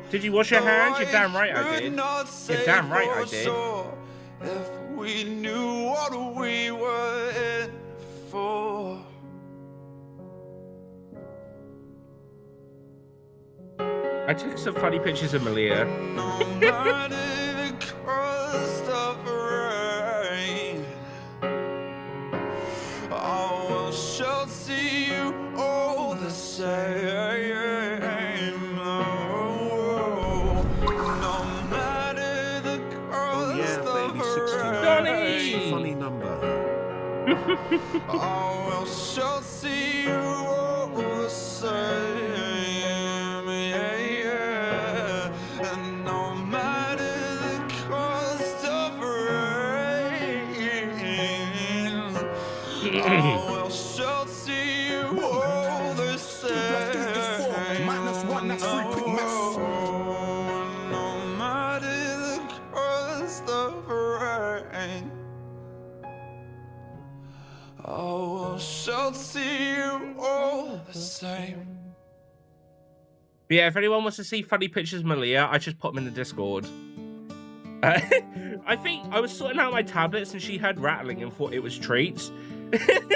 Did you wash your hands? You're damn right I did. You're damn right I did. If we knew what we were in for. I took some funny pictures of Malia. No matter the cost of rain, I will shelter you all the same. No matter the cost of rain, funny number. I will shelter you all the same. And no matter the cost of rain, I will shelter you all the same. -1, that's 3 quick maths. No matter the cost of rain, I will shelter you all the same. Yeah, if anyone wants to see funny pictures of Malia, I just put them in the Discord. I think I was sorting out my tablets and she heard rattling and thought it was treats.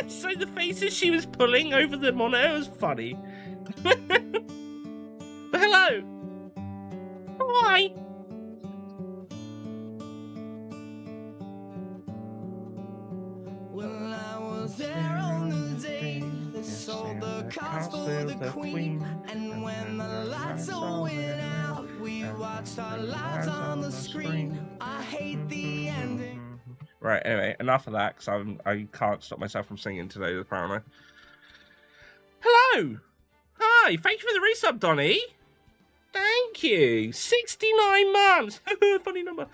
So the faces she was pulling over the monitor was funny. But hello! Hi! Well, I was there on the day they sold the cars for the Queen, and when the lights all went out, we watched our lives on the screen. I hate the ending. Right, anyway, enough of that, because I can't stop myself from singing today, apparently. Hello! Hi, thank you for the resub, Donnie. Thank you. 69 months. Funny number.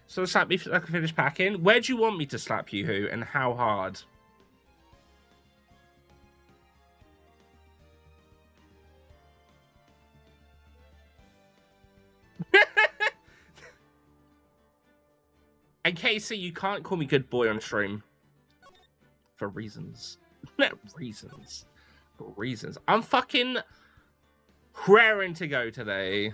So slap me so I can finish packing. Where do you want me to slap you, who, and how hard? And Casey, you can't call me good boy on stream. For reasons. Reasons. For reasons. I'm fucking raring to go today.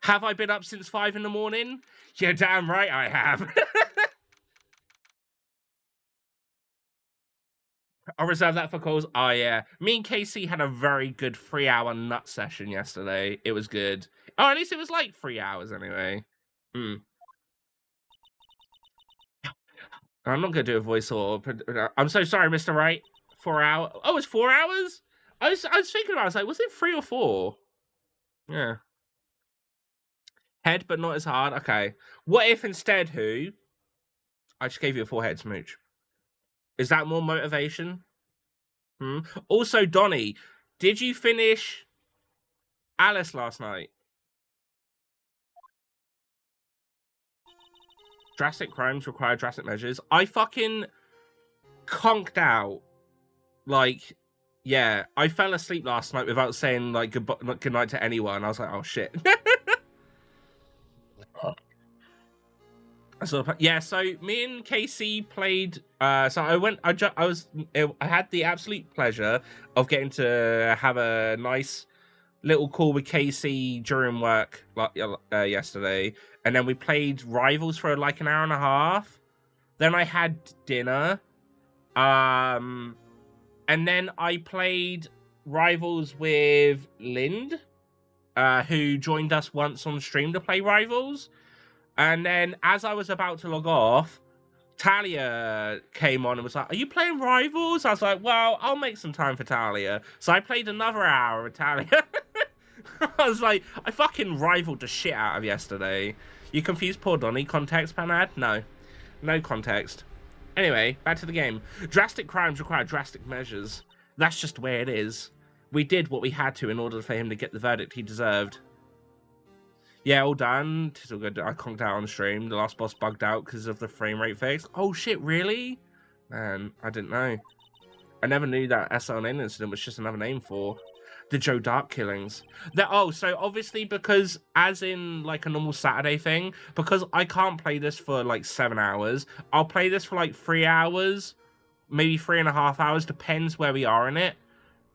Have I been up since 5 in the morning? You're damn right I have. I'll reserve that for calls. Oh, yeah. Me and Casey had a very good 3-hour nut session yesterday. It was good. Oh, at least it was like 3 hours anyway. I'm not going to do a voice or... I'm so sorry, Mr. Wright. 4 hours. Oh, it's 4 hours? I was thinking about it. I was like, was it 3 or 4? Yeah. Head, but not as hard. Okay. What if instead, who? I just gave you a forehead smooch. Is that more motivation? Also, Donnie, did you finish Alice last night? Drastic crimes require drastic measures. I fucking conked out. Like, yeah, I fell asleep last night without saying, like, good night to anyone. I was like, oh, shit. Yeah, so me and Casey played. So I had the absolute pleasure of getting to have a nice little call with Casey during work yesterday, and then we played Rivals for like an hour and a half. Then I had dinner, and then I played Rivals with Lind, who joined us once on stream to play Rivals. And then as I was about to log off, Talia came on and was like, are you playing Rivals? I was like, well, I'll make some time for Talia. So I played another hour with Talia. I was like, I fucking rivaled the shit out of yesterday. You confused poor Donnie? Context, Panad? No. No context. Anyway, back to the game. Drastic crimes require drastic measures. That's just the way it is. We did what we had to in order for him to get the verdict he deserved. Yeah, all done. It's all good. I conked out on stream. The last boss bugged out because of the frame rate fix. Oh shit, really? Man, I didn't know. I never knew that SLN incident was just another name for the Joe Dark killings. So obviously because, as in like a normal Saturday thing, because I can't play this for like 7 hours, I'll play this for like 3 hours, maybe 3.5 hours, depends where we are in it.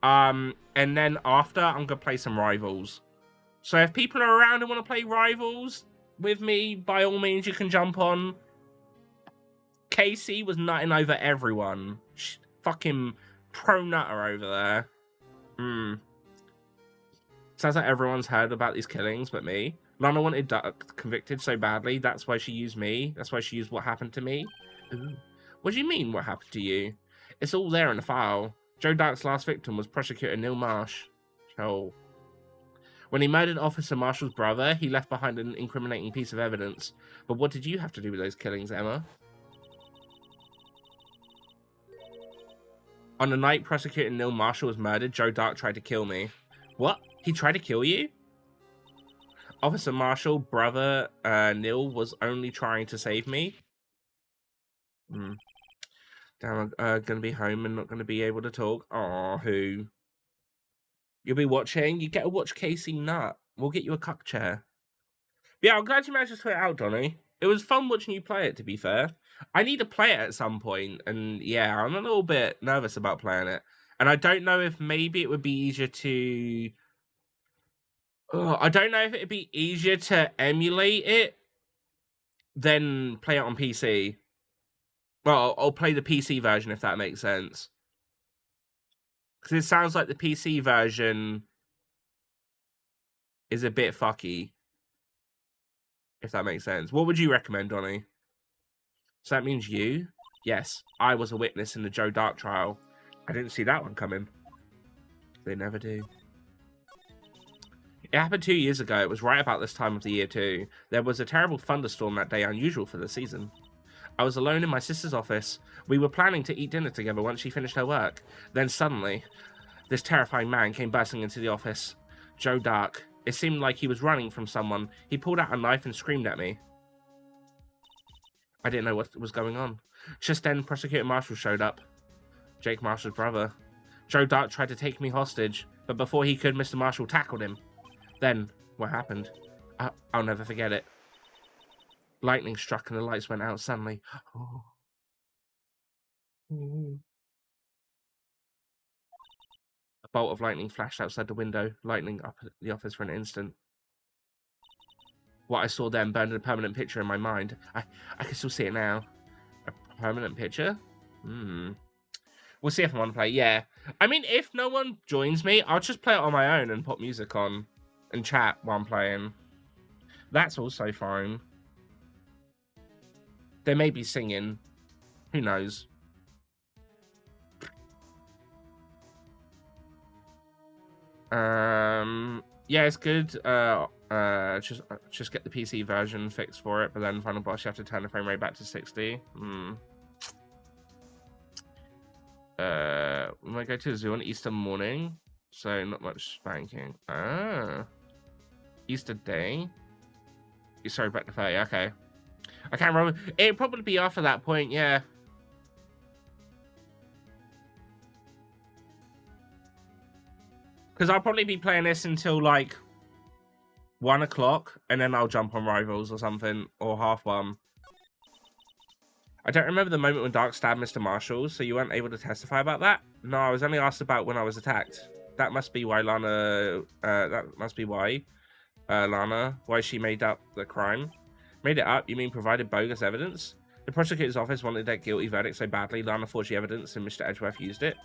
And then after, I'm gonna play some Rivals. So if people are around and want to play Rivals with me, by all means, you can jump on. Casey was nutting over everyone. Fucking pro nutter over there. Sounds like everyone's heard about these killings but me. Lana wanted Duck convicted so badly, that's why she used me. That's why she used what happened to me. Ooh. What do you mean, what happened to you? It's all there in the file. Joe Dark's last victim was prosecutor Neil Marsh. Oh. When he murdered Officer Marshall's brother, he left behind an incriminating piece of evidence. But what did you have to do with those killings, Emma? On the night prosecutor Neil Marshall was murdered, Joe Dark tried to kill me. What? He tried to kill you? Officer Marshall, brother Neil, was only trying to save me. Damn, I'm gonna be home and not gonna be able to talk. Aw, who? You'll be watching? You get to watch Casey nut. We'll get you a cuck chair. Yeah, I'm glad you managed to sort it out, Donnie. It was fun watching you play it, to be fair. I need to play it at some point, and yeah, I'm a little bit nervous about playing it. And I don't know if maybe it would be easier to... I don't know if it'd be easier to emulate it than play it on PC. Well, I'll play the PC version if that makes sense. Because it sounds like the PC version is a bit fucky. If that makes sense. What would you recommend, Donnie? So that means you? Yes, I was a witness in the Joe Dark trial. I didn't see that one coming. They never do. It happened 2 years ago. It was right about this time of the year too. There was a terrible thunderstorm that day, unusual for the season. I was alone in my sister's office. We were planning to eat dinner together once she finished her work. Then suddenly, this terrifying man came bursting into the office. Joe Dark. It seemed like he was running from someone. He pulled out a knife and screamed at me. I didn't know what was going on. Just then, Prosecutor Marshall showed up. Jake Marshall's brother. Joe Dark tried to take me hostage, but before he could, Mr. Marshall tackled him. Then, what happened? I'll never forget it. Lightning struck and the lights went out suddenly. Oh. A bolt of lightning flashed outside the window, lighting up the office for an instant. What I saw then burned a permanent picture in my mind. I can still see it now. A permanent picture? We'll see if I want to play. Yeah. I mean, if no one joins me, I'll just play it on my own and put music on and chat while I'm playing. That's also fine. They may be singing. Who knows? Yeah, it's good. Just get the PC version fixed for it, but then final boss you have to turn the frame rate back to 60. We might go to the zoo on Easter morning, so not much spanking. Easter day. Sorry, back to 30. Okay, I can't remember. It'd probably be after that point, yeah. Because I'll probably be playing this until like 1 o'clock, and then I'll jump on Rivals or something, or 1:30. I don't remember the moment when Dark stabbed Mr. Marshall, so you weren't able to testify about that? No, I was only asked about when I was attacked. That must be why Lana, Lana, why she made up the crime. Made it up? You mean provided bogus evidence? The prosecutor's office wanted that guilty verdict so badly, Lana forged the evidence and Mr. Edgeworth used it.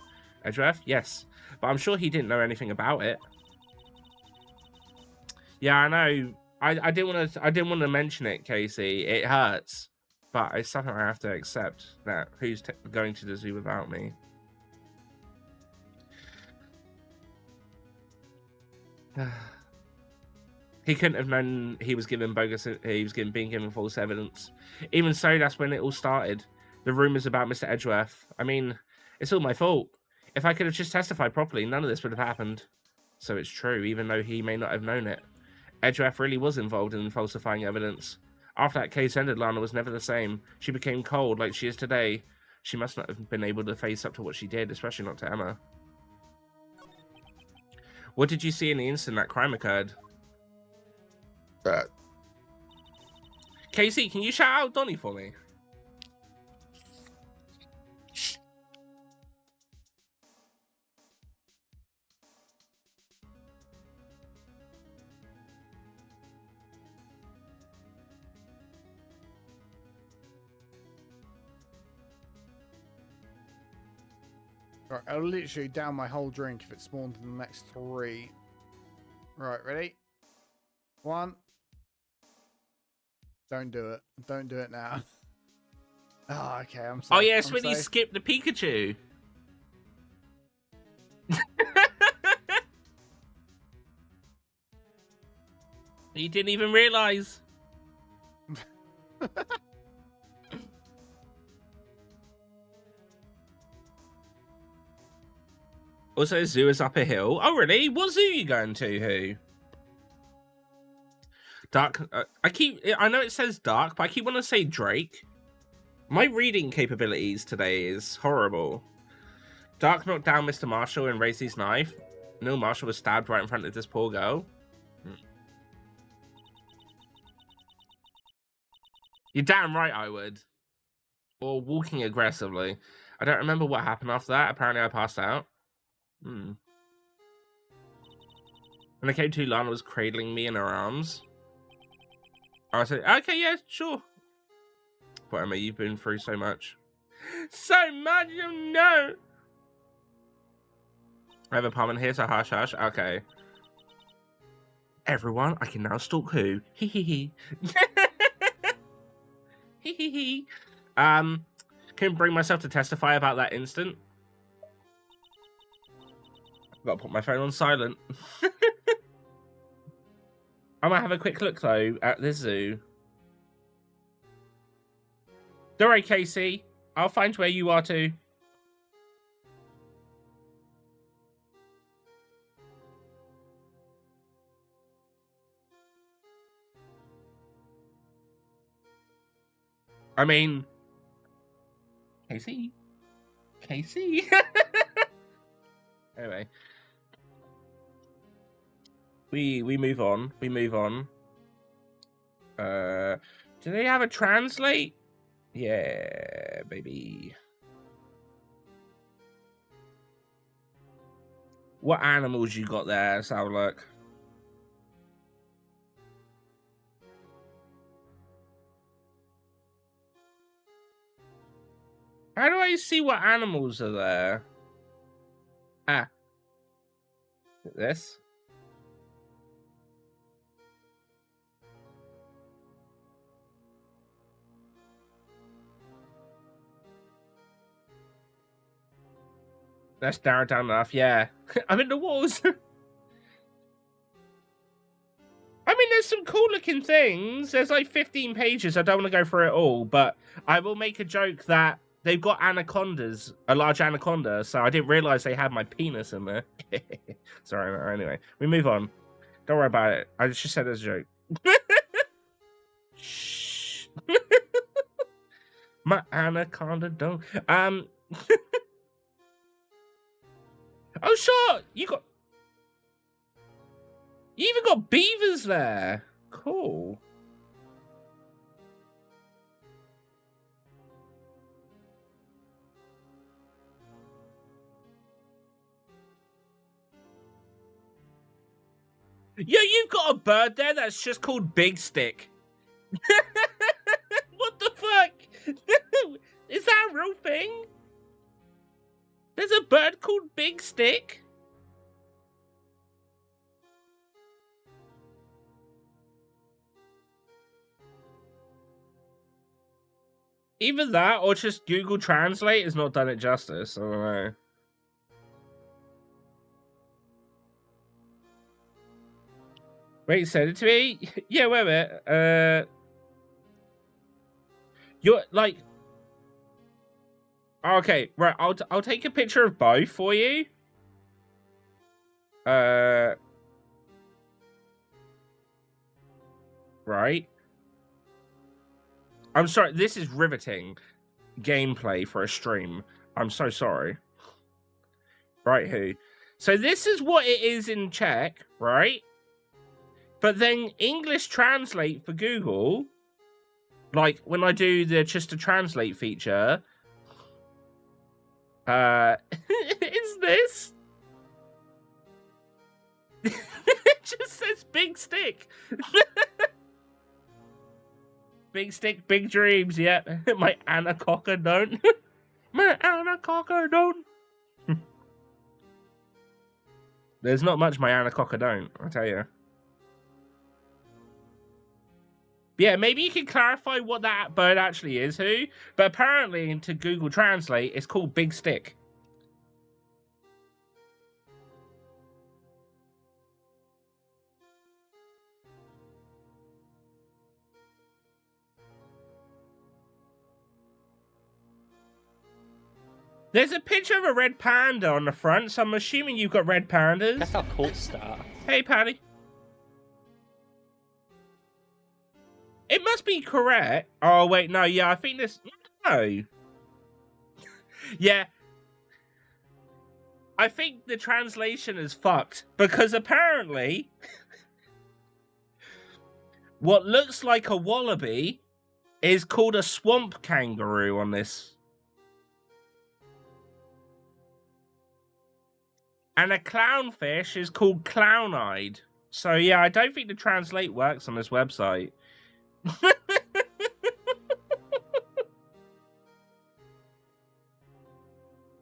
Edgeworth? Yes. But I'm sure he didn't know anything about it. Yeah, I know. I didn't want to mention it, Casey. It hurts. But it's something I have to accept, that who's going to the zoo without me? He couldn't have known he was given bogus. Being given false evidence. Even so, that's when it all started. The rumors about Mr. Edgeworth. I mean, it's all my fault. If I could have just testified properly, none of this would have happened. So it's true, even though he may not have known it. Edgeworth really was involved in falsifying evidence. After that case ended, Lana was never the same. She became cold, like she is today. She must not have been able to face up to what she did, especially not to Emma. What did you see in the instant that crime occurred? Casey, can you shout out Donnie for me? Right, I'll literally down my whole drink if it spawned in the next 3. Right, ready? 1. Don't do it. Don't do it now. Oh, okay, I'm safe. Oh yeah, I'm it's when you safe. skip the Pikachu. You didn't even realise. Also, zoo is up a hill. Oh, really? What zoo are you going to? Who? Dark. I know it says dark, but I keep wanting to say Drake. My reading capabilities today is horrible. Dark knocked down Mr. Marshall and raised his knife. No, Marshall was stabbed right in front of this poor girl. You're damn right I would. Or walking aggressively. I don't remember what happened after that. Apparently I passed out. When I came to, Lana was cradling me in her arms. I said, okay, yeah, sure. But Emma, you've been through so much. So much, you know. I have a apartment here, so hush, hush. Okay. Everyone, I can now stalk who? Hee hee hee. Hee hee hee. Couldn't bring myself to testify about that incident. I've got to put my phone on silent. I might have a quick look, though, at this zoo. Don't worry, Casey. I'll find where you are, too. I mean... Casey? Casey? Anyway. We move on. We move on. Do they have a translate? Yeah, baby. What animals you got there? Let's have a look. How do I see what animals are there? Ah. This? That's narrowed down enough, yeah. I'm in the walls. I mean, there's some cool looking things. There's like 15 pages. I don't want to go through it all, but I will make a joke that they've got anacondas, a large anaconda, so I didn't realize they had my penis in there. Sorry, anyway. We move on. Don't worry about it. I just said it as a joke. Shh. My anaconda don't... Oh, sure! You even got beavers there! Cool. Yeah, you've got a bird there that's just called Big Stick. What the fuck? Is that a real thing? There's a bird called Big Stick? Either that or just Google Translate has not done it justice. I don't know. Wait, send it to me? Yeah, wait a minute. You're like... Okay, right, I'll take a picture of both for you. Right. I'm sorry, this is riveting gameplay for a stream. I'm so sorry. Right, who? So this is what it is in Czech, right? But then English translate for Google, like when I do the just to translate feature, is this? It just says Big Stick. Big Stick, big dreams, yeah. My anaconda don't. My anaconda don't. There's not much my anacoca don't, I tell you. Yeah, maybe you can clarify what that bird actually is, who? But apparently, into Google Translate, it's called Big Stick. There's a picture of a red panda on the front, so I'm assuming you've got red pandas. That's how cults start. Hey, Paddy. It must be correct. Oh, wait, no, yeah, I think this... No. Yeah. I think the translation is fucked, because apparently... what looks like a wallaby is called a swamp kangaroo on this. And a clownfish is called clown-eyed. So, yeah, I don't think the translate works on this website.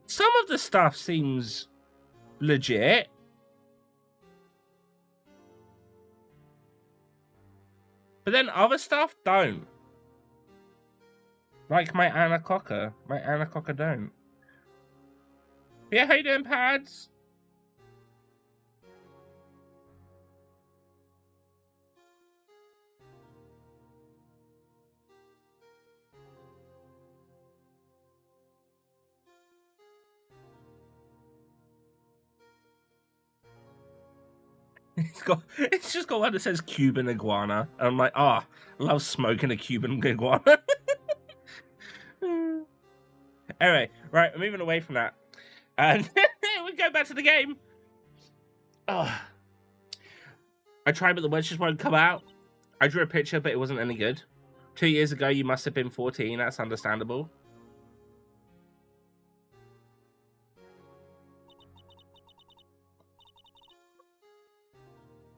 Some of the stuff seems legit. But then other stuff don't. Like my anacoca. My anacoca don't. Yeah, how you doing, Pads? It's just got one that says Cuban iguana. And I'm like, I love smoking a Cuban iguana. Anyway, right, we're moving away from that. And we go back to the game. Oh. I tried, but the words just won't come out. I drew a picture, but it wasn't any good. 2 years ago, you must have been 14. That's understandable.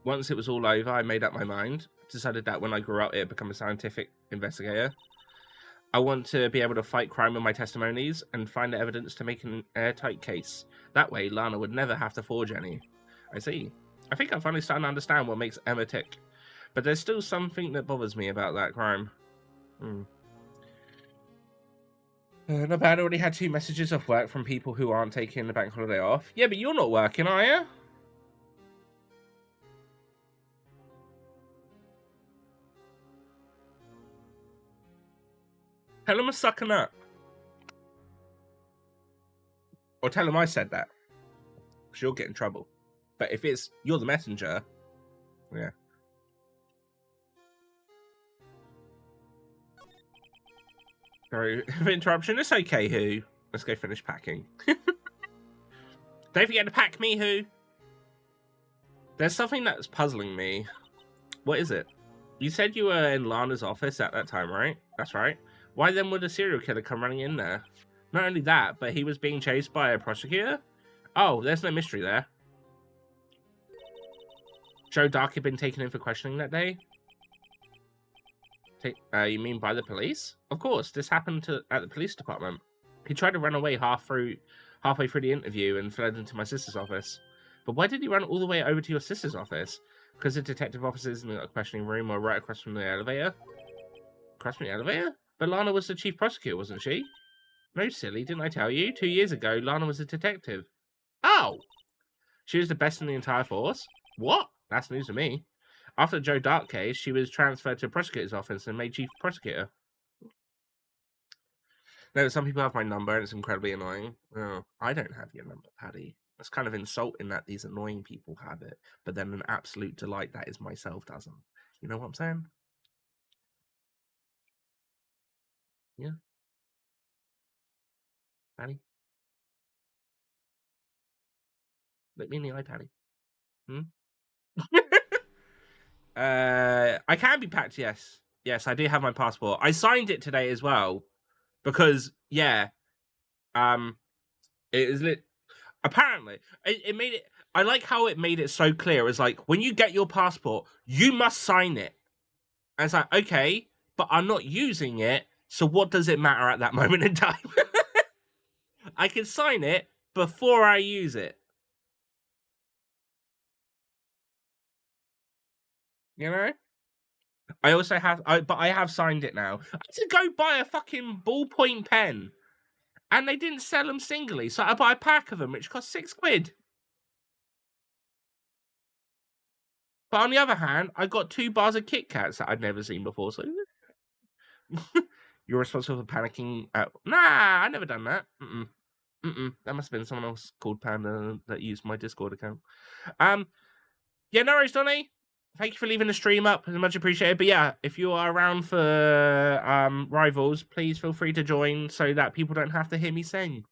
Once it was all over, I made up my mind. Decided that when I grew up, it'd become a scientific investigator. I want to be able to fight crime with my testimonies and find the evidence to make an airtight case. That way, Lana would never have to forge any. I see. I think I'm finally starting to understand what makes Emma tick. But there's still something that bothers me about that crime. Not bad, I already had 2 messages off work from people who aren't taking the bank holiday off. Yeah, but you're not working, are you? Tell him a sucking up. Or tell him I said that. Because you'll get in trouble. But if it's you're the messenger, yeah. Sorry for interruption. It's okay, Who. Let's go finish packing. Don't forget to pack me, Who. There's something that's puzzling me. What is it? You said you were in Lana's office at that time, right? That's right. Why then would a serial killer come running in there? Not only that, but he was being chased by a prosecutor? Oh, there's no mystery there. Joe Dark had been taken in for questioning that day? You mean by the police? Of course, this happened at the police department. He tried to run away halfway through the interview and fled into my sister's office. But why did he run all the way over to your sister's office? Because the detective office is in the questioning room or right across from the elevator? Across from the elevator? But Lana was the chief prosecutor, wasn't she? No, silly, didn't I tell you? 2 years ago, Lana was a detective. Oh! She was the best in the entire force? What? That's news to me. After the Joe Dark case, she was transferred to a prosecutor's office and made chief prosecutor. No, some people have my number and it's incredibly annoying. Oh, I don't have your number, Paddy. That's kind of insulting that these annoying people have it, but then an absolute delight that is myself doesn't. You know what I'm saying? Yeah. Paddy? Look me in the eye, Paddy. I can be packed, yes. Yes, I do have my passport. I signed it today as well. Because, yeah. It is apparently it made it. I like how it made it so clear. It's like when you get your passport, you must sign it. And it's like, okay, but I'm not using it, so what does it matter at that moment in time? I can sign it before I use it. You know? I also have, but I have signed it now. I had to go buy a fucking ballpoint pen, and they didn't sell them singly, so I buy a pack of them, which cost £6. But on the other hand, I got 2 bars of Kit Kats that I'd never seen before. So you're responsible for panicking. Nah, I never done that. That must have been someone else called Panda that used my Discord account. Yeah, no worries, Donny. Thank you for leaving the stream up. It's much appreciated. But yeah, if you are around for Rivals, please feel free to join so that people don't have to hear me sing.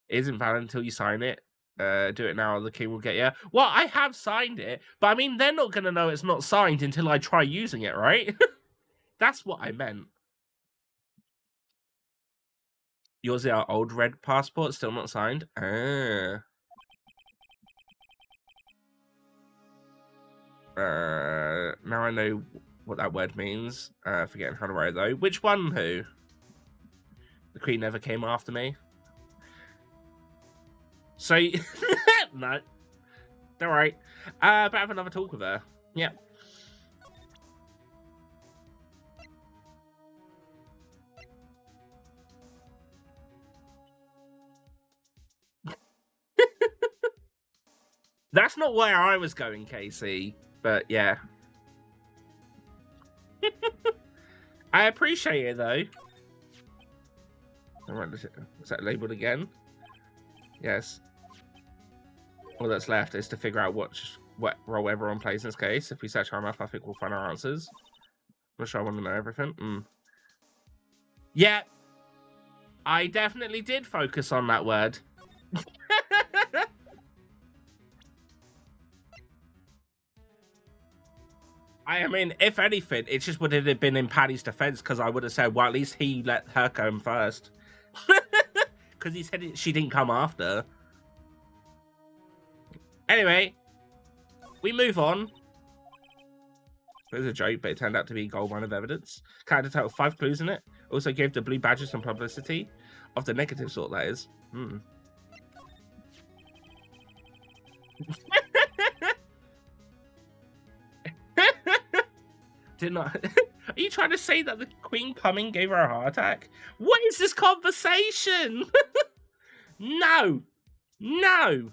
It isn't valid until you sign it. Do it now, or the king will get you. Well, I have signed it, but I mean, they're not going to know it's not signed until I try using it, right? That's what I meant. Yours is our old red passport, still not signed. Now I know what that word means. Forgetting how to write it, though. Which one, who? The queen never came after me. So, no. Don't worry. But have another talk with her. Yep. That's not where I was going, Casey. But yeah. I appreciate it, though. Alright, is that labeled again? Yes. All that's left is to figure out what role everyone plays in this case. If we search hard enough, I think we'll find our answers. I'm not sure I want to know everything. Yeah. I definitely did focus on that word. I mean, if anything, it just would have been in Paddy's defense because I would have said, well, at least he let her come first. Because he said she didn't come after. Anyway, we move on. It was a joke, but it turned out to be a gold mine of evidence. Character title, 5 clues in it. Also gave the blue badges some publicity. Of the negative sort, that is. Did not. Are you trying to say that the queen coming gave her a heart attack? What is this conversation? No. No.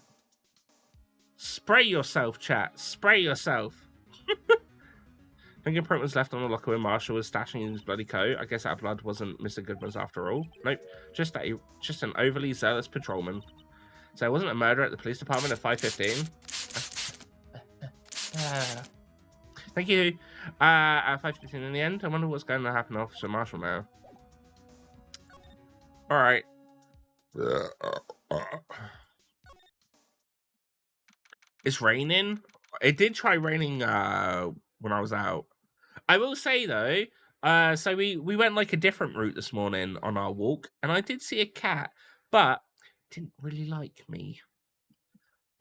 Spray yourself, chat. Spray yourself. Fingerprint was left on the locker where Marshall was stashing in his bloody coat. I guess that blood wasn't Mr. Goodman's after all. Nope. Just an overly zealous patrolman. So it wasn't a murder at the police department at 5:15. Thank you. At 5:15 in the end. I wonder what's going to happen to Officer Marshall now. All right. It's raining. It did try raining when I was out. I will say though, so we went like a different route this morning on our walk, and I did see a cat, but it didn't really like me.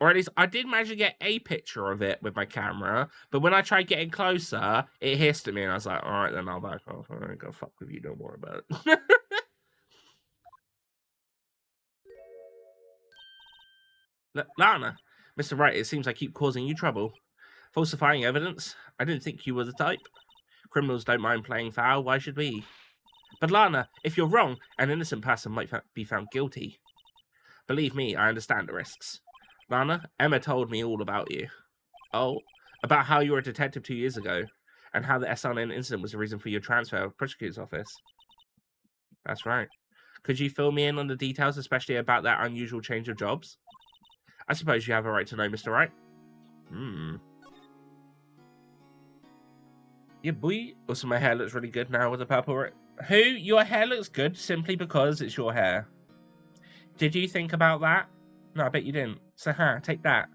Or at least I did manage to get a picture of it with my camera, but when I tried getting closer, it hissed at me, and I was like, all right, then I'll back off. I ain't gonna fuck with you no more about it. Lana, Mr. Wright, it seems I keep causing you trouble. Falsifying evidence? I didn't think you were the type. Criminals don't mind playing foul, why should we? But Lana, if you're wrong, an innocent person might be found guilty. Believe me, I understand the risks. Lana, Emma told me all about you. Oh, about how you were a detective 2 years ago, and how the SRN incident was the reason for your transfer to the prosecutor's office. That's right. Could you fill me in on the details, especially about that unusual change of jobs? I suppose you have a right to know, Mr. Wright. Yeah, boy. Also, my hair looks really good now with the purple. Who? Your hair looks good simply because it's your hair. Did you think about that? No, I bet you didn't. So, take that.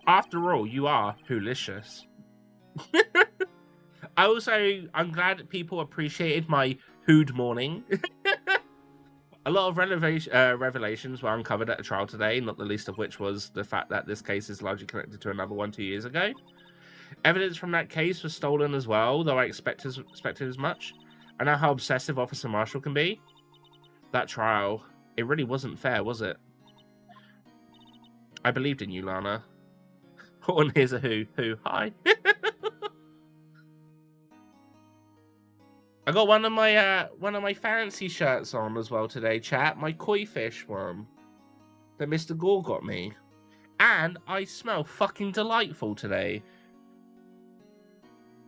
After all, you are hoolicious. I'm glad that people appreciated my hood morning. A lot of revelations were uncovered at a trial today, not the least of which was the fact that this case is largely connected to another one 2 years ago. Evidence from that case was stolen as well, though I expected as much. I know how obsessive Officer Marshall can be. That trial, it really wasn't fair, was it? I believed in you, Lana. Oh, and here's a who. Hi. I got one of my fancy shirts on as well today, chat. My koi fish one that Mr. Gore got me, and I smell fucking delightful today.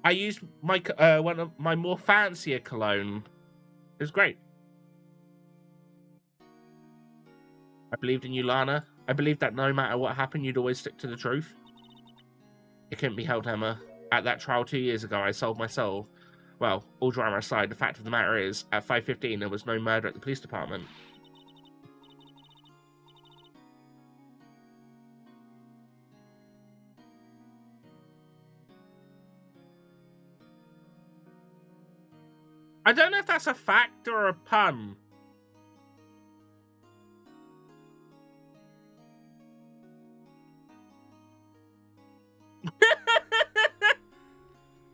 I used my one of my more fancier cologne. It was great. I believed in you, Lana. I believed that no matter what happened, you'd always stick to the truth. It couldn't be helped, Emma. At that trial 2 years ago, I sold my soul. Well, all drama aside, the fact of the matter is, at 5:15, there was no murder at the police department. I don't know if that's a fact or a pun.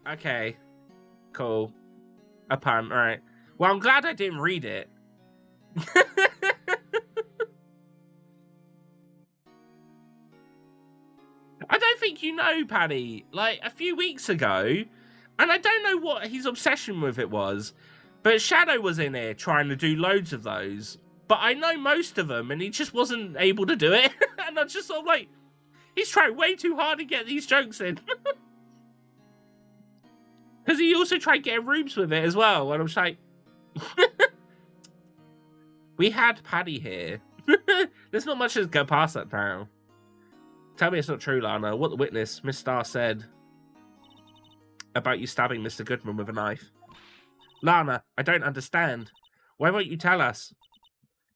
Okay. Cool. A pun, alright. Well, I'm glad I didn't read it. I don't think you know, Paddy. Like, a few weeks ago, and I don't know what his obsession with it was, but Shadow was in here trying to do loads of those. But I know most of them, and he just wasn't able to do it. And I just sort of like, he's trying way too hard to get these jokes in. Because he also tried getting rooms with it as well. And I'm just like, we had Paddy here. There's not much that's go past that now. Tell me it's not true, Lana. What the witness, Miss Starr, said about you stabbing Mr. Goodman with a knife. Lana, I don't understand. Why won't you tell us?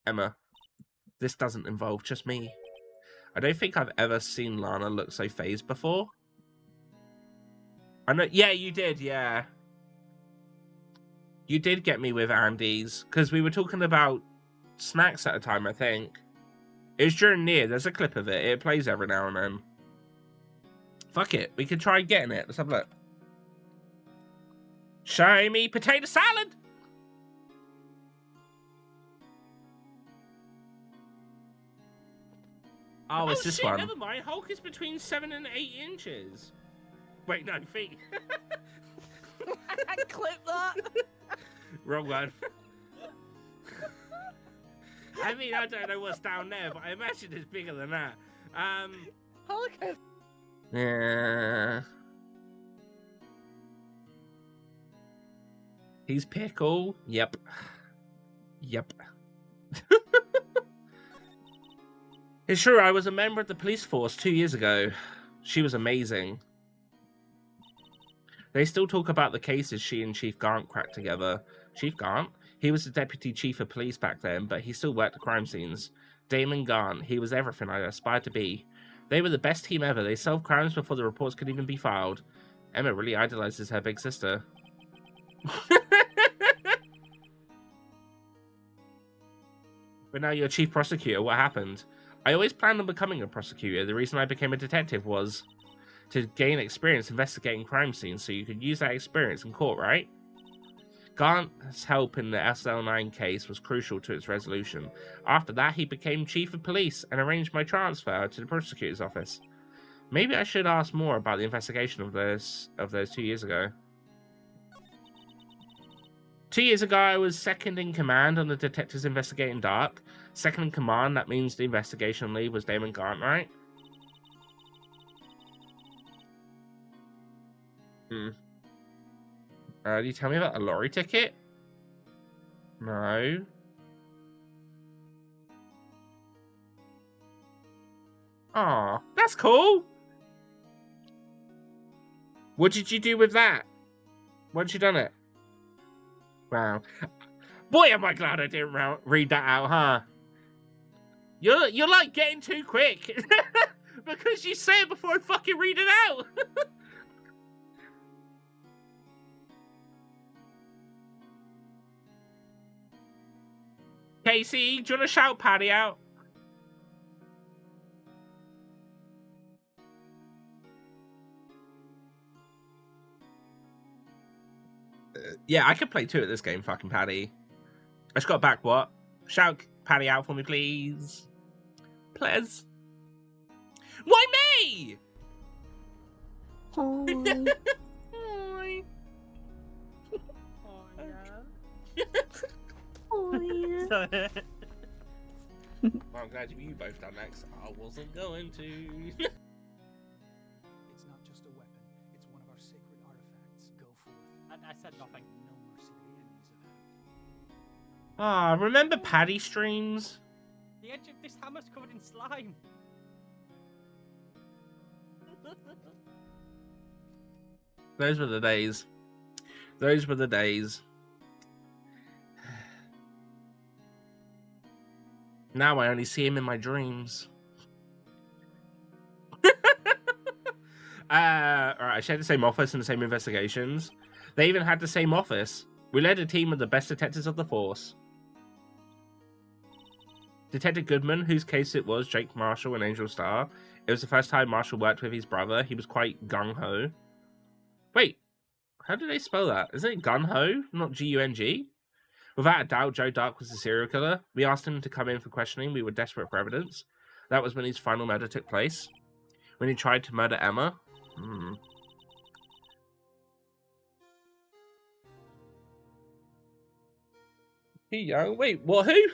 Emma, this doesn't involve just me. I don't think I've ever seen Lana look so phased before. I know. Yeah, you did. Yeah, you did get me with Andy's because we were talking about snacks at a time. I think it was during Nier. There's a clip of it. It plays every now and then. Fuck it. We could try getting it. Let's have a look. Show me potato salad. Oh, it's this one. Never mind. Hulk is between 7 and 8 inches. Wait, no, feet. Clip that. Wrong one. I mean, I don't know what's down there, but I imagine it's bigger than that. Hulk has... Yeah. He's pickle. Yep. Yep. It's true, I was a member of the police force 2 years ago. She was amazing. They still talk about the cases she and Chief Gant cracked together. Chief Gant? He was the deputy chief of police back then, but he still worked the crime scenes. Damon Gant, he was everything I aspired to be. They were the best team ever. They solved crimes before the reports could even be filed. Emma really idolizes her big sister. But now you're chief prosecutor. What happened? I always planned on becoming a prosecutor. The reason I became a detective was to gain experience investigating crime scenes, so you could use that experience in court, right? Gant's help in the SL9 case was crucial to its resolution. After that, he became chief of police and arranged my transfer to the prosecutor's office. Maybe I should ask more about the investigation of those 2 years ago. 2 years ago, I was second in command on the detectives investigating Dark. Second in command, that means the investigation lead was Damon Gant, right? Did you tell me about a lorry ticket? No. Aw, that's cool. What did you do with that? Once you done it? Wow. Boy, am I glad I didn't read that out, huh? You're like getting too quick. Because you say it before I fucking read it out. Casey, do you want to shout Paddy out? Yeah, I could play 2 at this game, fucking Paddy. I just got back, what? Shout Paddy out for me, please. Please. Why me? Hi. Hi. Oh, yeah. Hi. Sorry. Well, I'm glad you both done next. I wasn't going to. It's not just a weapon, it's one of our sacred artifacts. Go forth. I said nothing. No mercy to the enemies of heaven. Ah, remember Paddy streams? The edge of this hammer's covered in slime. Those were the days. Those were the days. Now I only see him in my dreams. Alright, I shared the same office and the same investigations. They even had the same office. We led a team of the best detectives of the force. Detective Goodman, whose case it was, Jake Marshall and Angel Starr. It was the first time Marshall worked with his brother. He was quite gung-ho. Wait, how do they spell that? Isn't it gun-ho, not G-U-N-G? Without a doubt, Joe Dark was the serial killer. We asked him to come in for questioning. We were desperate for evidence. That was when his final murder took place. When he tried to murder Emma. He young. Wait, what? Who?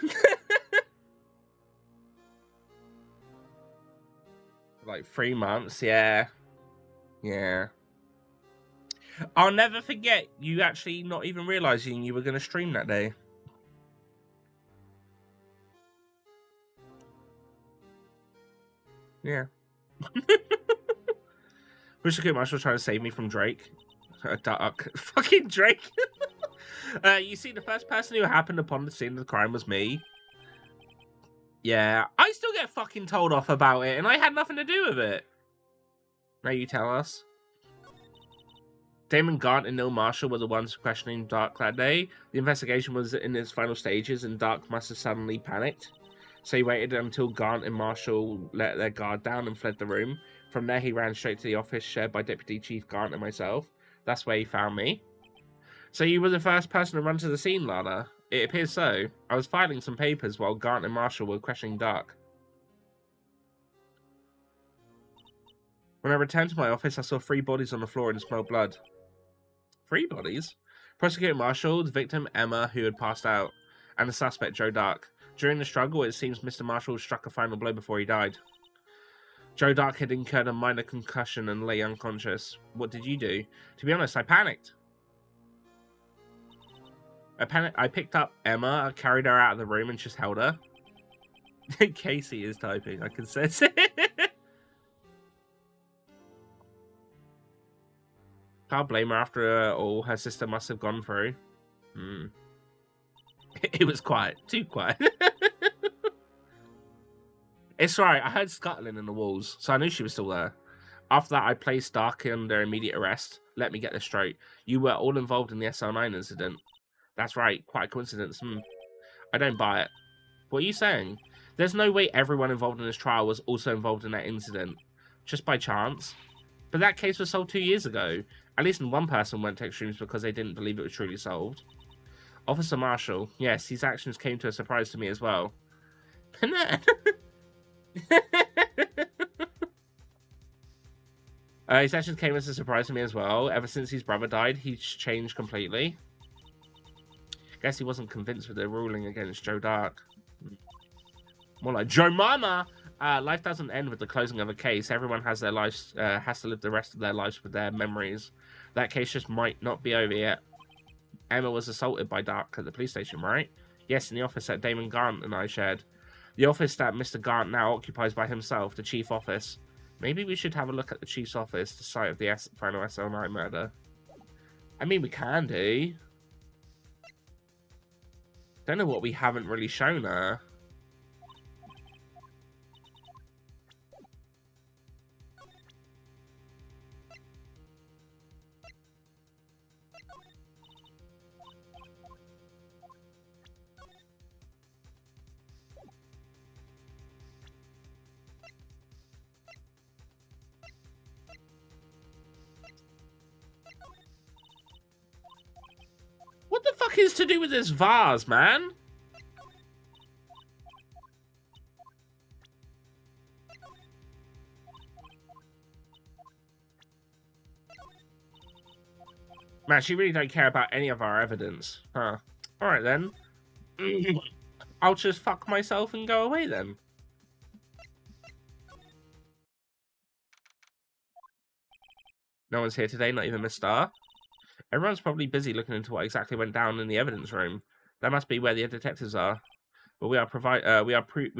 Like 3 months, yeah. Yeah. I'll never forget you actually not even realizing you were going to stream that day. Yeah. Wish I could Marshall trying to save me from Drake. Dark. Fucking Drake. You see, the first person who happened upon the scene of the crime was me. Yeah, I still get fucking told off about it, and I had nothing to do with it. Now you tell us. Damon Gaunt and Neil Marshall were the ones questioning Dark that day. The investigation was in its final stages, and Dark must have suddenly panicked. So he waited until Gaunt and Marshall let their guard down and fled the room. From there, he ran straight to the office shared by Deputy Chief Gaunt and myself. That's where he found me. So you were the first person to run to the scene, Lana? It appears so. I was filing some papers while Gaunt and Marshall were questioning Dark. When I returned to my office, I saw 3 bodies on the floor and smelled blood. 3 bodies? Prosecutor Marshall, the victim Emma, who had passed out, and the suspect Joe Dark. During the struggle, it seems Mr. Marshall struck a final blow before he died. Joe Dark had incurred a minor concussion and lay unconscious. What did you do? To be honest, I panicked. I picked up Emma, I carried her out of the room and just held her. Casey is typing, I can sense it. Can't blame her after all her sister must have gone through. It was quiet, too quiet. It's right, I heard scuttling in the walls, so I knew she was still there. After that, I placed Dark under immediate arrest. Let me get this straight. You were all involved in the SL9 incident. That's right, quite a coincidence. I don't buy it. What are you saying? There's no way everyone involved in this trial was also involved in that incident. Just by chance. But that case was solved 2 years ago. At least one person went to extremes because they didn't believe it was truly solved. Officer Marshall. Yes, his actions came to a surprise to me as well. His actions came as a surprise to me as well. Ever since his brother died, he's changed completely. Guess he wasn't convinced with the ruling against Joe Dark. More like Joe Mama! Life doesn't end with the closing of a case. Everyone has their lives, has to live the rest of their lives with their memories. That case just might not be over yet. Emma was assaulted by Dark at the police station, right? Yes, in the office that Damon Gaunt and I shared. The office that Mr. Gaunt now occupies by himself, the chief office. Maybe we should have a look at the chief's office, the site of the final SL9 murder. I mean, we can do. Don't know what we haven't really shown her. fuck is to do with this vase, man? Man, she really don't care about any of our evidence. Huh. Alright then. I'll just fuck myself and go away then. No one's here today, not even Miss Star. Everyone's probably busy looking into what exactly went down in the evidence room. That must be where the detectives are. But we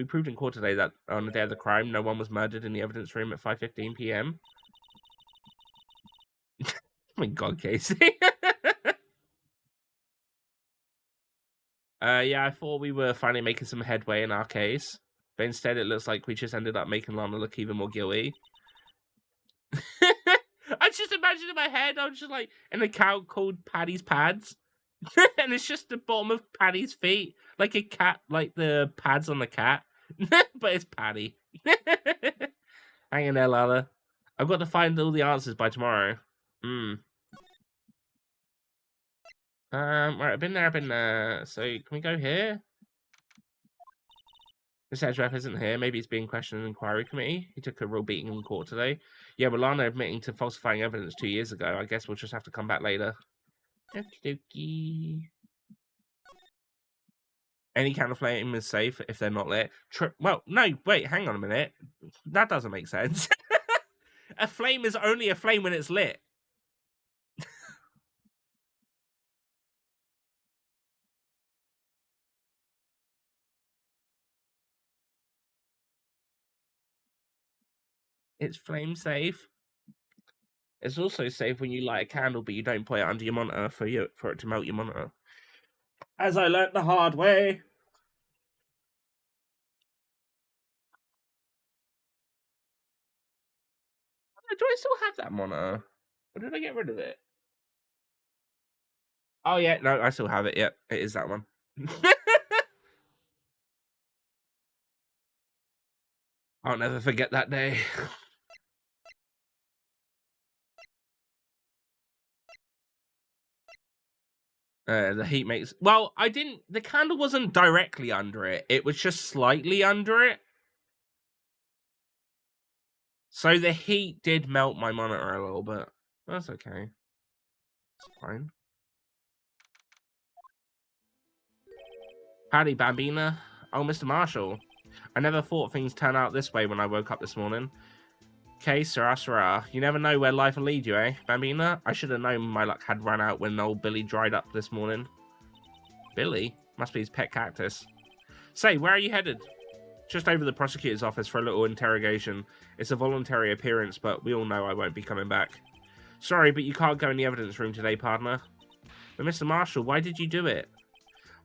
proved in court today that on the day of the crime, no one was murdered in the evidence room at 5:15 p.m. Oh my God, Casey. Yeah, I thought we were finally making some headway in our case, but instead it looks like we just ended up making Lana look even more guilty. I just imagine in my head, I'm just like an account called Paddy's Pads, and it's just the bottom of Paddy's feet, like a cat, like the pads on the cat, but it's Paddy. Hang in there, Lana. I've got to find all the answers by tomorrow. Right, I've been there. So, can we go here? This Edgeweb isn't here. Maybe he's being questioned in the inquiry committee. He took a real beating in court today. Yeah, well, Lana admitting to falsifying evidence 2 years ago. I guess we'll just have to come back later. Okie dokie. Any kind of flame is safe if they're not lit. Well, no, wait, hang on a minute. That doesn't make sense. A flame is only a flame when it's lit. It's flame safe. It's also safe when you light a candle, but you don't put it under your monitor for it to melt your monitor. As I learnt the hard way. Do I still have that monitor? Or did I get rid of it? Oh yeah, no, I still have it. Yep, it is that one. I'll never forget that day. The heat makes... Well, I didn't... The candle wasn't directly under it. It was just slightly under it. So the heat did melt my monitor a little bit. That's okay. It's fine. Howdy, Bambina. Oh, Mr. Marshall. I never thought things turned out this way when I woke up this morning. Okay, Sarah. You never know where life will lead you, eh, Bambina? I should have known my luck had run out when old Billy dried up this morning. Billy? Must be his pet cactus. Say, where are you headed? Just over the prosecutor's office for a little interrogation. It's a voluntary appearance, but we all know I won't be coming back. Sorry, but you can't go in the evidence room today, partner. But Mr. Marshall, why did you do it?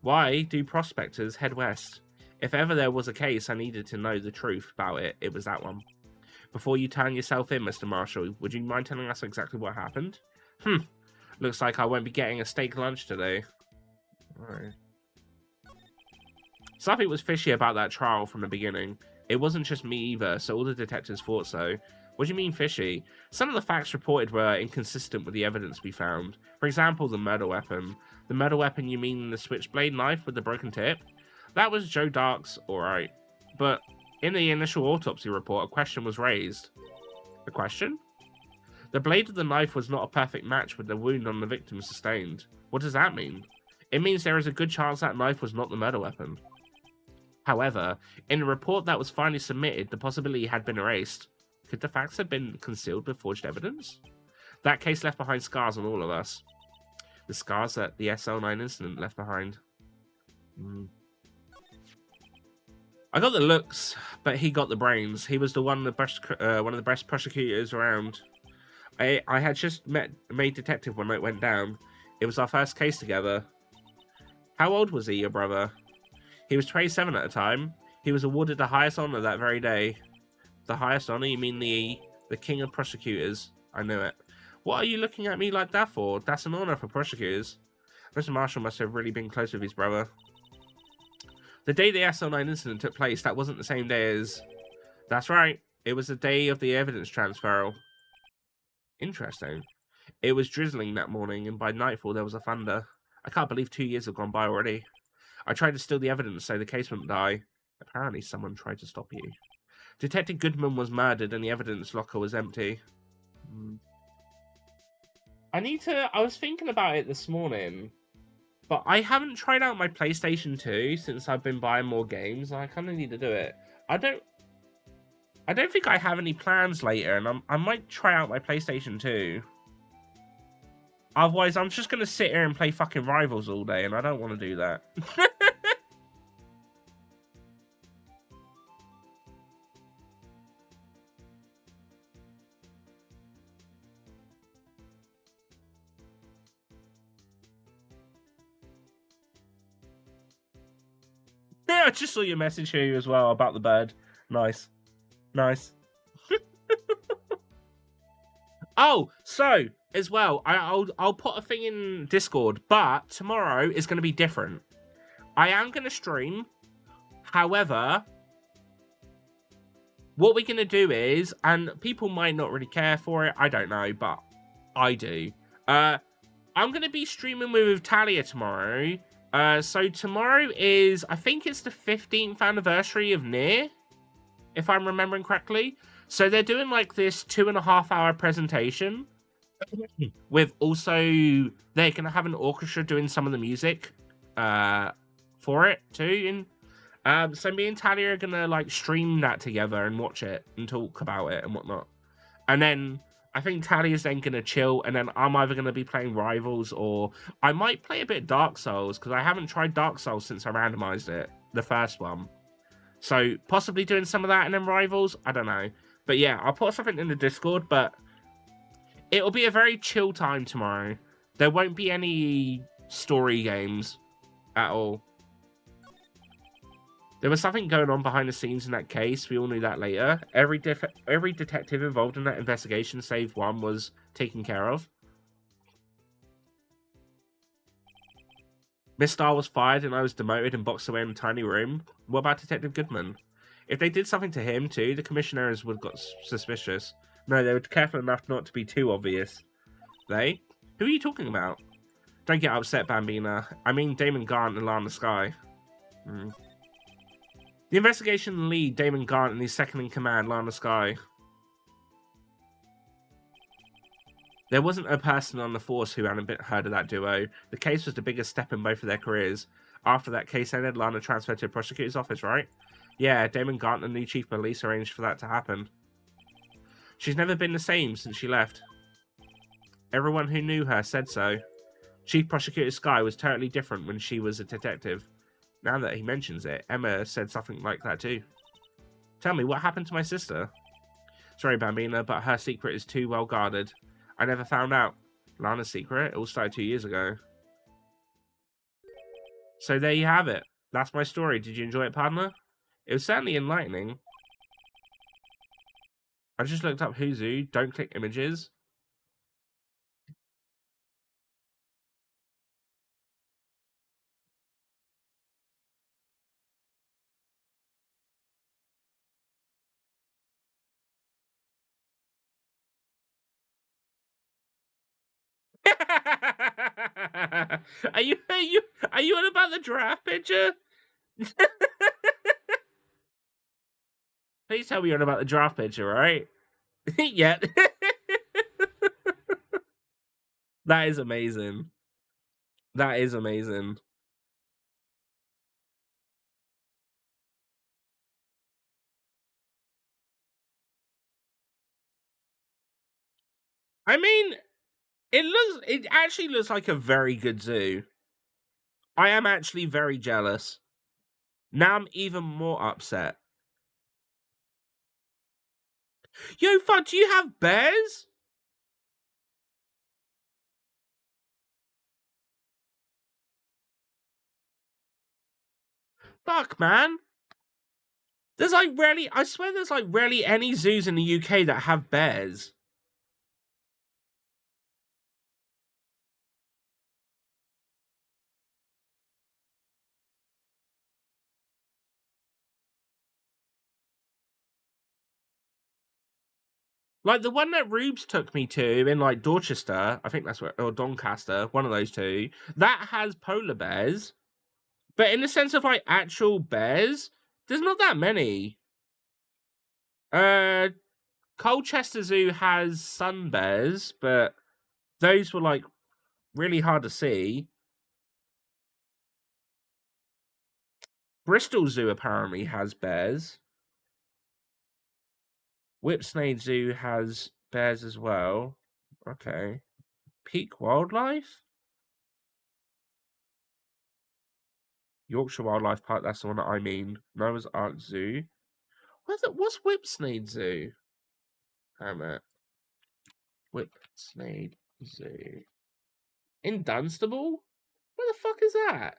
Why do prospectors head west? If ever there was a case I needed to know the truth about it, it was that one. Before you turn yourself in, Mr. Marshall, would you mind telling us exactly what happened? Looks like I won't be getting a steak lunch today. Alright. Something was fishy about that trial from the beginning. It wasn't just me either, so all the detectives thought so. What do you mean fishy? Some of the facts reported were inconsistent with the evidence we found. For example, the murder weapon. The murder weapon, you mean the switchblade knife with the broken tip? That was Joe Dark's, alright. But in the initial autopsy report, a question was raised. A question? The blade of the knife was not a perfect match with the wound on the victim sustained. What does that mean? It means there is a good chance that knife was not the murder weapon. However, in the report that was finally submitted, the possibility had been erased. Could the facts have been concealed with forged evidence? That case left behind scars on all of us. The scars that the SL9 incident left behind. I got the looks, but he got the brains. He was one of the best prosecutors around. I had just made detective when it went down. It was our first case together. How old was he, your brother? He was 27 at the time. He was awarded the highest honor that very day. The highest honor? You mean the king of prosecutors? I knew it. What are you looking at me like that for? That's an honor for prosecutors. Mr. Marshall must have really been close with his brother. The day the SL9 incident took place, that wasn't the same day as... That's right. It was the day of the evidence transfer. Interesting. It was drizzling that morning, and by nightfall there was a thunder. I can't believe 2 years have gone by already. I tried to steal the evidence so the case wouldn't die. Apparently someone tried to stop you. Detective Goodman was murdered and the evidence locker was empty. I was thinking about it this morning, but I haven't tried out my PlayStation 2 since I've been buying more games, and I kind of need to do it. I don't think I have any plans later, and I might try out my PlayStation 2. Otherwise, I'm just going to sit here and play fucking Rivals all day, and I don't want to do that. Yeah, I just saw your message here as well about the bird. Nice. Nice. Oh, so as well, I'll put a thing in Discord, but tomorrow is going to be different. I am going to stream. However, what we're going to do is, and people might not really care for it, I don't know, but I do. I'm going to be streaming with Talia tomorrow. So tomorrow is, I think it's the 15th anniversary of Nier, if I'm remembering correctly. So they're doing like this 2.5-hour presentation with also, they're going to have an orchestra doing some of the music for it too. And so me and Talia are going to like stream that together and watch it and talk about it and whatnot. And then I think Talia's then going to chill, and then I'm either going to be playing Rivals or I might play a bit Dark Souls, because I haven't tried Dark Souls since I randomized it, the first one. So possibly doing some of that and then Rivals, I don't know. But yeah, I'll put something in the Discord, but it'll be a very chill time tomorrow. There won't be any story games at all. There was something going on behind the scenes in that case. We all knew that later. Every detective involved in that investigation, save one, was taken care of. Miss Starr was fired and I was demoted and boxed away in a tiny room. What about Detective Goodman? If they did something to him too, the commissioners would have got suspicious. No, they were careful enough not to be too obvious. They? Who are you talking about? Don't get upset, Bambina. I mean Damon Garnt and Lana Sky. The investigation lead, Damon Garnt, and his second-in-command, Lana Sky. There wasn't a person on the force who hadn't heard of that duo. The case was the biggest step in both of their careers. After that case ended, Lana transferred to a prosecutor's office, right? Yeah, Damon Garnt and the new chief of police arranged for that to happen. She's never been the same since she left. Everyone who knew her said so. Chief Prosecutor Sky was totally different when she was a detective. Now that he mentions it, Emma said something like that too. Tell me, what happened to my sister? Sorry, Bambina, but her secret is too well guarded. I never found out. Lana's secret? It all started 2 years ago. So there you have it. That's my story. Did you enjoy it, partner? It was certainly enlightening. I just looked up Who's Who. Don't click images. Are you on about the draft picture? Please tell me you're on about the draft picture, right? Yeah. That is amazing. That is amazing. I mean, it actually looks like a very good zoo. I am actually very jealous. Now I'm even more upset. Yo, fuck, do you have bears? Fuck, man. There's like rarely, I swear there's like rarely any zoos in the UK that have bears. Like the one that Rubes took me to in like Dorchester, I think that's where, or Doncaster, one of those two, that has polar bears. But in the sense of like actual bears, there's not that many. Colchester Zoo has sun bears, but those were like really hard to see. Bristol Zoo apparently has bears. Whipsnade Zoo has bears as well. Okay. Peak Wildlife? Yorkshire Wildlife Park, that's the one that I mean. Noah's Ark Zoo. What's Whipsnade Zoo? Damn it. Whipsnade Zoo. In Dunstable? Where the fuck is that?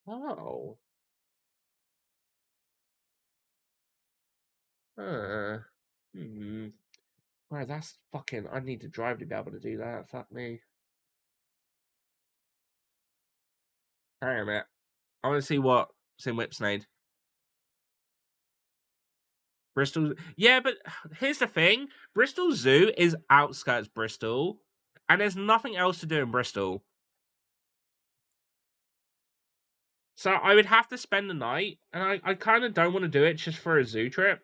Oh. Hmm. Right, that's fucking... I need to drive to be able to do that. Fuck me. Hang on a minute. I want to see what's in Whipsnade. Bristol... Yeah, but here's the thing. Bristol Zoo is outskirts Bristol. And there's nothing else to do in Bristol. So I would have to spend the night. And I kind of don't want to do it just for a zoo trip.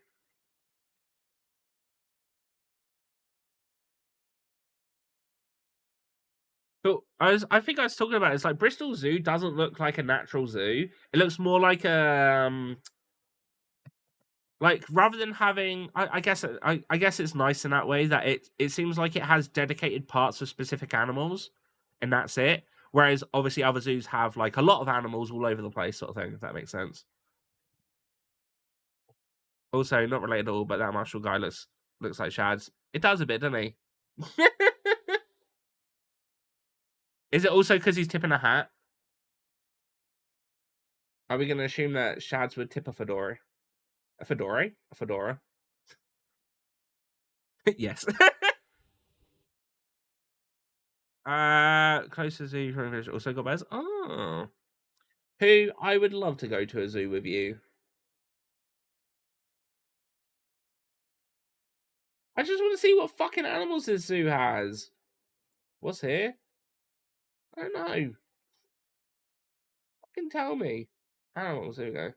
But I think I was talking about it. It's like Bristol Zoo doesn't look like a natural zoo. It looks more like a like rather than having I guess it's nice in that way that it seems like it has dedicated parts for specific animals, and that's it. Whereas obviously other zoos have like a lot of animals all over the place, sort of thing. If that makes sense. Also, not related at all, but that martial guy looks like Shads. It does a bit, doesn't he? Is it also because he's tipping a hat? Are we going to assume that Shads would tip a fedora? A fedora? A fedora? Yes. Close to zoo from English also got bears. Oh. Who I would love to go to a zoo with you. I just want to see what fucking animals this zoo has. What's here? I don't know. Fucking tell me. Animals, here we go.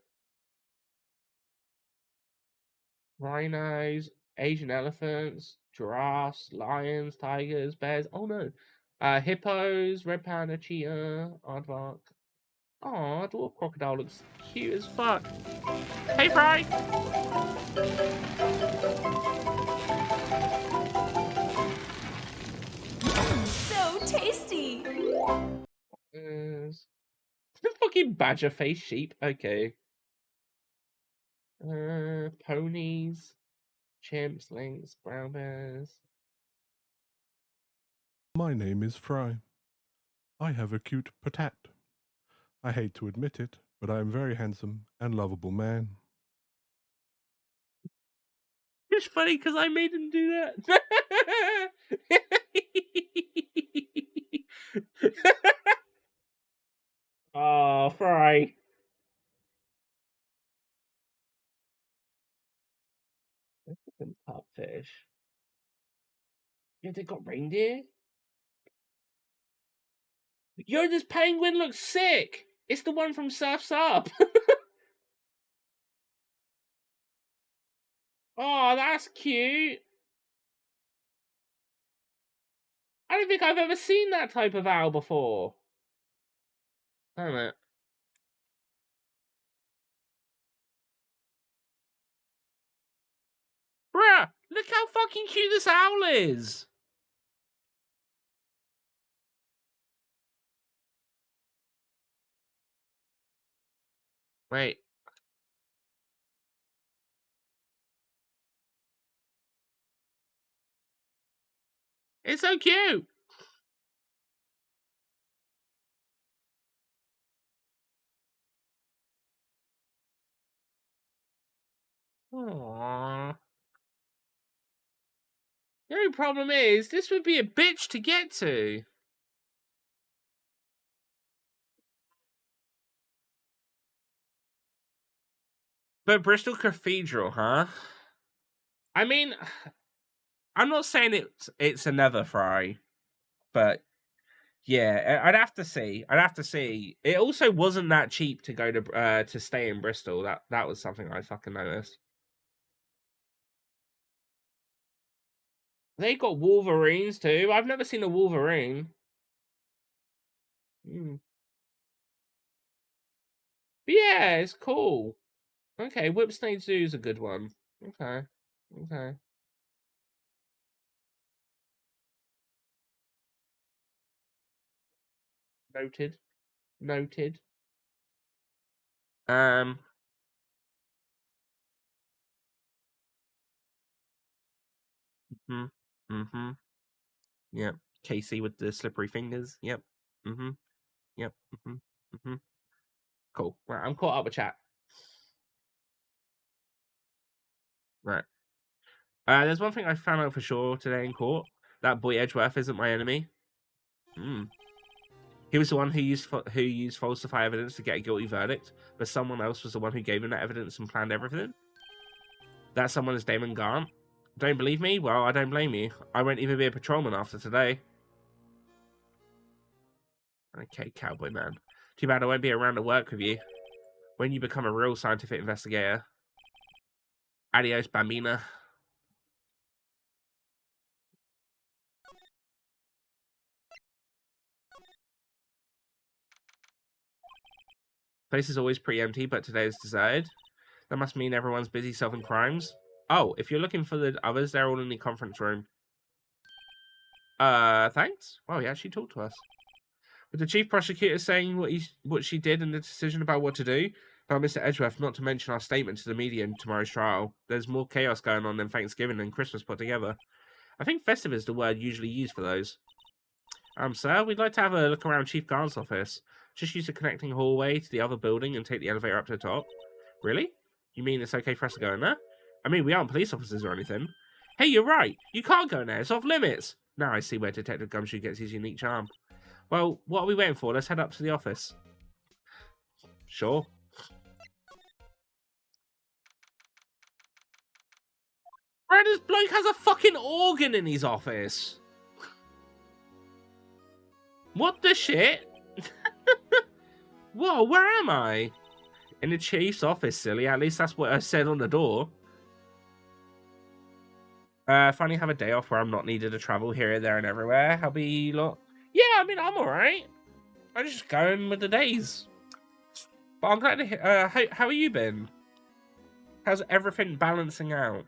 Rhinos, Asian elephants, giraffes, lions, tigers, bears. Oh no. Hippos, red panda, cheetah, aardvark. Aw, dwarf crocodile looks cute as fuck. Hey, Fry! So tasty! Fucking badger face sheep. Okay. Ponies, chimps, lynx, brown bears. My name is Fry. I have a cute patat. I hate to admit it, but I am a very handsome and lovable man. It's funny because I made him do that. Oh, Fry. Pupfish. Yeah, they got reindeer? Yo, this penguin looks sick! It's the one from Surf's Up! Oh, that's cute! I don't think I've ever seen that type of owl before. Damn it. Bruh, look how fucking cute this owl is! Wait. It's so cute! Aww. The only problem is, this would be a bitch to get to. But Bristol Cathedral, huh? I mean, I'm not saying it's a never fry, but yeah, I'd have to see. I'd have to see. It also wasn't that cheap to go to stay in Bristol. That was something I fucking noticed. They got Wolverines too. I've never seen a Wolverine. But yeah, it's cool. Okay, Whipsnade Zoo is a good one. Okay. Okay. Noted. Noted. Mm-hmm. Mm-hmm. Yep. Casey with the slippery fingers. Yep. Mm-hmm. Yep. Mm-hmm. Mm-hmm. Cool. Right, I'm caught up with chat. Right. There's one thing I found out for sure today in court. That boy Edgeworth isn't my enemy. He was the one who used falsified evidence to get a guilty verdict, but someone else was the one who gave him that evidence and planned everything. That someone is Damon Gaunt. Don't believe me? Well, I don't blame you. I won't even be a patrolman after today. Okay, cowboy man. Too bad I won't be around to work with you when you become a real scientific investigator. Adios, Bambina. Place is always pretty empty, but today is deserted. That must mean everyone's busy solving crimes. Oh, if you're looking for the others, they're all in the conference room. Thanks. Well, he actually talked to us. With the chief prosecutor saying what she did and the decision about what to do, about Mr. Edgeworth, not to mention our statement to the media in tomorrow's trial, there's more chaos going on than Thanksgiving and Christmas put together. I think festive is the word usually used for those. Sir, we'd like to have a look around Chief Garn's office. Just use the connecting hallway to the other building and take the elevator up to the top. Really? You mean it's okay for us to go in there? I mean, we aren't police officers or anything. Hey, you're right. You can't go in there. It's off limits. Now I see where Detective Gumshoe gets his unique charm. Well, what are we waiting for? Let's head up to the office. Sure. Right, this bloke has a fucking organ in his office. What the shit? Whoa, where am I? In the chief's office, silly. At least that's what I said on the door. Finally have a day off where I'm not needed to travel here, there, and everywhere. How be lot? Yeah, I mean, I'm alright. I'm just going with the days. But I'm glad to hear. How have you been? How's everything balancing out?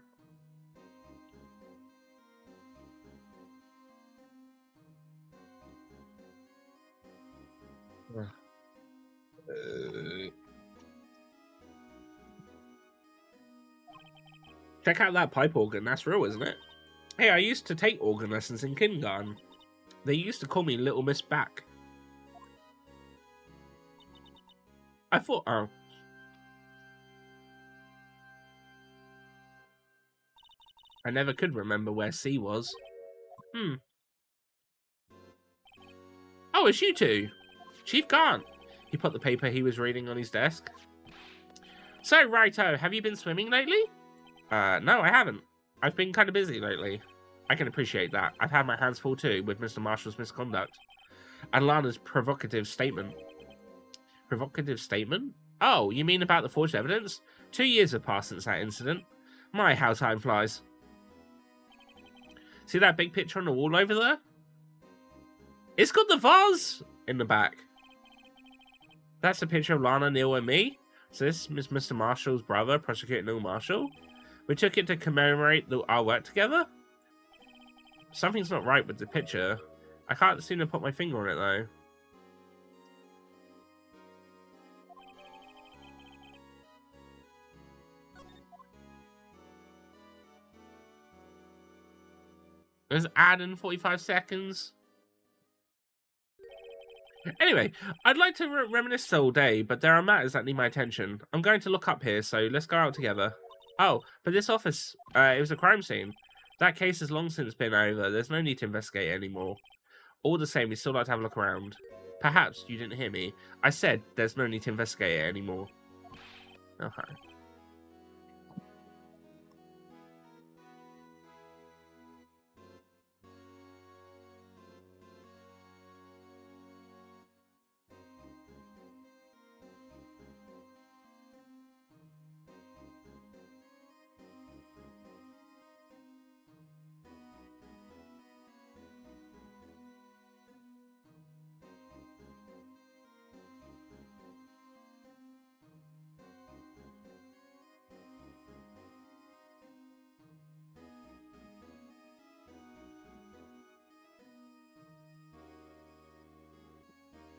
Check out that pipe organ. That's real, isn't it? Hey, I used to take organ lessons in kindergarten. They used to call me Little Miss Back. I thought, oh. I never could remember where C was. Oh, it's you two. Chief Garn. He put the paper he was reading on his desk. So, Righto, have you been swimming lately? No, I haven't. I've been kind of busy lately. I can appreciate that. I've had my hands full too with Mr. Marshall's misconduct. And Lana's provocative statement. Provocative statement? Oh, you mean about the forged evidence? 2 years have passed since that incident. My, how time flies. See that big picture on the wall over there? It's got the vase in the back. That's a picture of Lana, Neil, and me. So this is Mr. Marshall's brother, Prosecutor Neil Marshall. We took it to commemorate our work together. Something's not right with the picture. I can't seem to put my finger on it, though. There's ad in 45 seconds. Anyway, I'd like to reminisce all day, but there are matters that need my attention. I'm going to look up here, so let's go out together. Oh, but this office, it was a crime scene. That case has long since been over. There's no need to investigate it anymore. All the same, we'd still like to have a look around. Perhaps you didn't hear me. I said there's no need to investigate it anymore. Okay.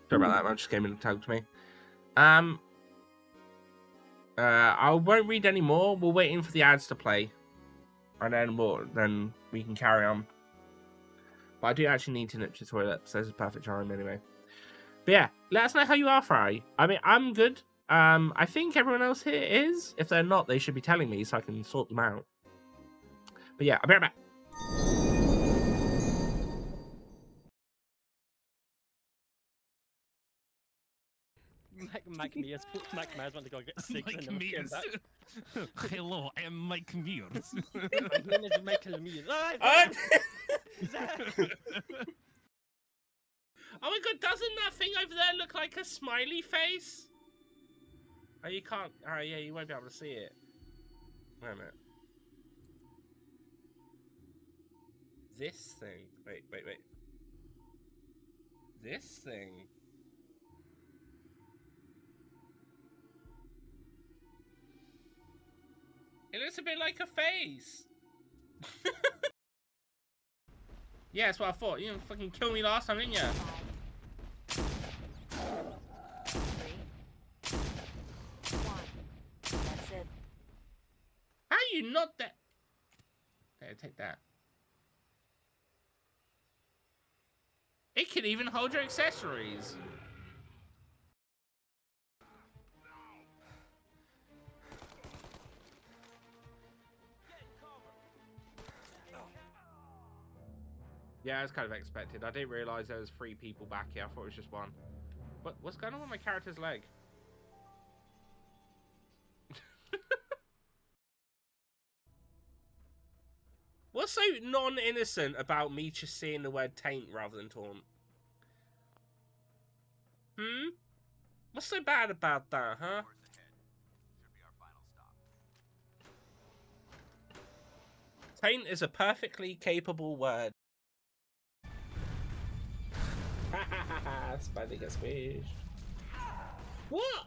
Sorry about that, man. Just came in and tagged me. I won't read any more. We're waiting for the ads to play. And then we can carry on. But I do actually need to nip to the toilet, so this is perfect time anyway. But yeah, let us know how you are, Fry. I mean, I'm good. I think everyone else here is. If they're not, they should be telling me so I can sort them out. But yeah, I'll be right back. Mike Mears went to go get sick and never came back. Hello, I'm Mike Mears. My name is Michael Mears. Oh my god, doesn't that thing over there look like a smiley face? Oh, you can't. Oh, yeah, you won't be able to see it. Wait a minute. This thing. Wait. This thing. It looks a bit like a face. Yeah, that's what I thought. You didn't fucking kill me last time, didn't you? 3, 2, 1. That's it. How are you not that? Okay, take that. It can even hold your accessories. Yeah, it's kind of expected. I didn't realise there was 3 people back here. I thought it was just 1. But what's going on with my character's leg? What's so non-innocent about me just seeing the word taint rather than taunt? What's so bad about that, huh? Taint is a perfectly capable word. Spider gets squished. What?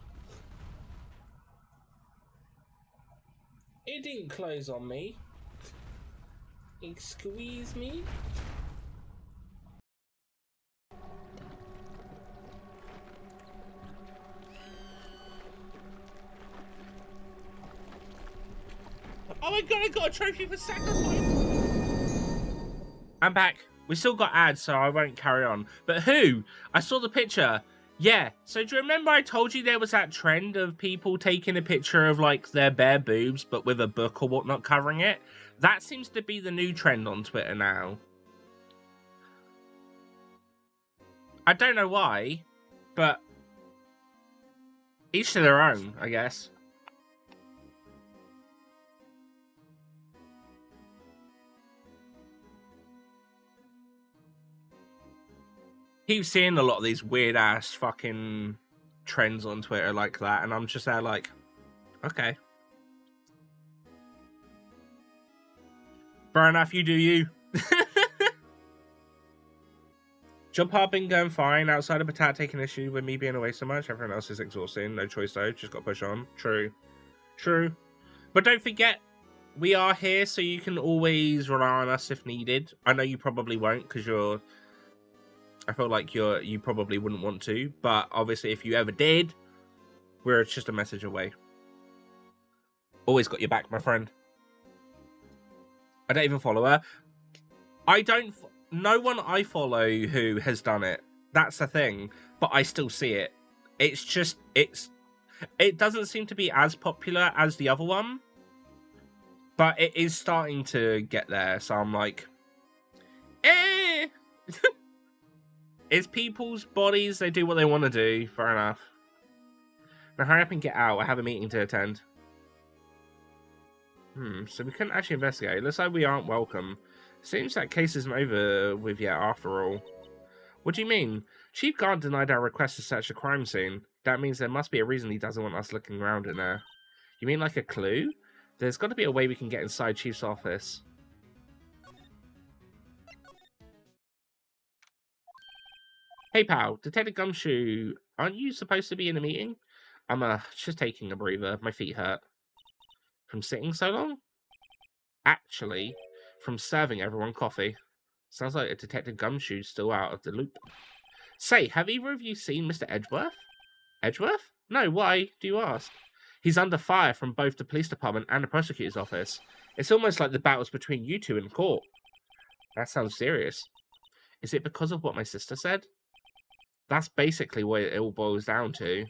It didn't close on me. It squeezed me. Oh my god, I got a trophy for sacrifice! I'm back. We still got ads, so I won't carry on. But who? I saw the picture. Yeah, so do you remember I told you there was that trend of people taking a picture of, like, their bare boobs, but with a book or whatnot covering it? That seems to be the new trend on Twitter now. I don't know why, but each to their own, I guess. Keep seeing a lot of these weird ass fucking trends on Twitter like that, and I'm just there like, okay. Fair enough, you do you. Jump hard been going fine. Outside of Patat taking issue with me being away so much, everyone else is exhausting. No choice though, just got to push on. True. True. But don't forget, we are here, so you can always rely on us if needed. I know you probably won't, because you're... I feel like you probably wouldn't want to, but obviously if you ever did, we're just a message away. Always got your back, my friend. I don't even follow her. No one I follow who has done it. That's the thing, but I still see it. It's just, it doesn't seem to be as popular as the other one, but it is starting to get there, so I'm like, eh. It's people's bodies, they do what they want to do. Fair enough. Now hurry up and get out. I have a meeting to attend. So we couldn't actually investigate. It looks like we aren't welcome. Seems that case isn't over with yet after all. What do you mean? Chief Guard denied our request to search the crime scene. That means there must be a reason he doesn't want us looking around in there. You mean like a clue? There's got to be a way we can get inside Chief's office. Hey pal, Detective Gumshoe, aren't you supposed to be in a meeting? I'm just taking a breather. My feet hurt. From sitting so long? Actually, from serving everyone coffee. Sounds like a Detective Gumshoe's still out of the loop. Say, have either of you seen Mr. Edgeworth? Edgeworth? No, why do you ask? He's under fire from both the police department and the prosecutor's office. It's almost like the battle's between you two in court. That sounds serious. Is it because of what my sister said? That's basically what it all boils down to.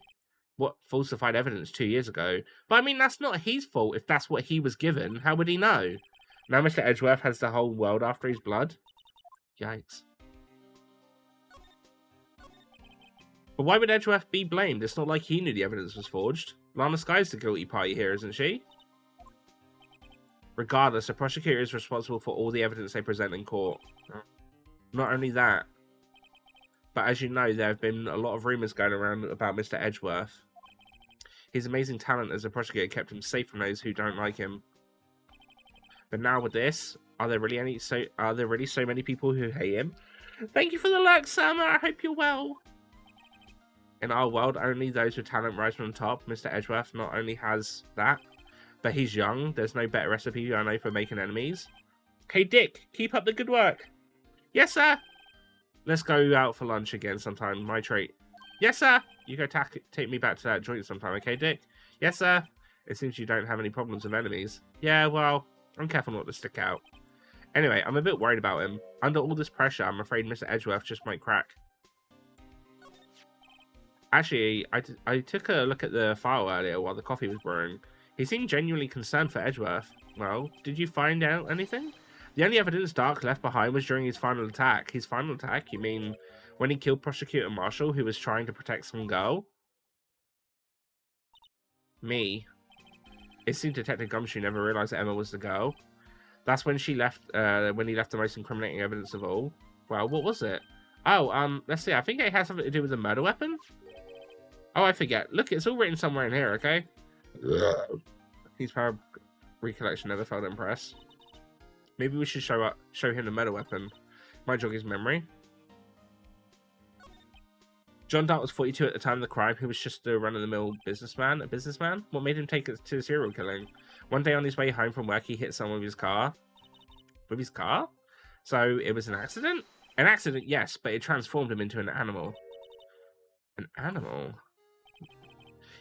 What falsified evidence 2 years ago. But I mean, that's not his fault if that's what he was given. How would he know? Now Mr. Edgeworth has the whole world after his blood? Yikes. But why would Edgeworth be blamed? It's not like he knew the evidence was forged. Lana Sky's the guilty party here, isn't she? Regardless, the prosecutor is responsible for all the evidence they present in court. Not only that, but as you know, there have been a lot of rumours going around about Mr. Edgeworth. His amazing talent as a prosecutor kept him safe from those who don't like him. But now with this, are there really so many people who hate him? Thank you for the luck, Summer. I hope you're well. In our world, only those with talent rise from the top. Mr. Edgeworth not only has that, but he's young. There's no better recipe I know for making enemies. Hey, Dick, keep up the good work. Yes, sir. Let's go out for lunch again sometime. My treat. Yes, sir. You go take me back to that joint sometime, okay, Dick? Yes, sir. It seems you don't have any problems with enemies. Yeah, well, I'm careful not to stick out. Anyway, I'm a bit worried about him. Under all this pressure, I'm afraid Mr. Edgeworth just might crack. Actually, I took a look at the file earlier while the coffee was brewing. He seemed genuinely concerned for Edgeworth. Well, did you find out anything? The only evidence Dark left behind was during his final attack. His final attack? You mean when he killed Prosecutor Marshall, who was trying to protect some girl? Me. It seemed Detective Gumshoe never realized that Emma was the girl. That's when he left the most incriminating evidence of all. Well, what was it? Oh, let's see. I think it has something to do with a murder weapon. Oh, I forget. Look, it's all written somewhere in here, okay? His power recollection never failed to impress. Maybe we should show him the murder weapon. Might jog his memory. John Dart was 42 at the time of the crime. He was just a run-of-the-mill businessman. A businessman? What made him take it to serial killing? One day on his way home from work, he hit someone with his car. With his car? So it was an accident? An accident, yes, but it transformed him into an animal. An animal?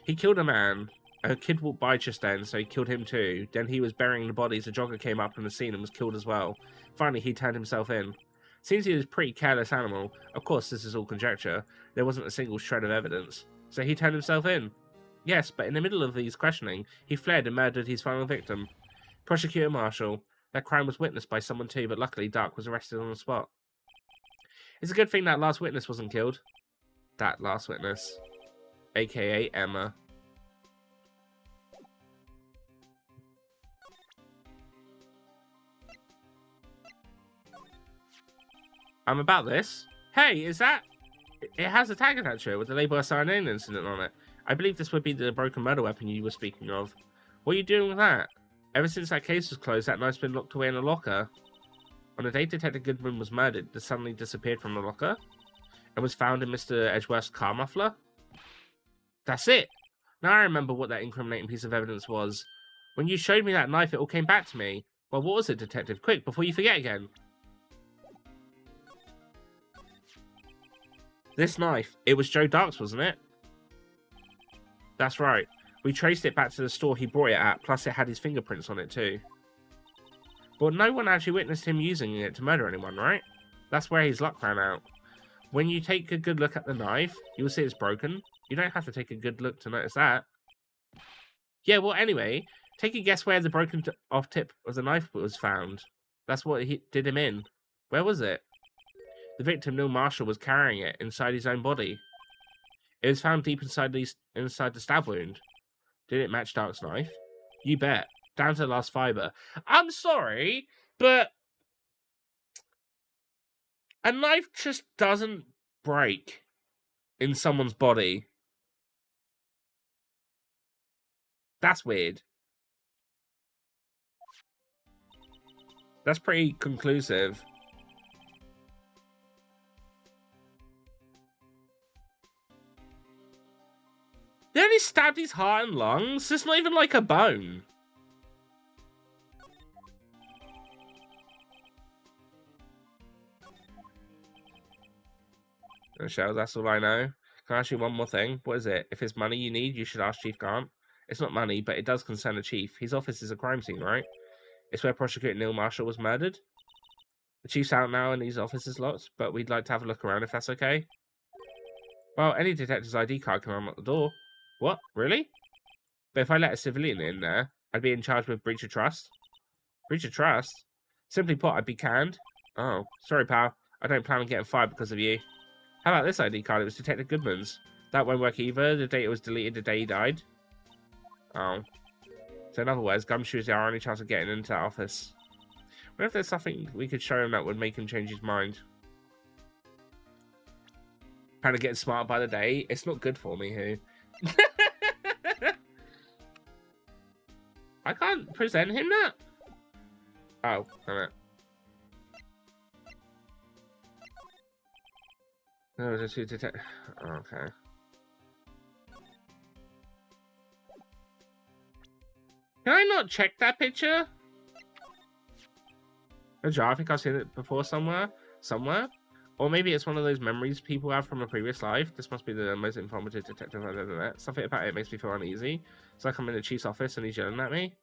He killed a man. A kid walked by just then, so he killed him too. Then he was burying the bodies. A jogger came up on the scene and was killed as well. Finally, he turned himself in. Seems he was a pretty careless animal. Of course, this is all conjecture. There wasn't a single shred of evidence. So he turned himself in. Yes, but in the middle of his questioning, he fled and murdered his final victim. Prosecutor Marshall. That crime was witnessed by someone too, but luckily Dark was arrested on the spot. It's a good thing that last witness wasn't killed. That last witness. AKA Emma. About this. Hey, is that... It has a tag attached to it with the label SRN incident on it. I believe this would be the broken murder weapon you were speaking of. What are you doing with that? Ever since that case was closed, that knife's been locked away in a locker. On the day Detective Goodman was murdered, it suddenly disappeared from the locker and was found in Mr. Edgeworth's car muffler. That's it. Now I remember what that incriminating piece of evidence was. When you showed me that knife, it all came back to me. Well, what was it, Detective? Quick, before you forget again. This knife, it was Joe Dark's, wasn't it? That's right. We traced it back to the store he bought it at, plus it had his fingerprints on it too. But no one actually witnessed him using it to murder anyone, right? That's where his luck ran out. When you take a good look at the knife, you'll see it's broken. You don't have to take a good look to notice that. Yeah, well, anyway, take a guess where the broken off tip of the knife was found. That's what did him in. Where was it? The victim, Neil Marshall, was carrying it inside his own body. It was found deep inside the stab wound. Did it match Dark's knife? You bet. Down to the last fibre. I'm sorry, but a knife just doesn't break in someone's body. That's weird. That's pretty conclusive. They only stabbed his heart and lungs. It's not even like a bone. Michelle, that's all I know. Can I ask you one more thing? What is it? If it's money you need, you should ask Chief Grant. It's not money, but it does concern the chief. His office is a crime scene, right? It's where Prosecutor Neil Marshall was murdered. The chief's out now and his office is locked, but we'd like to have a look around if that's okay. Well, any detective's ID card can unlock the door. What? Really? But if I let a civilian in there, I'd be in charge with breach of trust. Breach of trust? Simply put, I'd be canned. Oh, sorry, pal. I don't plan on getting fired because of you. How about this ID card? It was Detective Goodman's. That won't work either. The data was deleted the day he died. Oh. So in other words, Gumshoe's our only chance of getting into that office. What if there's something we could show him that would make him change his mind? Kind of getting smarter by the day. It's not good for me, who? I can't present him that? Oh, damn it. No, there's two detect. Okay. Can I not check that picture? A jar. I think I've seen it before somewhere. Somewhere? Or maybe it's one of those memories people have from a previous life. This must be the most informative detective I've ever met. Something about it makes me feel uneasy. It's like I'm in the chief's office and he's yelling at me.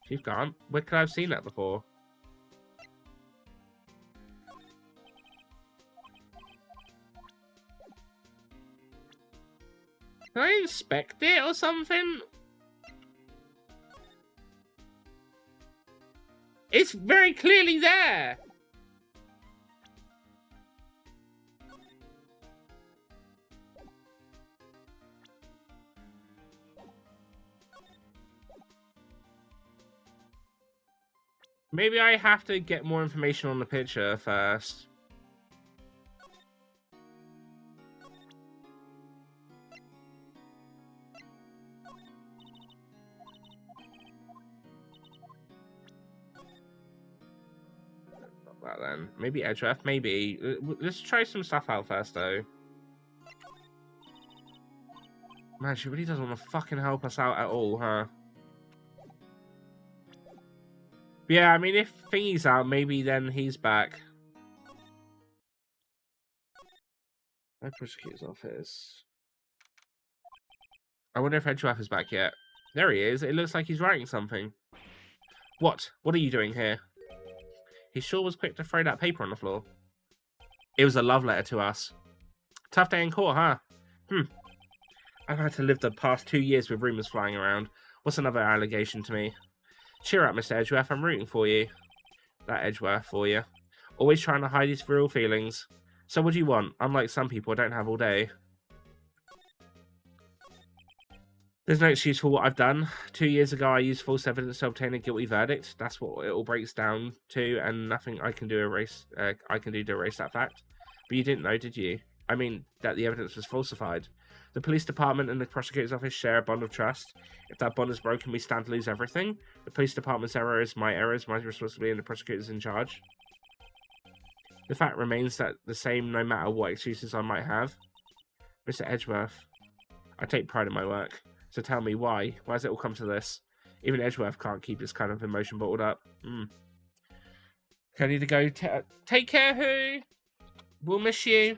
Chief Grant? Where could I have seen that before? Can I inspect it or something? It's very clearly there! Maybe I have to get more information on the picture first. Not that then. Maybe Edgeweth, maybe. Let's try some stuff out first, though. Man, she really doesn't want to fucking help us out at all, huh? But yeah, I mean, if Thingy's out, maybe then he's back. My prosecutor's office. I wonder if Edgeweth is back yet. There he is. It looks like he's writing something. What? What are you doing here? He sure was quick to throw that paper on the floor. It was a love letter to us. Tough day in court, huh? I've had to live the past 2 years with rumours flying around. What's another allegation to me? Cheer up, Mr. Edgeworth. I'm rooting for you. That Edgeworth for you. Always trying to hide his real feelings. So what do you want? Unlike some people, I don't have all day. There's no excuse for what I've done. 2 years ago, I used false evidence to obtain a guilty verdict. That's what it all breaks down to, and nothing I can do to erase that fact. But you didn't know, did you? I mean, that the evidence was falsified. The police department and the prosecutor's office share a bond of trust. If that bond is broken, we stand to lose everything. The police department's error is my responsibility, and the prosecutor's in charge. The fact remains that the same no matter what excuses I might have. Mr. Edgeworth, I take pride in my work. So tell me, why? Why has it all come to this? Even Edgeworth can't keep this kind of emotion bottled up. I need to go. Take care, who? We'll miss you.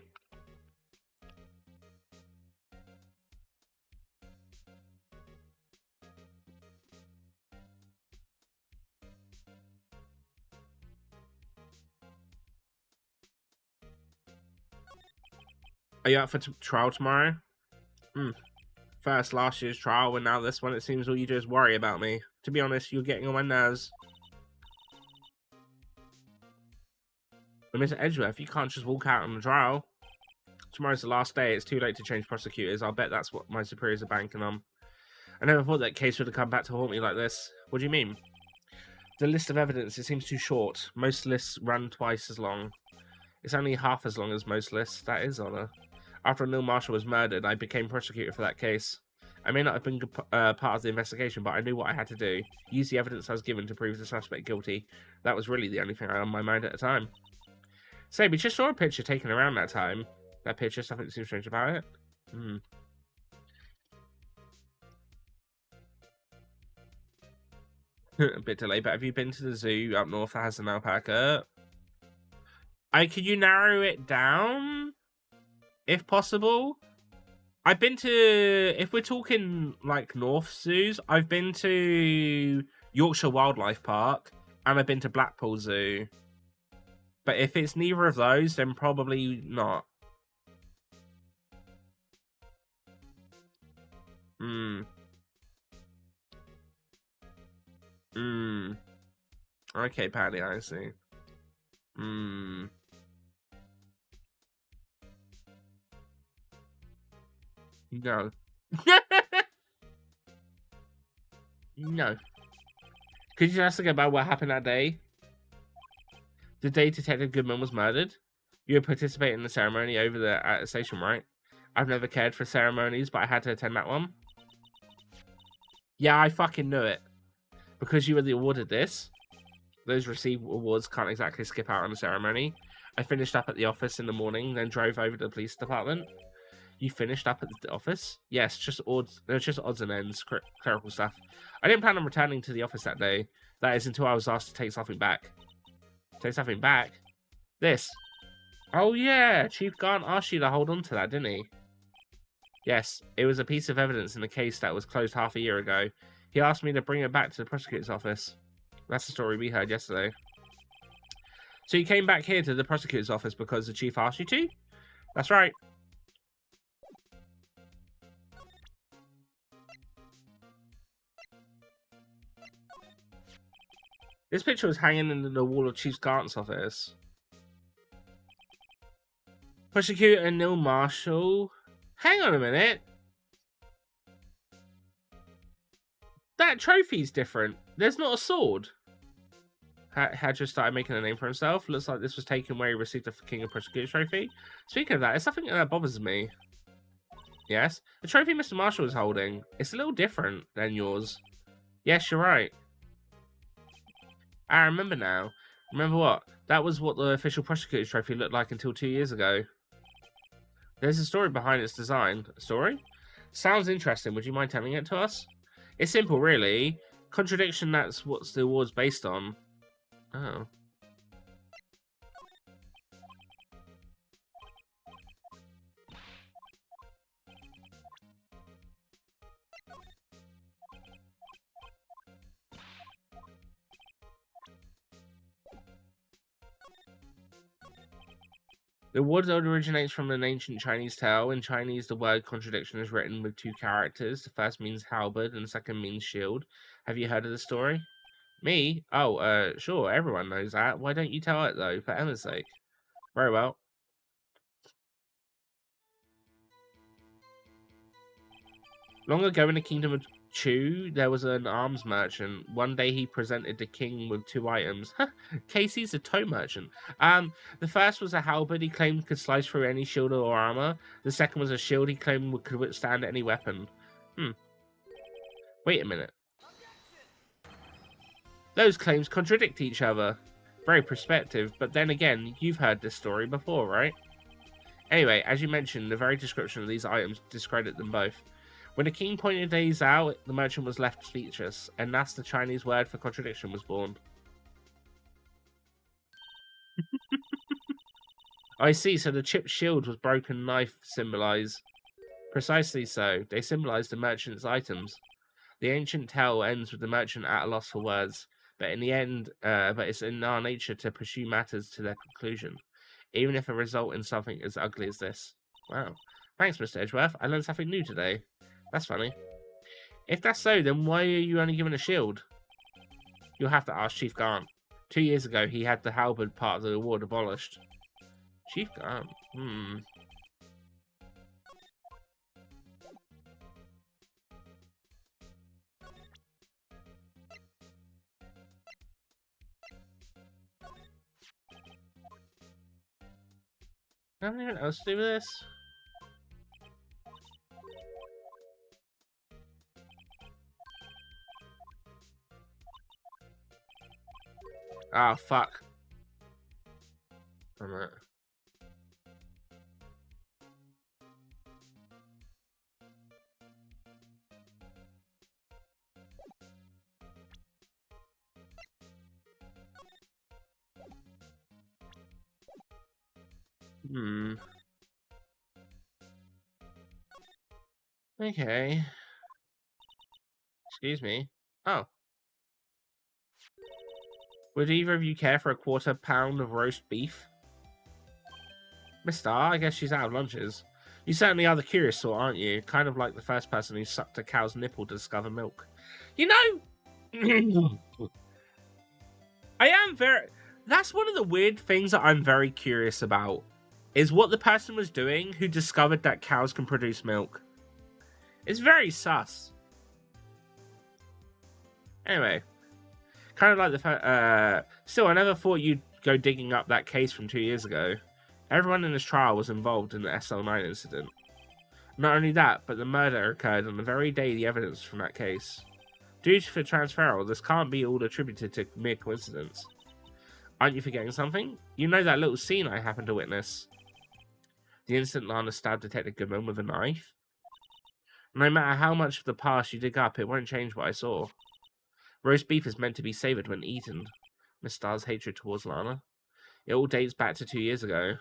Are you up for trial tomorrow? First last year's trial, and now this one, it seems all you do is worry about me. To be honest, you're getting on my nerves. But Mr. Edgeworth, you can't just walk out on the trial. Tomorrow's the last day. It's too late to change prosecutors. I'll bet that's what my superiors are banking on. I never thought that case would have come back to haunt me like this. What do you mean? The list of evidence, it seems too short. Most lists run twice as long. It's only half as long as most lists. That is honor. After Neil Marshall was murdered, I became prosecutor for that case. I may not have been part of the investigation, but I knew what I had to do. Use the evidence I was given to prove the suspect guilty. That was really the only thing I had on my mind at the time. Say, we just saw a picture taken around that time. That picture, something seems strange about it. A bit delayed, but have you been to the zoo up north that has an alpaca? Could you narrow it down? if possible. I've been to, if we're talking like North Zoos, I've been to Yorkshire Wildlife Park and I've been to Blackpool Zoo. But if it's neither of those, then probably not. Okay, Patty, I see. No. No. Could you ask about what happened that day? The day Detective Goodman was murdered? You would participate in the ceremony over there at the station, right? I've never cared for ceremonies, but I had to attend that one. Yeah, I fucking knew it. Because you were the awarded this. Those receive awards can't exactly skip out on the ceremony. I finished up at the office in the morning, then drove over to the police department. You finished up at the office? Yes, just odds and ends, clerical stuff. I didn't plan on returning to the office that day. That is until I was asked to take something back. Take something back? This. Oh yeah, Chief Garnt asked you to hold on to that, didn't he? Yes, it was a piece of evidence in a case that was closed half a year ago. He asked me to bring it back to the prosecutor's office. That's the story we heard yesterday. So you came back here to the prosecutor's office because the chief asked you to? That's right. This picture was hanging in the wall of Chief Garnt's office. Prosecutor Neil Marshall. Hang on a minute. That trophy's different. There's not a sword. Had just started making a name for himself. Looks like this was taken where he received the King of Prosecutors trophy. Speaking of that, it's something that bothers me. Yes? The trophy Mr. Marshall is holding. It's a little different than yours. Yes, you're right. I remember now. Remember what? That was what the official prosecutor's trophy looked like until 2 years ago. There's a story behind its design. A story? Sounds interesting. Would you mind telling it to us? It's simple, really. Contradiction, that's what the award's based on. Oh. The word originates from an ancient Chinese tale. In Chinese, the word contradiction is written with 2 characters. The first means halberd and the second means shield. Have you heard of the story? Me? Oh, sure, everyone knows that. Why don't you tell it, though, for Emma's sake? Very well. Long ago in the kingdom of Chu, there was an arms merchant. One day he presented the king with 2 items. Casey's a tow merchant. The first was a halberd he claimed could slice through any shield or armor. The second was a shield he claimed could withstand any weapon. Wait a minute. Those claims contradict each other. Very perspective, but then again, you've heard this story before, right? Anyway, as you mentioned, the very description of these items discredit them both. When the king pointed these out, the merchant was left speechless, and thus the Chinese word for contradiction was born. I see, so the chipped shield was broken knife symbolize. Precisely so. They symbolize the merchant's items. The ancient tale ends with the merchant at a loss for words, but in the end, but it's in our nature to pursue matters to their conclusion, even if it result in something as ugly as this. Wow. Thanks, Mr. Edgeworth. I learned something new today. That's funny. If that's so, then why are you only given a shield? You'll have to ask Chief Garnt. 2 years ago, he had the halberd part of the award abolished. Chief Garnt? Anything else to do with this? Ah, fuck. Damn it. Okay. Excuse me. Oh. Would either of you care for a £1/4 of roast beef? Miss Star, I guess she's out of lunches. You certainly are the curious sort, aren't you? Kind of like the first person who sucked a cow's nipple to discover milk. You know, I am very... That's one of the weird things that I'm very curious about, is what the person was doing who discovered that cows can produce milk. It's very sus. Anyway, kind of like the fact... still, I never thought you'd go digging up that case from 2 years ago. Everyone in this trial was involved in the SL9 incident. Not only that, but the murder occurred on the very day the evidence from that case. Due to the transferal, this can't be all attributed to mere coincidence. Aren't you forgetting something? You know that little scene I happened to witness. The instant Lana stabbed Detective Goodman with a knife? No matter how much of the past you dig up, it won't change what I saw. Roast beef is meant to be savoured when eaten. Miss Star's hatred towards Lana. It all dates back to 2 years ago.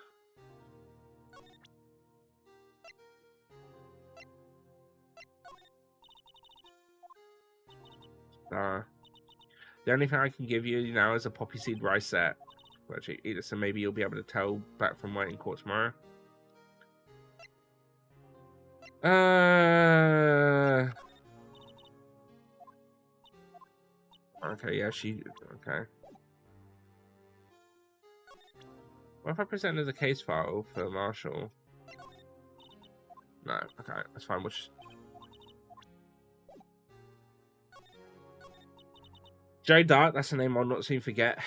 The only thing I can give you now is a poppy seed rice set. Actually, eat it, so maybe you'll be able to tell back from White in court tomorrow. Okay, yeah, okay. What if I presented the case file for Marshall? No, okay, that's fine. We'll just... Joe Dart, that's a name I'll not soon forget.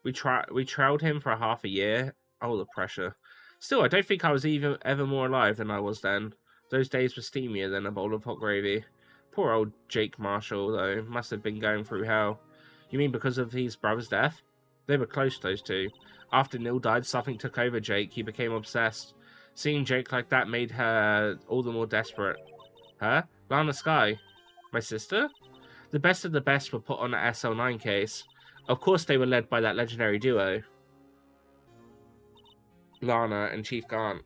We trailed him for half a year. Oh, the pressure. Still, I don't think I was ever more alive than I was then. Those days were steamier than a bowl of hot gravy. Poor old Jake Marshall, though, must have been going through hell. You mean because of his brother's death? They were close, those two. After Neil died, something took over Jake. He became obsessed. Seeing Jake like that made her all the more desperate. Huh? Lana Skye? My sister? The best of the best were put on an SL9 case. Of course they were led by that legendary duo. Lana and Chief Gant.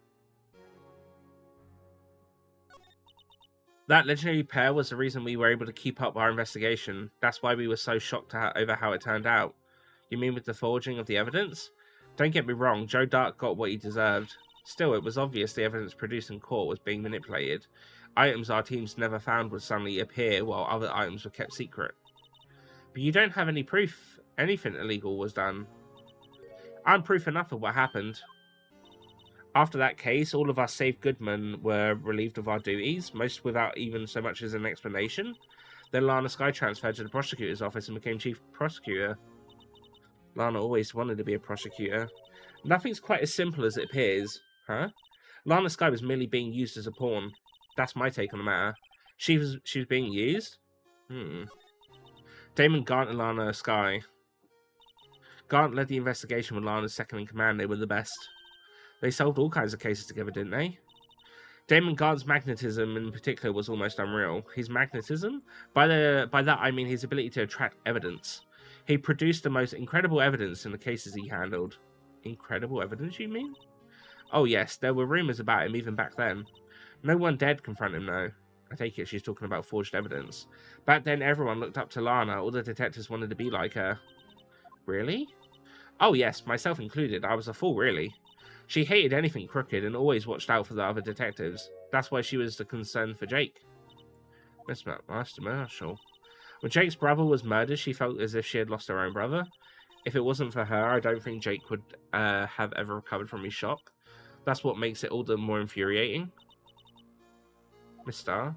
That legendary pair was the reason we were able to keep up our investigation. That's why we were so shocked over how it turned out. You mean with the forging of the evidence? Don't get me wrong, Joe Dart got what he deserved. Still, it was obvious the evidence produced in court was being manipulated. Items our teams never found would suddenly appear while other items were kept secret. But you don't have any proof anything illegal was done. I'm proof enough of what happened. After that case, all of us save Goodman were relieved of our duties, most without even so much as an explanation. Then Lana Skye transferred to the prosecutor's office and became chief prosecutor. Lana always wanted to be a prosecutor. Nothing's quite as simple as it appears, huh? Lana Skye was merely being used as a pawn. That's my take on the matter. She was being used? Damon Gant and Lana Skye. Gant led the investigation with Lana's second in command. They were the best. They solved all kinds of cases together, didn't they? Damon Gant's magnetism in particular was almost unreal. His magnetism? By that I mean his ability to attract evidence. He produced the most incredible evidence in the cases he handled. Incredible evidence, you mean? Oh yes, there were rumours about him even back then. No one dared confront him, though. I take it she's talking about forged evidence. Back then, everyone looked up to Lana. All the detectives wanted to be like her. Really? Oh yes, myself included. I was a fool, really. She hated anything crooked and always watched out for the other detectives. That's why she was the concern for Jake. Master Marshall. When Jake's brother was murdered, she felt as if she had lost her own brother. If it wasn't for her, I don't think Jake would have ever recovered from his shock. That's what makes it all the more infuriating. Miss Star.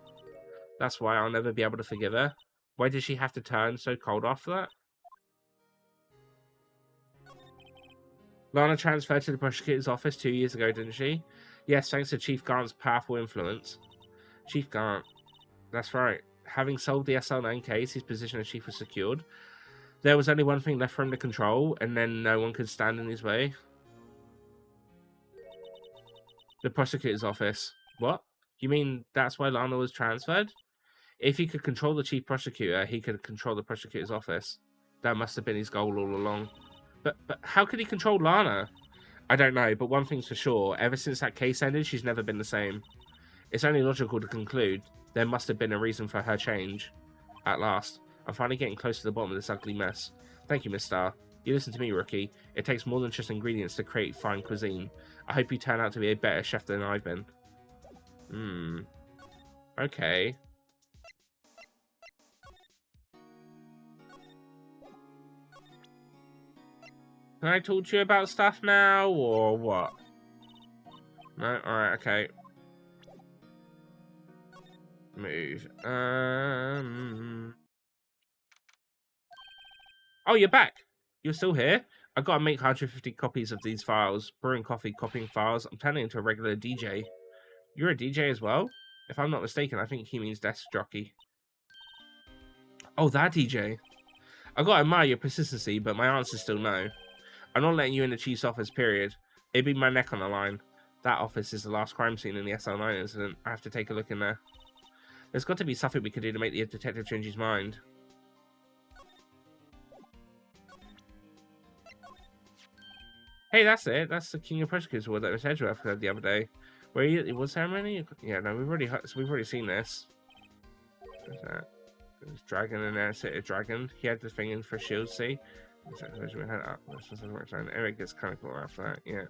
That's why I'll never be able to forgive her. Why did she have to turn so cold after that? Lana transferred to the prosecutor's office 2 years ago, didn't she? Yes, thanks to Chief Gant's powerful influence. Chief Gant. That's right. Having solved the SL9 case, his position as chief was secured. There was only one thing left for him to control, and then no one could stand in his way. The prosecutor's office. What? You mean that's why Lana was transferred? If he could control the chief prosecutor, he could control the prosecutor's office. That must have been his goal all along. But how could he control Lana? I don't know, but one thing's for sure. Ever since that case ended, she's never been the same. It's only logical to conclude there must have been a reason for her change. At last, I'm finally getting close to the bottom of this ugly mess. Thank you, Miss Star. You listen to me, Rookie. It takes more than just ingredients to create fine cuisine. I hope you turn out to be a better chef than I've been. Okay. Can I talk to you about stuff now, or what? No? Alright, okay. Move. Oh, you're back. You're still here? I've got to make 150 copies of these files. Brewing coffee, copying files. I'm turning into a regular DJ. You're a DJ as well? If I'm not mistaken, I think he means desk jockey. Oh, that DJ. I've got to admire your persistency, but my answer's still no. I'm not letting you in the chief's office, period. It'd be my neck on the line. That office is the last crime scene in the SL9 incident. I have to take a look in there. There's got to be something we can do to make the detective change his mind. Hey, that's it. That's the King of Prosecutors award that Miss Edgeworth had the other day. Where it was ceremony? Yeah, no, we've already seen this. What's that? There's dragon in there. City of Dragon. He had the thing in for shield. See. Eric gets kind of cool after that. Yeah.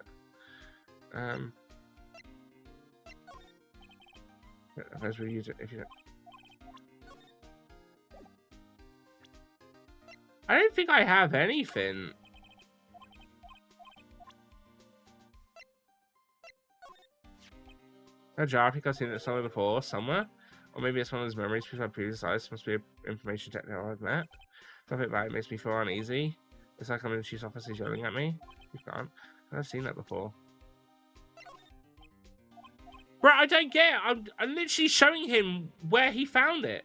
As we use it, if you. I don't think I have anything. A jar, I think I've seen it somewhere before, somewhere. Or maybe it's one of those memories from my previous lives. Must be information technical I've met. Something about it makes me feel uneasy. It's like I'm in the chief's office, he's yelling at me. You can't. I've seen that before. Bro, I don't get it. I'm literally showing him where he found it.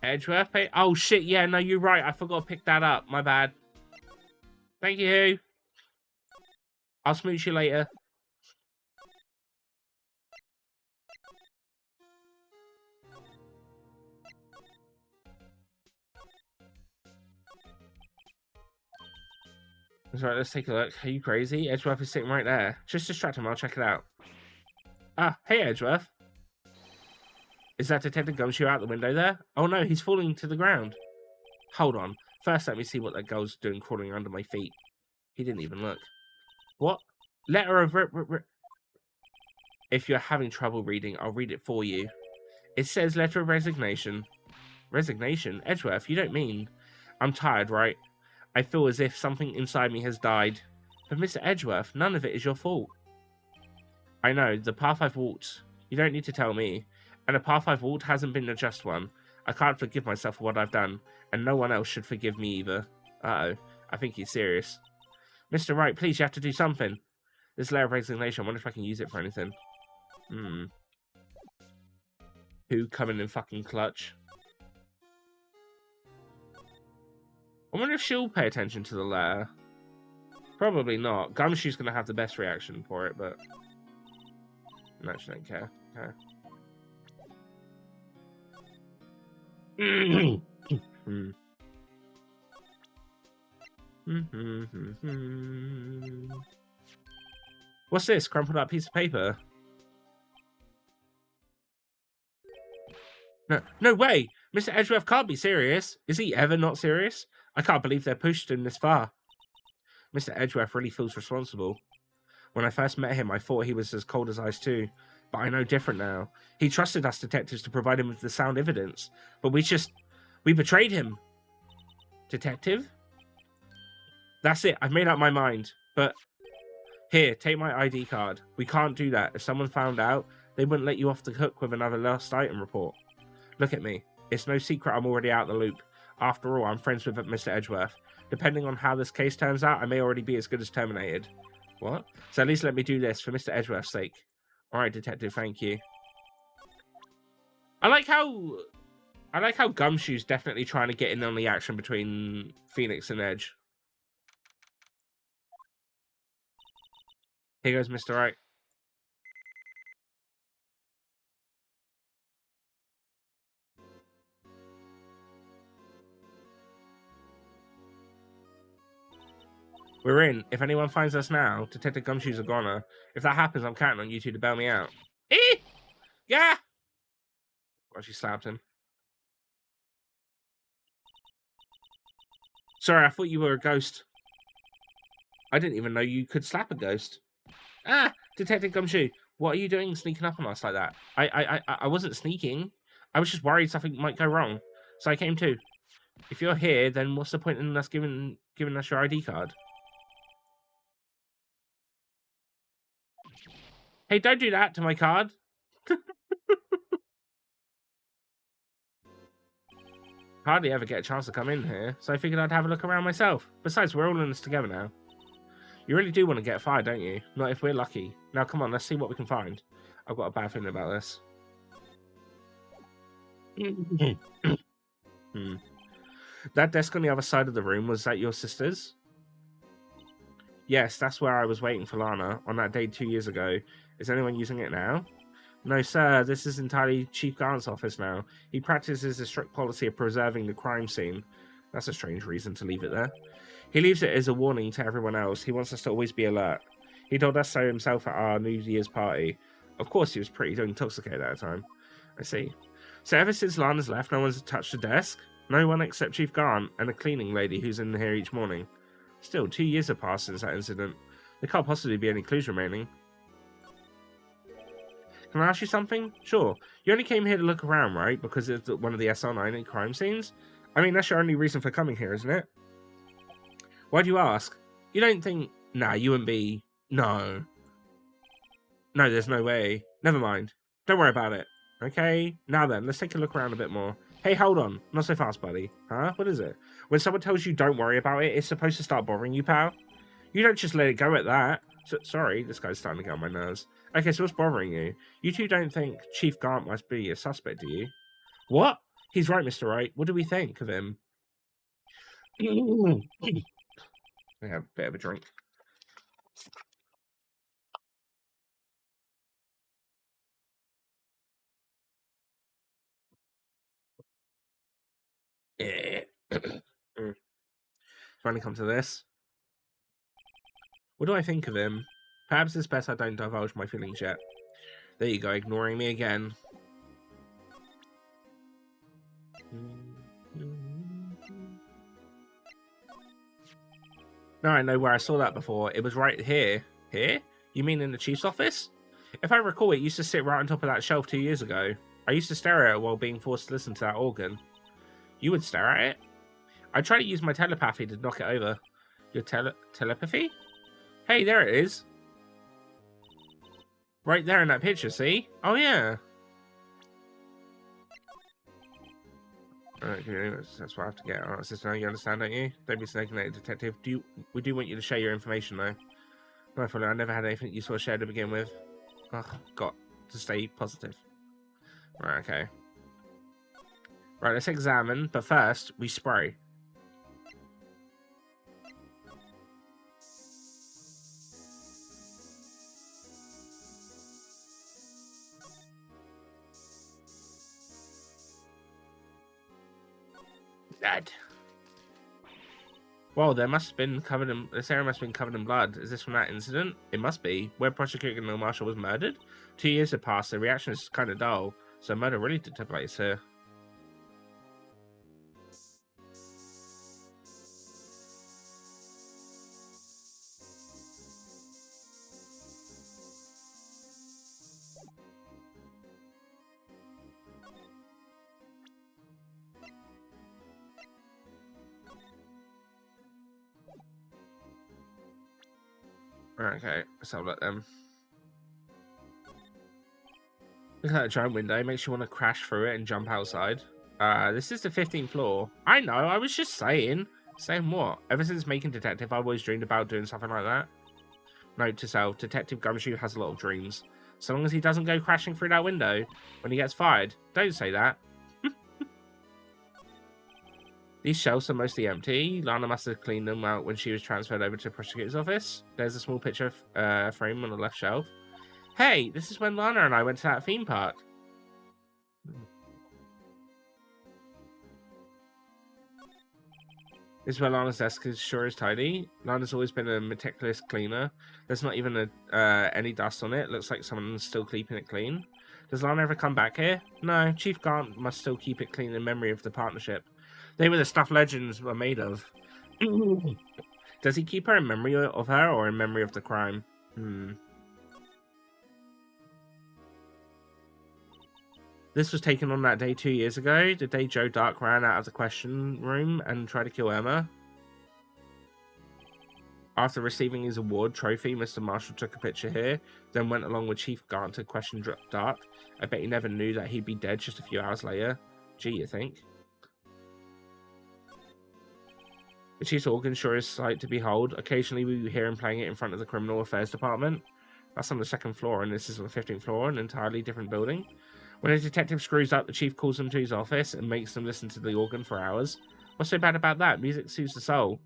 Edgeworth pay. Oh shit, yeah, no, you're right. I forgot to pick that up. My bad. Thank you. I'll smooch you later. That's right, let's take a look. Are you crazy? Edgeworth is sitting right there. Just distract him, I'll check it out. Ah, hey Edgeworth. Is that Detective Gumshoe out the window there? Oh no, he's falling to the ground. Hold on. First, let me see what that girl's doing crawling under my feet. He didn't even look. What? Letter of... If you're having trouble reading, I'll read it for you. It says letter of resignation. Resignation? Edgeworth, you don't mean... I'm tired, right? I feel as if something inside me has died. But Mr. Edgeworth, none of it is your fault. I know, the path I've walked... You don't need to tell me. And the path I've walked hasn't been a just one. I can't forgive myself for what I've done. And no one else should forgive me either. Uh-oh. I think he's serious. Mr. Wright, please, you have to do something. This letter of resignation, I wonder if I can use it for anything. Who coming in fucking clutch? I wonder if she'll pay attention to the letter. Probably not. Gumshoe's going to have the best reaction for it, but... No, she don't care. Okay. What's this? Crumpled up piece of paper? No way! Mr. Edgeworth can't be serious. Is he ever not serious? I can't believe they pushed him this far. Mr. Edgeworth really feels responsible. When I first met him, I thought he was as cold as ice too. But I know different now. He trusted us detectives to provide him with the sound evidence. But we betrayed him. Detective? That's it. I've made up my mind. But here, take my ID card. We can't do that. If someone found out, they wouldn't let you off the hook with another lost item report. Look at me. It's no secret I'm already out the loop. After all, I'm friends with Mr. Edgeworth. Depending on how this case turns out, I may already be as good as terminated. What? So at least let me do this for Mr. Edgeworth's sake. Alright, Detective, thank you. I like how Gumshoe's definitely trying to get in on the action between Phoenix and Edge. Here goes Mr. Wright. We're in. If anyone finds us now, Detective Gumshoe's a goner. If that happens, I'm counting on you two to bail me out. Yeah! Well, she slapped him. Sorry, I thought you were a ghost. I didn't even know you could slap a ghost. Ah, Detective Gumshoe, what are you doing sneaking up on us like that? I wasn't sneaking. I was just worried something might go wrong. So I came too. If you're here, then what's the point in us giving us your ID card? Hey, don't do that to my card. Hardly ever get a chance to come in here, so I figured I'd have a look around myself. Besides, we're all in this together now. You really do want to get fired, don't you? Not if we're lucky. Now, come on, let's see what we can find. I've got a bad feeling about this. That desk on the other side of the room, was that your sister's? Yes, that's where I was waiting for Lana on that day 2 years ago. Is anyone using it now? No, sir, this is entirely Chief Garant's office now. He practices a strict policy of preserving the crime scene. That's a strange reason to leave it there. He leaves it as a warning to everyone else. He wants us to always be alert. He told us so himself at our New Year's party. Of course, he was pretty intoxicated at the time. I see. So ever since Lana's left, no one's touched the desk? No one except Chief Garant and a cleaning lady who's in here each morning. Still, 2 years have passed since that incident. There can't possibly be any clues remaining. Can I ask you something? Sure. You only came here to look around, right? Because it's one of the SR9 crime scenes? I mean, that's your only reason for coming here, isn't it? Why do you ask? You don't think... Nah, you wouldn't be... No. No, there's no way. Never mind. Don't worry about it. Okay? Now then, let's take a look around a bit more. Hey, hold on. Not so fast, buddy. Huh? What is it? When someone tells you don't worry about it, it's supposed to start bothering you, pal. You don't just let it go at that. Sorry, this guy's starting to get on my nerves. Okay, so what's bothering you? You two don't think Chief Garant must be a suspect, do you? What? He's right, Mr. Wright. What do we think of him? I have a bit of a drink. Yeah. Finally come to this. What do I think of him? Perhaps it's best I don't divulge my feelings yet. There you go, ignoring me again. Now I know where I saw that before. It was right here. Here? You mean in the chief's office? If I recall, it used to sit right on top of that shelf 2 years ago. I used to stare at it while being forced to listen to that organ. You would stare at it? I tried to use my telepathy to knock it over. Your telepathy? Hey, there it is. Right there in that picture, see? Oh, yeah. Okay, that's what I have to get. Alright, sister, you understand, don't you? Don't be snaking at a detective. We do want you to share your information, though. Rightfully, I never had anything useful to share to begin with. Ugh, got to stay positive. Right, okay. Right, let's examine, but first, we spray. Dead. Well, there must have been covered in... This area must have been covered in blood. Is this from that incident? It must be. Where Prosecutor Neil Marshall was murdered? 2 years have passed. The reaction is kind of dull. So murder really did take place here. Okay, let's have a look then. Look at that giant window. Makes you want to crash through it and jump outside. This is the 15th floor. I know, I was just saying. Saying what? Ever since making Detective, I've always dreamed about doing something like that. Note to self, Detective Gumshoe has a lot of dreams. So long as he doesn't go crashing through that window when he gets fired. Don't say that. These shelves are mostly empty. Lana must have cleaned them out when she was transferred over to the prosecutor's office. There's a small picture frame on the left shelf. Hey, this is when Lana and I went to that theme park. Isabel Lana's desk is sure is tidy. Lana's always been a meticulous cleaner. There's not even any dust on it. Looks like someone's still keeping it clean. Does Lana ever come back here? No, Chief Gant must still keep it clean in memory of the partnership. They were the stuff legends were made of. Does he keep her in memory of her or in memory of the crime? This was taken on that day 2 years ago, the day Joe Dark ran out of the question room and tried to kill Emma. After receiving his award trophy, Mr. Marshall took a picture here, then went along with Chief Gant to question Dark. I bet he never knew that he'd be dead just a few hours later. Gee, you think? The Chief's organ sure is sight to behold. Occasionally we hear him playing it in front of the Criminal Affairs Department. That's on the 2nd floor, and this is on the 15th floor, an entirely different building. When a detective screws up, the Chief calls him to his office and makes them listen to the organ for hours. What's so bad about that? Music soothes the soul.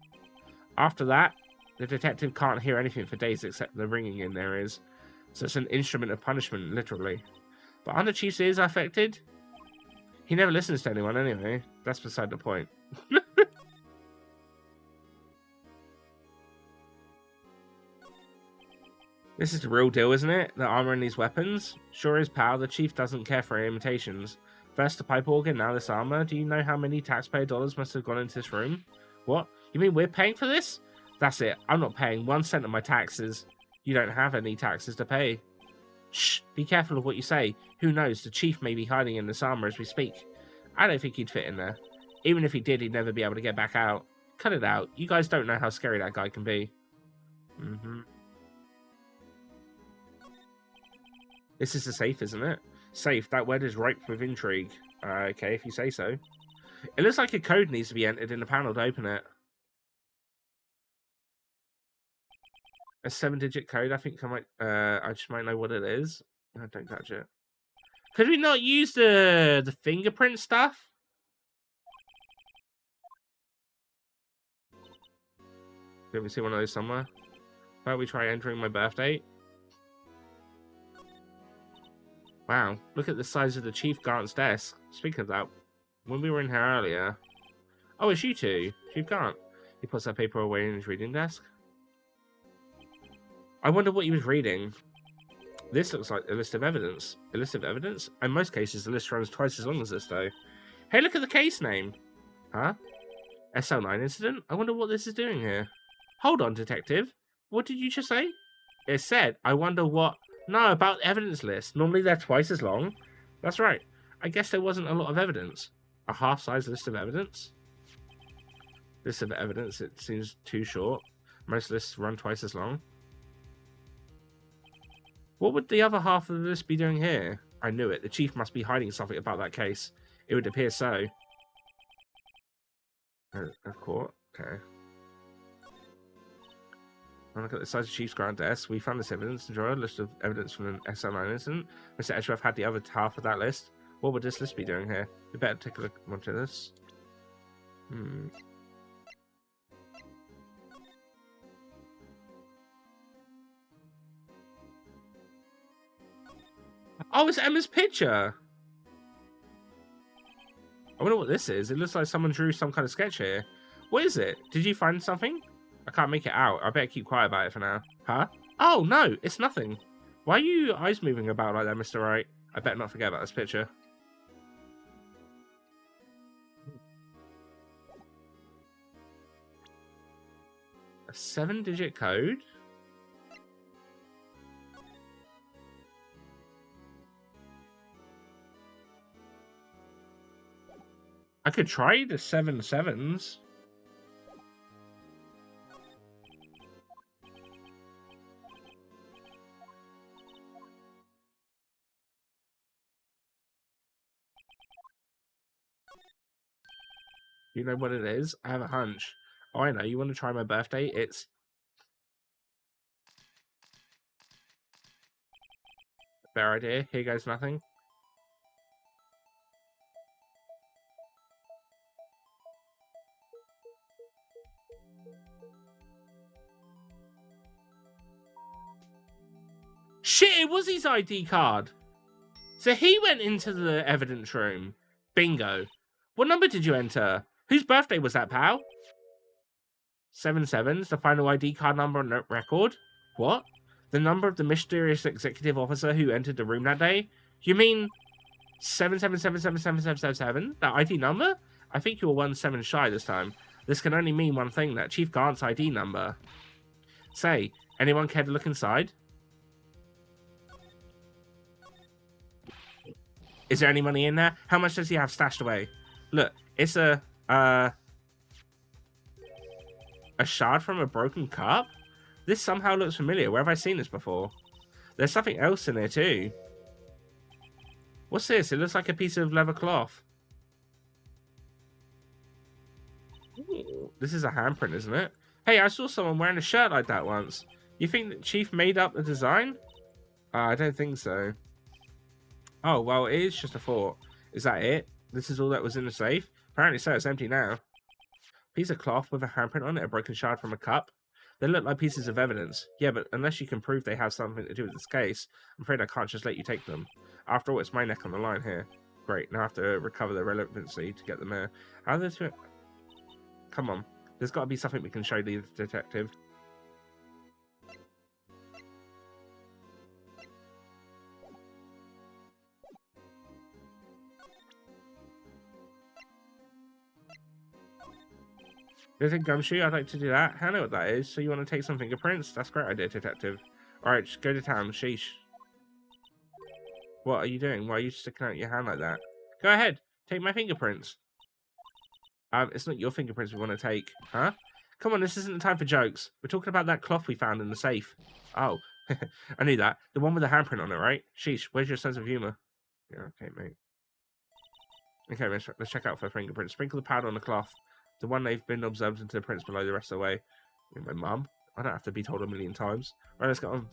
After that, the detective can't hear anything for days except the ringing in their ears. So it's an instrument of punishment, literally. But aren't the Chief's ears affected? He never listens to anyone anyway. That's beside the point. This is the real deal, isn't it? The armor and these weapons? Sure is, pal. The Chief doesn't care for imitations. First the pipe organ, now this armor. Do you know how many taxpayer dollars must have gone into this room? What? You mean we're paying for this? That's it. I'm not paying 1 cent of my taxes. You don't have any taxes to pay. Shh. Be careful of what you say. Who knows? The Chief may be hiding in this armor as we speak. I don't think he'd fit in there. Even if he did, he'd never be able to get back out. Cut it out. You guys don't know how scary that guy can be. This is the safe, isn't it? Safe. That word is ripe with intrigue. Okay, if you say so. It looks like a code needs to be entered in the panel to open it. A 7-digit code. I think I just might know what it is. Don't touch it. Could we not use the fingerprint stuff? Did we see one of those somewhere? How about we try entering my birth date? Wow, look at the size of the Chief Gant's desk. Speaking of that, when we were in here earlier... Oh, it's you two. Chief Gant. He puts that paper away in his reading desk. I wonder what he was reading. This looks like a list of evidence. A list of evidence? In most cases, the list runs twice as long as this, though. Hey, look at the case name. Huh? SL9 incident? I wonder what this is doing here. Hold on, detective. What did you just say? It said, I wonder what... No, about the evidence list. Normally they're twice as long. That's right. I guess there wasn't a lot of evidence. A half-size list of evidence? List of evidence, it seems too short. Most lists run twice as long. What would the other half of the list be doing here? I knew it. The Chief must be hiding something about that case. It would appear so. Of course. Okay. Look at the size of Chief's Grant desk. We found this evidence. Enjoy a list of evidence from an SL9 incident. Mr. Edgeworth had the other half of that list. What would this list be doing here? We better take a look onto this. Oh, it's Emma's picture. I wonder what this is. It looks like someone drew some kind of sketch here. What is it? Did you find something? I can't make it out. I better keep quiet about it for now. Huh? Oh, no, it's nothing. Why are your eyes moving about like that, Mr. Wright? I better not forget about this picture. A 7-digit code? I could try the 7 sevens. You know what it is? I have a hunch. Oh, I know. You want to try my birthday? It's... Fair idea. Here goes nothing. Shit, it was his ID card. So he went into the evidence room. Bingo. What number did you enter? Whose birthday was that, pal? 7 7's the final ID card number on the record. What? The number of the mysterious executive officer who entered the room that day? You mean 777777777? That ID number? I think you were 1 7 shy this time. This can only mean one thing, that Chief Gant's ID number. Say, anyone care to look inside? Is there any money in there? How much does he have stashed away? Look, it's a shard from a broken cup? This somehow looks familiar. Where have I seen this before? There's something else in there too. What's this? It looks like a piece of leather cloth. Ooh, this is a handprint, isn't it? Hey, I saw someone wearing a shirt like that once. You think that Chief made up the design? I don't think so. Oh, well, it is just a thought. Is that it? This is all that was in the safe? Apparently so, it's empty now. Piece of cloth with a handprint on it, a broken shard from a cup. They look like pieces of evidence. Yeah, but unless you can prove they have something to do with this case, I'm afraid I can't just let you take them. After all, it's my neck on the line here. Great, now I have to recover their relevancy to get them there. How are they two... Come on. There's got to be something we can show the detective. Do you think Gumshoe? I'd like to do that. I know what that is. So you want to take some fingerprints? That's a great idea, detective. Alright, just go to town. Sheesh. What are you doing? Why are you sticking out your hand like that? Go ahead. Take my fingerprints. It's not your fingerprints we want to take. Huh? Come on, this isn't the time for jokes. We're talking about that cloth we found in the safe. Oh. I knew that. The one with the handprint on it, right? Sheesh, where's your sense of humor? Yeah, okay, mate. Okay, let's check out for fingerprints. Sprinkle the powder on the cloth. The one they've been observed into the prints below the rest of the way. My mum? I don't have to be told a million times. Right, let's get on.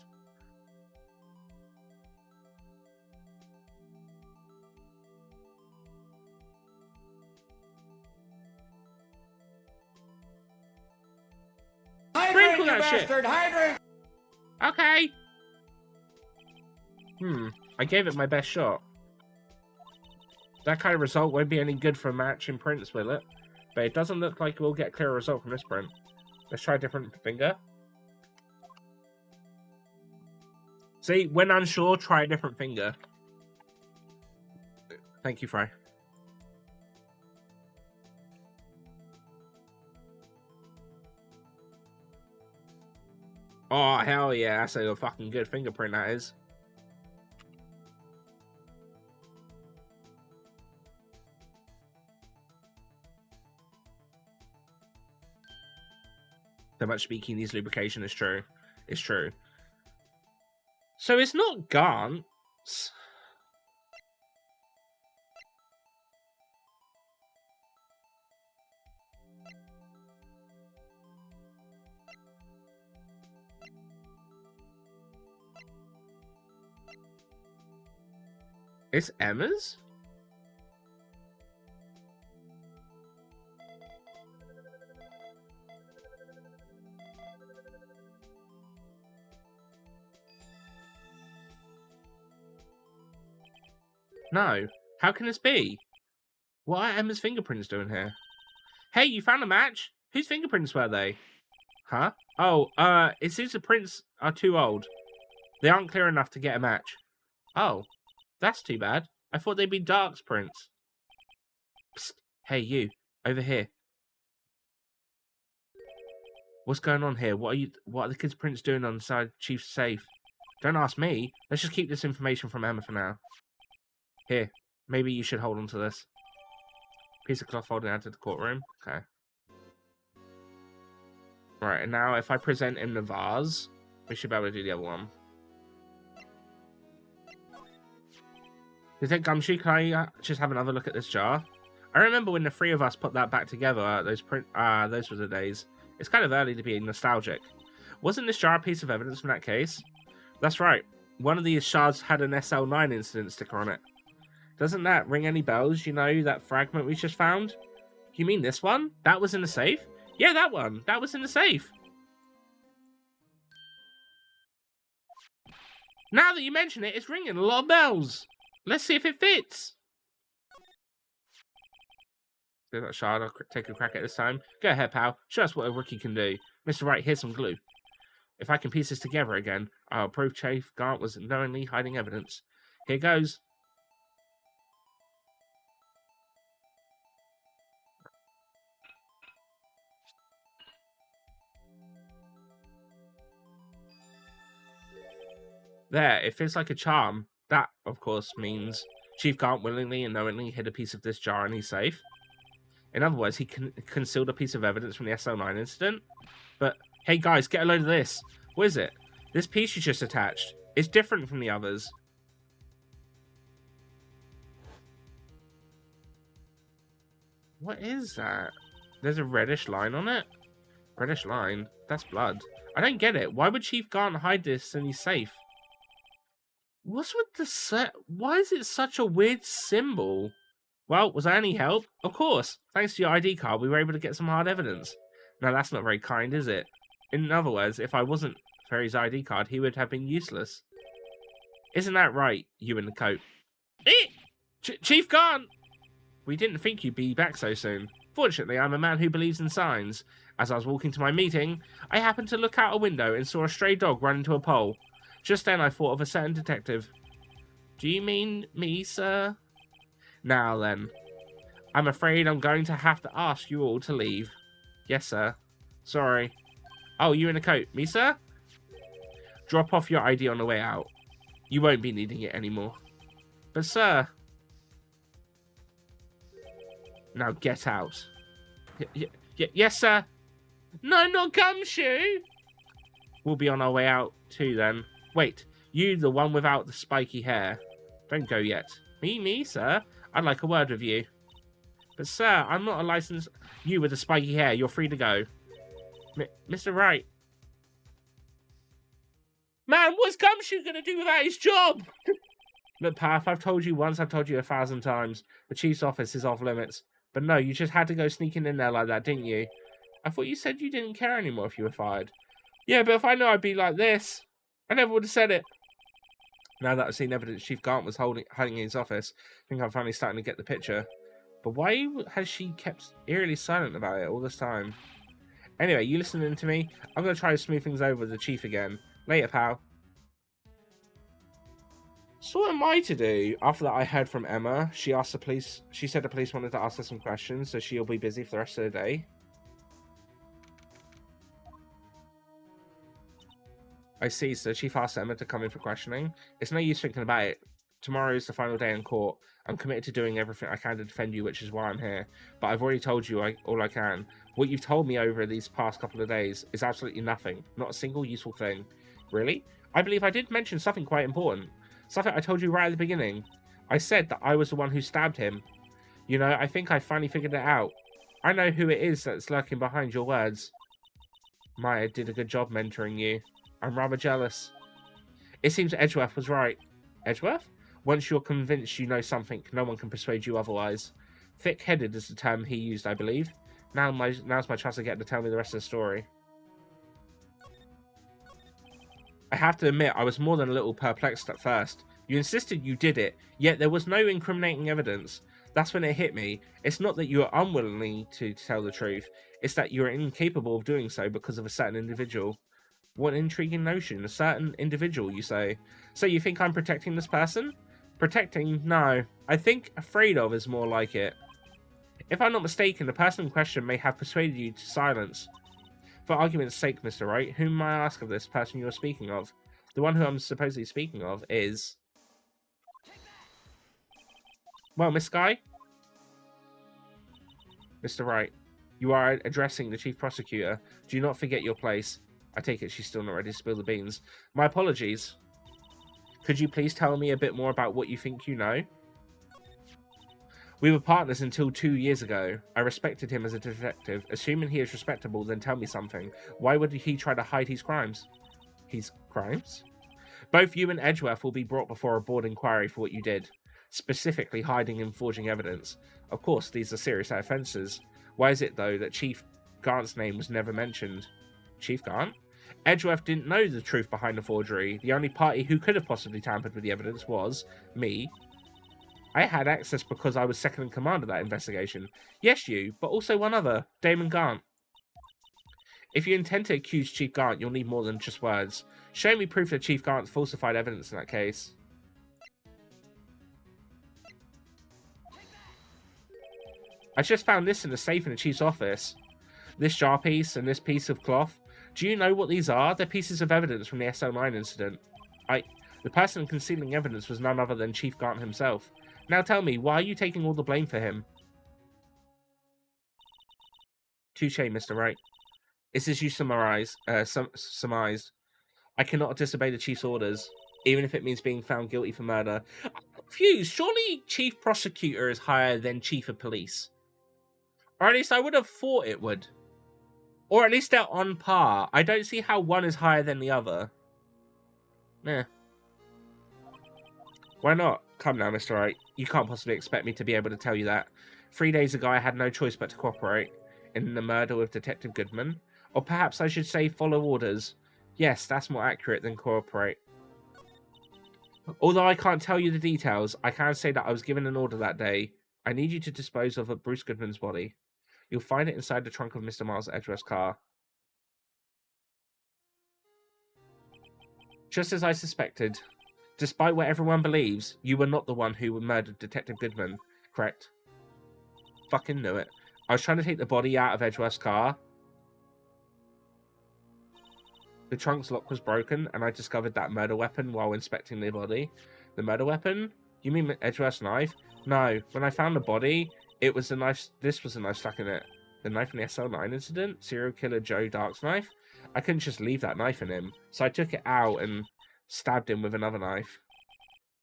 Hydrate, you that bastard! Hydrate! Okay. I gave it my best shot. That kind of result won't be any good for a match in prints, will it? But it doesn't look like we'll get a clear result from this print. Let's try a different finger. See, when unsure, try a different finger. Thank you, Fry. Oh, hell yeah, that's a fucking good fingerprint, that is. So much speaking needs lubrication is true. It's true. So it's not Gant's. It's Emma's? No. How can this be? What are Emma's fingerprints doing here? Hey, you found a match? Whose fingerprints were they? Huh? Oh, it seems the prints are too old. They aren't clear enough to get a match. Oh, that's too bad. I thought they'd be Dark's prints. Psst. Hey, you. Over here. What's going on here? What are the kids' prints doing on the side Chief's safe? Don't ask me. Let's just keep this information from Emma for now. Here. Maybe you should hold on to this. Piece of cloth folded out to the courtroom. Okay. Right, and now if I present him the vase, we should be able to do the other one. Do you think Gumshoe, can I just have another look at this jar? I remember when the three of us put that back together, those were the days. It's kind of early to be nostalgic. Wasn't this jar a piece of evidence from that case? That's right. One of these shards had an SL9 incident sticker on it. Doesn't that ring any bells? You know, that fragment we just found? You mean this one? That was in the safe? Yeah, that one. That was in the safe. Now that you mention it, it's ringing a lot of bells. Let's see if it fits. They're not shy. I'll take a crack at this time. Go ahead, pal. Show us what a rookie can do. Mr. Wright, here's some glue. If I can piece this together again, I'll prove Chief Gant was knowingly hiding evidence. Here goes. There, it feels like a charm. That, of course, means Chief Gant willingly and knowingly hid a piece of this jar in his safe. In other words, he concealed a piece of evidence from the SL9 incident. But, hey guys, get a load of this. What is it? This piece you just attached. It's different from the others. What is that? There's a reddish line on it? Reddish line? That's blood. I don't get it. Why would Chief Gant hide this in his safe? What's with the set? Why is it such a weird symbol? Well, was I any help? Of course. Thanks to your ID card, we were able to get some hard evidence. Now, that's not very kind, is it? In other words, if I wasn't for his ID card, he would have been useless. Isn't that right, you in the coat? Chief Gant! We didn't think you'd be back so soon. Fortunately, I'm a man who believes in signs. As I was walking to my meeting, I happened to look out a window and saw a stray dog run into a pole. Just then, I thought of a certain detective. Do you mean me, sir? Now then, I'm afraid I'm going to have to ask you all to leave. Yes, sir. Sorry. Oh, you in a coat. Me, sir? Drop off your ID on the way out. You won't be needing it anymore. But, sir... Now get out. Yes, sir. No, not Gumshoe. We'll be on our way out too, then. Wait, you the one without the spiky hair. Don't go yet. Me, sir? I'd like a word with you. But, sir, I'm not a licensed... You with the spiky hair, you're free to go. Mr. Wright. Man, what's Gumshoe going to do without his job? Look, Path, I've told you once, I've told you 1,000 times. The chief's office is off limits. But no, you just had to go sneaking in there like that, didn't you? I thought you said you didn't care anymore if you were fired. Yeah, but if I knew I'd be like this, I never would have said it. Now that I've seen evidence Chief Gant was hiding in his office, I think I'm finally starting to get the picture. But why has she kept eerily silent about it all this time? Anyway, you listening to me? I'm going to try to smooth things over with the chief again. Later, pal. So what am I to do? After that, I heard from Emma. She asked the police. She said the police wanted to ask her some questions, so she'll be busy for the rest of the day. I see, so Chief asked Emma to come in for questioning. It's no use thinking about it. Tomorrow is the final day in court. I'm committed to doing everything I can to defend you, which is why I'm here. But I've already told you all I can. What you've told me over these past couple of days is absolutely nothing. Not a single useful thing. Really? I believe I did mention something quite important. Something I told you right at the beginning. I said that I was the one who stabbed him. You know, I think I finally figured it out. I know who it is that's lurking behind your words. Maya did a good job mentoring you. I'm rather jealous. It seems Edgeworth was right. Edgeworth? Once you're convinced you know something, no one can persuade you otherwise. Thick-headed is the term he used, I believe. Now's my chance to get to tell me the rest of the story. I have to admit, I was more than a little perplexed at first. You insisted you did it, yet there was no incriminating evidence. That's when it hit me. It's not that you are unwilling to tell the truth. It's that you are incapable of doing so because of a certain individual. What an intriguing notion. A certain individual, you say. So you think I'm protecting this person? Protecting? No. I think afraid of is more like it. If I'm not mistaken, the person in question may have persuaded you to silence. For argument's sake, Mr. Wright, whom may I ask of this person you're speaking of? The one who I'm supposedly speaking of is... Well, Miss Skye? Mr. Wright, you are addressing the Chief Prosecutor. Do not forget your place. I take it she's still not ready to spill the beans. My apologies. Could you please tell me a bit more about what you think you know? We were partners until 2 years ago. I respected him as a detective. Assuming he is respectable, then tell me something. Why would he try to hide his crimes? His crimes? Both you and Edgeworth will be brought before a board inquiry for what you did. Specifically hiding and forging evidence. Of course, these are serious offences. Why is it, though, that Chief Gant's name was never mentioned? Chief Gant? Edgeworth didn't know the truth behind the forgery. The only party who could have possibly tampered with the evidence was me. I had access because I was second in command of that investigation. Yes, you, but also one other, Damon Gant. If you intend to accuse Chief Gant, you'll need more than just words. Show me proof that Chief Gant falsified evidence in that case. I just found this in the safe in the Chief's office. This jar piece and this piece of cloth. Do you know what these are? They're pieces of evidence from the SO9 incident. The person concealing evidence was none other than Chief Gant himself. Now tell me, why are you taking all the blame for him? Touche, Mr. Wright. It's as you surmised. I cannot disobey the Chief's orders, even if it means being found guilty for murder. I'm confused. Surely Chief Prosecutor is higher than Chief of Police. Or at least I would have thought it would. Or at least they're on par. I don't see how one is higher than the other. Nah. Why not? Come now, Mr. Wright. You can't possibly expect me to be able to tell you that. 3 days ago, I had no choice but to cooperate in the murder of Detective Goodman. Or perhaps I should say follow orders. Yes, that's more accurate than cooperate. Although I can't tell you the details, I can say that I was given an order that day. I need you to dispose of Bruce Goodman's body. You'll find it inside the trunk of Mr. Miles Edgeworth's car. Just as I suspected. Despite what everyone believes, you were not the one who murdered Detective Goodman, correct? Fucking knew it. I was trying to take the body out of Edgeworth's car. The trunk's lock was broken, and I discovered that murder weapon while inspecting the body. The murder weapon? You mean Edgeworth's knife? No, when I found the body, it was the knife. This was the knife stuck in it. The knife in the SL9 incident? Serial killer Joe Dark's knife? I couldn't just leave that knife in him, so I took it out and stabbed him with another knife.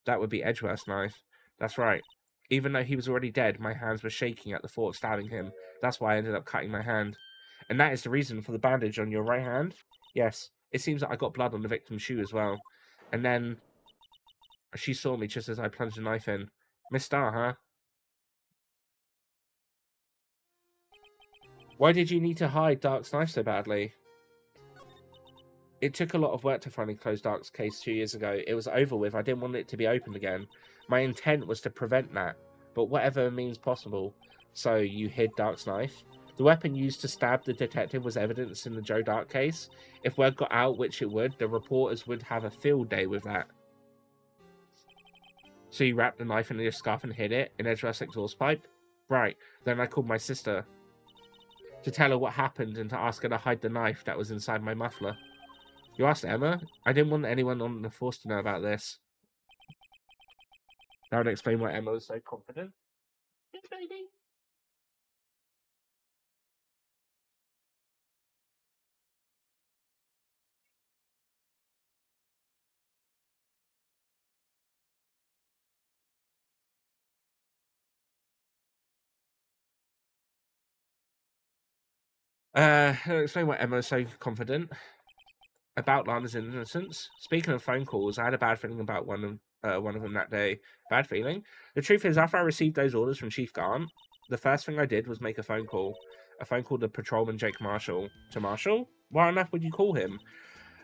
That would be Edgeworth's knife. That's right. Even though he was already dead, my hands were shaking at the thought of stabbing him. That's why I ended up cutting my hand. And that is the reason for the bandage on your right hand? Yes. It seems that I got blood on the victim's shoe as well. And then she saw me just as I plunged the knife in. Miss Starr, huh? Why did you need to hide Dark's knife so badly? It took a lot of work to finally close Dark's case 2 years ago. It was over with. I didn't want it to be opened again. My intent was to prevent that, but whatever means possible. So you hid Dark's knife? The weapon used to stab the detective was evidence in the Joe Dark case. If word got out, which it would, the reporters would have a field day with that. So you wrapped the knife in your scarf and hid it in Edgeworth's exhaust pipe? Right. Then I called my sister to tell her what happened and to ask her to hide the knife that was inside my muffler. You asked Emma? I didn't want anyone on the force to know about this. That would explain why Emma was so confident. Yes, baby. Explain why Emma was so confident about Lana's innocence. Speaking of phone calls, I had a bad feeling about one of them that day. Bad feeling? The truth is, after I received those orders from Chief Gant, the first thing I did was make a phone call. A phone call to patrolman Jake Marshall. To Marshall? Why on earth would you call him?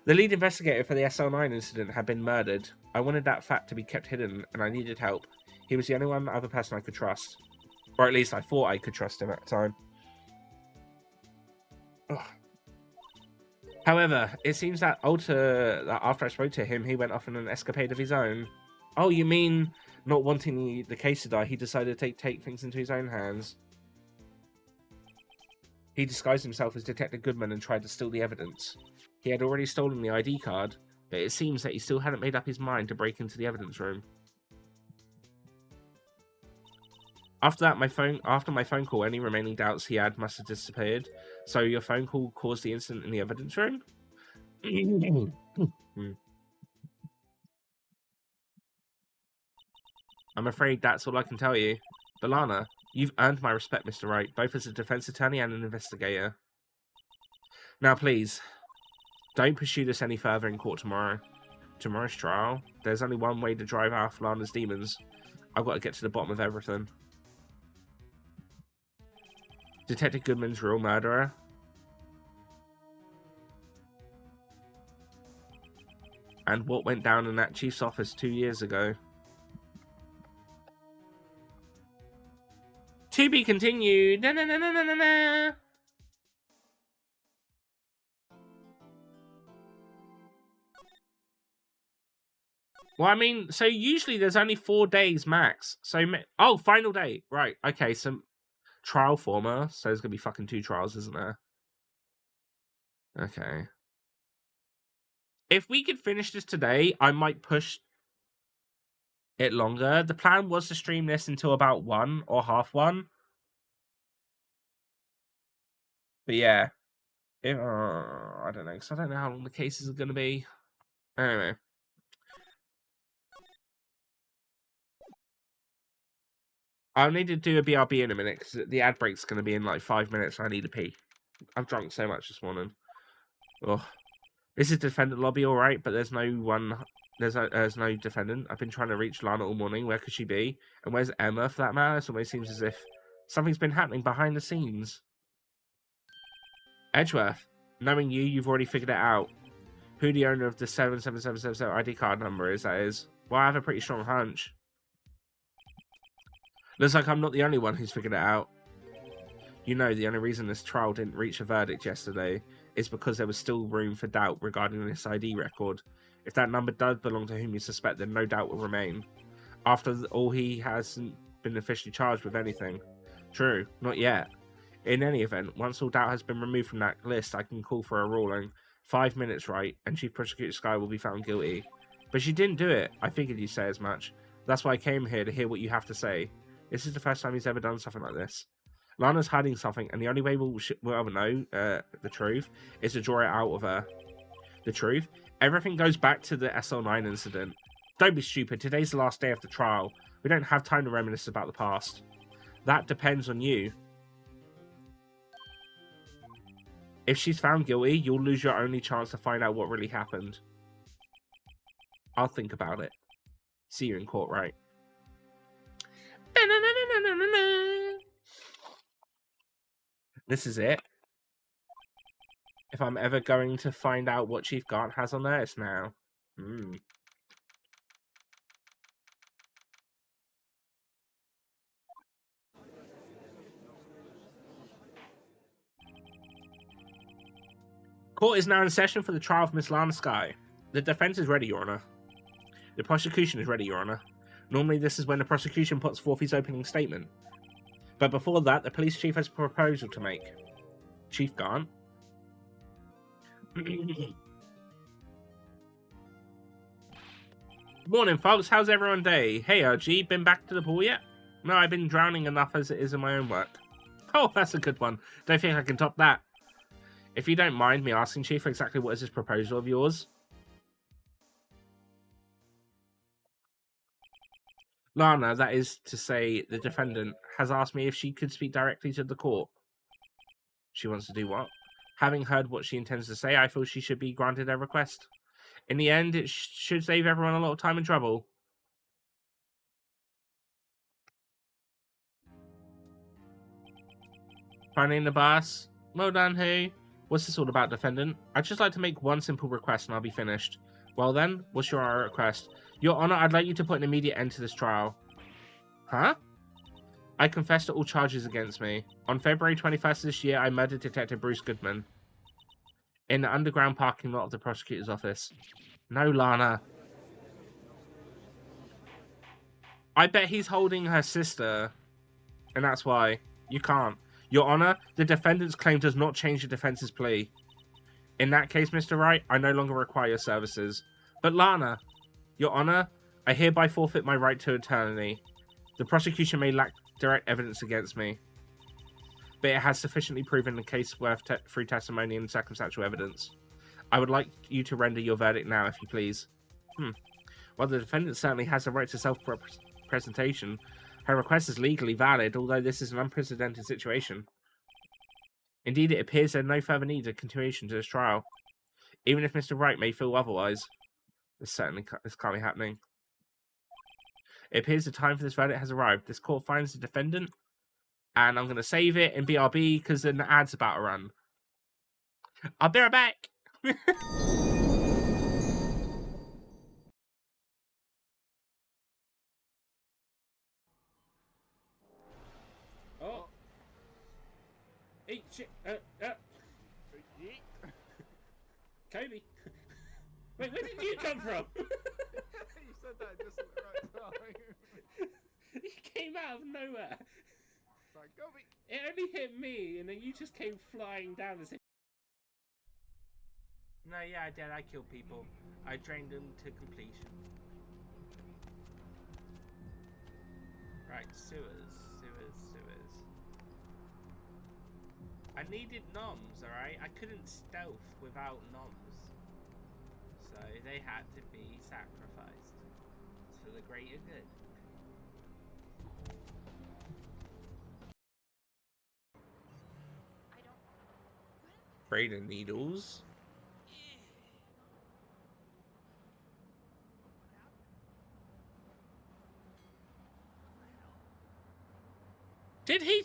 The lead investigator for the SL9 incident had been murdered. I wanted that fact to be kept hidden, and I needed help. He was the only other person I could trust. Or at least I thought I could trust him at the time. Ugh. However, it seems that after I spoke to him, he went off on an escapade of his own. Oh, you mean not wanting the case to die, he decided to take things into his own hands? He disguised himself as Detective Goodman and tried to steal the evidence. He had already stolen the ID card, but it seems that he still hadn't made up his mind to break into the evidence room. After my phone call, any remaining doubts he had must have disappeared. So your phone call caused the incident in the evidence room? I'm afraid that's all I can tell you. But Lana, you've earned my respect, Mr. Wright, both as a defense attorney and an investigator. Now, please, don't pursue this any further in court tomorrow. Tomorrow's trial, there's only one way to drive out Lana's demons. I've got to get to the bottom of everything. Detective Goodman's real murderer. And what went down in that chief's office 2 years ago. To be continued. Na, na, na, na, na, na, na. Well, I mean, so usually there's only 4 days max. So, oh, final day. Right. Okay, so trial former. So there's going to be fucking 2 trials, isn't there? Okay. If we could finish this today, I might push it longer. The plan was to stream this until about 1 or half 1. But yeah. I don't know, because I don't know how long the cases are going to be. Anyway. I'll need to do a BRB in a minute, because the ad break's going to be in like 5 minutes. I need to pee. I've drunk so much this morning. Ugh. This is defendant lobby, all right, but there's no one. There's no defendant. I've been trying to reach Lana all morning. Where could she be? And where's Emma, for that matter? It always seems as if something's been happening behind the scenes. Edgeworth, knowing you, you've already figured it out. Who the owner of the 77777 ID card number is, that is. Well, I have a pretty strong hunch. Looks like I'm not the only one who's figured it out. You know, the only reason this trial didn't reach a verdict yesterday is because there was still room for doubt regarding this ID record. If that number does belong to whom you suspect, then no doubt will remain. After all, he hasn't been officially charged with anything. True, not yet. In any event, once all doubt has been removed from that list, I can call for a ruling. 5 minutes, right, and Chief Prosecutor Sky will be found guilty. But she didn't do it. I figured you'd say as much. That's why I came here, to hear what you have to say. This is the first time he's ever done something like this. Lana's hiding something, and the only way we'll ever know the truth is to draw it out of her. The truth? Everything goes back to the SL9 incident. Don't be stupid. Today's the last day of the trial. We don't have time to reminisce about the past. That depends on you. If she's found guilty, you'll lose your only chance to find out what really happened. I'll think about it. See you in court, right? This is it. If I'm ever going to find out what Chief Gant has on there, it's now. Court is now in session for the trial of Miss Lana Sky. The defense is ready, Your Honor. The prosecution is ready, Your Honor. Normally this is when the prosecution puts forth his opening statement. But before that, the police chief has a proposal to make. Chief Gant? Morning, folks. How's everyone day? Hey, RG, been back to the pool yet? No, I've been drowning enough as it is in my own work. Oh, that's a good one. Don't think I can top that. If you don't mind me asking, Chief, exactly what is this proposal of yours? Lana, that is to say, the defendant, has asked me if she could speak directly to the court. She wants to do what? Having heard what she intends to say, I feel she should be granted her request. In the end, it should save everyone a lot of time and trouble. Finding the boss? Well done, who? What's this all about, defendant? I'd just like to make one simple request and I'll be finished. Well then, what's your request? Your Honor, I'd like you to put an immediate end to this trial. Huh? I confess to all charges against me. On February 21st this year, I murdered Detective Bruce Goodman in the underground parking lot of the prosecutor's office. No, Lana. I bet he's holding her sister, and that's why. You can't. Your Honor, the defendant's claim does not change the defense's plea. In that case, Mr. Wright, I no longer require your services. But Lana, Your Honor, I hereby forfeit my right to attorney. The prosecution may lack direct evidence against me, but it has sufficiently proven the case worth free testimony and circumstantial evidence. I would like you to render your verdict now, if you please. Well, the defendant certainly has the right to self-presentation. Her request is legally valid, although this is an unprecedented situation. Indeed, it appears there's no further need of continuation to this trial. Even if Mr. Wright may feel otherwise, this can't be happening. It appears the time for this verdict has arrived. This court finds the defendant, and I'm going to save it in BRB because then the ad's about to run. I'll be right back. Oh. shit. Kobe. Wait, where did you come from? You said that just at the right time. You came out of nowhere. It's like, Kobe. It only hit me, and then you just came flying down as if... No, yeah, I did. I killed people. I drained them to completion. Right, sewers. I needed noms, alright? I couldn't stealth without noms. So they had to be sacrificed. It's for the greater good. Braden needles. Did he?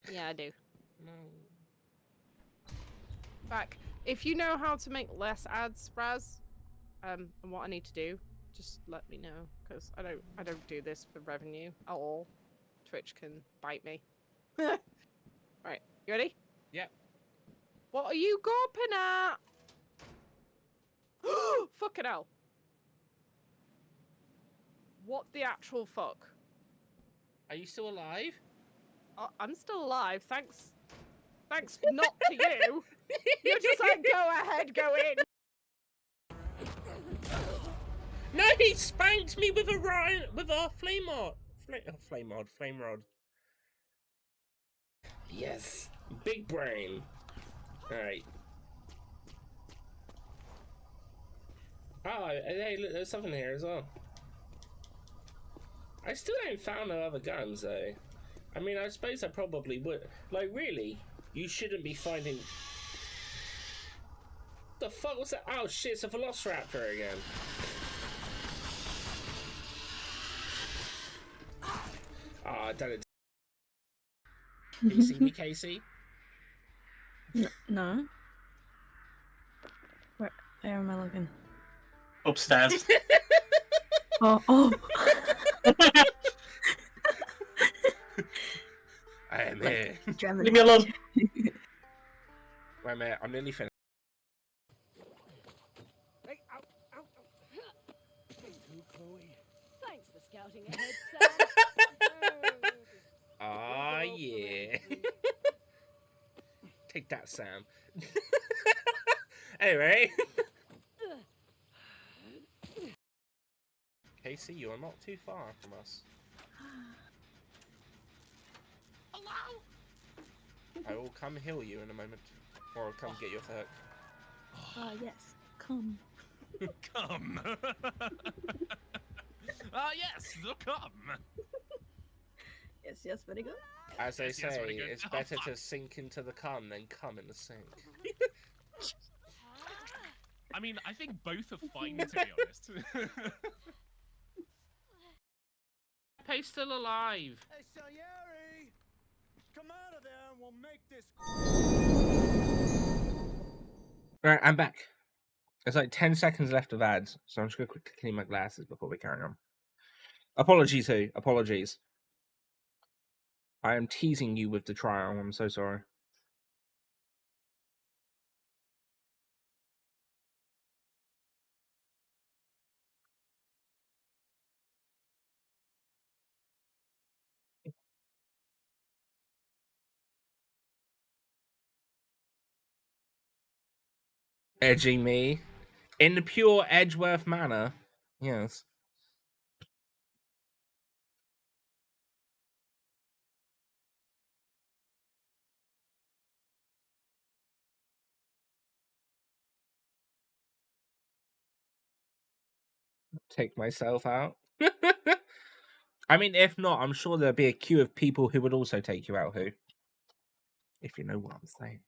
Yeah, I do. No. Back. If you know how to make less ads, Raz, and what I need to do, just let me know, because I don't do this for revenue at all. Twitch can bite me. Right, you ready? Yep. What are you gawping at? Fucking hell. What the actual fuck? Are you still alive? I'm still alive, thanks. Thanks not to you. You're just like, go ahead, go in. No, he spanked me with a flame rod. Yes, big brain. All right. Oh, hey, look, there's something here as well. I still ain't found no other guns though. I mean, I suppose I probably would. Like, really, you shouldn't be finding. What the fuck was that? Oh shit! It's a Velociraptor again. Ah, done it. Can you see me, Casey? No. Where am I looking? Upstairs. Oh. I am here. Leave me alone. Wait a minute, I'm nearly finished. Hey, out. Hey, too, Chloe. Thanks for scouting ahead, Sam. Ah, yeah. Take that, Sam. Anyway. Casey, you are not too far from us. I will come heal you in a moment. Or I'll come get your hurt. Yes. Come. Come. Yes, come. Yes, very good. As they Yes, very say, good. it's Oh, better fuck. to sink into the cum than come in the sink. I mean, I think both are fine, to be honest. Pay's still alive. Hey, Salieri! Come out of there and we'll make this. Right, I'm back. There's like 10 seconds left of ads, so I'm just going to quickly clean my glasses before we carry on. Apologies, who? Apologies. I am teasing you with the trial. I'm so sorry. Edging me in the pure Edgeworth manner. Yes. Take myself out. I mean, if not, I'm sure there'll be a queue of people who would also take you out, who? If you know what I'm saying.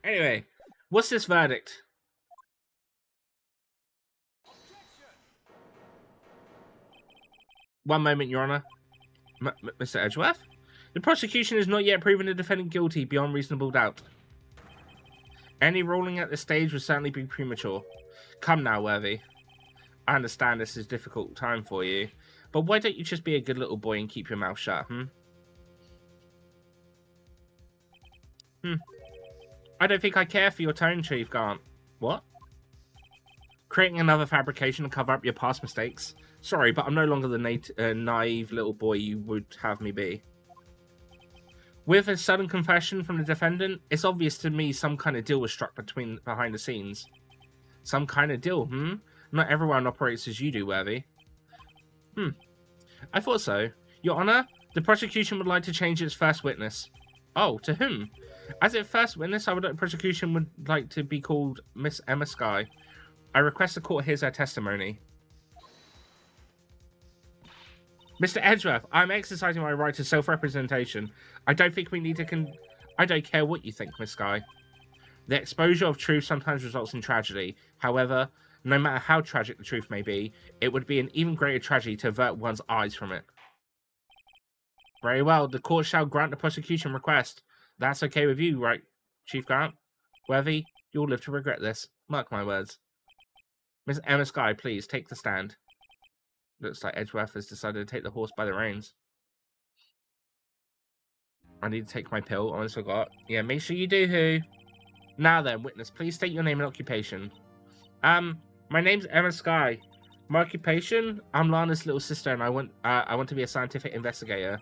Anyway, what's this verdict? One moment, Your Honor. Mr. Edgeworth? The prosecution has not yet proven the defendant guilty beyond reasonable doubt. Any ruling at this stage would certainly be premature. Come now, Worthy. I understand this is a difficult time for you, But why don't you just be a good little boy and keep your mouth shut, I don't think I care for your tone, Chief Grant. What? Creating another fabrication to cover up your past mistakes? Sorry, but I'm no longer the naive little boy you would have me be. With a sudden confession from the defendant, it's obvious to me some kind of deal was struck behind the scenes. Some kind of deal, Not everyone operates as you do, Worthy. I thought so. Your Honor, the prosecution would like to change its first witness. Oh, to whom? As its first witness, the prosecution would like to be called Miss Emma Skye. I request the court hears her testimony. Mr. Edgeworth, I'm exercising my right to self-representation. I don't think we need to I don't care what you think, Miss Skye. The exposure of truth sometimes results in tragedy. However, no matter how tragic the truth may be, it would be an even greater tragedy to avert one's eyes from it. Very well, the court shall grant the prosecution request. That's okay with you, right, Chief Grant? Worthy, you'll live to regret this. Mark my words. Miss Emma Skye, please, take the stand. Looks like Edgeworth has decided to take the horse by the reins. I need to take my pill, I almost forgot. Yeah, make sure you do, who? Now then, witness, please state your name and occupation. My name's Emma Skye. My occupation? I'm Lana's little sister and I want to be a scientific investigator.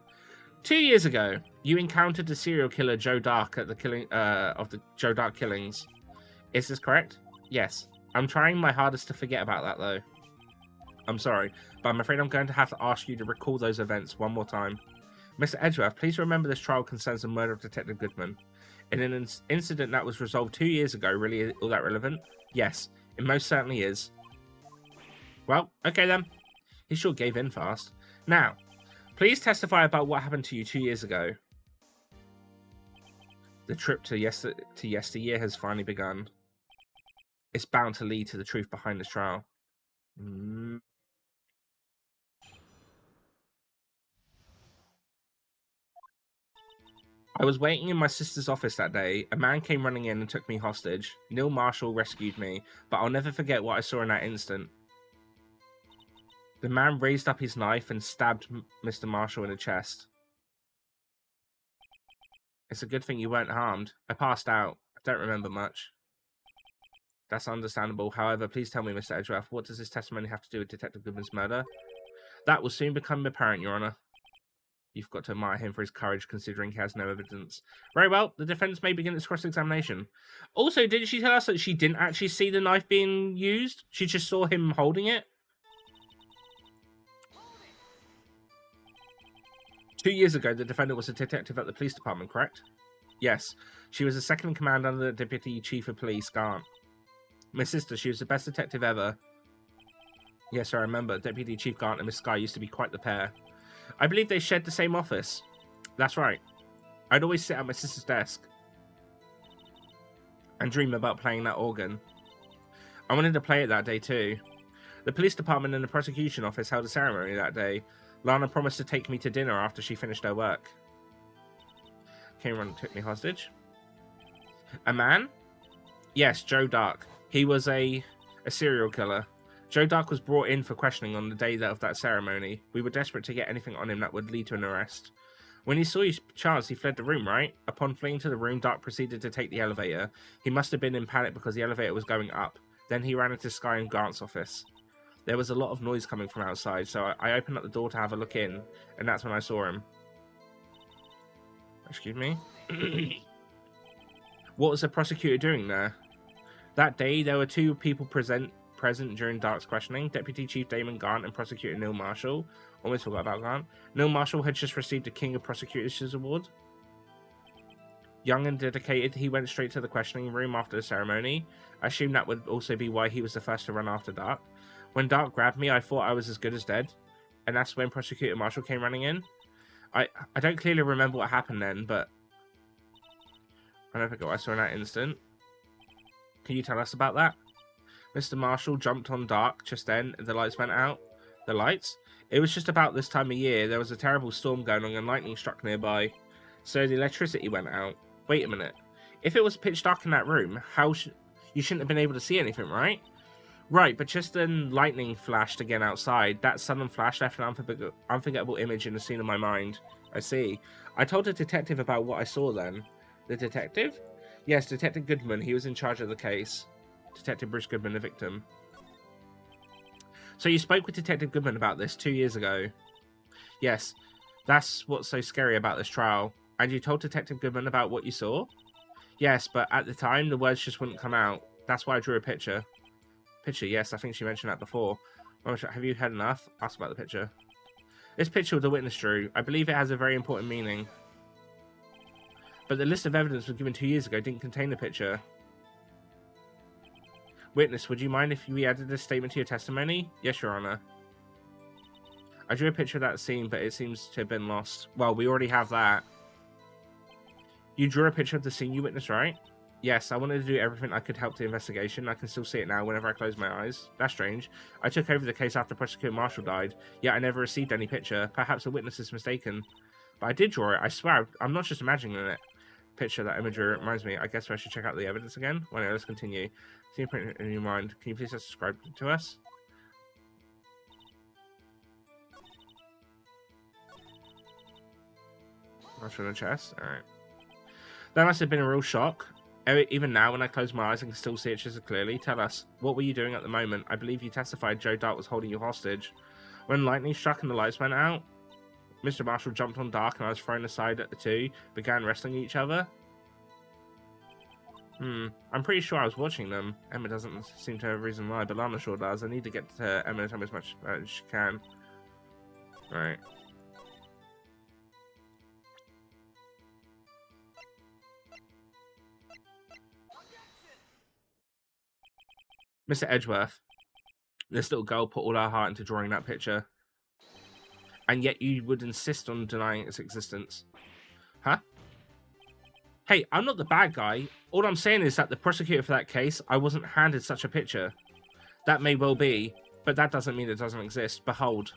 2 years ago, you encountered the serial killer Joe Dark at the Joe Dark killings. Is this correct? Yes. I'm trying my hardest to forget about that, though. I'm sorry, but I'm afraid I'm going to have to ask you to recall those events one more time. Mr. Edgeworth, please remember this trial concerns the murder of Detective Goodman. In an incident that was resolved 2 years ago, really all that relevant? Yes, it most certainly is. Well, okay then. He sure gave in fast. Now, please testify about what happened to you 2 years ago. The trip to yesteryear has finally begun. It's bound to lead to the truth behind this trial. I was waiting in my sister's office that day. A man came running in and took me hostage. Neil Marshall rescued me, but I'll never forget what I saw in that instant. The man raised up his knife and stabbed Mr. Marshall in the chest. It's a good thing you weren't harmed. I passed out. I don't remember much. That's understandable. However, please tell me, Mr. Edgeworth, what does this testimony have to do with Detective Goodman's murder? That will soon become apparent, Your Honor. You've got to admire him for his courage, considering he has no evidence. Very well, the defense may begin its cross-examination. Also, didn't she tell us that she didn't actually see the knife being used? She just saw him holding it? 2 years ago, the defendant was a detective at the police department, correct? Yes. She was the second in command under the Deputy Chief of Police, Grant. My sister, she was the best detective ever. Yes, I remember. Deputy Chief Grant and Miss Skye used to be quite the pair. I believe they shared the same office. That's right. I'd always sit at my sister's desk and dream about playing that organ. I wanted to play it that day too. The police department and the prosecution office held a ceremony that day. Lana promised to take me to dinner after she finished her work. Came around and took me hostage. A man? Yes, Joe Dark. He was a serial killer. Joe Dark was brought in for questioning on the day of that ceremony. We were desperate to get anything on him that would lead to an arrest. When he saw his chance, he fled the room, right? Upon fleeing to the room, Dark proceeded to take the elevator. He must have been in panic because the elevator was going up. Then he ran into Skye and Grant's office. There was a lot of noise coming from outside, so I opened up the door to have a look in, and that's when I saw him. Excuse me? What was the prosecutor doing there? That day, there were two people present during Dark's questioning, Deputy Chief Damon Grant and Prosecutor Neil Marshall. Almost forgot about Grant. Neil Marshall had just received the King of Prosecutors Award. Young and dedicated, he went straight to the questioning room after the ceremony. I assume that would also be why he was the first to run after Dark. When Dark grabbed me, I thought I was as good as dead. And that's when Prosecutor Marshall came running in. I don't clearly remember what happened then, but I don't forget what I saw in that instant. Can you tell us about that? Mr. Marshall jumped on Dark just then, and the lights went out. The lights? It was just about this time of year. There was a terrible storm going on and lightning struck nearby. So the electricity went out. Wait a minute. If it was pitch dark in that room, you shouldn't have been able to see anything, right? Right, but just then lightning flashed again outside. That sudden flash left an unforgettable image in the scene of my mind. I see. I told the detective about what I saw then. The detective? Yes, Detective Goodman. He was in charge of the case. Detective Bruce Goodman, the victim. So you spoke with Detective Goodman about this 2 years ago? Yes. That's what's so scary about this trial. And you told Detective Goodman about what you saw? Yes, but at the time, the words just wouldn't come out. That's why I drew a picture. Picture, yes, I think she mentioned that before. Have you had enough? Ask about the picture. This picture the witness drew, I believe it has a very important meaning. But the list of evidence was given 2 years ago didn't contain the picture. Witness, would you mind if we added this statement to your testimony? Yes, Your Honor. I drew a picture of that scene, but it seems to have been lost. Well, we already have that. You drew a picture of the scene you witnessed, right? Yes, I wanted to do everything I could help the investigation. I can still see it now whenever I close my eyes. That's strange. I took over the case after Prosecutor Marshall died, yet I never received any picture. Perhaps the witness is mistaken. But I did draw it, I swear. I'm not just imagining it. Picture, that imagery reminds me. I guess I should check out the evidence again. Well, no, let's continue. See you print it in your mind. Can you please subscribe to us? That's from the chest. Alright. That must have been a real shock. Even now, when I close my eyes, I can still see it just as clearly. Tell us, what were you doing at the moment? I believe you testified Joe Dart was holding you hostage. When lightning struck and the lights went out, Mr. Marshall jumped on Dark and I was thrown aside at the two, began wrestling each other. I'm pretty sure I was watching them. Emma doesn't seem to have a reason why, but Lana sure does. I need to get to Emma and tell me as much as she can. Right. Mr. Edgeworth, this little girl put all her heart into drawing that picture. And yet you would insist on denying its existence. Huh? Hey, I'm not the bad guy. All I'm saying is that the prosecutor for that case, I wasn't handed such a picture. That may well be, but that doesn't mean it doesn't exist. Behold,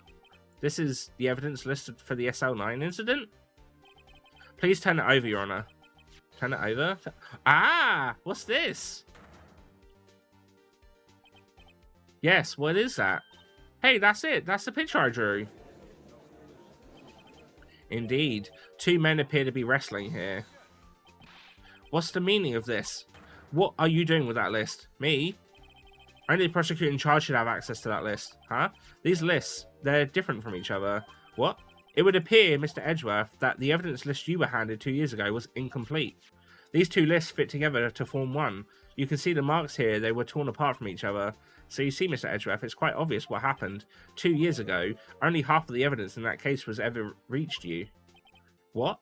this is the evidence listed for the SL9 incident. Please turn it over, Your Honor. Turn it over? Ah! What's this? Yes, what is that? Hey, that's it. That's the picture I drew. Indeed. Two men appear to be wrestling here. What's the meaning of this? What are you doing with that list? Me? Only the prosecutor in charge should have access to that list. Huh? These lists, they're different from each other. What? It would appear, Mr. Edgeworth, that the evidence list you were handed 2 years ago was incomplete. These two lists fit together to form one. You can see the marks here, they were torn apart from each other. So you see, Mr. Edgeworth, it's quite obvious what happened. 2 years ago, only half of the evidence in that case was ever reached you. What?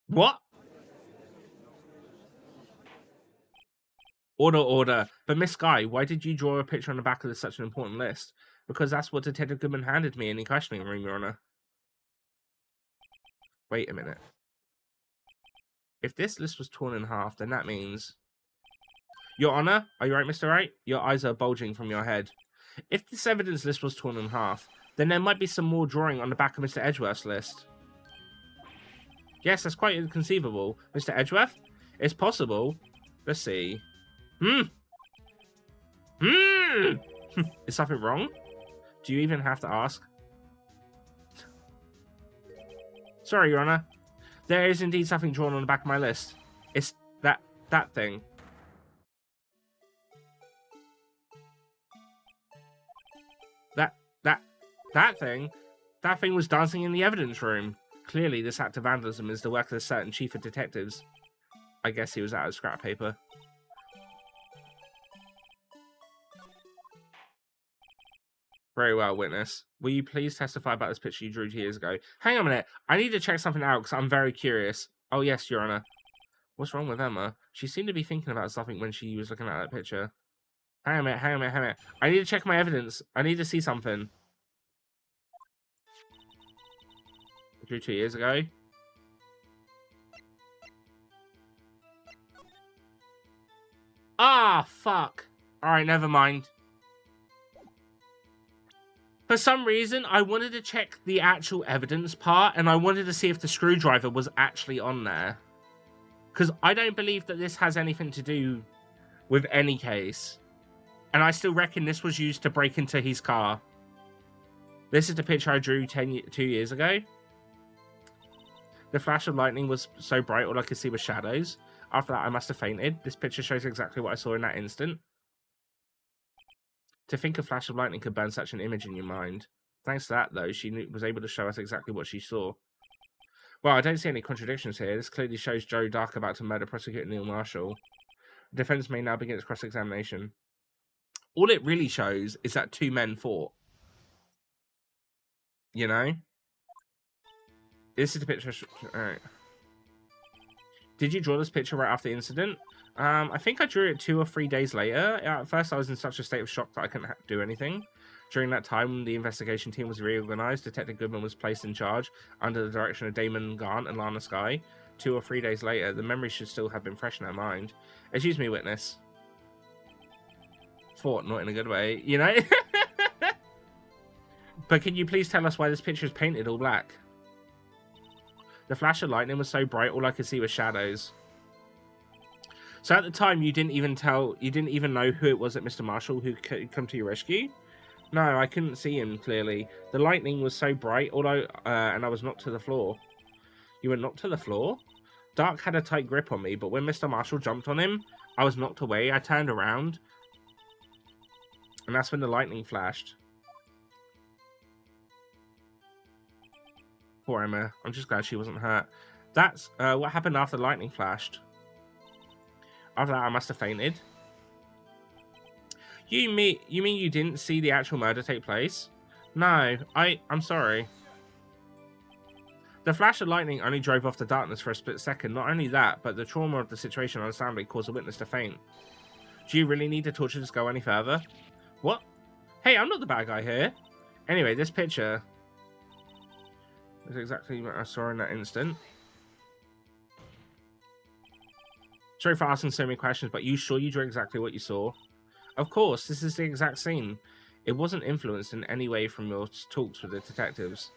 What? Order, order. But Miss Guy, why did you draw a picture on the back of such an important list? Because that's what Detective Goodman handed me in the questioning room, Your Honor. Wait a minute. If this list was torn in half, then that means... Your Honor, are you right, Mr. Wright? Your eyes are bulging from your head. If this evidence list was torn in half, then there might be some more drawing on the back of Mr. Edgeworth's list. Yes, that's quite inconceivable. Mr. Edgeworth? It's possible. Let's see. Is something wrong? Do you even have to ask? Sorry, Your Honor. There is indeed something drawn on the back of my list. It's that thing. That thing? That thing was dancing in the evidence room. Clearly, this act of vandalism is the work of a certain chief of detectives. I guess he was out of scrap paper. Very well, witness. Will you please testify about this picture you drew 2 years ago? Hang on a minute. I need to check something out because I'm very curious. Oh, yes, Your Honor. What's wrong with Emma? She seemed to be thinking about something when she was looking at that picture. Hang on a minute. I need to check my evidence. I need to see something. I drew 2 years ago. Ah, fuck. Alright, never mind. For some reason, I wanted to check the actual evidence part, and I wanted to see if the screwdriver was actually on there. Because I don't believe that this has anything to do with any case. And I still reckon this was used to break into his car. This is the picture I drew 2 years ago. The flash of lightning was so bright, all I could see was shadows. After that, I must have fainted. This picture shows exactly what I saw in that instant. To think a flash of lightning could burn such an image in your mind. Thanks to that, though, she was able to show us exactly what she saw. Well, I don't see any contradictions here. This clearly shows Joe Dark about to murder prosecutor Neil Marshall. The defense may now begin its cross-examination. All it really shows is that 2 men fought. You know? This is the picture. Alright. Did you draw this picture right after the incident? I think I drew it 2 or 3 days later. At first, I was in such a state of shock that I couldn't do anything. During that time, the investigation team was reorganized. Detective Goodman was placed in charge under the direction of Damon Gant and Lana Skye. 2 or 3 days later, the memory should still have been fresh in her mind. Excuse me, witness. Fought, not in a good way, you know? But can you please tell us why this picture is painted all black? The flash of lightning was so bright, all I could see was shadows. So at the time, you didn't even know who it was at Mr. Marshall who could come to your rescue? No, I couldn't see him clearly. The lightning was so bright, and I was knocked to the floor. You were knocked to the floor? Dark had a tight grip on me, but when Mr. Marshall jumped on him, I was knocked away. I turned around, and that's when the lightning flashed. Poor Emma. I'm just glad she wasn't hurt. That's what happened after the lightning flashed. After that, I must have fainted. You mean you didn't see the actual murder take place? No, I'm sorry. The flash of lightning only drove off the darkness for a split second. Not only that, but the trauma of the situation understandably caused a witness to faint. Do you really need to torture this girl any further? What? Hey, I'm not the bad guy here. Anyway, this picture is exactly what I saw in that instant. Sorry for asking so many questions, but you sure you drew exactly what you saw? Of course, this is the exact scene. It wasn't influenced in any way from your talks with the detectives.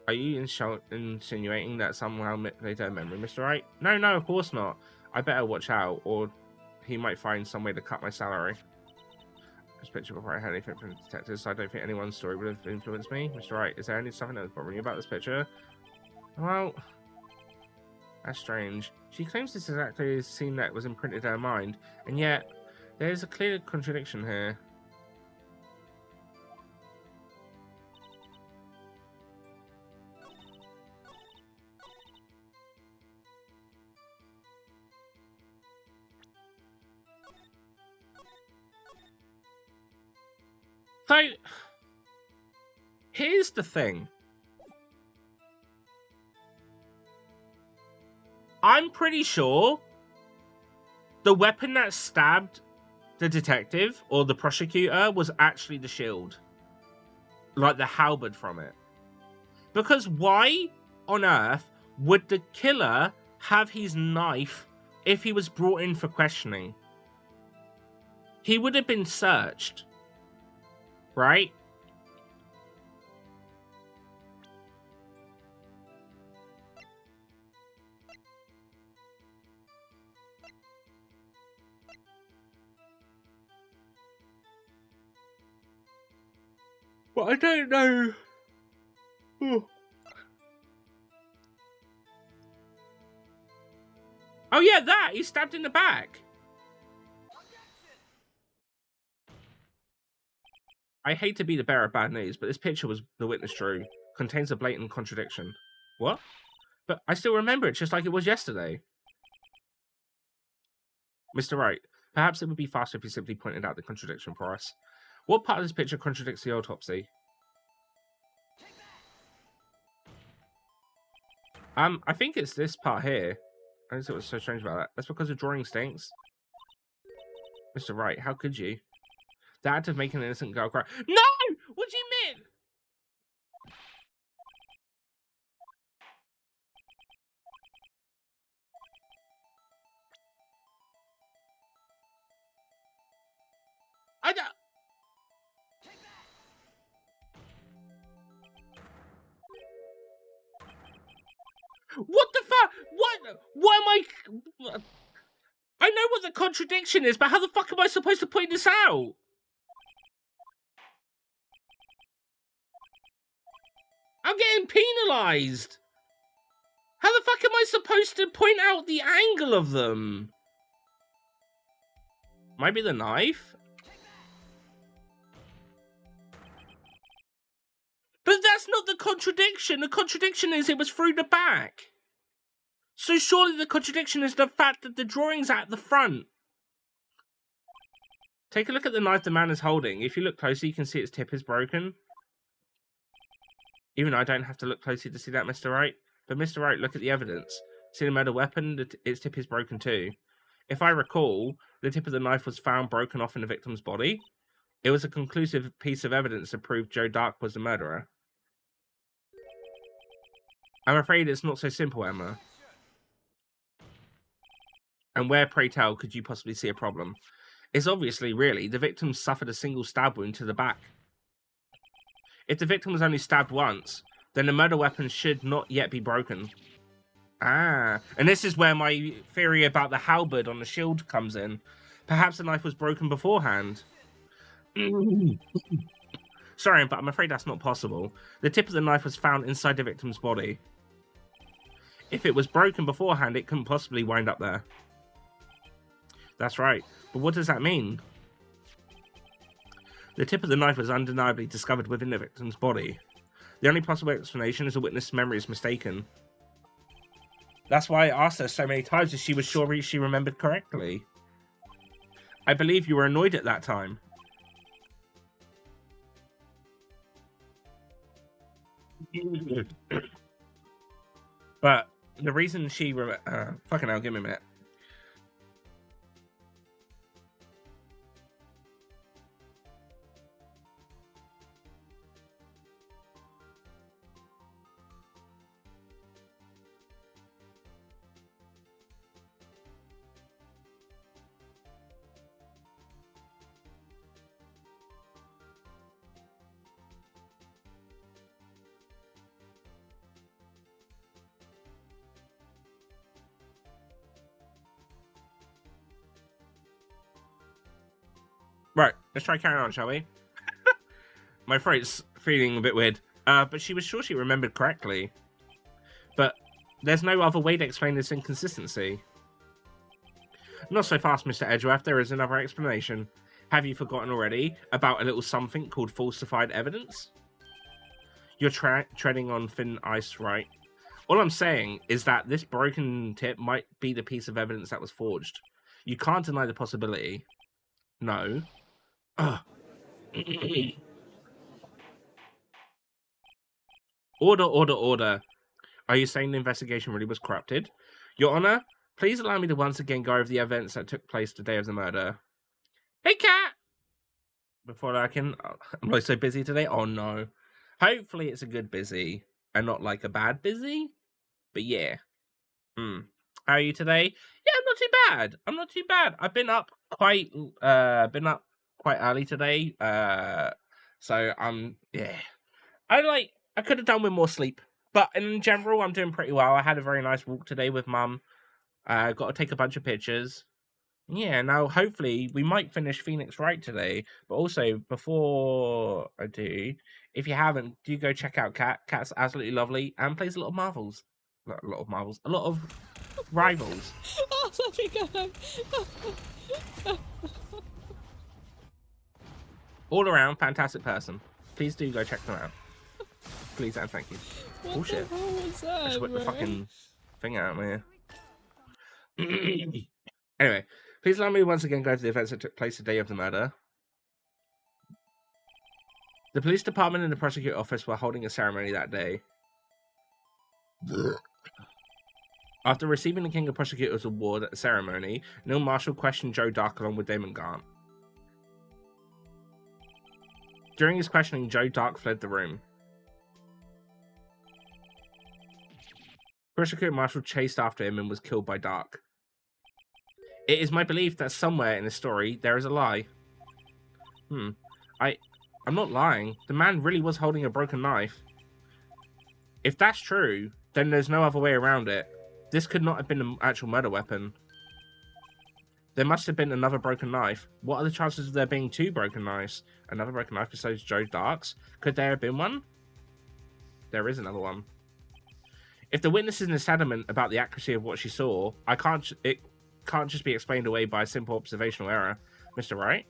Are you insinuating that somehow they don't remember Mr. Wright? No, of course not. I better watch out, or he might find some way to cut my salary. This picture before I had anything from the detectives, so I don't think anyone's story would have influenced me. Mr. Wright, is there something that was bothering you about this picture? Well, that's strange. She claims this is exactly the scene that was imprinted in her mind, and yet there's a clear contradiction here. So, here's the thing. I'm pretty sure the weapon that stabbed the detective or the prosecutor was actually the shield. Like the halberd from it. Because why on earth would the killer have his knife if he was brought in for questioning? He would have been searched. Right? But I don't know. Oh yeah, that! He's stabbed in the back. I hate to be the bearer of bad news, but this picture the witness drew contains a blatant contradiction. What? But I still remember it just like it was yesterday. Mr. Wright, perhaps it would be faster if you simply pointed out the contradiction for us. What part of this picture contradicts the autopsy? I think it's this part here. I don't see what's so strange about that. That's because the drawing stinks. Mr. Wright, how could you? The act of making an innocent girl cry. No! What do you mean? I don't... What the fuck? What am I... I know what what the contradiction is, but how the fuck am I supposed to point this out? I'm getting penalised. How the fuck am I supposed to point out the angle of them? Might be the knife? But that's not the contradiction. The contradiction is it was through the back. So surely the contradiction is the fact that the drawing's at the front. Take a look at the knife the man is holding. If you look closely, you can see its tip is broken. Even I don't have to look closely to see that, Mr. Wright. But Mr. Wright, look at the evidence. See the murder weapon? Its tip is broken too. If I recall, the tip of the knife was found broken off in the victim's body. It was a conclusive piece of evidence that proved Joe Dark was the murderer. I'm afraid it's not so simple, Emma. And where, pray tell, could you possibly see a problem? It's obviously, really, the victim suffered a single stab wound to the back. If the victim was only stabbed once, then the murder weapon should not yet be broken. Ah, and this is where my theory about the halberd on the shield comes in. Perhaps the knife was broken beforehand. Sorry, but I'm afraid that's not possible. The tip of the knife was found inside the victim's body. If it was broken beforehand, it couldn't possibly wind up there. That's right. But what does that mean? The tip of the knife was undeniably discovered within the victim's body. The only possible explanation is a witness' memory is mistaken. That's why I asked her so many times if she was sure she remembered correctly. I believe you were annoyed at that time. But the reason she fucking hell, give me a minute. Right, let's try carrying on, shall we? My throat's feeling a bit weird. But she was sure she remembered correctly. But there's no other way to explain this inconsistency. Not so fast, Mr. Edgeworth. There is another explanation. Have you forgotten already about a little something called falsified evidence? You're treading on thin ice, right? All I'm saying is that this broken tip might be the piece of evidence that was forged. You can't deny the possibility. No. Order, order, order. Are you saying the investigation really was corrupted? Your Honor, please allow me to once again go over the events that took place the day of the murder. Hey, cat! Before I can... I'm like so busy today. Oh, no. Hopefully it's a good busy and not like a bad busy. But yeah. How are you today? Yeah, I'm not too bad. I'm not too bad. I've been up quite early today. So yeah. I could have done with more sleep. But in general, I'm doing pretty well. I had a very nice walk today with Mum. Got to take a bunch of pictures. Yeah, now hopefully we might finish Phoenix Wright today. But also, before I do, if you haven't, do go check out Cat. Cat's absolutely lovely and plays a lot of Marvels. Not a lot of Marvels. A lot of Rivals. Oh, let me go. All around, fantastic person. Please do go check them out. Please and thank you. What Oh shit. the hell was that, I just whipped the bro? fucking thing out of my ear. Anyway, please allow me once again go over the events that took place the day of the murder. The police department and the prosecutor's office were holding a ceremony that day. After receiving the King of Prosecutors Award at the ceremony, Neil Marshall questioned Joe Dark along with Damon Gant. During his questioning, Joe Dark fled the room. Prosecutor Marshall chased after him and was killed by Dark. It is my belief that somewhere in the story there is a lie. I'm not lying. The man really was holding a broken knife. If that's true, then there's no other way around it. This could not have been an actual murder weapon. There must have been another broken knife. What are the chances of there being 2 broken knives? Another broken knife besides Joe Dark's? Could there have been one? There is another one. If the witness is adamant about the accuracy of what she saw, it can't just be explained away by a simple observational error, Mr. Wright.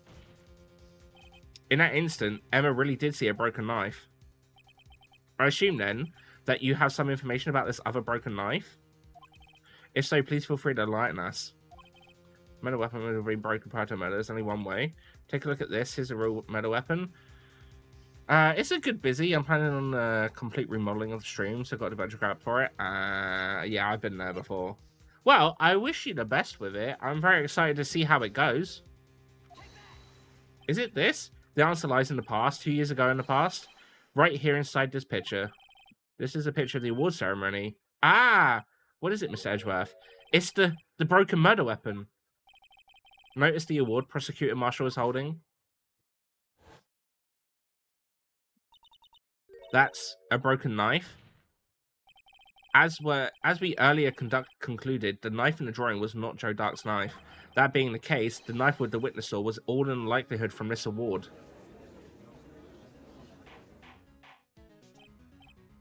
In that instant, Emma really did see a broken knife. I assume then that you have some information about this other broken knife. If so, please feel free to enlighten us. Metal weapon will be broken prior to murder. There's only one way. Take a look at this. Here's a real metal weapon. It's a good busy. I'm planning on a complete remodeling of the stream, so I've got a bunch of crap for it. Yeah, I've been there before. Well, I wish you the best with it. I'm very excited to see how it goes. Is it this? The answer lies in the past, 2 years ago in the past. Right here inside this picture. This is a picture of the award ceremony. Ah! What is it, Mr. Edgeworth? It's the broken murder weapon. Notice the award Prosecutor Marshall is holding? That's a broken knife. As we earlier concluded, the knife in the drawing was not Joe Dark's knife. That being the case, the knife with the witness saw was all in likelihood from this award.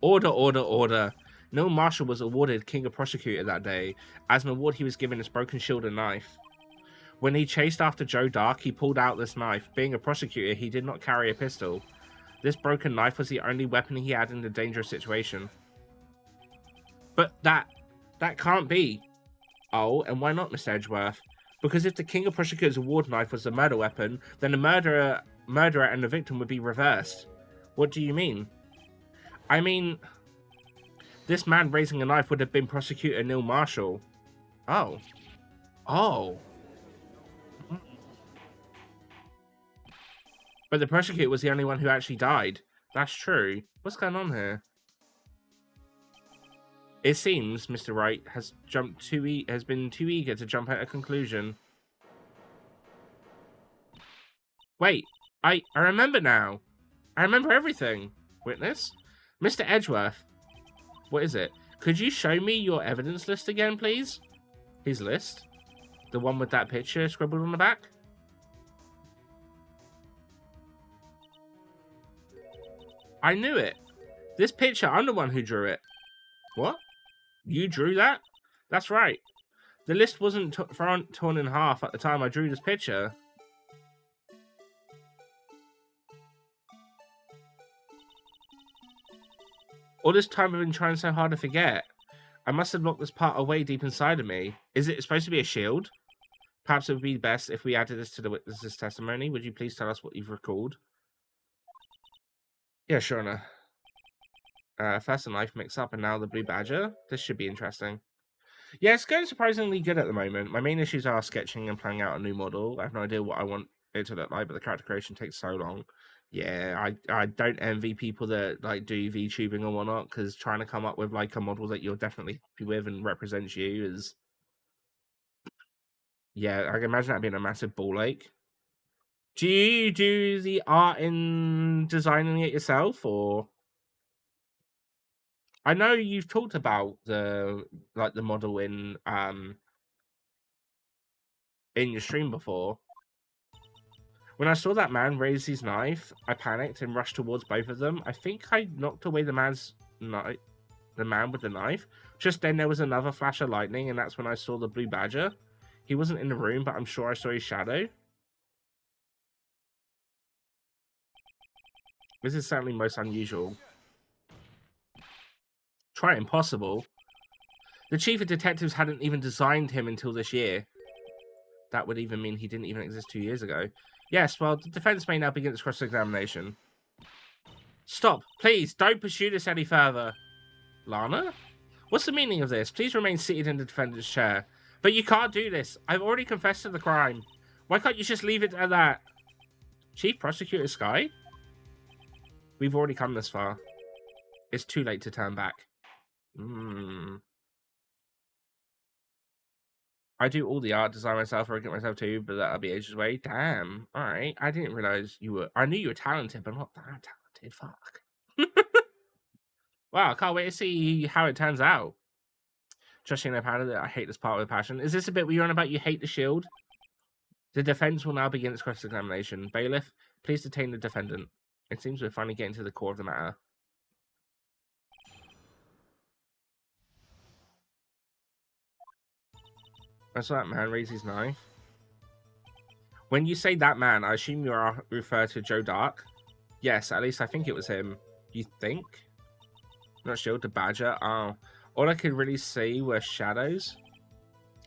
Order, order, order. Neil Marshall was awarded King of Prosecutor that day. As an award, he was given this broken shield and knife. When he chased after Joe Dark, he pulled out this knife. Being a prosecutor, he did not carry a pistol. This broken knife was the only weapon he had in the dangerous situation. But that can't be. Oh, and why not, Mr. Edgeworth? Because if the King of Prosecutor's award knife was the murder weapon, then the murderer and the victim would be reversed. What do you mean? I mean, this man raising a knife would have been Prosecutor Neil Marshall. Oh. Oh. But the prosecutor was the only one who actually died. That's true. What's going on here? It seems Mr. Wright has been too eager to jump at a conclusion. Wait, I remember now. I remember everything. Witness? Mr. Edgeworth. What is it? Could you show me your evidence list again, please? His list? The one with that picture scribbled on the back? I knew it. This picture, I'm the one who drew it. What? You drew that? That's right. The list wasn't torn in half at the time I drew this picture. All this time I've been trying so hard to forget. I must have locked this part away deep inside of me. Is it supposed to be a shield? Perhaps it would be best if we added this to the witness's testimony. Would you please tell us what you've recalled? Yeah, sure enough. First a knife mix up and now the blue badger. This should be interesting. Yeah, it's going surprisingly good at the moment. My main issues are sketching and planning out a new model. I have no idea what I want it to look like, but the character creation takes so long. Yeah, I don't envy people that like do VTubing and whatnot, because trying to come up with like a model that you're definitely happy with and represents you is... Yeah, I can imagine that being a massive ball ache. Do you do the art in designing it yourself, or... I know you've talked about the model in your stream before. When I saw that man raise his knife, I panicked and rushed towards both of them. I think I knocked away the man with the knife. Just then there was another flash of lightning, and that's when I saw the blue badger. He wasn't in the room, but I'm sure I saw his shadow. This is certainly most unusual. Try impossible. The chief of detectives hadn't even designed him until this year. That would even mean he didn't even exist 2 years ago. Yes, well, the defense may now begin its cross-examination. Stop, please, don't pursue this any further. Lana? What's the meaning of this? Please remain seated in the defendant's chair. But you can't do this. I've already confessed to the crime. Why can't you just leave it at that? Chief Prosecutor Sky? We've already come this far. It's too late to turn back. I do all the art design myself, or I get myself too, but that'll be ages away. Damn. Alright. I didn't realize you were... I knew you were talented, but not that talented. Fuck. Wow, I can't wait to see how it turns out. Trusting their powder that I hate this part with passion. Is this a bit where you're on about you hate the shield? The defense will now begin its cross-examination. Bailiff, please detain the defendant. It seems we're finally getting to the core of the matter. I saw that man raise his knife. When you say that man, I assume you are refer to Joe Dark. Yes, at least I think it was him. You think? Not sure. The Badger. Oh, all I could really see were shadows.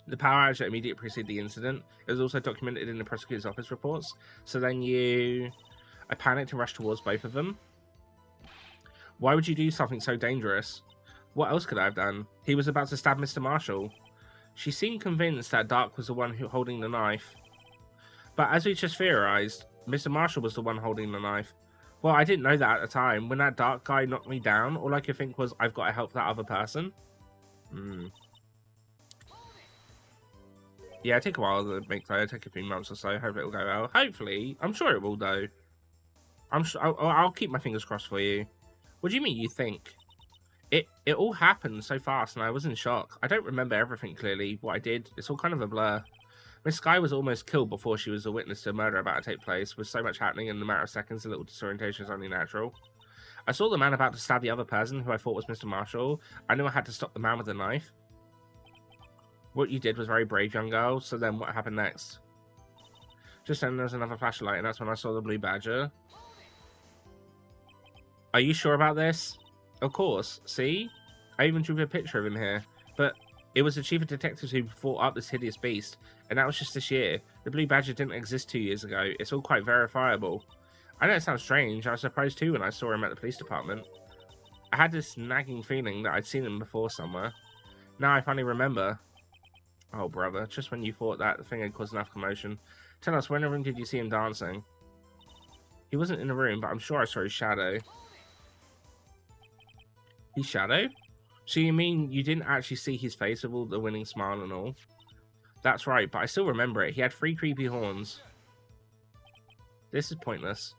The power outage that immediately preceded the incident. It was also documented in the prosecutor's office reports. So then I panicked and rushed towards both of them. Why would you do something so dangerous? What else could I have done? He was about to stab Mr. Marshall. She seemed convinced that Dark was the one holding the knife. But as we just theorized, Mr. Marshall was the one holding the knife. Well, I didn't know that at the time. When that Dark guy knocked me down, all I could think was, I've got to help that other person. Yeah, it take a while to make though. It'll take a few months or so. Hope it'll go well. Hopefully. I'm sure it will, though. I'll keep my fingers crossed for you. What do you mean, you think? It all happened so fast, and I was in shock. I don't remember everything clearly. What I did, it's all kind of a blur. Miss Skye was almost killed before she was a witness to a murder about to take place. With so much happening in a matter of seconds, a little disorientation is only natural. I saw the man about to stab the other person, who I thought was Mr. Marshall. I knew I had to stop the man with the knife. What you did was very brave, young girl. So then what happened next? Just then there was another flashlight, and that's when I saw the blue badger. Are you sure about this? Of course. See? I even drew a picture of him here. But it was the chief of detectives who fought up this hideous beast, and that was just this year. The blue badger didn't exist 2 years ago. It's all quite verifiable. I know it sounds strange. I was surprised too when I saw him at the police department. I had this nagging feeling that I'd seen him before somewhere. Now I finally remember. Oh, brother. Just when you thought that thing had caused enough commotion. Tell us, when in the room did you see him dancing? He wasn't in the room, but I'm sure I saw his shadow. His shadow? So you mean you didn't actually see his face with all the winning smile and all? That's right, but I still remember it. He had 3 creepy horns. This is pointless.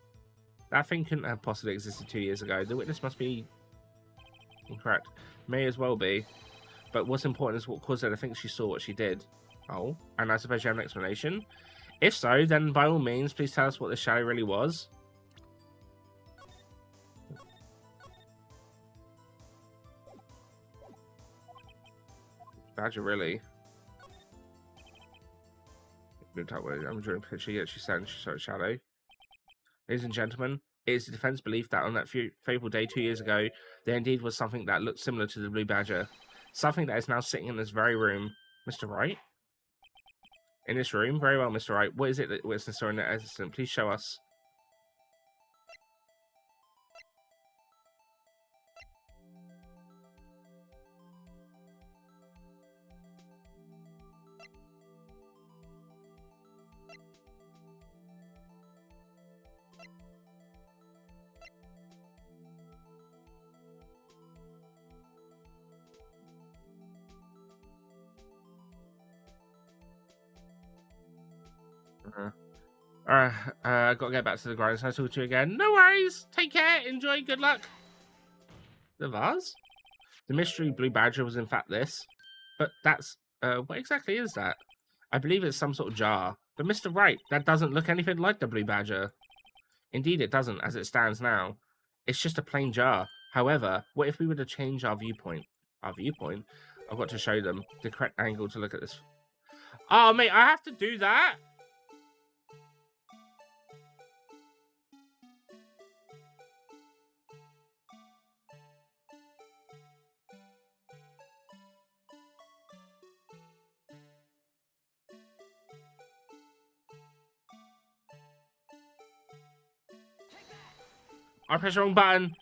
That thing couldn't have possibly existed 2 years ago. The witness must be incorrect. May as well be. But what's important is what caused her to think she saw what she did. Oh, and I suppose you have an explanation? If so, then by all means, please tell us what the shadow really was. Badger, really? I'm drawing a picture yet she said and she saw a shadow. Ladies and gentlemen, it is the defense belief that on that fateful day 2 years ago, there indeed was something that looked similar to the blue badger. Something that is now sitting in this very room. Mr. Wright? In this room? Very well, Mr. Wright. What is it that witness saw in that incident? Please show us. Gotta get back to the grind, so I'll talk to you again. No worries! Take care, enjoy, good luck! The vase? The mystery blue badger was in fact this. But that's... what exactly is that? I believe it's some sort of jar. But Mr. Wright, that doesn't look anything like the blue badger. Indeed it doesn't, as it stands now. It's just a plain jar. However, what if we were to change our viewpoint? Our viewpoint? I've got to show them the correct angle to look at this. Oh, mate, I have to do that? I pressed the wrong button.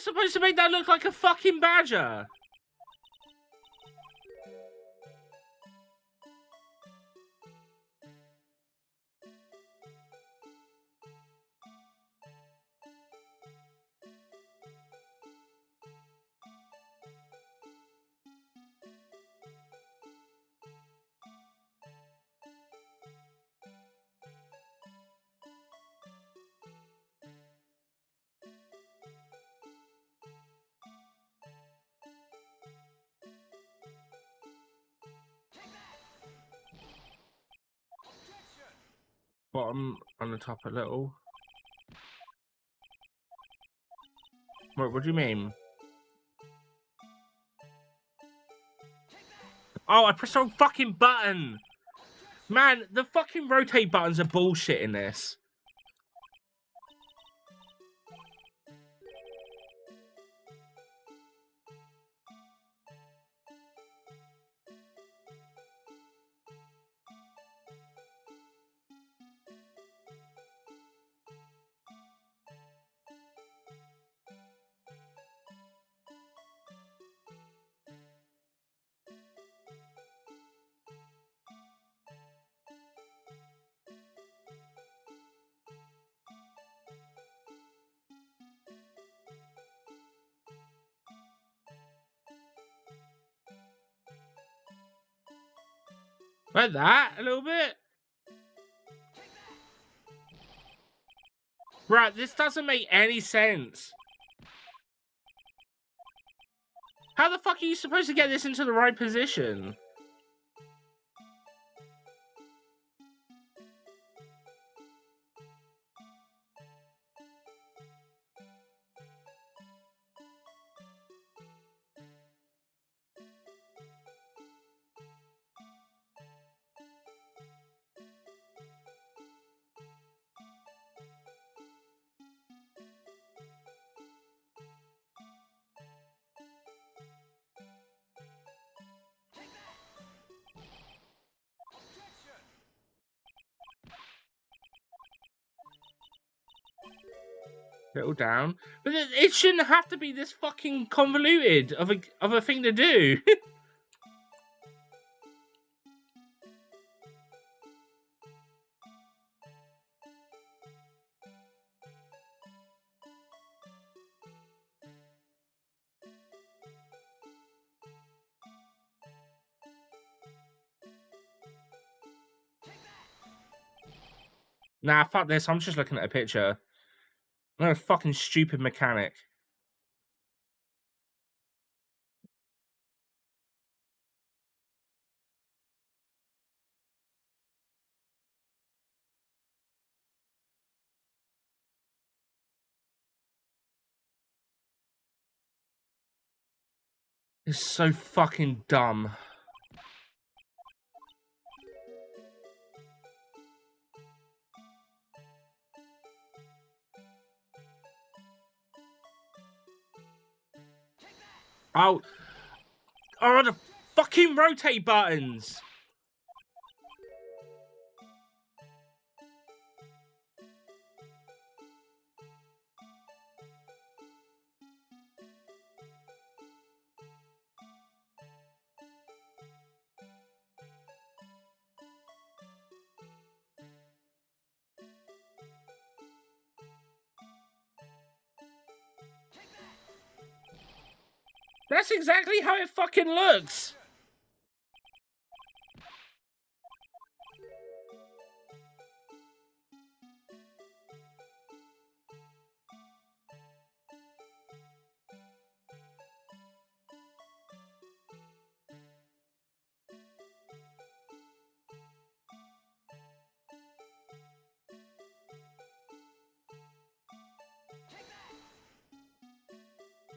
supposed to make that look like a fucking badger? Bottom on the top a little. What do you mean? Oh, I pressed the wrong fucking button! Man, the fucking rotate buttons are bullshit in this. Like that, a little bit. Right, this doesn't make any sense. How the fuck are you supposed to get this into the right position? Little down. But it shouldn't have to be this fucking convoluted of a thing to do. Nah, fuck this. I'm just looking at a picture. I'm a fucking stupid mechanic. It's so fucking dumb. Oh, the fucking rotate buttons. That's exactly how it fucking looks.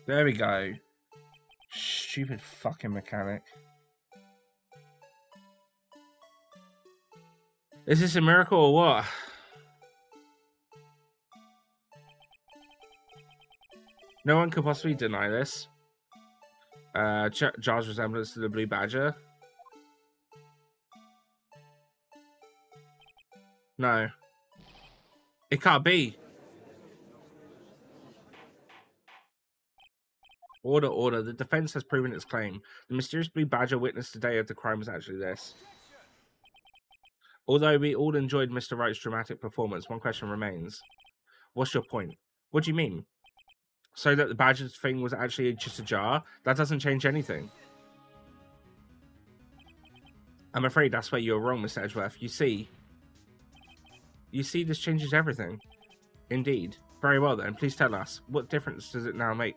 There we go. Stupid fucking mechanic. Is this a miracle or what? No one could possibly deny this. Jar's resemblance to the Blue Badger. No. It can't be. Order, order. The defense has proven its claim. The mysterious blue badger witnessed the day of the crime was actually this. Although we all enjoyed Mr. Wright's dramatic performance, one question remains. What's your point? What do you mean? So that the badger thing was actually just a jar? That doesn't change anything. I'm afraid that's where you're wrong, Mr. Edgeworth. You see, this changes everything. Indeed. Very well then, please tell us. What difference does it now make?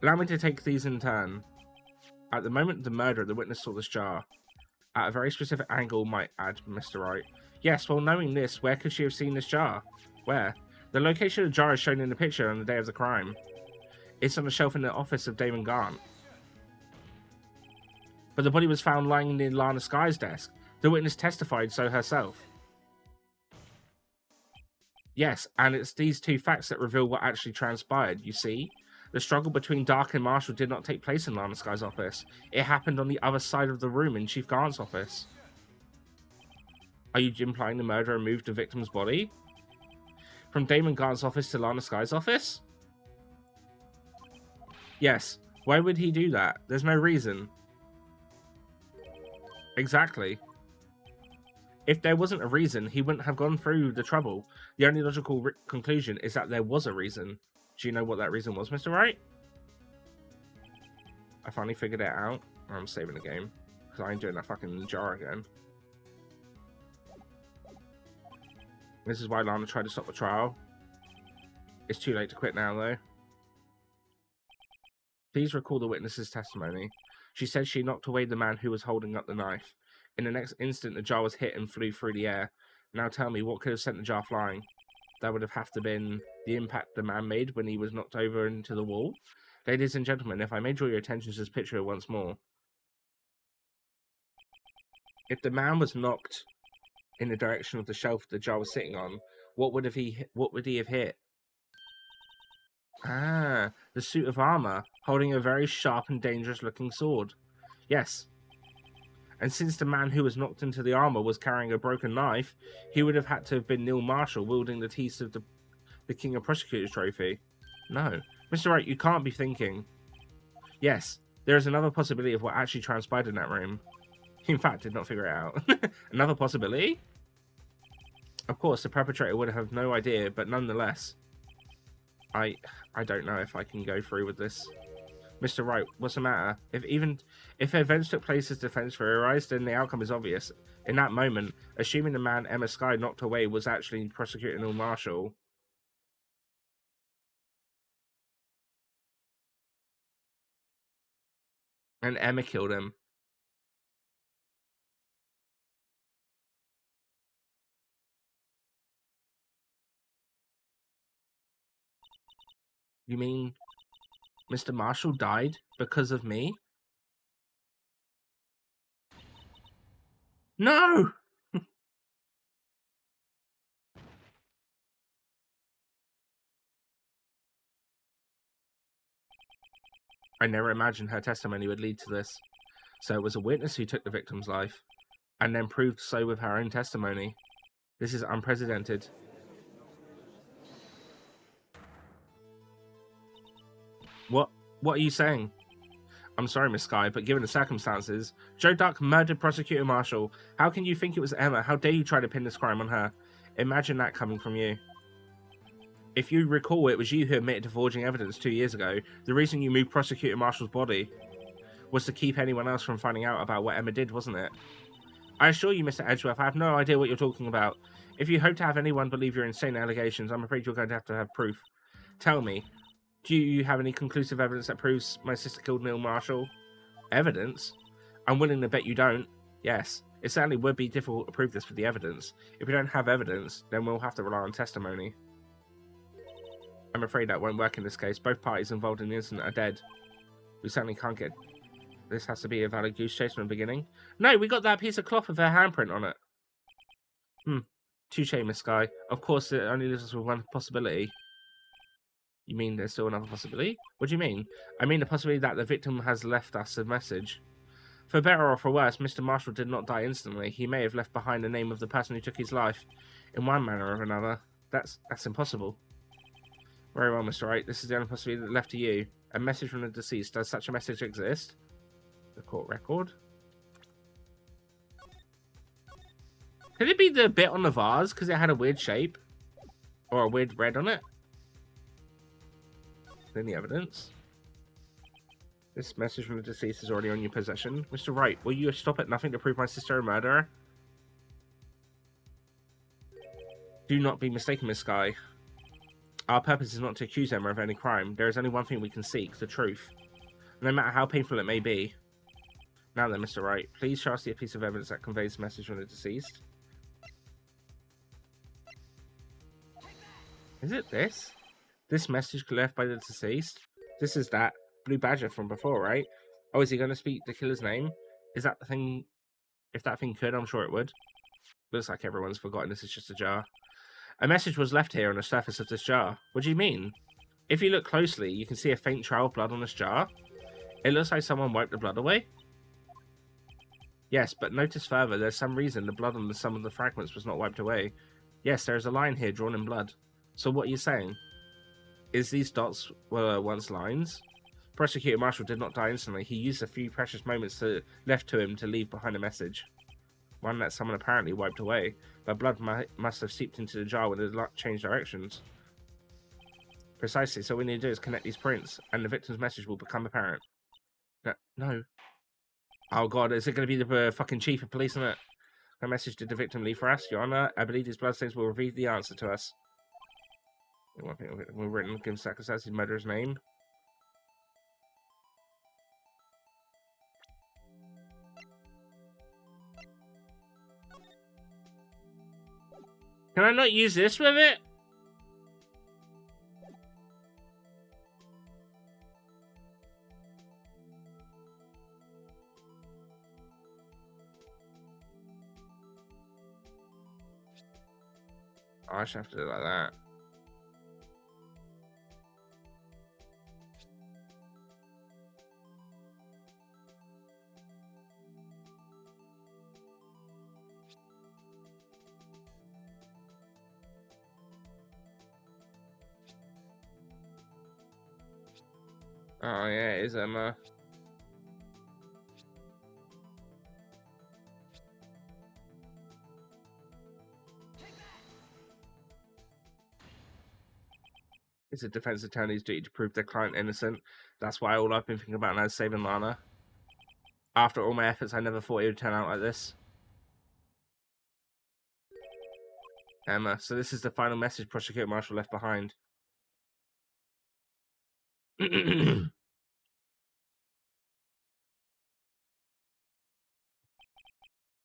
Allow me to take these in turn. At the moment of the murder, the witness saw this jar. At a very specific angle, might add Mr. Wright. Yes, well, knowing this, where could she have seen this jar? Where? The location of the jar is shown in the picture on the day of the crime. It's on a shelf in the office of Damon Gaunt. But the body was found lying near Lana Sky's desk. The witness testified so herself. Yes, and it's these two facts that reveal what actually transpired, you see? The struggle between Dark and Marshall did not take place in Lana Sky's office. It happened on the other side of the room in Chief Gaunt's office. Are you implying the murderer moved the victim's body? From Damon Gaunt's office to Lana Sky's office? Yes. Why would he do that? There's no reason. Exactly. If there wasn't a reason, he wouldn't have gone through the trouble. The only logical conclusion is that there was a reason. Do you know what that reason was, Mr. Wright? I finally figured it out. I'm saving the game. Because I ain't doing that fucking jar again. This is why Lana tried to stop the trial. It's too late to quit now, though. Please recall the witness's testimony. She said she knocked away the man who was holding up the knife. In the next instant, the jar was hit and flew through the air. Now tell me, what could have sent the jar flying? That would have to been the impact the man made when he was knocked over into the wall. Ladies and gentlemen, if I may draw your attention to this picture once more. If the man was knocked in the direction of the shelf the jar was sitting on, what would he have hit? Ah, the suit of armor, holding a very sharp and dangerous looking sword. Yes. And since the man who was knocked into the armor was carrying a broken knife, he would have had to have been Neil Marshall wielding the teeth of the King of Prosecutors trophy. No. Mr. Wright, you can't be thinking. Yes, there is another possibility of what actually transpired in that room. In fact, did not figure it out. Another possibility? Of course, the perpetrator would have no idea, but nonetheless, I don't know if I can go through with this. Mr. Wright, what's the matter? If events took place as defense theorized, then the outcome is obvious. In that moment, assuming the man Emma Sky knocked away was actually prosecuting Neil Marshall. And Emma killed him. You mean Mr. Marshall died because of me? No! I never imagined her testimony would lead to this. So it was a witness who took the victim's life, and then proved so with her own testimony. This is unprecedented. What are you saying? I'm sorry, Miss Sky, but given the circumstances, Joe Duck murdered Prosecutor Marshall. How can you think it was Emma? How dare you try to pin this crime on her? Imagine that coming from you. If you recall, it was you who admitted to forging evidence 2 years ago. The reason you moved Prosecutor Marshall's body was to keep anyone else from finding out about what Emma did, wasn't it? I assure you, Mr. Edgeworth, I have no idea what you're talking about. If you hope to have anyone believe your insane allegations, I'm afraid you're going to have proof. Tell me, do you have any conclusive evidence that proves my sister killed Neil Marshall? Evidence? I'm willing to bet you don't. Yes, it certainly would be difficult to prove this with the evidence. If we don't have evidence, then we'll have to rely on testimony. I'm afraid that won't work in this case. Both parties involved in the incident are dead. We certainly can't get... This has to be a valid goose chase from the beginning. No, we got that piece of cloth with her handprint on it. Touche, Miss Sky. Of course, it only leaves us with one possibility. You mean there's still another possibility? What do you mean? I mean the possibility that the victim has left us a message. For better or for worse, Mr. Marshall did not die instantly. He may have left behind the name of the person who took his life. In one manner or another. That's impossible. Very well, Mr. Wright. This is the only possibility left to you. A message from the deceased. Does such a message exist? The court record. Could it be the bit on the vase? Because it had a weird shape? Or a weird red on it? Any evidence? This message from the deceased is already on your possession. Mr. Wright, will you stop at nothing to prove my sister a murderer? Do not be mistaken, Miss Skye. Our purpose is not to accuse Emma of any crime. There is only one thing we can seek, the truth. No matter how painful it may be. Now then, Mr. Wright, please show us the piece of evidence that conveys the message from the deceased. Is it this? This message left by the deceased? This is that blue badger from before, right? Oh, is he going to speak the killer's name? Is that the thing? If that thing could, I'm sure it would. Looks like everyone's forgotten this is just a jar. A message was left here on the surface of this jar. What do you mean? If you look closely, you can see a faint trail of blood on this jar. It looks like someone wiped the blood away. Yes, but notice further, there's some reason the blood on some of the fragments was not wiped away. Yes, there is a line here drawn in blood. So what are you saying? Is these dots were once lines? Prosecutor Marshall did not die instantly. He used a few precious moments left to him to leave behind a message. One that someone apparently wiped away. But blood must have seeped into the jar when it changed directions. Precisely, so what we need to do is connect these prints, and the victim's message will become apparent. No. Oh god, is it going to be the fucking chief of police, isn't it? What message did the victim leave for us, Your Honor? I believe these bloodstains will reveal the answer to us. We're written, given circumstances, murderer's name. Can I not use this with it? Oh, I should have to do it like that. Oh yeah, it is Emma. It's a defense attorney's duty to prove their client innocent. That's why all I've been thinking about now is saving Lana. After all my efforts, I never thought it would turn out like this. Emma, so this is the final message Prosecutor Marshall left behind.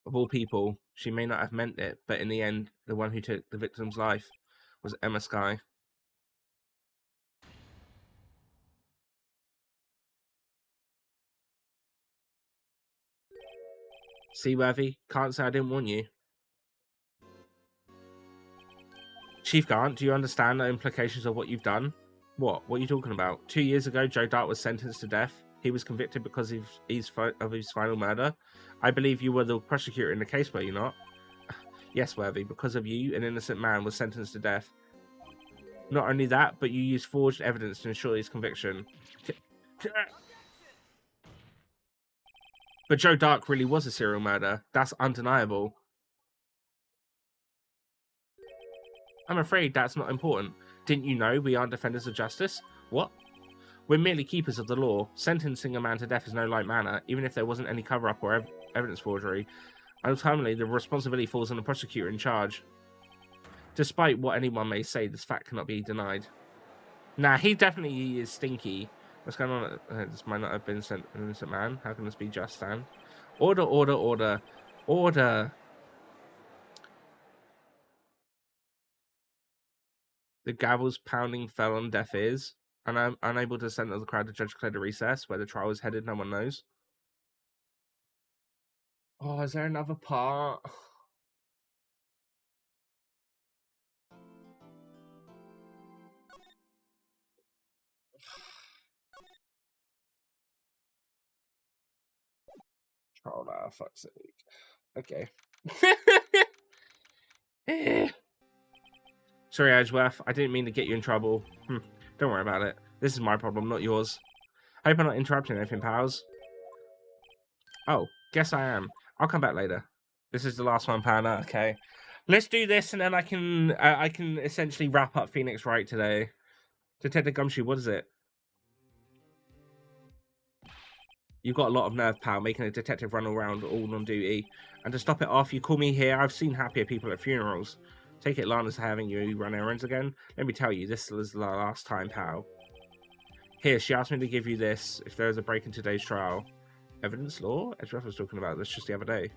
Of all people, she may not have meant it, but in the end, the one who took the victim's life was Emma Skye. Seaworthy, can't say I didn't warn you. Chief Garnt, do you understand the implications of what you've done? What? What are you talking about? 2 years ago, Joe Dart was sentenced to death. He was convicted because of his final murder. I believe you were the prosecutor in the case, were you not? Yes, Worthy, because of you, an innocent man was sentenced to death. Not only that, but you used forged evidence to ensure his conviction. But Joe Dark really was a serial murderer. That's undeniable. I'm afraid that's not important. Didn't you know we aren't defenders of justice? What? We're merely keepers of the law. Sentencing a man to death is no light matter, even if there wasn't any cover-up or evidence forgery. Ultimately, the responsibility falls on the prosecutor in charge. Despite what anyone may say, this fact cannot be denied. Nah, he definitely is stinky. What's going on? This might not have been an innocent man. How can this be just, Stan? Order, order, order. Order. The gavel's pounding fell on deaf ears, and I'm unable to send the crowd to judge declared a recess. Where the trial is headed, no one knows. Oh, is there another part? Oh, no, fuck's sake. Okay. Sorry, Edgeworth. I didn't mean to get you in trouble. Don't worry about it. This is my problem, not yours. Hope I'm not interrupting anything, pals. Oh, guess I am. I'll come back later. This is the last one, Pana. Okay. Let's do this, and then I can essentially wrap up Phoenix Wright today. Detective Gumshoe, what is it? You've got a lot of nerve, pal, making a detective run around all on duty. And to stop it off, you call me here. I've seen happier people at funerals. Take it Lana's having you run errands again? Let me tell you, this is the last time, pal. Here, she asked me to give you this if there is a break in today's trial. Evidence law? Edgeworth was talking about this just the other day.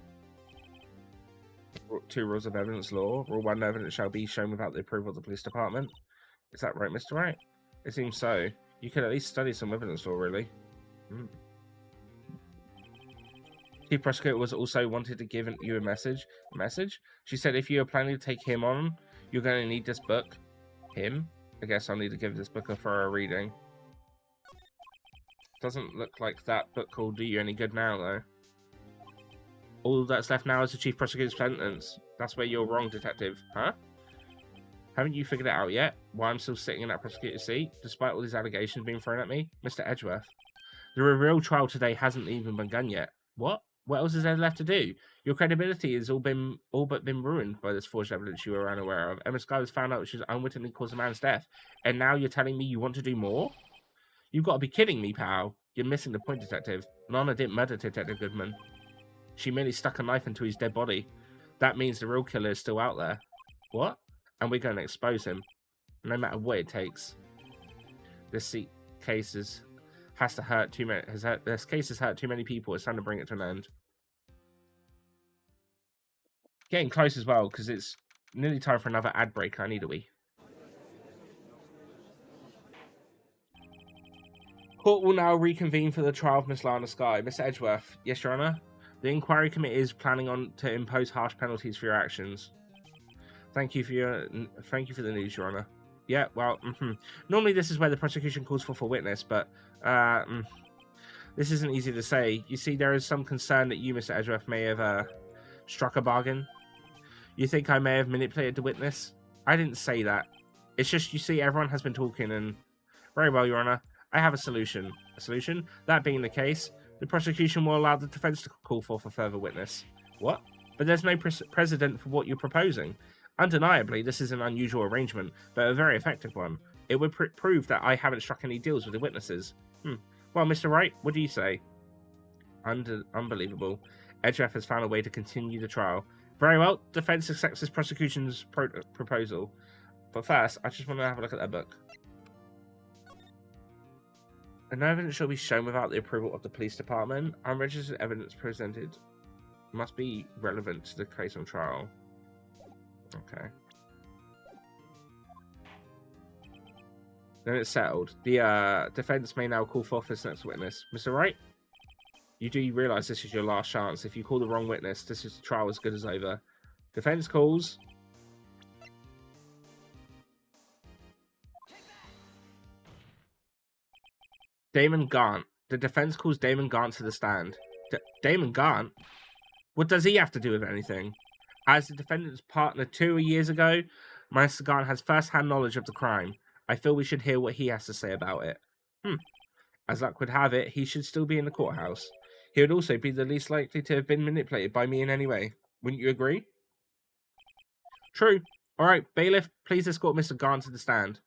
2 rules of evidence law. Rule 1, evidence shall be shown without the approval of the police department. Is that right, Mr. Wright? It seems so. You could at least study some evidence law, really. Chief Prosecutor was also wanted to give you a message. A message? She said if you are planning to take him on, you're going to need this book. Him? I guess I'll need to give this book a thorough reading. Doesn't look like that book will do you any good now, though. All that's left now is the Chief Prosecutor's sentence. That's where you're wrong, Detective. Huh? Haven't you figured it out yet? Why I'm still sitting in that prosecutor's seat, despite all these allegations being thrown at me? Mr. Edgeworth. The real trial today hasn't even begun yet. What? What else is there left to do? Your credibility has all but been ruined by this forged evidence you were unaware of. Emma Sky was found out she was unwittingly caused a man's death, and now you're telling me you want to do more? You've got to be kidding me, pal. You're missing the point, Detective. Lana didn't murder Detective Goodman. She merely stuck a knife into his dead body. That means the real killer is still out there. What? And we're going to expose him, no matter what it takes. This case has hurt too many people. It's time to bring it to an end. Getting close as well, because it's nearly time for another ad break. I need a wee. Court will now reconvene for the trial of Miss Lana Sky. Mr. Edgeworth. Yes, Your Honor? The inquiry committee is planning to impose harsh penalties for your actions. Thank you for the news, Your Honor. Yeah, well, normally this is where the prosecution calls for a witness, but this isn't easy to say. You see, there is some concern that you, Mr. Edgeworth, may have struck a bargain. You think I may have manipulated the witness? I didn't say that. It's just, you see, everyone has been talking, and very well, Your Honor. I have a solution. A solution? That being the case, the prosecution will allow the defense to call for a further witness. What? But there's no precedent for what you're proposing. Undeniably, this is an unusual arrangement, but a very effective one. It would prove that I haven't struck any deals with the witnesses. Well, Mr. Wright, what do you say? Unbelievable. Edgeworth has found a way to continue the trial. Very well, defense accepts this prosecution's proposal. But first, I just want to have a look at that book. No evidence shall be shown without the approval of the police department. Unregistered evidence presented must be relevant to the case on trial. Okay. Then it's settled. The defense may now call forth this next witness. Mr. Wright? You do realise this is your last chance. If you call the wrong witness, this is trial as good as over. Defense calls. Damon Gaunt. The defense calls Damon Gaunt to the stand. Damon Gaunt? What does he have to do with anything? As the defendant's partner 2 years ago, Mr. Gaunt has first-hand knowledge of the crime. I feel we should hear what he has to say about it. As luck would have it, he should still be in the courthouse. He would also be the least likely to have been manipulated by me in any way. Wouldn't you agree? True. All right, bailiff, please escort Mr. Gaunt to the stand.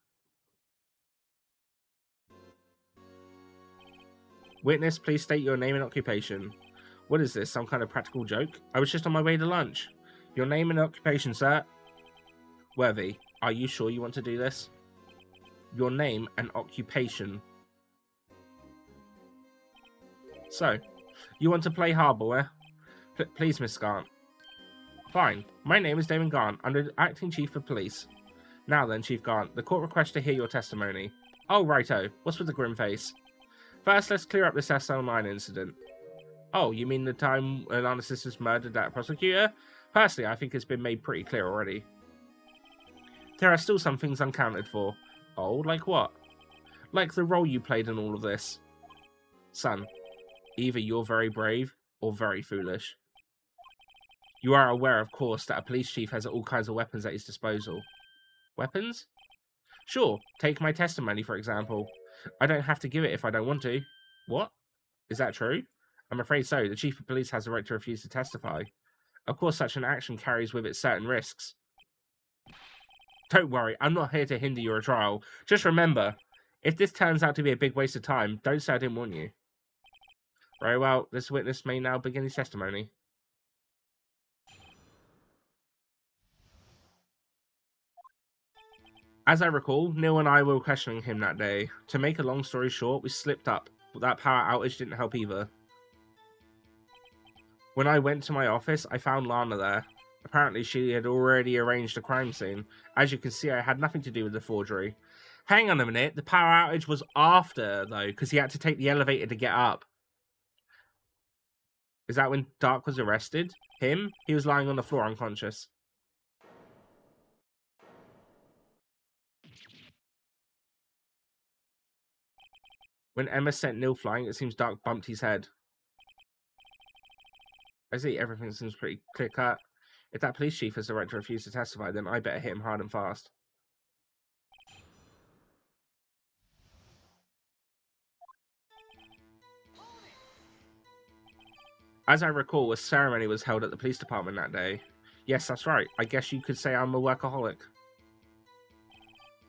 Witness, please state your name and occupation. What is this, some kind of practical joke? I was just on my way to lunch. Your name and occupation, sir? Worthy, are you sure you want to do this? Your name and occupation. So, you want to play hardball, eh? Please, Miss Gaunt. Fine. My name is Damon Gaunt. I'm the acting chief of police. Now then, Chief Gaunt, the court requests to hear your testimony. Oh, righto. What's with the grim face? First, let's clear up this SL9 incident. Oh, you mean the time Lana's sisters murdered that prosecutor? Personally, I think it's been made pretty clear already. There are still some things uncounted for. Oh, like what? Like the role you played in all of this. Son, either you're very brave, or very foolish. You are aware, of course, that a police chief has all kinds of weapons at his disposal. Weapons? Sure, take my testimony, for example. I don't have to give it if I don't want to. What? Is that true? I'm afraid so. The chief of police has the right to refuse to testify. Of course, such an action carries with it certain risks. Don't worry, I'm not here to hinder your trial. Just remember, if this turns out to be a big waste of time, don't say I didn't warn you. Very well, this witness may now begin his testimony. As I recall, Neil and I were questioning him that day. To make a long story short, we slipped up, but that power outage didn't help either. When I went to my office, I found Lana there. Apparently, she had already arranged a crime scene. As you can see, I had nothing to do with the forgery. Hang on a minute, the power outage was after, though, because he had to take the elevator to get up. Is that when Dark was arrested? Him? He was lying on the floor unconscious. When Emma sent Neil flying, it seems Dark bumped his head. I see, everything seems pretty clear-cut. If that police chief has the right to refuse to testify, then I better hit him hard and fast. As I recall, a ceremony was held at the police department that day. Yes, that's right. I guess you could say I'm a workaholic.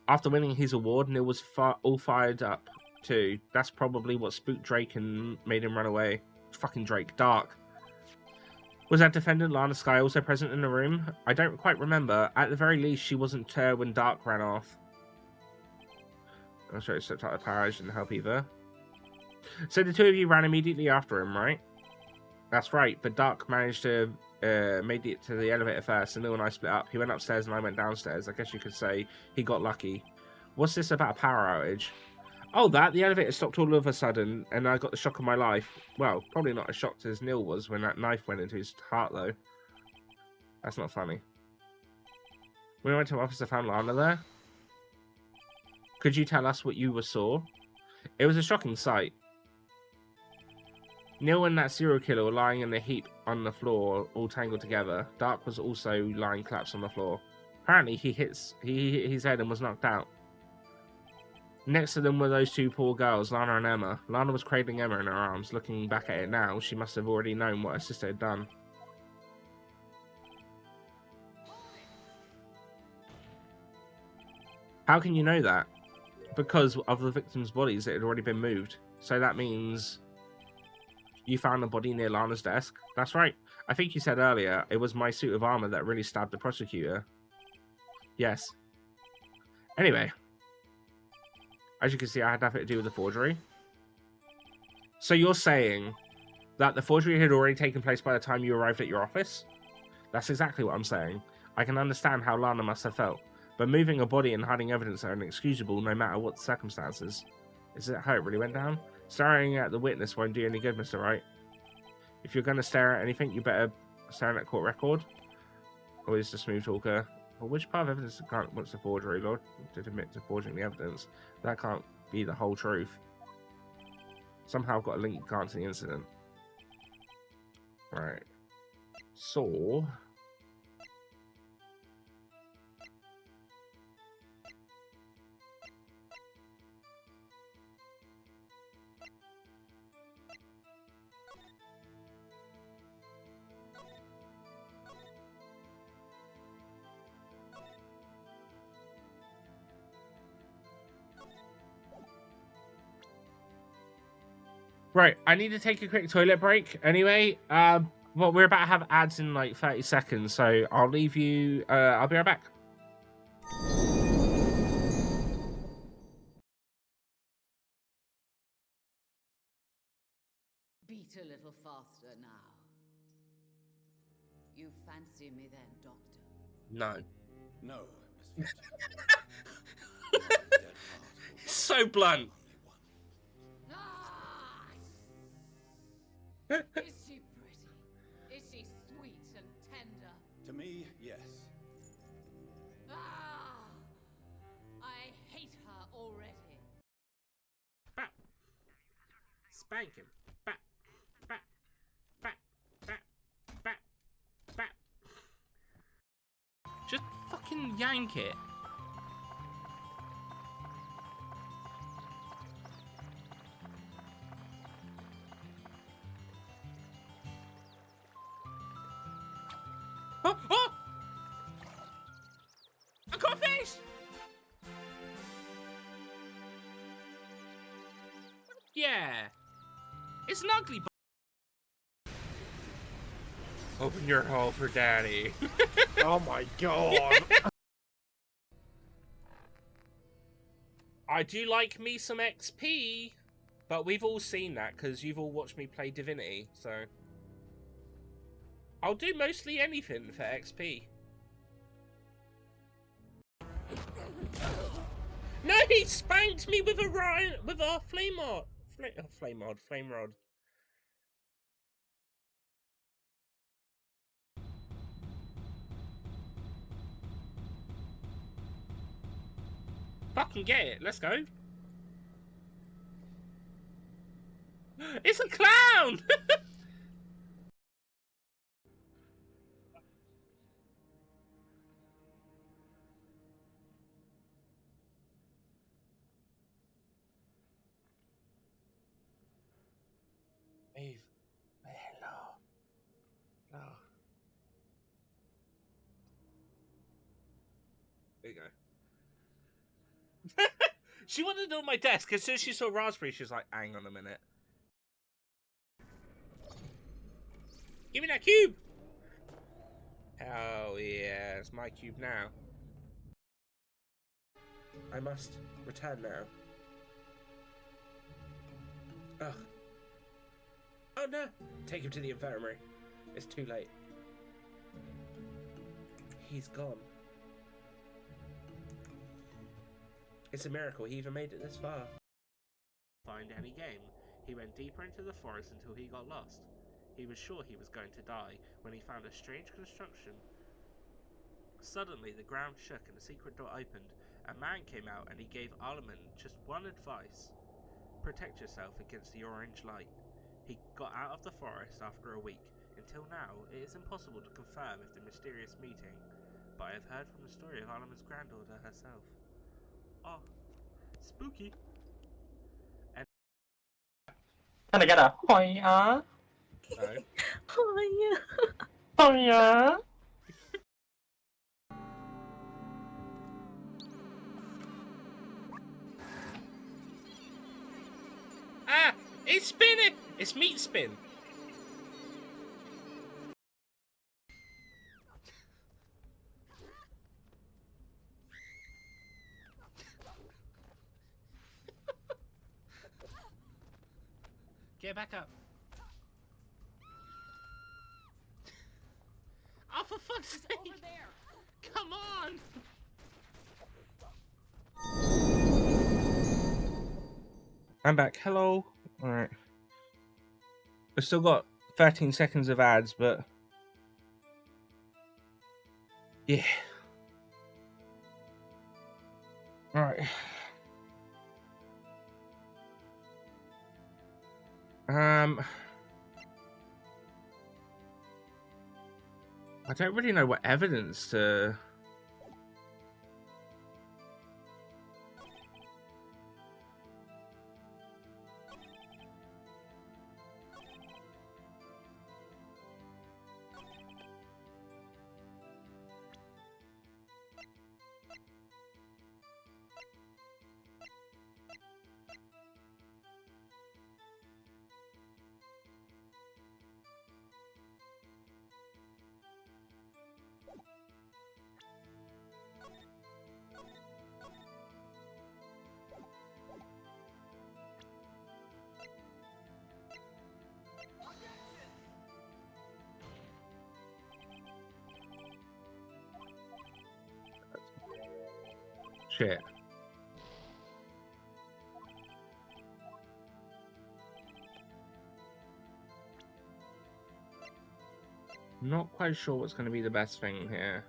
After winning his award, Neil was all fired up, too. That's probably what spooked Drake and made him run away. Fucking Drake. Dark. Was that defendant Lana Skye also present in the room? I don't quite remember. At the very least, she wasn't there when Dark ran off. I'm sorry, slipped out of the power. Didn't help either. So the two of you ran immediately after him, right? That's right, but Dark managed to made it to the elevator first, and Neil and I split up. He went upstairs and I went downstairs. I guess you could say he got lucky. What's this about a power outage? Oh, the elevator stopped all of a sudden, and I got the shock of my life. Well, probably not as shocked as Neil was when that knife went into his heart, though. That's not funny. When I went to my office, I found Lana there. Could you tell us what you saw? It was a shocking sight. Neil and that serial killer were lying in a heap on the floor, all tangled together. Dark was also lying collapsed on the floor. Apparently, he hit his head and was knocked out. Next to them were those two poor girls, Lana and Emma. Lana was cradling Emma in her arms. Looking back at it now, she must have already known what her sister had done. How can you know that? Because of the victims' bodies that had already been moved. So that means you found a body near Lana's desk? That's right. I think you said earlier it was my suit of armor that really stabbed the prosecutor. Yes. Anyway. As you can see, I had nothing to do with the forgery. So you're saying that the forgery had already taken place by the time you arrived at your office? That's exactly what I'm saying. I can understand how Lana must have felt. But moving a body and hiding evidence are inexcusable no matter what the circumstances. Is that how it really went down? Staring at the witness won't do any good, Mr. Wright. If you're going to stare at anything, you better stare at that court record. Always the smooth talker. Well, which part of evidence can't... What's the forgery, Lord? Did admit to forging the evidence. That can't be the whole truth. Somehow I've got a link you can't to the incident. Right. So... Right, I need to take a quick toilet break anyway. Well, we're about to have ads in like 30 seconds, so I'll leave you. I'll be right back. Beat a little faster now. You fancy me then, Doctor? No. No, Miss So blunt. Is she pretty? Is she sweet and tender? To me, yes. Ah! I hate her already. Bap. Spank him. Bap. Bap. Bap. yank it. Oh! Oh! I got fish! Yeah. It's an ugly. Open your hole for daddy. Oh my god. I do like me some XP, but we've all seen that because you've all watched me play Divinity, so I'll do mostly anything for XP. No, he spanked me with a flame rod. Fucking get it, let's go. It's a clown! Eve, hello. Hello. There you go. She wanted it on my desk. As soon as she saw raspberry, she was like, hang on a minute. Give me that cube! Oh yeah, it's my cube now. I must return now. Ugh. Oh no! Take him to the infirmary. It's too late. He's gone. It's a miracle he even made it this far. Find any game. He went deeper into the forest until he got lost. He was sure he was going to die when he found a strange construction. Suddenly the ground shook and a secret door opened. A man came out and he gave Alaman just one advice. Protect yourself against the orange light. He got out of the forest after a week. Until now, it is impossible to confirm if the mysterious meeting, but I have heard from the story of Alaman's granddaughter herself. Oh, spooky. And Can I get a hoya? no. Hoya. Hoya. Ah! It's spinning! It's meat spin! Get back up. Oh, for fuck's sake! Over there. Come on! I'm back. Hello. Alright. We've still got 13 seconds of ads, but... yeah. Alright. I don't really know what evidence to... Shit. I'm not quite sure what's going to be the best thing here.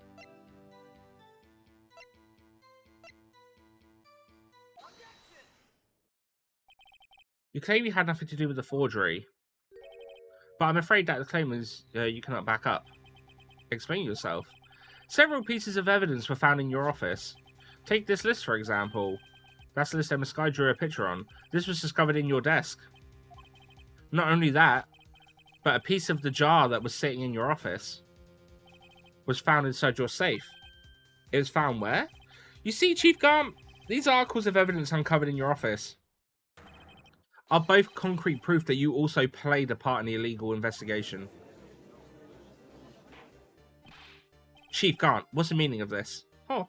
You claim you had nothing to do with the forgery, but I'm afraid that the claim is you cannot back up. Explain yourself. Several pieces of evidence were found in your office. Take this list, for example. That's the list Emma Sky drew a picture on. This was discovered in your desk. Not only that, but a piece of the jar that was sitting in your office was found inside your safe. It was found where? You see, Chief Garm, these articles of evidence uncovered in your office are both concrete proof that you also played a part in the illegal investigation. Chief Garm, what's the meaning of this? Oh.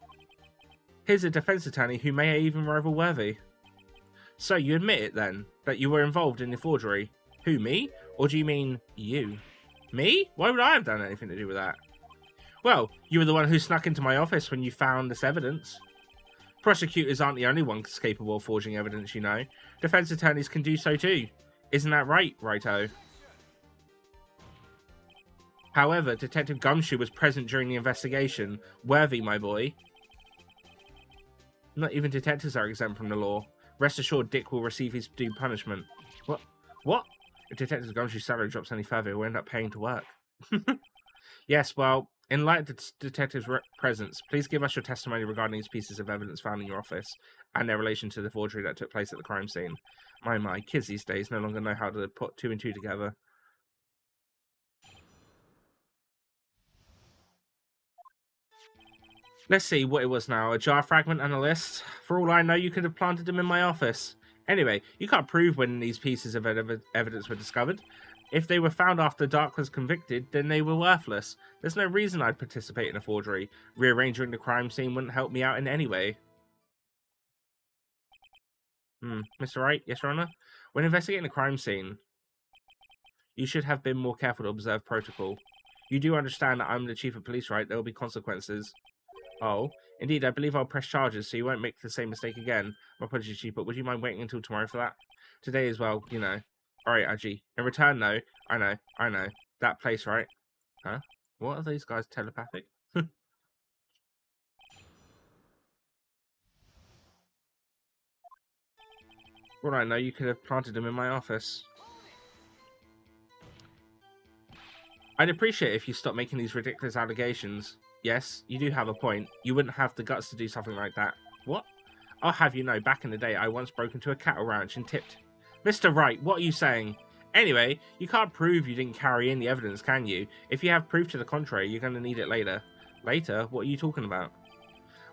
Here's a defense attorney who may even rival Worthy. So you admit it then, that you were involved in the forgery? Who, me? Or do you mean you? Me? Why would I have done anything to do with that? Well, you were the one who snuck into my office when you found this evidence. Prosecutors aren't the only ones capable of forging evidence, you know. Defense attorneys can do so too. Isn't that right, Righto? However, Detective Gumshoe was present during the investigation. Worthy, my boy. Not even detectives are exempt from the law. Rest assured, Dick will receive his due punishment. What? What? If Detective Gumshoe's salary drops any further, he'll end up paying to work. Yes, well, in light of the detective's presence, please give us your testimony regarding these pieces of evidence found in your office and their relation to the forgery that took place at the crime scene. My, kids these days no longer know how to put two and two together. Let's see what it was now. A jar fragment and a list? For all I know, you could have planted them in my office. Anyway, you can't prove when these pieces of evidence were discovered. If they were found after Dark was convicted, then they were worthless. There's no reason I'd participate in a forgery. Rearranging the crime scene wouldn't help me out in any way. Mr. Wright? Yes, Your Honor? When investigating a crime scene, you should have been more careful to observe protocol. You do understand that I'm the Chief of Police, right? There will be consequences. Oh, indeed, I believe I'll press charges so you won't make the same mistake again. My apologies, Chief, but would you mind waiting until tomorrow for that? Today as well, you know. Alright, Aji. In return, though, I know. That place, right? Huh? What are these guys, telepathic? Well, I know you could have planted them in my office. I'd appreciate it if you stopped making these ridiculous allegations. Yes, you do have a point. You wouldn't have the guts to do something like that. What? I'll have you know, back in the day, I once broke into a cattle ranch and tipped. Mr. Wright, what are you saying? Anyway, you can't prove you didn't carry in the evidence, can you? If you have proof to the contrary, you're going to need it later. Later? What are you talking about?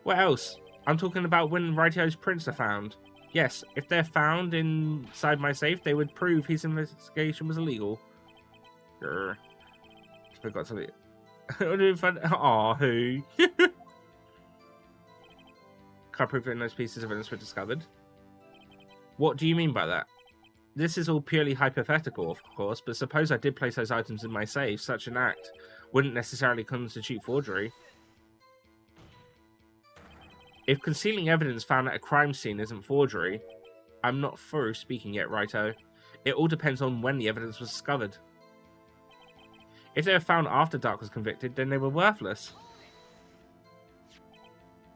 What else? I'm talking about when Wright's prints are found. Yes, if they're found inside my safe, they would prove his investigation was illegal. Grr. Forgot to leave. Aw, who? Can't prove that those pieces of evidence were discovered. What do you mean by that? This is all purely hypothetical, of course, but suppose I did place those items in my safe, such an act wouldn't necessarily constitute forgery. If concealing evidence found at a crime scene isn't forgery, I'm not through speaking yet, Righto. It all depends on when the evidence was discovered. If they were found after Dark was convicted, then they were worthless.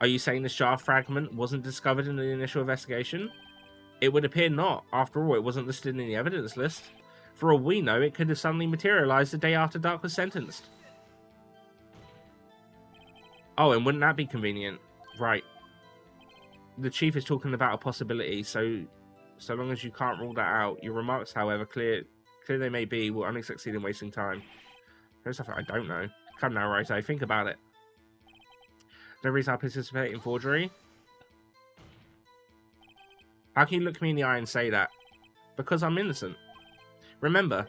Are you saying this jar fragment wasn't discovered in the initial investigation? It would appear not. After all, it wasn't listed in the evidence list. For all we know, it could have suddenly materialized the day after Dark was sentenced. Oh, and wouldn't that be convenient? Right. The Chief is talking about a possibility, so long as you can't rule that out. Your remarks, however, clear they may be, will only succeed in wasting time. There's something I don't know. Come now, Righto, think about it. No reason I participate in forgery? How can you look me in the eye and say that? Because I'm innocent. Remember,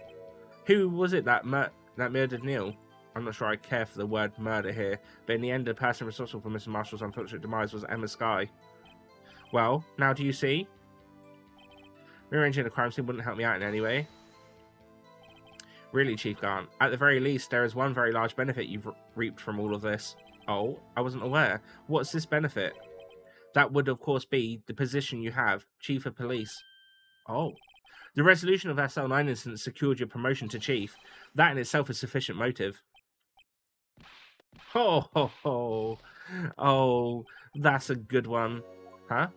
who was it that murdered Neil? I'm not sure I care for the word murder here, but in the end, the person responsible for Mr. Marshall's unfortunate demise was Emma Sky. Well, now do you see? Rearranging the crime scene wouldn't help me out in any way. Really, Chief Garnt, at the very least, there is one very large benefit you've reaped from all of this. Oh, I wasn't aware. What's this benefit? That would, of course, be the position you have, Chief of Police. Oh. The resolution of SL9 incident secured your promotion to Chief. That in itself is sufficient motive. Ho, ho, ho. Oh, that's a good one. Huh?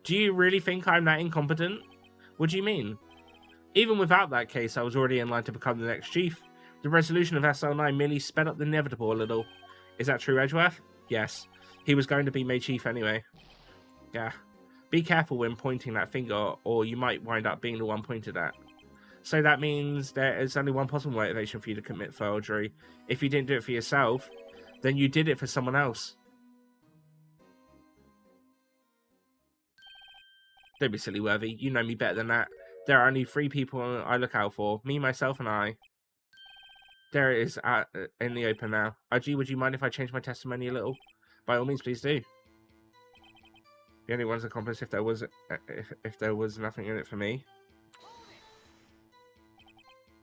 Do you really think I'm that incompetent? What do you mean? Even without that case, I was already in line to become the next Chief. The resolution of SL9 merely sped up the inevitable a little. Is that true, Edgeworth? Yes. He was going to be made chief anyway. Yeah. Be careful when pointing that finger, or you might wind up being the one pointed at. So that means there is only one possible motivation for you to commit forgery. If you didn't do it for yourself, then you did it for someone else. Don't be silly, Worthy. You know me better than that. There are only 3 people I look out for. Me, myself, and I. There it is in the open now. IG, would you mind if I change my testimony a little? By all means, please do. The only one's accomplice if there was nothing in it for me.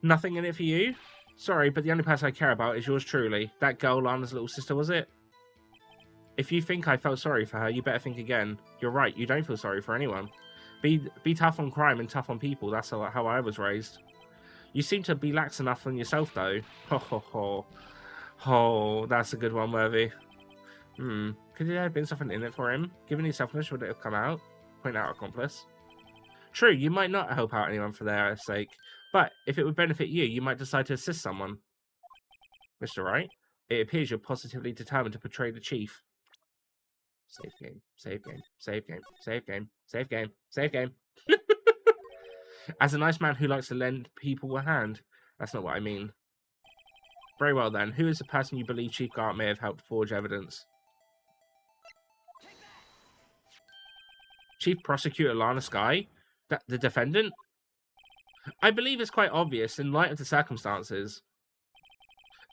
Nothing in it for you? Sorry, but the only person I care about is yours truly. That girl, Lana's little sister, was it? If you think I felt sorry for her, you better think again. You're right, you don't feel sorry for anyone. Be tough on crime and tough on people. That's how I was raised. You seem to be lax enough on yourself, though. Ho ho ho. Oh, that's a good one, Worthy. Could there have been something in it for him? Given his selfishness, would it have come out? Point out accomplice. True, you might not help out anyone for their sake, but if it would benefit you, you might decide to assist someone. Mr. Wright, it appears you're positively determined to betray the chief. Save game, save game, save game, save game, save game, save game. As a nice man who likes to lend people a hand. That's not what I mean. Very well then, who is the person you believe Chief Gart may have helped forge evidence? Chief Prosecutor Lana Skye? The defendant? I believe it's quite obvious in light of the circumstances.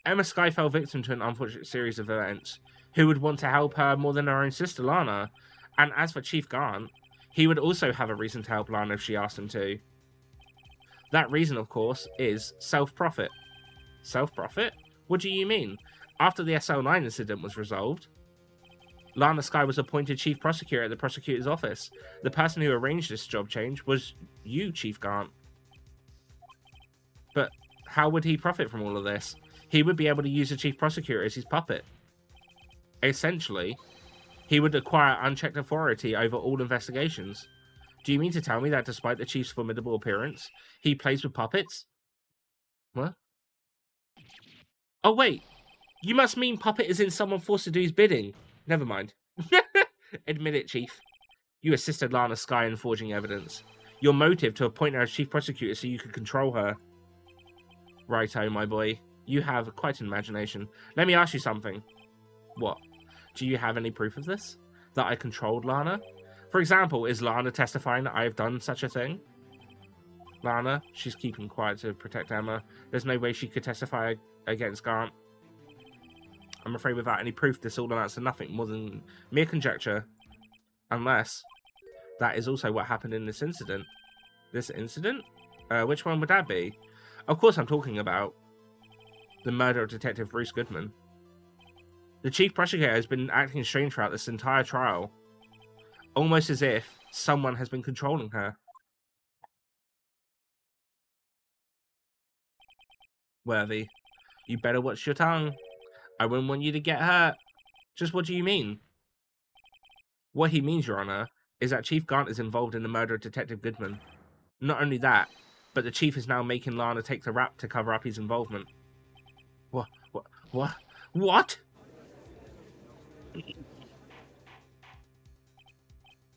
Emma Skye fell victim to an unfortunate series of events. Who would want to help her more than her own sister Lana? And as for Chief Gant, he would also have a reason to help Lana if she asked him to. That reason, of course, is self-profit. Self-profit? What do you mean? After the SL9 incident was resolved, Lana Skye was appointed Chief Prosecutor at the Prosecutor's Office. The person who arranged this job change was you, Chief Gant. But how would he profit from all of this? He would be able to use the Chief Prosecutor as his puppet. Essentially, he would acquire unchecked authority over all investigations. Do you mean to tell me that despite the Chief's formidable appearance, he plays with puppets? What? Oh wait, you must mean puppet is in someone forced to do his bidding. Never mind. Admit it, Chief. You assisted Lana Skye in forging evidence. Your motive to appoint her as Chief Prosecutor so you could control her. Righto, my boy. You have quite an imagination. Let me ask you something. What? Do you have any proof of this? That I controlled Lana? For example, is Lana testifying that I have done such a thing? Lana, she's keeping quiet to protect Emma. There's no way she could testify against Gant. I'm afraid without any proof, this all amounts to nothing more than mere conjecture. Unless that is also what happened in this incident. This incident? Which one would that be? Of course I'm talking about the murder of Detective Bruce Goodman. The Chief Prosecutor has been acting strange throughout this entire trial. Almost as if someone has been controlling her. Worthy, you better watch your tongue. I wouldn't want you to get hurt. Just what do you mean? What he means, Your Honor, is that Chief Gant is involved in the murder of Detective Goodman. Not only that, but the Chief is now making Lana take the rap to cover up his involvement. What?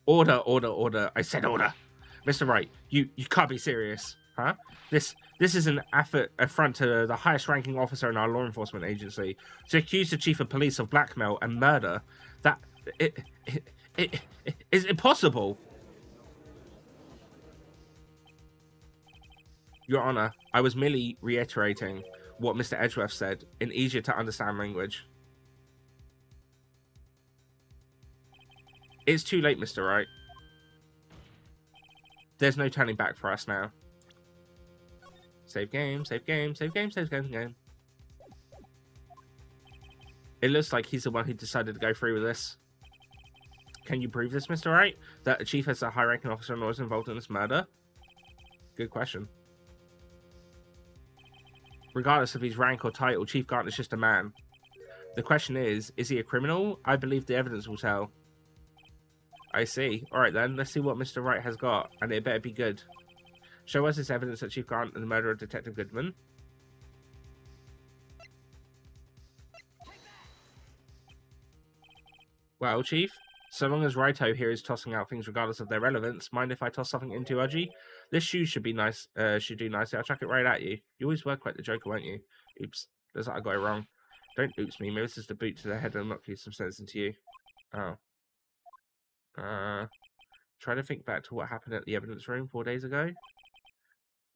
Order. I said order. Mr. Wright, you can't be serious, huh? This is an affront to the highest ranking officer in our law enforcement agency. To accuse the Chief of Police of blackmail and murder, is it possible? Your Honor, I was merely reiterating what Mr. Edgeworth said in easier to understand language. It's too late, Mr. Wright. There's no turning back for us now. Save game. It looks like he's the one who decided to go through with this. Can you prove this, Mr. Wright? That the Chief as a high-ranking officer and was involved in this murder? Good question. Regardless of his rank or title, Chief Gant is just a man. The question is he a criminal? I believe the evidence will tell. I see. Alright then, let's see what Mr. Wright has got, and it better be good. Show us this evidence that Chief Gant and the murder of Detective Goodman. Well, Chief, so long as Righto here is tossing out things regardless of their relevance, mind if I toss something into Udgy? This shoe should be nice. Should do nicely. I'll chuck it right at you. You always were quite the joker, weren't you? Oops. Looks like I got it wrong. Don't oops me. Maybe this is the boot to the head and knock you some sense into you. Oh. Try to think back to what happened at the evidence room 4 days ago.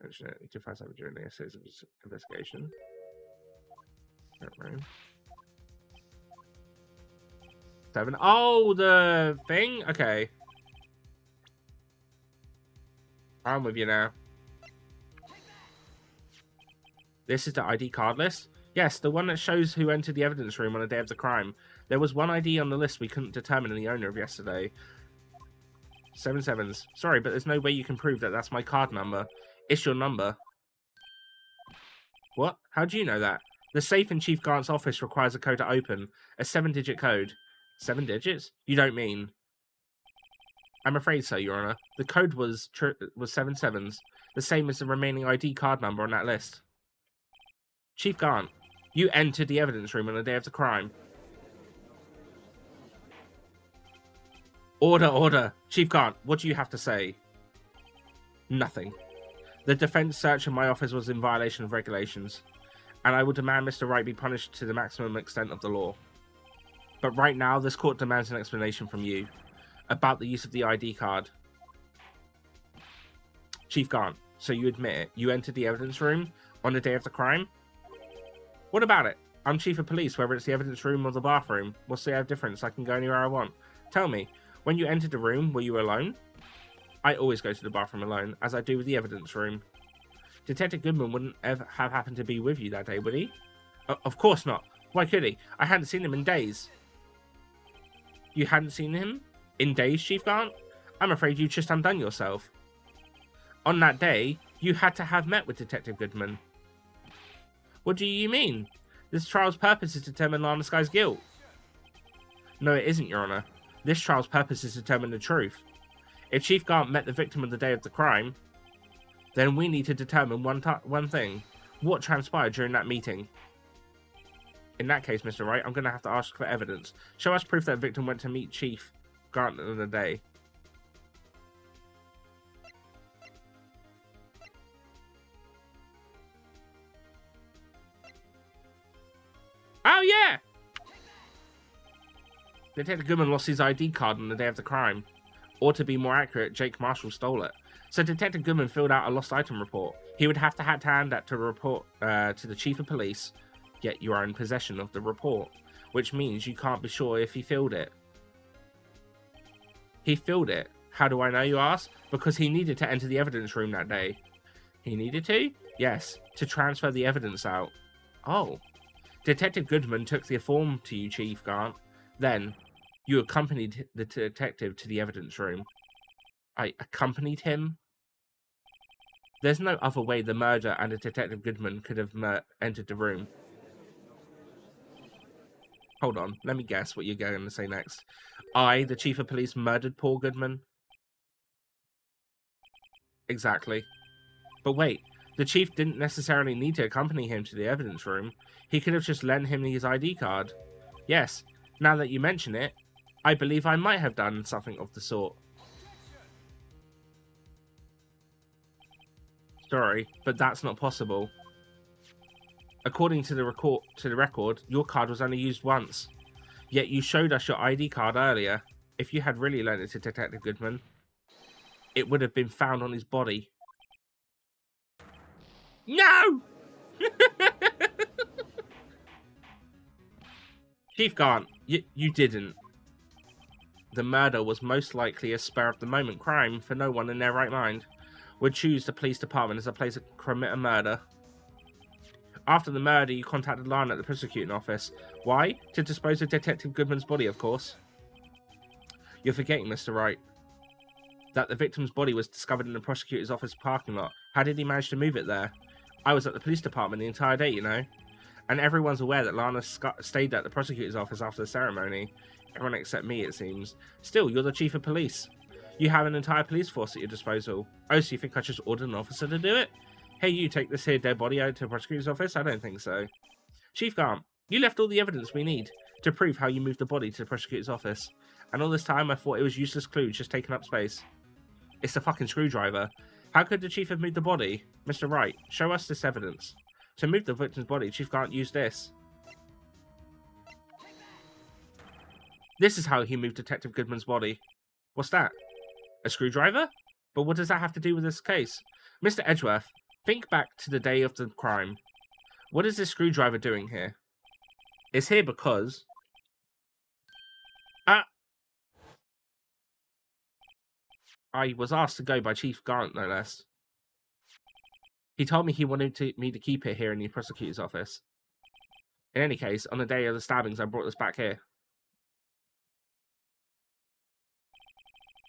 Mention it. To find something during the investigation. That room. 7. Oh, the thing? Okay. I'm with you now. This is the ID card list? Yes, the one that shows who entered the evidence room on the day of the crime. There was one ID on the list we couldn't determine the owner of yesterday. 7 sevens. Sorry, but there's no way you can prove that that's my card number. It's your number. What? How do you know that? The safe in Chief Grant's office requires a code to open. A 7-digit code. 7 digits? You don't mean... I'm afraid so, Your Honor. The code was 7 sevens, the same as the remaining ID card number on that list. Chief Grant, you entered the evidence room on the day of the crime. Order, order. Chief Grant, what do you have to say? Nothing. The defense search in my office was in violation of regulations, and I will demand Mr. Wright be punished to the maximum extent of the law. But right now, this court demands an explanation from you about the use of the ID card. Chief Grant, so you admit it, you entered the evidence room on the day of the crime? What about it? I'm chief of police, whether it's the evidence room or the bathroom. What's the difference? I can go anywhere I want. Tell me, when you entered the room, were you alone? I always go to the bathroom alone, as I do with the evidence room. Detective Goodman wouldn't ever have happened to be with you that day, would he? Of course not. Why could he? I hadn't seen him in days. You hadn't seen him? In days, Chief Grant? I'm afraid you just undone yourself. On that day, you had to have met with Detective Goodman. What do you mean? This trial's purpose is to determine Lana Sky's guilt. No, it isn't, Your Honor. This trial's purpose is to determine the truth. If Chief Grant met the victim on the day of the crime, then we need to determine one thing. What transpired during that meeting? In that case, Mr. Wright, I'm going to have to ask for evidence. Show us proof that the victim went to meet Chief Grant on the day. Oh, yeah! Detective Goodman lost his ID card on the day of the crime. Or to be more accurate, Jake Marshall stole it. So Detective Goodman filled out a lost item report. He would have to hand that to report to the chief of police, yet you are in possession of the report, which means you can't be sure if he filled it. He filled it. How do I know, you ask? Because he needed to enter the evidence room that day. He needed to? Yes, to transfer the evidence out. Oh. Detective Goodman took the form to you, Chief Grant. Then, you accompanied the detective to the evidence room. I accompanied him? There's no other way the murderer and the Detective Goodman could have entered the room. Hold on, let me guess what you're going to say next. I, the chief of police, murdered Paul Goodman? Exactly. But wait, the chief didn't necessarily need to accompany him to the evidence room. He could have just lent him his ID card. Yes, now that you mention it, I believe I might have done something of the sort. Sorry, but that's not possible. According to the record, your card was only used once. Yet you showed us your ID card earlier. If you had really lent it to Detective Goodman, it would have been found on his body. No! Chief Grant, you didn't. The murder was most likely a spur-of-the-moment crime, for no one in their right mind would choose the police department as a place to commit a murder. After the murder, you contacted Lana at the prosecuting office. Why? To dispose of Detective Goodman's body, of course. You're forgetting, Mr. Wright, that the victim's body was discovered in the prosecutor's office parking lot. How did he manage to move it there? I was at the police department the entire day, you know. And everyone's aware that Lana stayed at the prosecutor's office after the ceremony. Everyone except me, it seems. Still, you're the chief of police. You have an entire police force at your disposal. Oh, so you think I just ordered an officer to do it? Hey, you take this here dead body out to the prosecutor's office? I don't think so. Chief Grant, you left all the evidence we need. to prove how you moved the body to the prosecutor's office. And all this time, I thought it was useless clue just taking up space. It's the fucking screwdriver. How could the chief have moved the body? Mr. Wright, show us this evidence. To move the victim's body, Chief can't use this. This is how he moved Detective Goodman's body. What's that? A screwdriver? But what does that have to do with this case? Mr. Edgeworth, think back to the day of the crime. What is this screwdriver doing here? It's here because... I was asked to go by Chief Garnt, no less. He told me he wanted me to keep it here in the prosecutor's office. In any case, on the day of the stabbings, I brought this back here.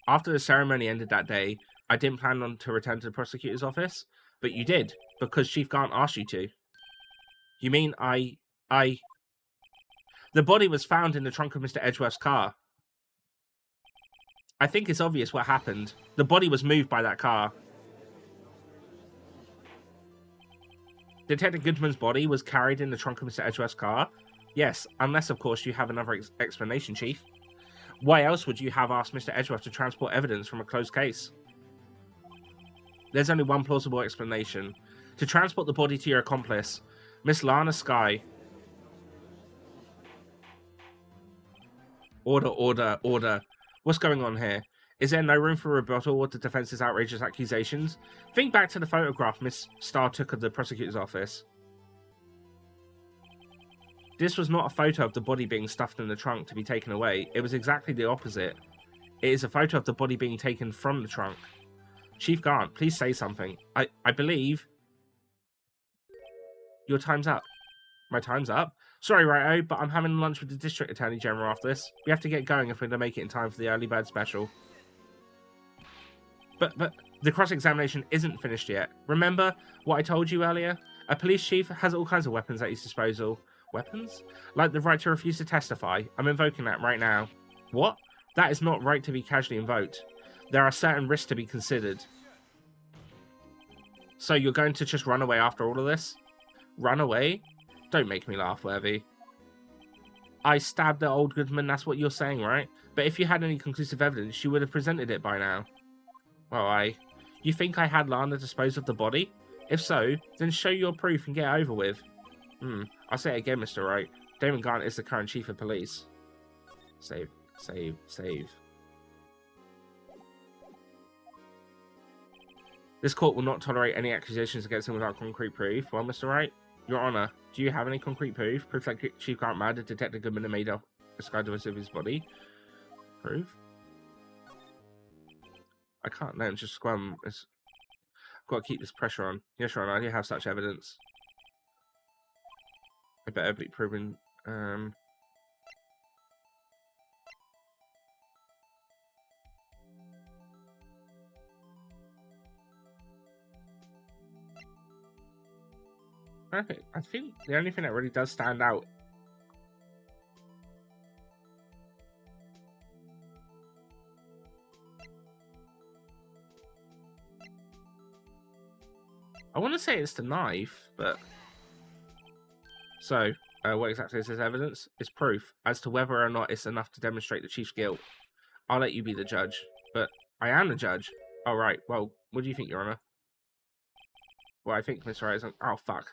After the ceremony ended that day, I didn't plan on to return to the prosecutor's office, but you did, because Chief Garnt asked you to. You mean The body was found in the trunk of Mr. Edgeworth's car. I think it's obvious what happened. The body was moved by that car. Detective Goodman's body was carried in the trunk of Mr. Edgeworth's car? Yes, unless, of course, you have another explanation, Chief. Why else would you have asked Mr. Edgeworth to transport evidence from a closed case? There's only one plausible explanation. To transport the body to your accomplice, Miss Lana Skye. Order. What's going on here? Is there no room for rebuttal of the defense's outrageous accusations? Think back to the photograph Miss Starr took of the prosecutor's office. This was not a photo of the body being stuffed in the trunk to be taken away. It was exactly the opposite. It is a photo of the body being taken from the trunk. Chief Garnt, please say something. I believe... Your time's up. My time's up? Sorry, Righto, but I'm having lunch with the District Attorney General after this. We have to get going if we're going to make it in time for the early bird special. But the cross-examination isn't finished yet. Remember what I told you earlier? A police chief has all kinds of weapons at his disposal. Weapons? Like the right to refuse to testify. I'm invoking that right now. What? That is not right to be casually invoked. There are certain risks to be considered. So you're going to just run away after all of this? Run away? Don't make me laugh, Worthy. I stabbed the old Goodman, that's what you're saying, right? But if you had any conclusive evidence, you would have presented it by now. Well, You think I had Lana dispose of the body? If so, then show your proof and get it over with. I'll say it again, Mr. Wright. Damon Garnt is the current chief of police. Save. This court will not tolerate any accusations against him without concrete proof. Well, Mr. Wright, Your Honor, do you have any concrete proof? Proof that Chief Garnt murdered Detective Goodman and made a disguised device of his body? Proof? I can't let him just squirm. I've got to keep this pressure on. Yes, Your Honor, I do have such evidence. I better be proven. Okay, I think the only thing that really does stand out. I want to say it's the knife, but... So, what exactly is this evidence? It's proof as to whether or not it's enough to demonstrate the chief's guilt. I'll let you be the judge, but I am the judge. Oh, right. Well, what do you think, Your Honor? Well, I think Mr. Wright is... Oh, fuck.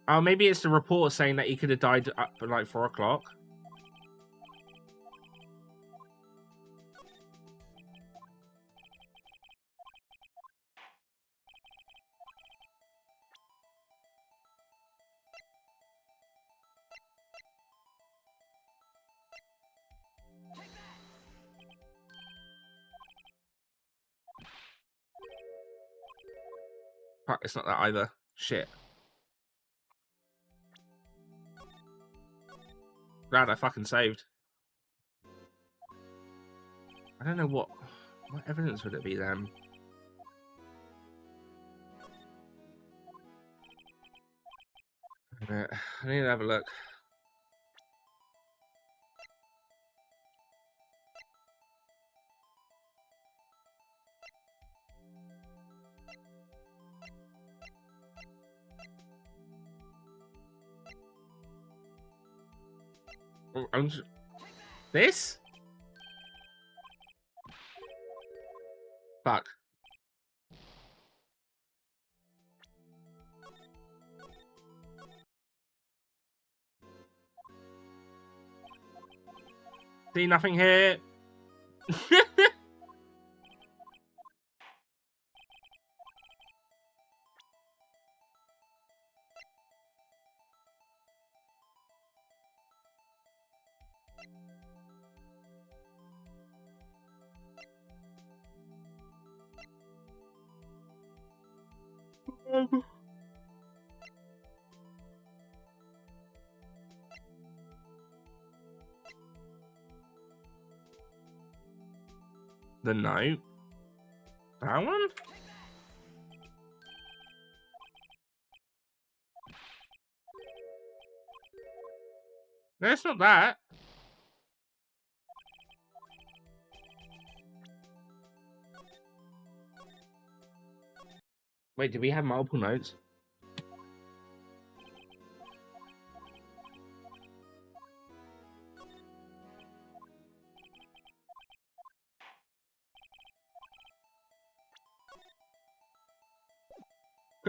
Oh, maybe it's the report saying that he could have died up at like 4 o'clock. Fuck, it's not that either. Shit. Glad I fucking saved. I don't know what evidence would it be then? I need to have a look. This? Fuck. See nothing here. The note? That one? No, it's not that. Wait, do we have multiple notes?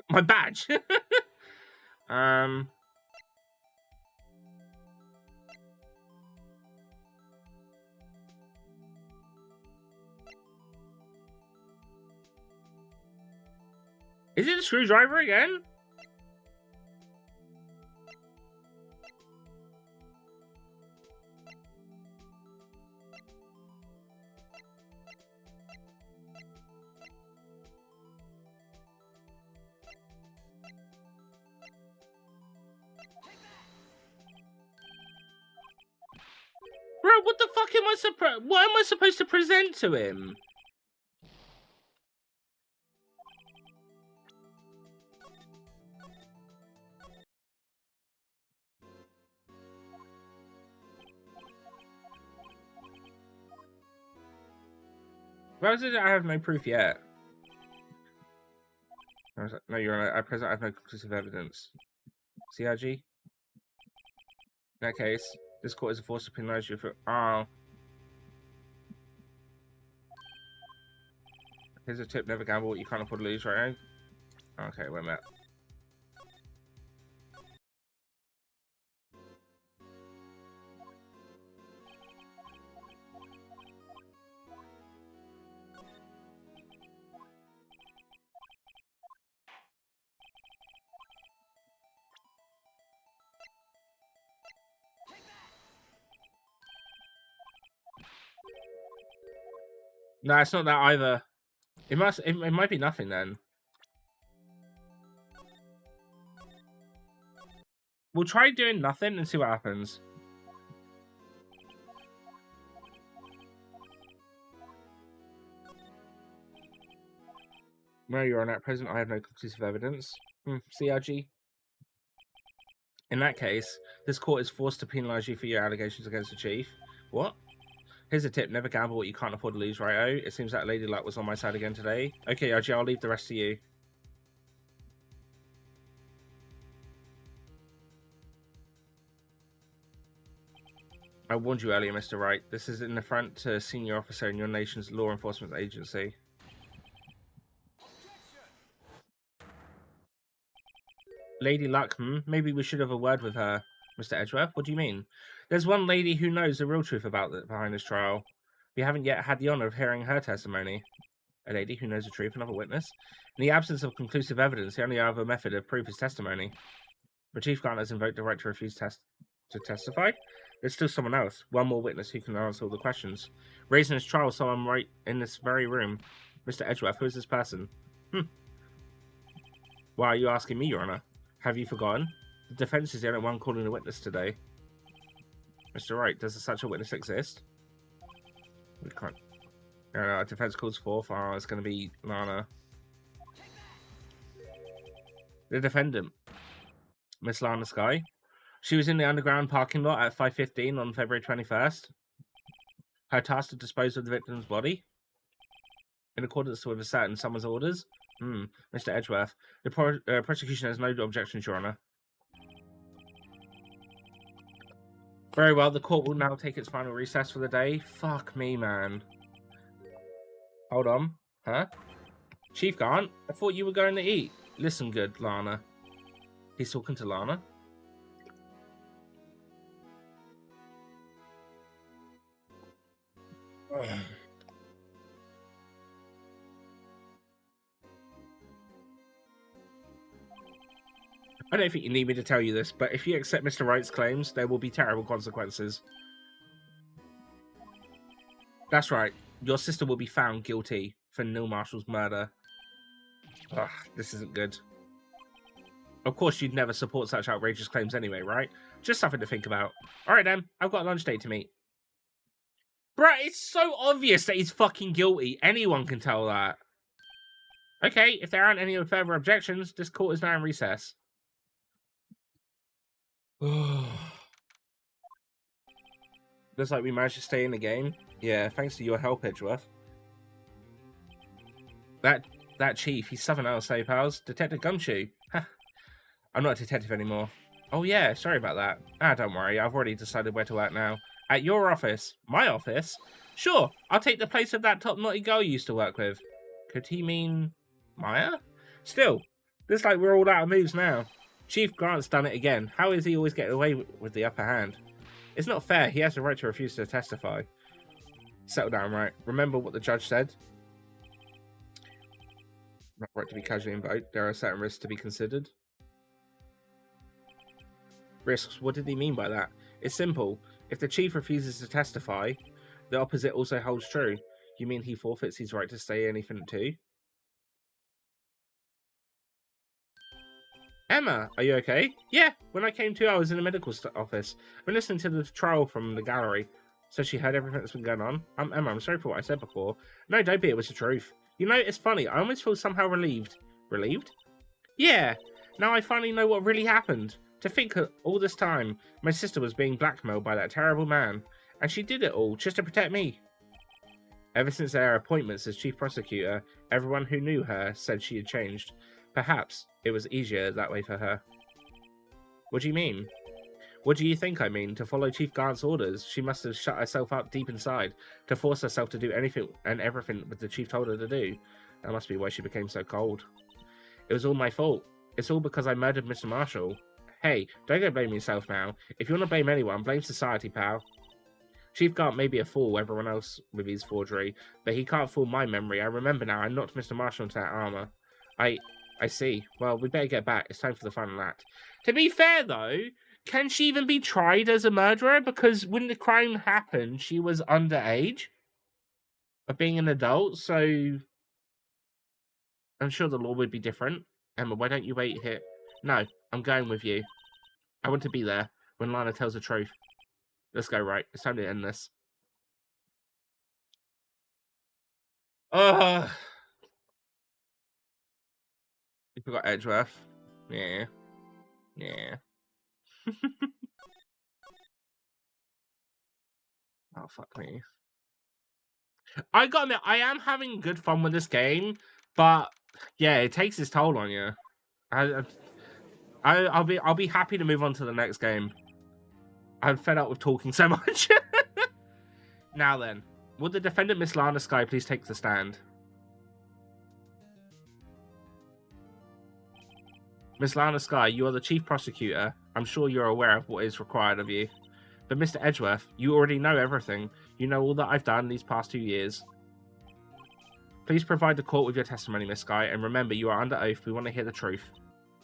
My badge. Is it a screwdriver again? Bro, what the fuck am I supposed to present to him? Why is it I have no proof yet? I was like, no, Your Honor, at present I have no conclusive evidence. CRG? In that case, this court is a force to penalise you for... Oh. Here's a tip, never gamble what you can't afford to lose, right? Okay, wait a minute. No, it's not that either. It might be nothing then. We'll try doing nothing and see what happens. No, Your Honor, at present I have no conclusive evidence. CRG. In that case, this court is forced to penalise you for your allegations against the chief. What? Here's a tip, never gamble what you can't afford to lose, right? It seems that Lady Luck was on my side again today. Okay, RG, I'll leave the rest to you. I warned you earlier, Mr. Wright. This is an affront to a senior officer in your nation's law enforcement agency. Lady Luck, Maybe we should have a word with her. Mr. Edgeworth, what do you mean? There's one lady who knows the real truth behind this trial. We haven't yet had the honour of hearing her testimony. A lady who knows the truth, another witness? In the absence of conclusive evidence, the only other method of proof is testimony. But Chief Garner has invoked the right to refuse to testify. There's still someone else, one more witness who can answer all the questions. Raising this trial, someone right in this very room. Mr. Edgeworth, who is this person? Why are you asking me, Your Honour? Have you forgotten? The defence is the only one calling a witness today. Mr. Wright, does such a witness exist? We can't. No, defence calls forth. Oh, it's going to be Lana. The defendant, Miss Lana Sky. She was in the underground parking lot at 5:15 on February 21st. Her task to dispose of the victim's body, in accordance with a certain summons orders. Mr. Edgeworth, the prosecution has no objections, Your Honour. Very well, the court will now take its final recess for the day. Fuck me, man. Hold on. Huh? Chief Garnt, I thought you were going to eat. Listen good, Lana. He's talking to Lana? I don't think you need me to tell you this, but if you accept Mr. Wright's claims, there will be terrible consequences. That's right. Your sister will be found guilty for Neil Marshall's murder. Ugh, this isn't good. Of course, you'd never support such outrageous claims anyway, right? Just something to think about. Alright then, I've got a lunch date to meet. Bruh, it's so obvious that he's fucking guilty. Anyone can tell that. Okay, if there aren't any further objections, this court is now in recess. Looks like we managed to stay in the game. Yeah, thanks to your help, Edgeworth. That chief, he's something else, eh, pals? Detective Gumshoe. I'm not a detective anymore. Oh yeah, sorry about that. Ah, don't worry, I've already decided where to work now. At your office. My office? Sure, I'll take the place of that top naughty girl you used to work with. Could he mean Maya? Still, looks like we're all out of moves now. Chief Grant's done it again. How is he always getting away with the upper hand? It's not fair. He has the right to refuse to testify. Settle down, right? Remember what the judge said? Not right to be casually invoked. There are certain risks to be considered. Risks? What did he mean by that? It's simple. If the chief refuses to testify, the opposite also holds true. You mean he forfeits his right to say anything too? Emma, are you okay? Yeah, when I came to, I was in the medical office. I've been listening to the trial from the gallery. So she heard everything that's been going on. Emma, I'm sorry for what I said before. No, don't be, it was the truth. You know, it's funny, I almost feel somehow relieved. Relieved? Yeah, now I finally know what really happened. To think that all this time, my sister was being blackmailed by that terrible man. And she did it all, just to protect me. Ever since their appointments as chief prosecutor, everyone who knew her said she had changed. Perhaps it was easier that way for her. What do you mean? What do you think I mean? To follow Chief Garnt's orders, she must have shut herself up deep inside, to force herself to do anything and everything that the chief told her to do. That must be why she became so cold. It was all my fault. It's all because I murdered Mr. Marshall. Hey, don't go blame yourself now. If you want to blame anyone, blame society, pal. Chief Garnt may be a fool, everyone else with his forgery, but he can't fool my memory. I remember now, I knocked Mr. Marshall into that armor. I see. Well, we better get back. It's time for the final act. To be fair, though, can she even be tried as a murderer? Because when the crime happened, she was underage of being an adult, so I'm sure the law would be different. Emma, why don't you wait here? No, I'm going with you. I want to be there when Lana tells the truth. Let's go, Wright. It's time to end this. Ugh. You forgot Edgeworth. Yeah. Yeah. Oh, fuck me. I gotta admit, I am having good fun with this game, but yeah, it takes its toll on you. I'll be happy to move on to the next game. I'm fed up with talking so much. Now then, would the defendant, Miss Lana Skye, please take the stand? Miss Lana Skye, you are the chief prosecutor. I'm sure you're aware of what is required of you. But Mr. Edgeworth, you already know everything. You know all that I've done these past 2 years. Please provide the court with your testimony, Miss Skye, and remember, you are under oath. We want to hear the truth.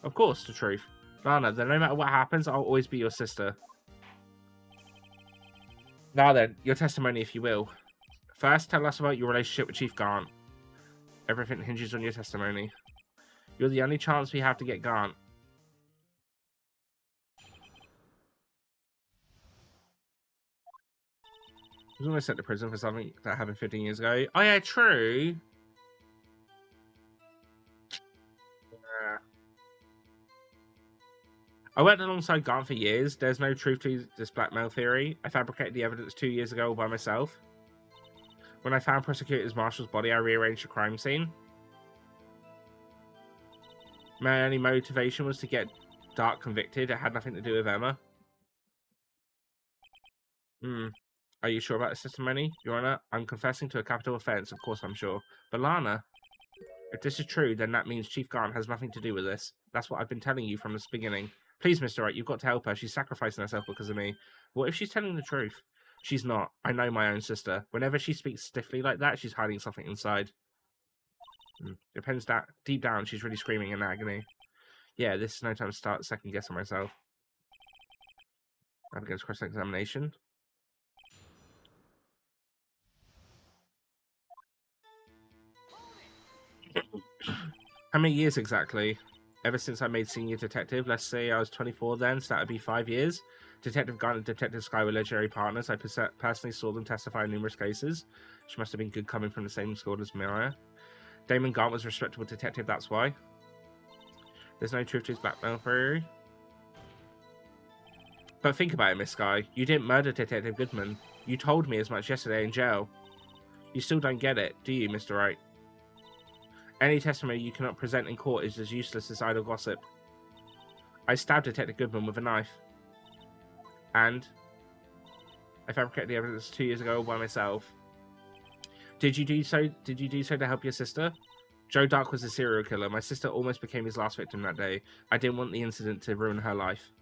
Of course, the truth. Lana, then no matter what happens, I'll always be your sister. Now then, your testimony, if you will. First, tell us about your relationship with Chief Garnt. Everything hinges on your testimony. You're the only chance we have to get Garnt. He was almost sent to prison for something that happened 15 years ago. Oh yeah, true. Yeah. I worked alongside Garnt for years. There's no truth to this blackmail theory. I fabricated the evidence 2 years ago all by myself. When I found Prosecutor Marshall's body, I rearranged the crime scene. My only motivation was to get Dark convicted. It had nothing to do with Emma. Hmm. Are you sure about this testimony, Your Honor? I'm confessing to a capital offense. Of course I'm sure. But Lana, if this is true, then that means Chief Garn has nothing to do with this. That's what I've been telling you from the beginning. Please, Mr. Wright, you've got to help her. She's sacrificing herself because of me. What if she's telling the truth? She's not. I know my own sister. Whenever she speaks stiffly like that, she's hiding something inside. Depends that deep down, she's really screaming in agony. Yeah, this is no time to start second guessing myself. Up against cross-examination. How many years exactly? Ever since I made senior detective, let's say I was 24 then, so that would be 5 years. Detective Garn and Detective Sky were legendary partners. I personally saw them testify in numerous cases. She must have been good coming from the same school as Mariah. Damon Garn was a respectable detective, that's why. There's no truth to his blackmail theory. But think about it, Miss Sky. You didn't murder Detective Goodman. You told me as much yesterday in jail. You still don't get it, do you, Mr. Wright? Any testimony you cannot present in court is as useless as idle gossip. I stabbed Detective Goodman with a knife. And I fabricated the evidence 2 years ago by myself. Did you do so to help your sister? Joe Dark was a serial killer. My sister almost became his last victim that day. I didn't want the incident to ruin her life.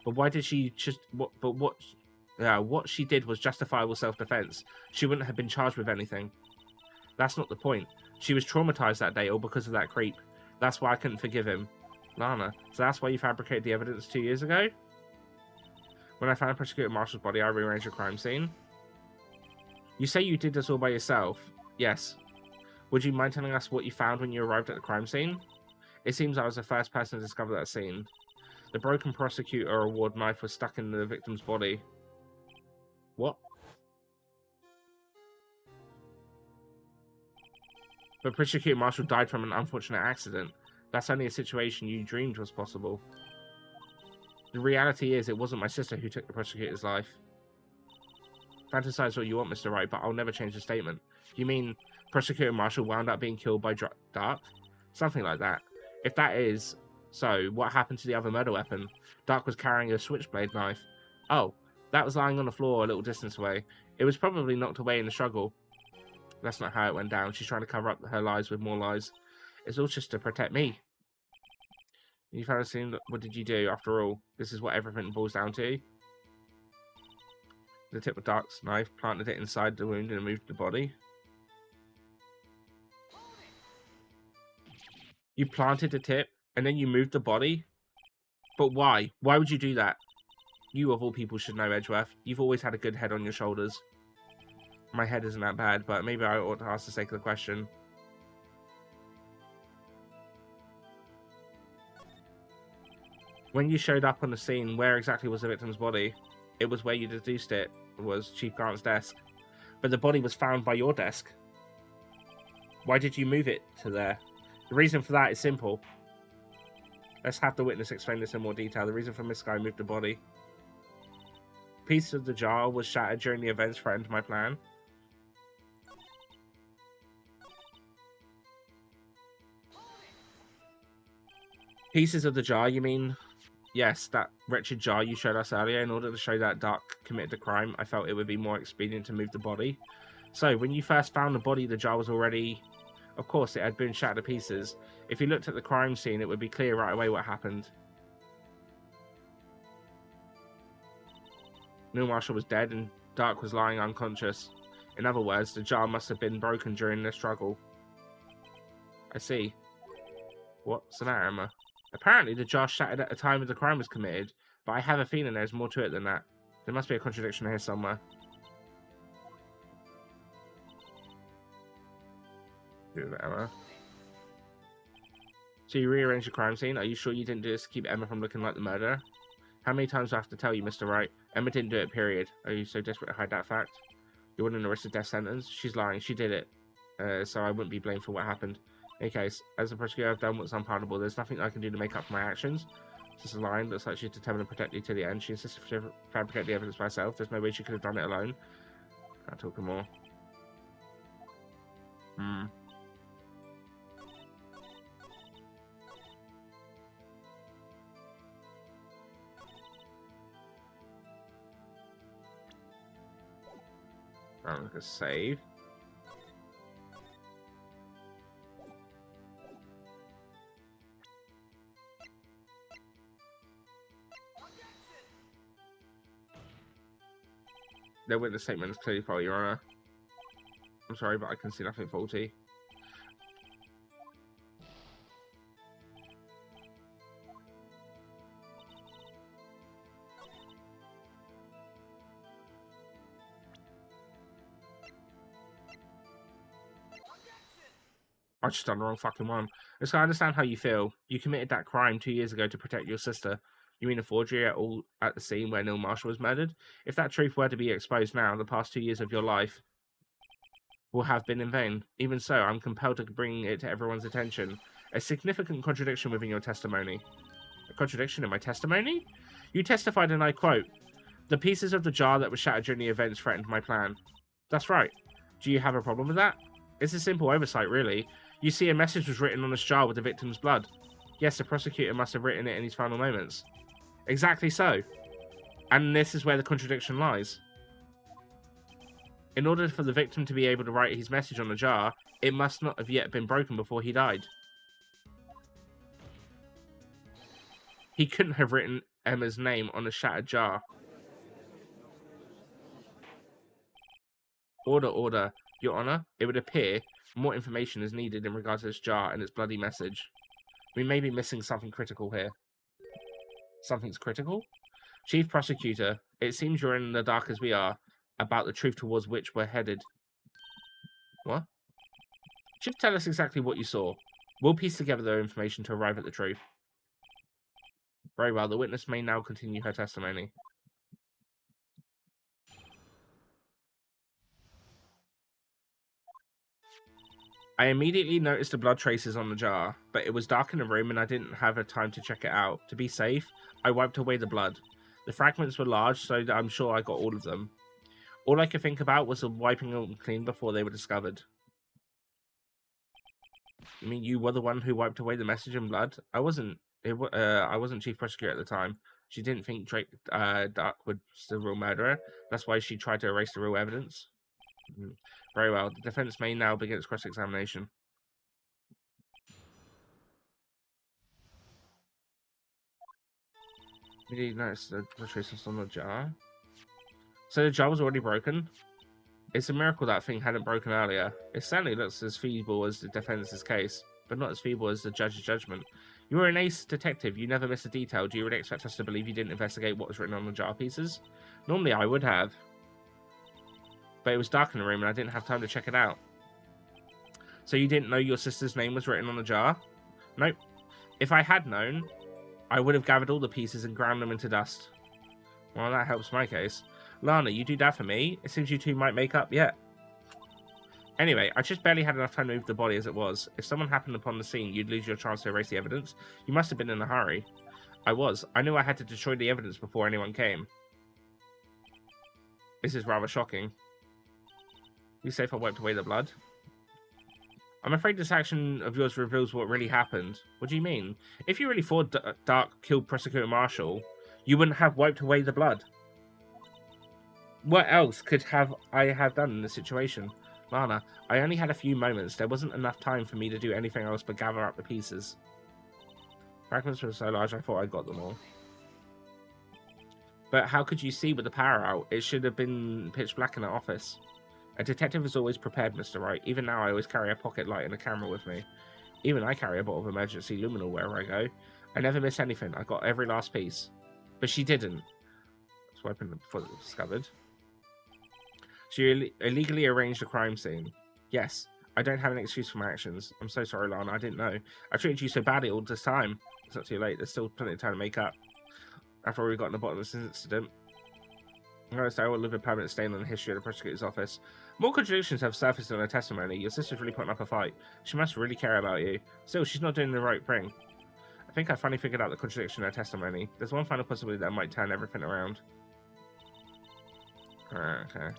But why did she just... what she did was justifiable self-defense. She wouldn't have been charged with anything. That's not the point. She was traumatized that day all because of that creep. That's why I couldn't forgive him. Lana, so that's why you fabricated the evidence 2 years ago? When I found Prosecutor Marshall's body, I rearranged the crime scene. You say you did this all by yourself? Yes. Would you mind telling us what you found when you arrived at the crime scene? It seems I was the first person to discover that scene. The broken prosecutor award knife was stuck in the victim's body. What? But Prosecutor Marshall died from an unfortunate accident. That's only a situation you dreamed was possible. The reality is, it wasn't my sister who took the prosecutor's life. Fantasize what you want, Mr. Wright, but I'll never change the statement. You mean Prosecutor Marshall wound up being killed by Dark? Something like that. If that is so, what happened to the other murder weapon? Dark was carrying a switchblade knife. Oh, that was lying on the floor a little distance away. It was probably knocked away in the struggle. That's not how it went down. She's trying to cover up her lies with more lies. It's all just to protect me. You found a scene. What did you do? After all, this is what everything boils down to. The tip of Dark's knife, planted it inside the wound and moved the body. You planted the tip and then you moved the body? But why? Why would you do that? You, of all people, should know, Edgeworth. You've always had a good head on your shoulders. My head isn't that bad, but maybe I ought to ask the sake of the question. When you showed up on the scene, where exactly was the victim's body? It was where you deduced it was Chief Grant's desk. But the body was found by your desk. Why did you move it to there? The reason for that is simple. Let's have the witness explain this in more detail. The reason for Miss Sky moved the body. Piece of the jar was shattered during the events threatened my plan. Pieces of the jar, you mean? Yes, that wretched jar you showed us earlier. In order to show that Dark committed the crime, I felt it would be more expedient to move the body. So, when you first found the body, the jar was already... Of course, it had been shattered to pieces. If you looked at the crime scene, it would be clear right away what happened. Neil Marshall was dead and Dark was lying unconscious. In other words, the jar must have been broken during the struggle. I see. What's the matter, Emma? Apparently, the jar shattered at the time the crime was committed, but I have a feeling there's more to it than that. There must be a contradiction here somewhere. Do that, Emma. So you rearranged the crime scene? Are you sure you didn't do this to keep Emma from looking like the murderer? How many times do I have to tell you, Mr. Wright? Emma didn't do it, period. Are you so desperate to hide that fact? You want an arrested death sentence? She's lying. She did it. So I wouldn't be blamed for what happened. In any case, as a prosecutor, I've done what's unpardonable. There's nothing I can do to make up for my actions. This is a line. Looks like she's determined to protect you to the end. She insisted to fabricate the evidence by herself. There's no way she could have done it alone. Can't talk more. I'm gonna save. The witness statement is clearly faulty, Your Honor. I'm sorry, but I can see nothing faulty. I just done the wrong fucking one. Listen, I understand how you feel. You committed that crime 2 years ago to protect your sister. You mean a forgery at the scene where Neil Marshall was murdered? If that truth were to be exposed now, the past 2 years of your life will have been in vain. Even so, I'm compelled to bring it to everyone's attention. A significant contradiction within your testimony. A contradiction in my testimony? You testified, and I quote, "The pieces of the jar that were shattered during the events threatened my plan." That's right. Do you have a problem with that? It's a simple oversight, really. You see, a message was written on this jar with the victim's blood. Yes, the prosecutor must have written it in his final moments. Exactly so. And this is where the contradiction lies. In order for the victim to be able to write his message on the jar, it must not have yet been broken before he died. He couldn't have written Emma's name on a shattered jar. Order. Your Honor, it would appear more information is needed in regards to this jar and its bloody message. We may be missing something critical here. Something's critical? Chief Prosecutor, it seems you're in the dark as we are about the truth towards which we're headed. What? Chief, tell us exactly what you saw. We'll piece together the information to arrive at the truth. Very well, the witness may now continue her testimony. I immediately noticed the blood traces on the jar, but it was dark in the room and I didn't have a time to check it out. To be safe, I wiped away the blood. The fragments were large, so that I'm sure I got all of them. All I could think about was wiping them clean before they were discovered. You mean you were the one who wiped away the message in blood? I wasn't chief prosecutor at the time. She didn't think Drake Dark was the real murderer. That's why she tried to erase the real evidence. Very well. The defense may now begin its cross-examination. Did you notice the traces on the jar? So the jar was already broken? It's a miracle that thing hadn't broken earlier. It certainly looks as feeble as the defense's case, but not as feeble as the judge's judgment. You were an ace detective. You never miss a detail. Do you really expect us to believe you didn't investigate what was written on the jar pieces? Normally I would have. But it was dark in the room and I didn't have time to check it out. So you didn't know your sister's name was written on the jar? Nope. If I had known, I would have gathered all the pieces and ground them into dust. Well, that helps my case. Lana, you do that for me? It seems you two might make up yet. Anyway, I just barely had enough time to move the body as it was. If someone happened upon the scene, you'd lose your chance to erase the evidence. You must have been in a hurry. I was. I knew I had to destroy the evidence before anyone came. This is rather shocking. You safe I wiped away the blood? I'm afraid this action of yours reveals what really happened. What do you mean? If you really thought Dark killed Prosecutor Marshall, you wouldn't have wiped away the blood. What else could I have done in this situation? Lana, I only had a few moments. There wasn't enough time for me to do anything else but gather up the pieces. Fragments were so large I thought I got them all. But how could you see with the power out? It should have been pitch black in the office. A detective is always prepared, Mr. Wright. Even now, I always carry a pocket light and a camera with me. Even I carry a bottle of emergency luminol wherever I go. I never miss anything. I got every last piece. But she didn't. That's what happened before it was discovered. She illegally arranged a crime scene. Yes, I don't have an excuse for my actions. I'm so sorry, Lana. I didn't know. I treated you so badly all this time. It's not too late. There's still plenty of time to make up. After all, we got to the bottom of this incident. I will leave a permanent stain on the history of the prosecutor's office. More contradictions have surfaced in her testimony. Your sister's really putting up a fight. She must really care about you. Still, she's not doing the right thing. I think I finally figured out the contradiction in her testimony. There's one final possibility that might turn everything around. Okay.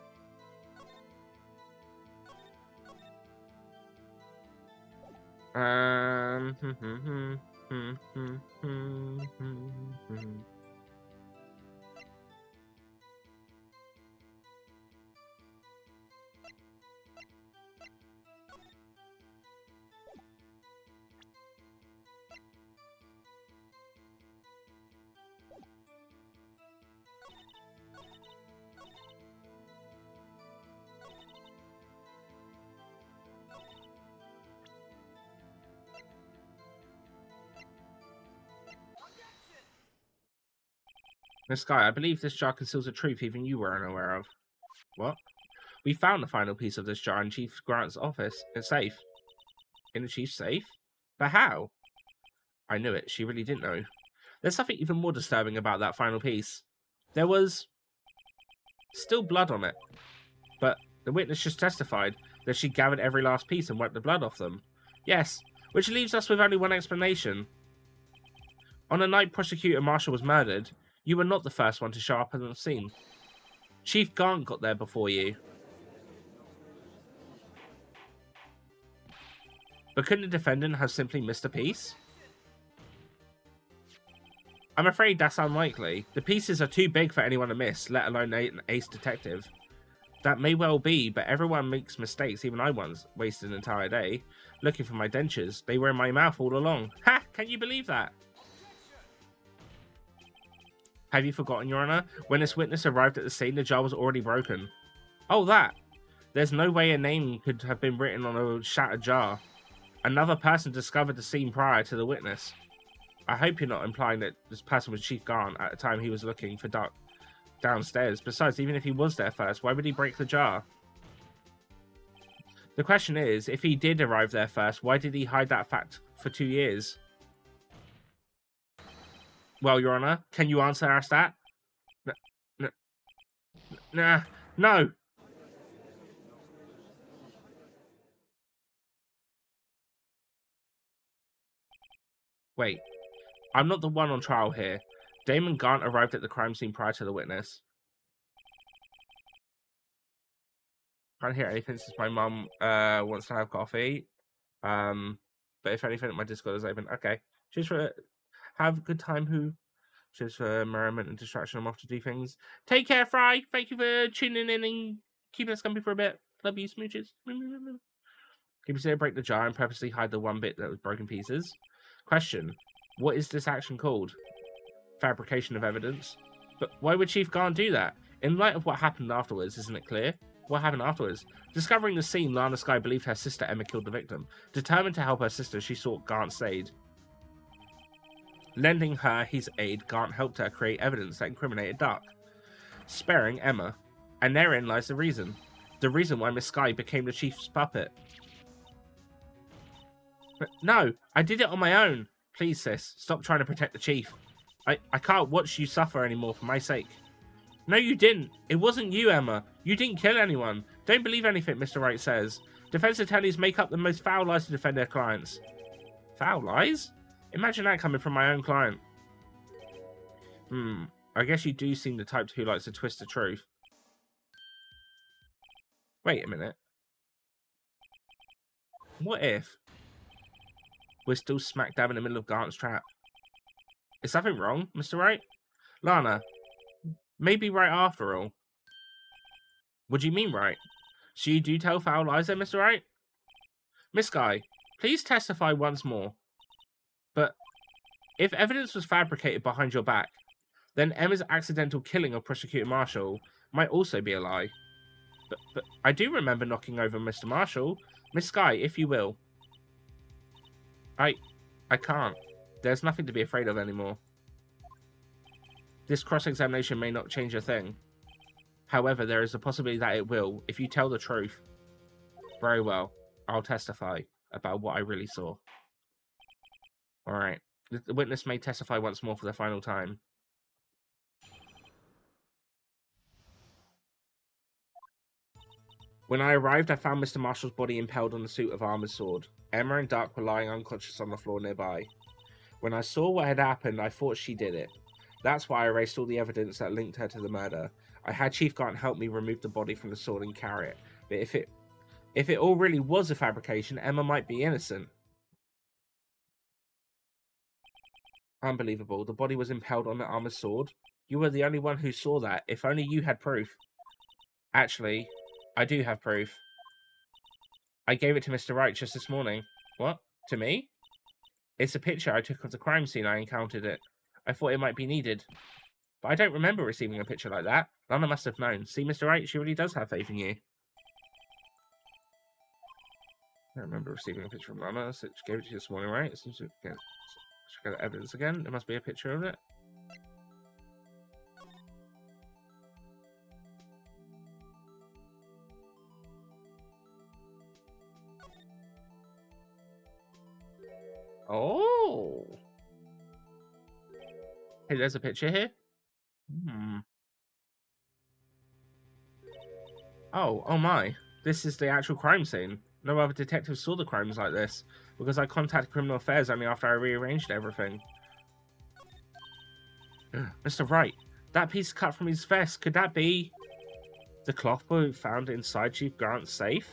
Miss Sky, I believe this jar conceals a truth even you weren't aware of. What? We found the final piece of this jar in Chief Grant's office. It's safe. In the chief's safe? But how? I knew it. She really didn't know. There's something even more disturbing about that final piece. There was still blood on it. But the witness just testified that she gathered every last piece and wiped the blood off them. Yes, which leaves us with only one explanation. On the night Prosecutor Marshall was murdered, you were not the first one to show up on the scene. Chief Gant got there before you. But couldn't the defendant have simply missed a piece? I'm afraid that's unlikely. The pieces are too big for anyone to miss, let alone an ace detective. That may well be, but everyone makes mistakes. Even I once wasted an entire day looking for my dentures. They were in my mouth all along. Ha! Can you believe that? Have you forgotten, Your Honor? When this witness arrived at the scene, the jar was already broken. Oh, that! There's no way a name could have been written on a shattered jar. Another person discovered the scene prior to the witness. I hope you're not implying that this person was Chief Gant at the time he was looking for Duck downstairs. Besides, even if he was there first, why would he break the jar? The question is, if he did arrive there first, why did he hide that fact for 2 years? Well, Your Honor, can you answer us that? No. Wait, I'm not the one on trial here. Damon Gant arrived at the crime scene prior to the witness. Can't hear anything since my mum wants to have coffee. But if anything, my Discord is open. Okay. Cheers for have a good time, who? Cheers for merriment and distraction. I'm off to do things. Take care, Fry. Thank you for tuning in and keeping us company for a bit. Love you, smooches. People say break the jar and purposely hide the one bit that was broken pieces. Question. What is this action called? Fabrication of evidence. But why would Chief Gant do that? In light of what happened afterwards, isn't it clear? What happened afterwards? Discovering the scene, Lana Skye believed her sister Emma killed the victim. Determined to help her sister, she sought Gant's aid. Lending her his aid, Gant helped her create evidence that incriminated Duck, sparing Emma. And therein lies the reason. The reason why Miss Skye became the Chief's puppet. But no, I did it on my own. Please, sis, stop trying to protect the Chief. I can't watch you suffer anymore for my sake. No, you didn't. It wasn't you, Emma. You didn't kill anyone. Don't believe anything Mr. Wright says. Defense attorneys make up the most foul lies to defend their clients. Foul lies? Imagine that coming from my own client. I guess you do seem the type who likes to twist the truth. Wait a minute. What if we're still smack dab in the middle of Gant's trap? Is something wrong, Mr. Wright? Lana, maybe right after all. What do you mean, right? So you do tell foul lies then, Mr. Wright? Miss Skye, please testify once more. But if evidence was fabricated behind your back, then Emma's accidental killing of Prosecutor Marshall might also be a lie. But I do remember knocking over Mr. Marshall. Miss Skye, if you will. I can't. There's nothing to be afraid of anymore. This cross-examination may not change a thing. However, there is a possibility that it will, if you tell the truth. Very well. I'll testify about what I really saw. Alright. The witness may testify once more for the final time. When I arrived, I found Mr. Marshall's body impaled on the suit of armored sword. Emma and Duck were lying unconscious on the floor nearby. When I saw what had happened, I thought she did it. That's why I erased all the evidence that linked her to the murder. I had Chief Gant help me remove the body from the sword and carry it. But if it all really was a fabrication, Emma might be innocent. Unbelievable. The body was impaled on the armored sword. You were the only one who saw that. If only you had proof. Actually, I do have proof. I gave it to Mr. Wright just this morning. What? To me? It's a picture I took of the crime scene I encountered it. I thought it might be needed. But I don't remember receiving a picture like that. Lana must have known. See, Mr. Wright, she really does have faith in you. I don't remember receiving a picture from Lana. So she gave it to you this morning, right? It seems to check out the evidence again. There must be a picture of it. Oh. Hey, there's a picture here. Hmm. Oh my. This is the actual crime scene. No other detectives saw the crimes like this, because I contacted Criminal Affairs only after I rearranged everything. Mr. Wright, that piece cut from his vest, could that be the cloth we found inside Chief Grant's safe?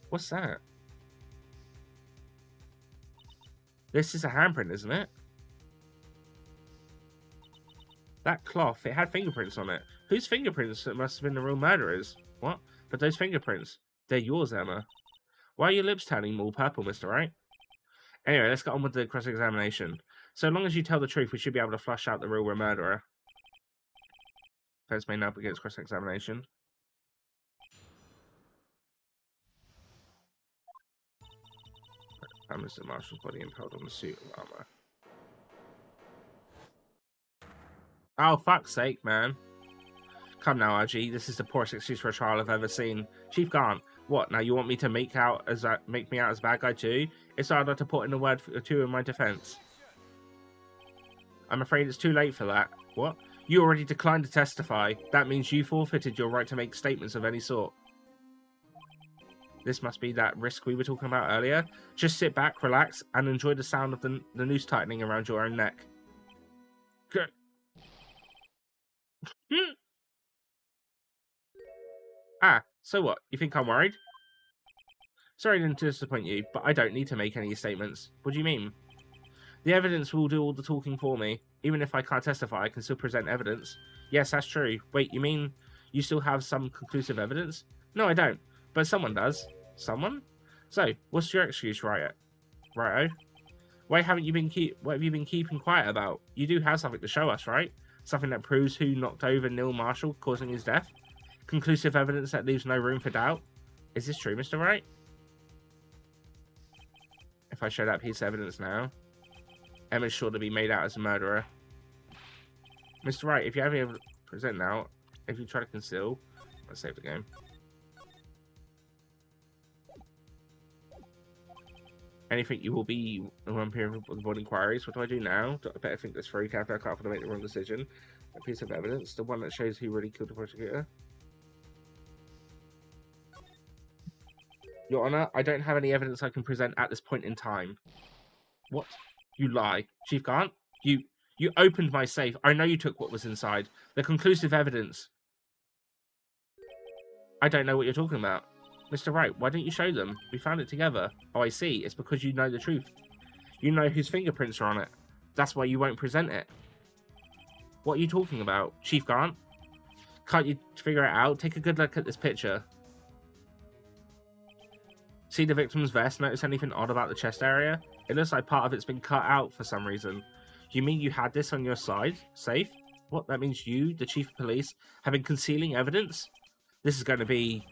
What's that? This is a handprint, isn't it? That cloth, it had fingerprints on it. Whose fingerprints? It must have been the real murderer's. What? But those fingerprints, they're yours, Emma. Why are your lips turning all purple, Mr. Wright? Anyway, let's get on with the cross-examination. So long as you tell the truth, we should be able to flush out the real murderer. Defense may now begin cross-examination. Mr. Marshall's body impaled on the suit of armor. Oh, fuck's sake, man. Come now, RG. This is the poorest excuse for a trial I've ever seen. Chief Grant, what? Now you want me to make me out as a bad guy too? It's hard not to put in a word or two in my defense. I'm afraid it's too late for that. What? You already declined to testify. That means you forfeited your right to make statements of any sort. This must be that risk we were talking about earlier. Just sit back, relax, and enjoy the sound of the noose tightening around your own neck. Good. Ah, so what? You think I'm worried? Sorry to disappoint you, but I don't need to make any statements. What do you mean? The evidence will do all the talking for me. Even if I can't testify, I can still present evidence. Yes, that's true. Wait, you mean you still have some conclusive evidence? No, I don't. But someone does. Someone? So, what's your excuse, Righto? Why have you been keeping quiet about? You do have something to show us, right? Something that proves who knocked over Neil Marshall, causing his death? Conclusive evidence that leaves no room for doubt? Is this true, Mr. Wright? If I show that piece of evidence now, Emma's sure to be made out as a murderer. Mr. Wright, if you have any present now, if you try to conceal, let's save the game. Anything you will be one period of the board inquiries. What do I do now? I better think this through. Carefully, I can't afford to make the wrong decision. A piece of evidence, the one that shows who really killed the prosecutor. Your Honor, I don't have any evidence I can present at this point in time. What? You lie. Chief Grant? You opened my safe. I know you took what was inside. The conclusive evidence. I don't know what you're talking about. Mr. Wright, why don't you show them? We found it together. Oh, I see. It's because you know the truth. You know whose fingerprints are on it. That's why you won't present it. What are you talking about? Chief Grant? Can't you figure it out? Take a good look at this picture. See the victim's vest? Notice anything odd about the chest area? It looks like part of it's been cut out for some reason. You mean you had this on your side? Safe? What, that means you, the chief of police, have been concealing evidence? This is going to be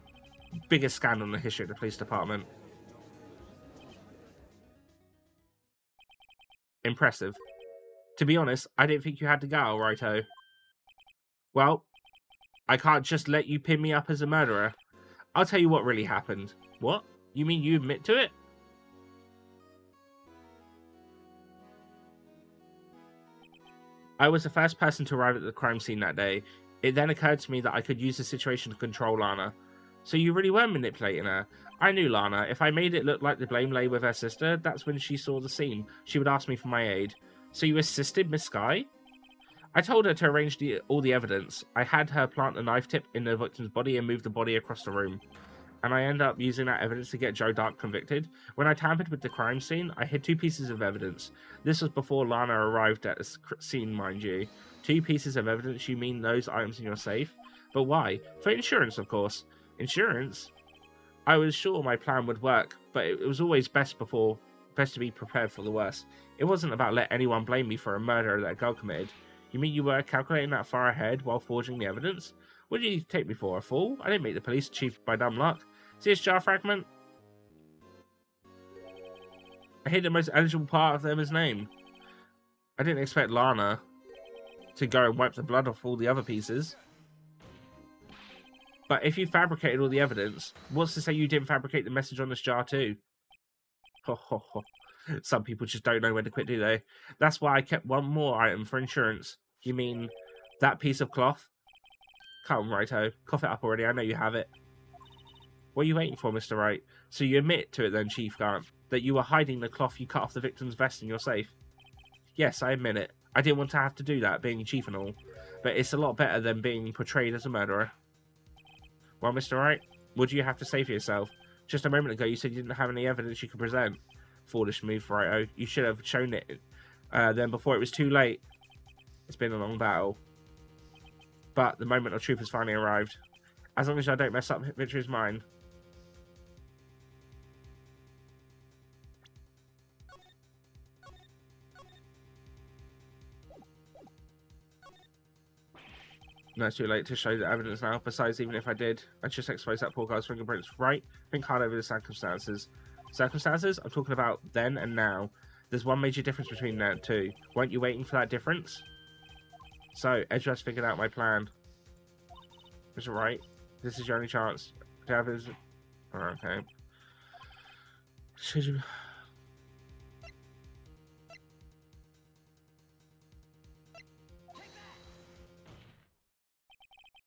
the biggest scandal in the history of the police department. Impressive. To be honest, I didn't think you had to go, righto. Well, I can't just let you pin me up as a murderer. I'll tell you what really happened. What? You mean you admit to it? I was the first person to arrive at the crime scene that day. It then occurred to me that I could use the situation to control Lana. So you really were manipulating her. I knew Lana. If I made it look like the blame lay with her sister, that's when she saw the scene. She would ask me for my aid. So you assisted Miss Skye? I told her to arrange all the evidence. I had her plant a knife tip in the victim's body and move the body across the room. And I ended up using that evidence to get Joe Dark convicted. When I tampered with the crime scene, I hid 2 pieces of evidence. This was before Lana arrived at the scene, mind you. 2 pieces of evidence? You mean those items in your safe? But why? For insurance, of course. Insurance? I was sure my plan would work, but it was always best to be prepared for the worst. It wasn't about letting anyone blame me for a murder that a girl committed. You mean you were calculating that far ahead while forging the evidence? What did you take me for, a fool? I didn't make the police chief by dumb luck. See this jar fragment? I hid the most eligible part of Emma's name. I didn't expect Lana to go and wipe the blood off all the other pieces. But if you fabricated all the evidence, what's to say you didn't fabricate the message on this jar too? Ho, ho, ho. Some people just don't know when to quit, do they? That's why I kept one more item for insurance. You mean that piece of cloth? Come on, Righto. Cough it up already. I know you have it. What are you waiting for, Mr. Wright? So you admit to it then, Chief Grant, that you were hiding the cloth you cut off the victim's vest in your safe? Yes, I admit it. I didn't want to have to do that, being chief and all. But it's a lot better than being portrayed as a murderer. Well, Mr. Wright, what do you have to say for yourself? Just a moment ago, you said you didn't have any evidence you could present. Foolish move, Righto. You should have shown it then before it was too late. It's been a long battle. But the moment of truth has finally arrived. As long as I don't mess up, victory is mine. No, it's too late to show the evidence now. Besides, even if I did, I'd just expose that poor guy's fingerprints. Right? Think hard over the circumstances. Circumstances? I'm talking about then and now. There's one major difference between that two. Weren't you waiting for that difference? So, Edge has figured out my plan. Mr. Wright, this is your only chance. To have his... Oh, okay. Should you...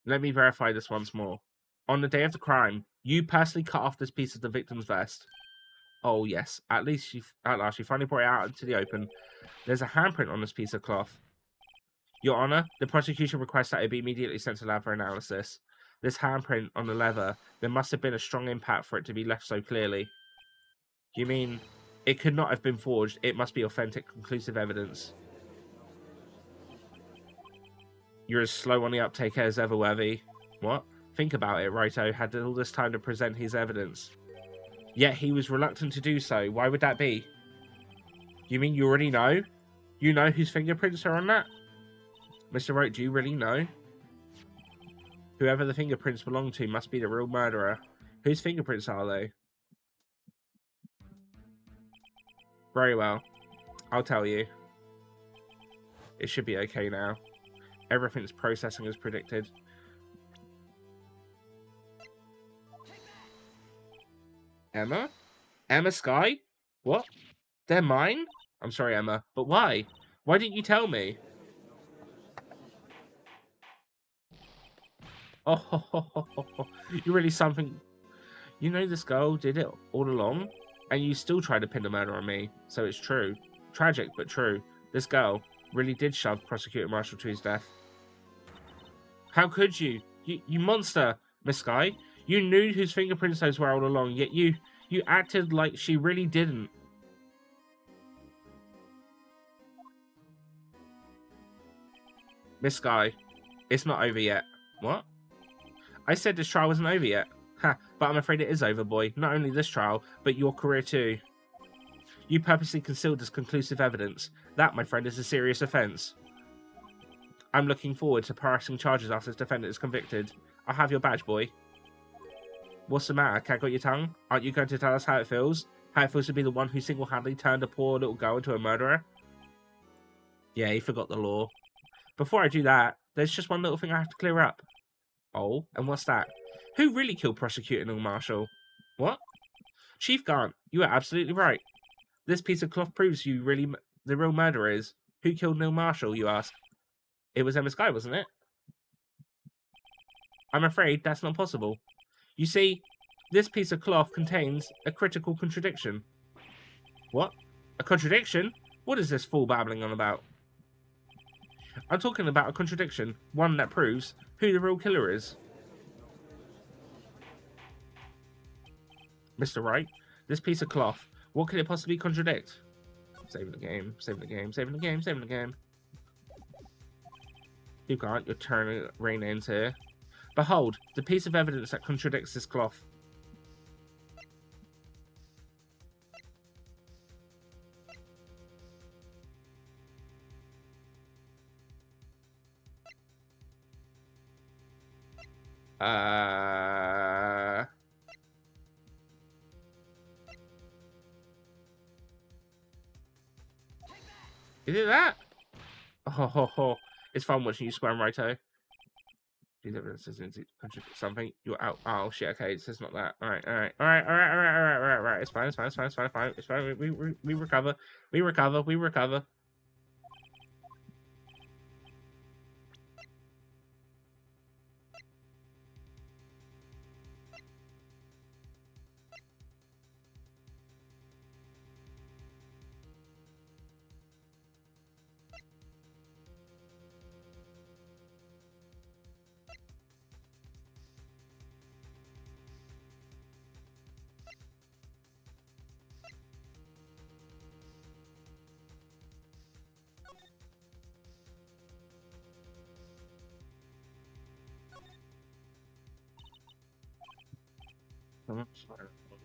Let me verify this once more. On the day of the crime, you personally cut off this piece of the victim's vest. Oh yes, at last you finally brought it out into the open. There's a handprint on this piece of cloth. Your Honor, the prosecution requests that it be immediately sent to lab for analysis. This handprint on the leather, there must have been a strong impact for it to be left so clearly. You mean, it could not have been forged, it must be authentic, conclusive evidence. You're as slow on the uptake as ever, Worthy. What? Think about it, Righto had all this time to present his evidence. Yet he was reluctant to do so. Why would that be? You mean you already know? You know whose fingerprints are on that? Mr. Wright, do you really know? Whoever the fingerprints belong to must be the real murderer. Whose fingerprints are they? Very well. I'll tell you. It should be okay now. Everything's processing as predicted. Emma? Emma Sky? What? They're mine? I'm sorry, Emma, but why? Why didn't you tell me? Oh, you're really something. You know this girl did it all along, and you still try to pin the murder on me, so it's true. Tragic, but true. This girl really did shove Prosecutor Marshall to his death. How could you? You monster, Miss Sky. You knew whose fingerprints those were all along, yet you acted like she really didn't. Miss Sky, it's not over yet. What? I said this trial wasn't over yet. Ha, but I'm afraid it is over, boy. Not only this trial, but your career too. You purposely concealed this conclusive evidence. That, my friend, is a serious offence. I'm looking forward to pressing charges after this defendant is convicted. I'll have your badge, boy. What's the matter? Cat got your tongue? Aren't you going to tell us how it feels? How it feels to be the one who single-handedly turned a poor little girl into a murderer? Yeah, he forgot the law. Before I do that, there's just one little thing I have to clear up. Oh, and what's that? Who really killed Prosecutor Neil Marshall? What? Chief Grant, you are absolutely right. This piece of cloth proves you really the real murderer is. Who killed Neil Marshall, you ask? It was Emma Sky, wasn't it? I'm afraid that's not possible. You see, this piece of cloth contains a critical contradiction. What? A contradiction? What is this fool babbling on about? I'm talking about a contradiction, one that proves who the real killer is. Mr. Wright, this piece of cloth, what could it possibly contradict? Saving the game, saving the game, saving the game, saving the game. You can't, you're turning rain into here. Behold, the piece of evidence that contradicts this cloth. Is it that? Oh, ho, ho. It's fun watching you squirm, Righto. These evidences to contribute something. You're out. Oh shit. Okay, it's not that. All right. All right. All right. All right. All right. All right. All right. All right. It's fine. It's fine. It's fine. It's fine. It's fine. It's fine. We recover. We recover. We recover.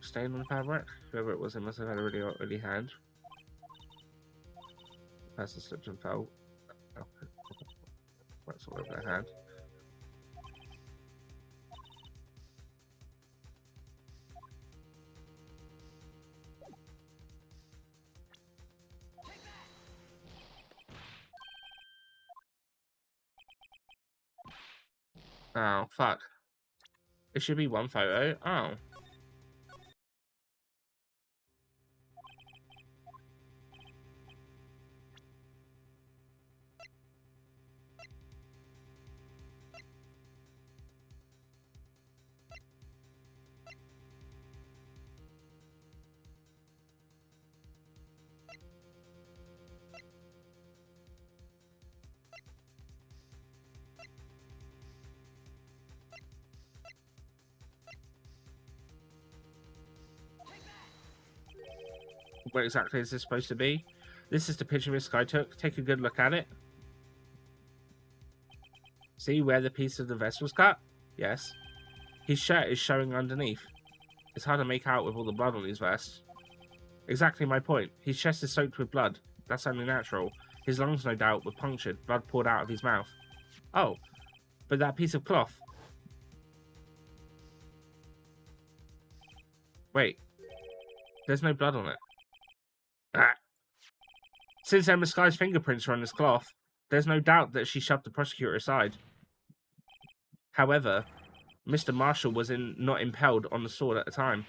Stain on the fabric. Whoever it was, it must have had a really early hand. The person slipped and fell. That's all over their hand. Oh, fuck. It should be one photo. Oh. What exactly is this supposed to be? This is the picture this guy took. Take a good look at it. See where the piece of the vest was cut? Yes. His shirt is showing underneath. It's hard to make out with all the blood on his vest. Exactly my point. His chest is soaked with blood. That's only natural. His lungs, no doubt, were punctured. Blood poured out of his mouth. Oh, but that piece of cloth. Wait. There's no blood on it. Ah. Since Emma Sky's fingerprints are on this cloth, there's no doubt that she shoved the prosecutor aside. However, Mr. Marshall was not impaled on the sword at the time.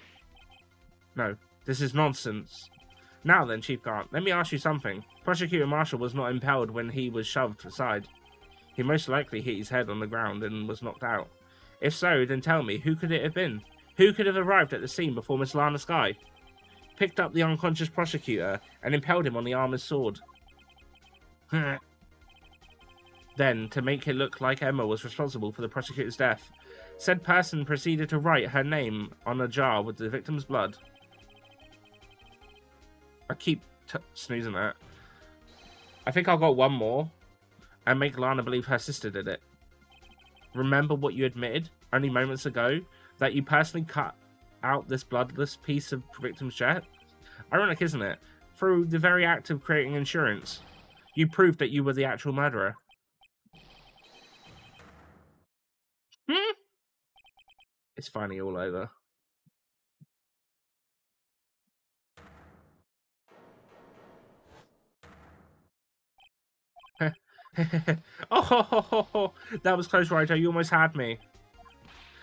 No, this is nonsense. Now then, Chief Grant, let me ask you something. Prosecutor Marshall was not impaled when he was shoved aside. He most likely hit his head on the ground and was knocked out. If so, then tell me, who could it have been? Who could have arrived at the scene before Miss Lana Sky? Picked up the unconscious prosecutor and impaled him on the armor's sword. Then, to make it look like Emma was responsible for the prosecutor's death, said person proceeded to write her name on a jar with the victim's blood. I keep snoozing that. I think I've got one more and make Lana believe her sister did it. Remember what you admitted only moments ago, that you personally cut out this bloodless piece of victim's chest? Ironic, isn't it? Through the very act of creating insurance, you proved that you were the actual murderer. It's finally all over. Oh, that was close, Wright. You almost had me.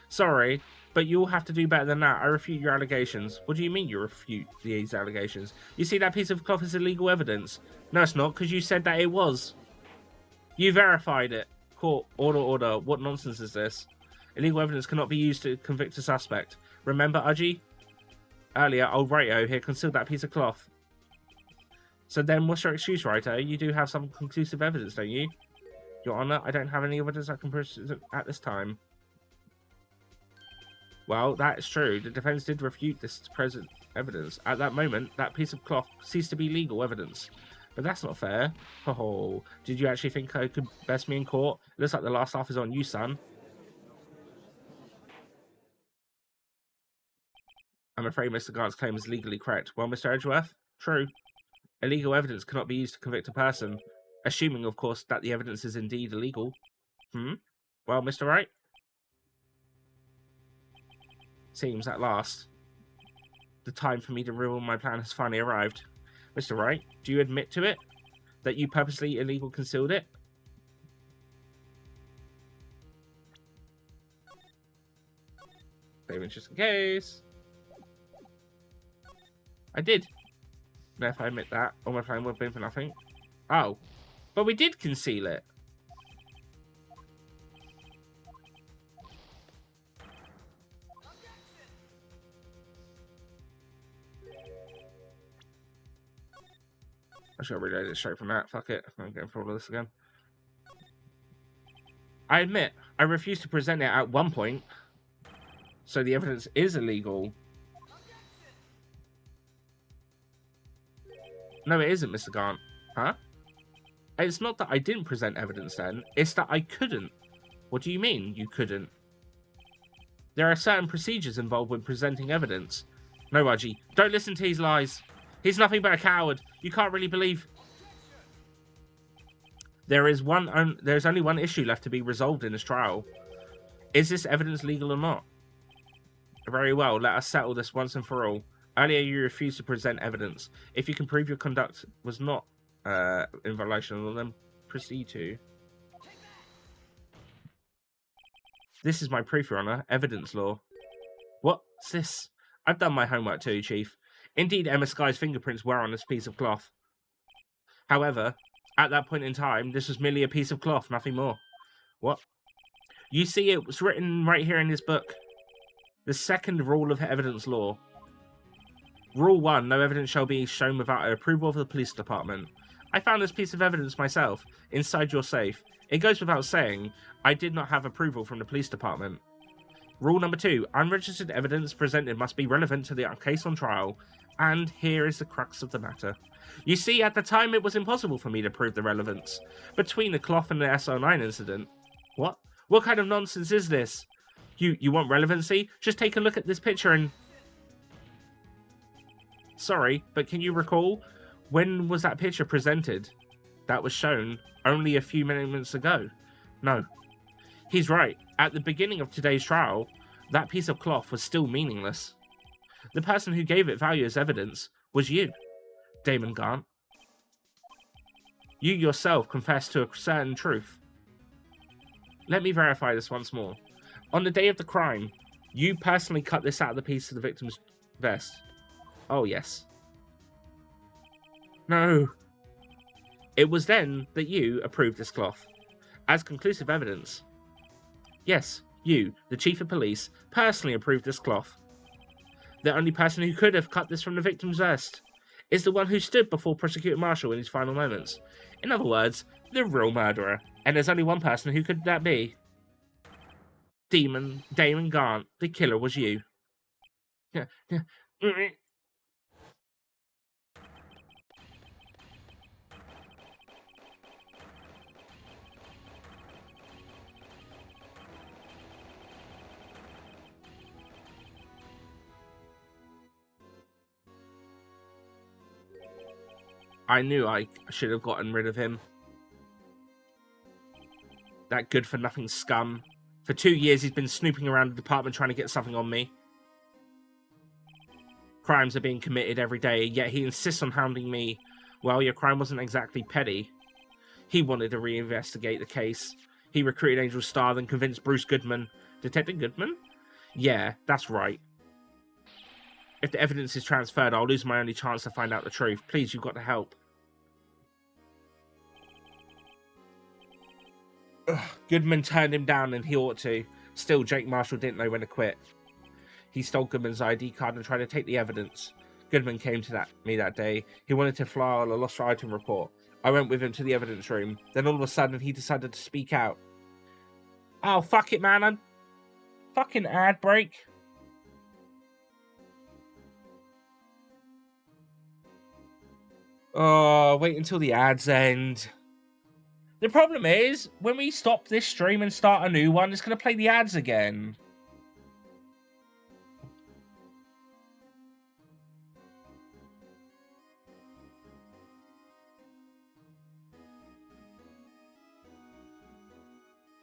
Sorry, but you'll have to do better than that. I refute your allegations. What do you mean you refute these allegations? You see, that piece of cloth is illegal evidence. No, it's not, because you said that it was. You verified it. Court, order. What nonsense is this? Illegal evidence cannot be used to convict a suspect. Remember, Udgy? Earlier, old Wright here concealed that piece of cloth. So then, what's your excuse, Wright? You do have some conclusive evidence, don't you? Your Honor, I don't have any evidence I can present at this time. Well, that's true. The defense did refute this present evidence. At that moment, that piece of cloth ceased to be legal evidence. But that's not fair. Oh, did you actually think I could best me in court? It looks like the last laugh is on you, son. I'm afraid Mr. Grant's claim is legally correct. Well, Mr. Edgeworth? True. Illegal evidence cannot be used to convict a person. Assuming, of course, that the evidence is indeed illegal. Well, Mr. Wright? Seems, at last, the time for me to reveal my plan has finally arrived. Mr. Wright, do you admit to it? That you purposely illegal concealed it? Maybe just in case. I did. Now if I admit that, all my plan would have been for nothing. Oh. But we did conceal it. I should have reloaded it straight from that. Fuck it. I'm going for all of this again. I admit, I refused to present it at one point. So the evidence is illegal. No, it isn't, Mr. Gant. Huh? It's not that I didn't present evidence then. It's that I couldn't. What do you mean, you couldn't? There are certain procedures involved with presenting evidence. No, Raji, don't listen to his lies. He's nothing but a coward. You can't really believe. There's only one issue left to be resolved in this trial. Is this evidence legal or not? Very well, let us settle this once and for all. Earlier, you refused to present evidence. If you can prove your conduct was not in violation, then proceed to. This is my proof, Your Honor. Evidence law. What's this? I've done my homework too, Chief. Indeed, Emma Sky's fingerprints were on this piece of cloth. However, at that point in time, this was merely a piece of cloth, nothing more. What? You see, it was written right here in this book. The second rule of evidence law. Rule 1, no evidence shall be shown without approval of the police department. I found this piece of evidence myself, inside your safe. It goes without saying, I did not have approval from the police department. Rule number 2, unregistered evidence presented must be relevant to the case on trial. And here is the crux of the matter. You see, at the time it was impossible for me to prove the relevance between the cloth and the SO9 incident. What? What kind of nonsense is this? You want relevancy? Just take a look at this picture and... Sorry, but can you recall, when was that picture presented? That was shown only a few minutes ago. No. He's right. At the beginning of today's trial, that piece of cloth was still meaningless. The person who gave it value as evidence was you, Damon Gant. You yourself confessed to a certain truth. Let me verify this once more. On the day of the crime, you personally cut this out of the piece of the victim's vest. Oh, yes. No. It was then that you approved this cloth as conclusive evidence. Yes, you, the Chief of Police, personally approved this cloth. The only person who could have cut this from the victim's vest is the one who stood before Prosecutor Marshall in his final moments. In other words, the real murderer. And there's only one person who could that be. Damon Gant, the killer was you. I knew I should have gotten rid of him. That good-for-nothing scum. For 2 years, he's been snooping around the department trying to get something on me. Crimes are being committed every day, yet he insists on hounding me. Well, your crime wasn't exactly petty. He wanted to reinvestigate the case. He recruited Angel Starr, then convinced Bruce Goodman. Detective Goodman? Yeah, that's right. If the evidence is transferred, I'll lose my only chance to find out the truth. Please, you've got to help. Ugh, Goodman turned him down and he ought to. Still, Jake Marshall didn't know when to quit. He stole Goodman's ID card and tried to take the evidence. Goodman came to me that day. He wanted to file a lost item report. I went with him to the evidence room. Then all of a sudden, he decided to speak out. Oh, fuck it, man. I'm fucking ad break. Oh, wait until the ads end. The problem is, when we stop this stream and start a new one, it's going to play the ads again.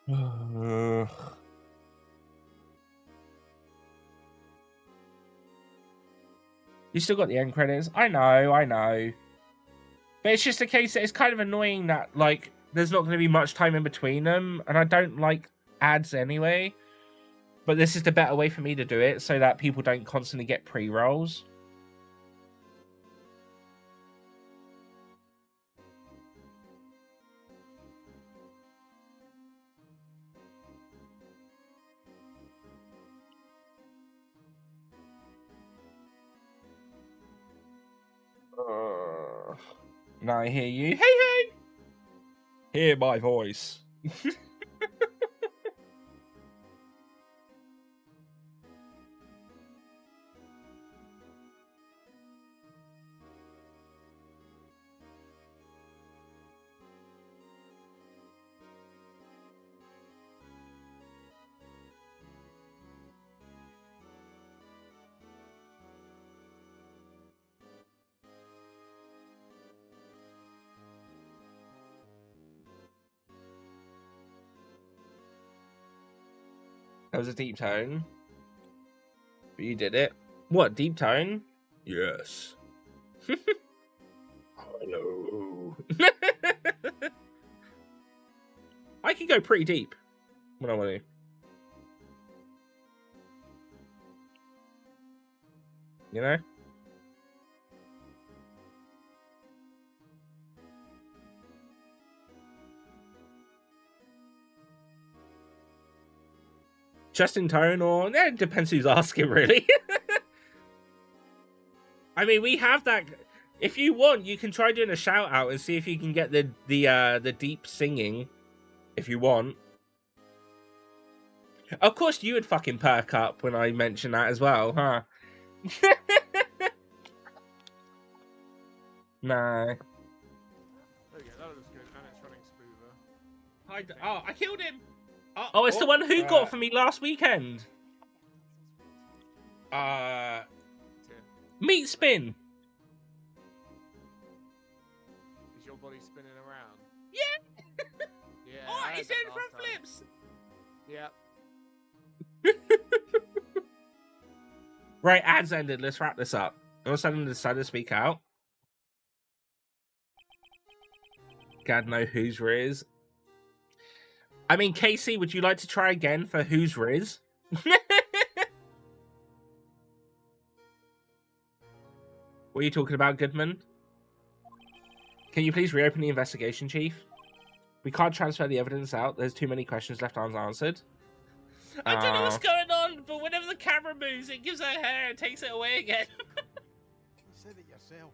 You still got the end credits? I know. But it's just a case that it's kind of annoying that, like, there's not going to be much time in between them, and I don't like ads anyway. But this is the better way for me to do it so that people don't constantly get pre-rolls. Now I hear you. Hey, hey! Hear my voice. That was a deep tone. But you did it. What, deep tone? Yes. Hello. I can go pretty deep when I want to. You know? Just in tone, or it depends who's asking, really. I mean, we have that. If you want, you can try doing a shout out and see if you can get the deep singing. If you want. Of course, you would fucking perk up when I mention that as well, huh? No. There we go, that looks good, and it's running smoother. Oh, I killed him! Oh, it's the one who got for me last weekend. Meat spin. Is your body spinning around? Yeah. Yeah. Oh, I he's had doing that front last time. flips. Yeah. Right, ads ended. Let's wrap this up. All of a sudden, decided to speak out. God know who's Riz. I mean, Casey, would you like to try again for who's Riz? What are you talking about, Goodman? Can you please reopen the investigation, Chief? We can't transfer the evidence out. There's too many questions left unanswered. I don't know what's going on, but whenever the camera moves, it gives her hair and takes it away again. You said it yourself.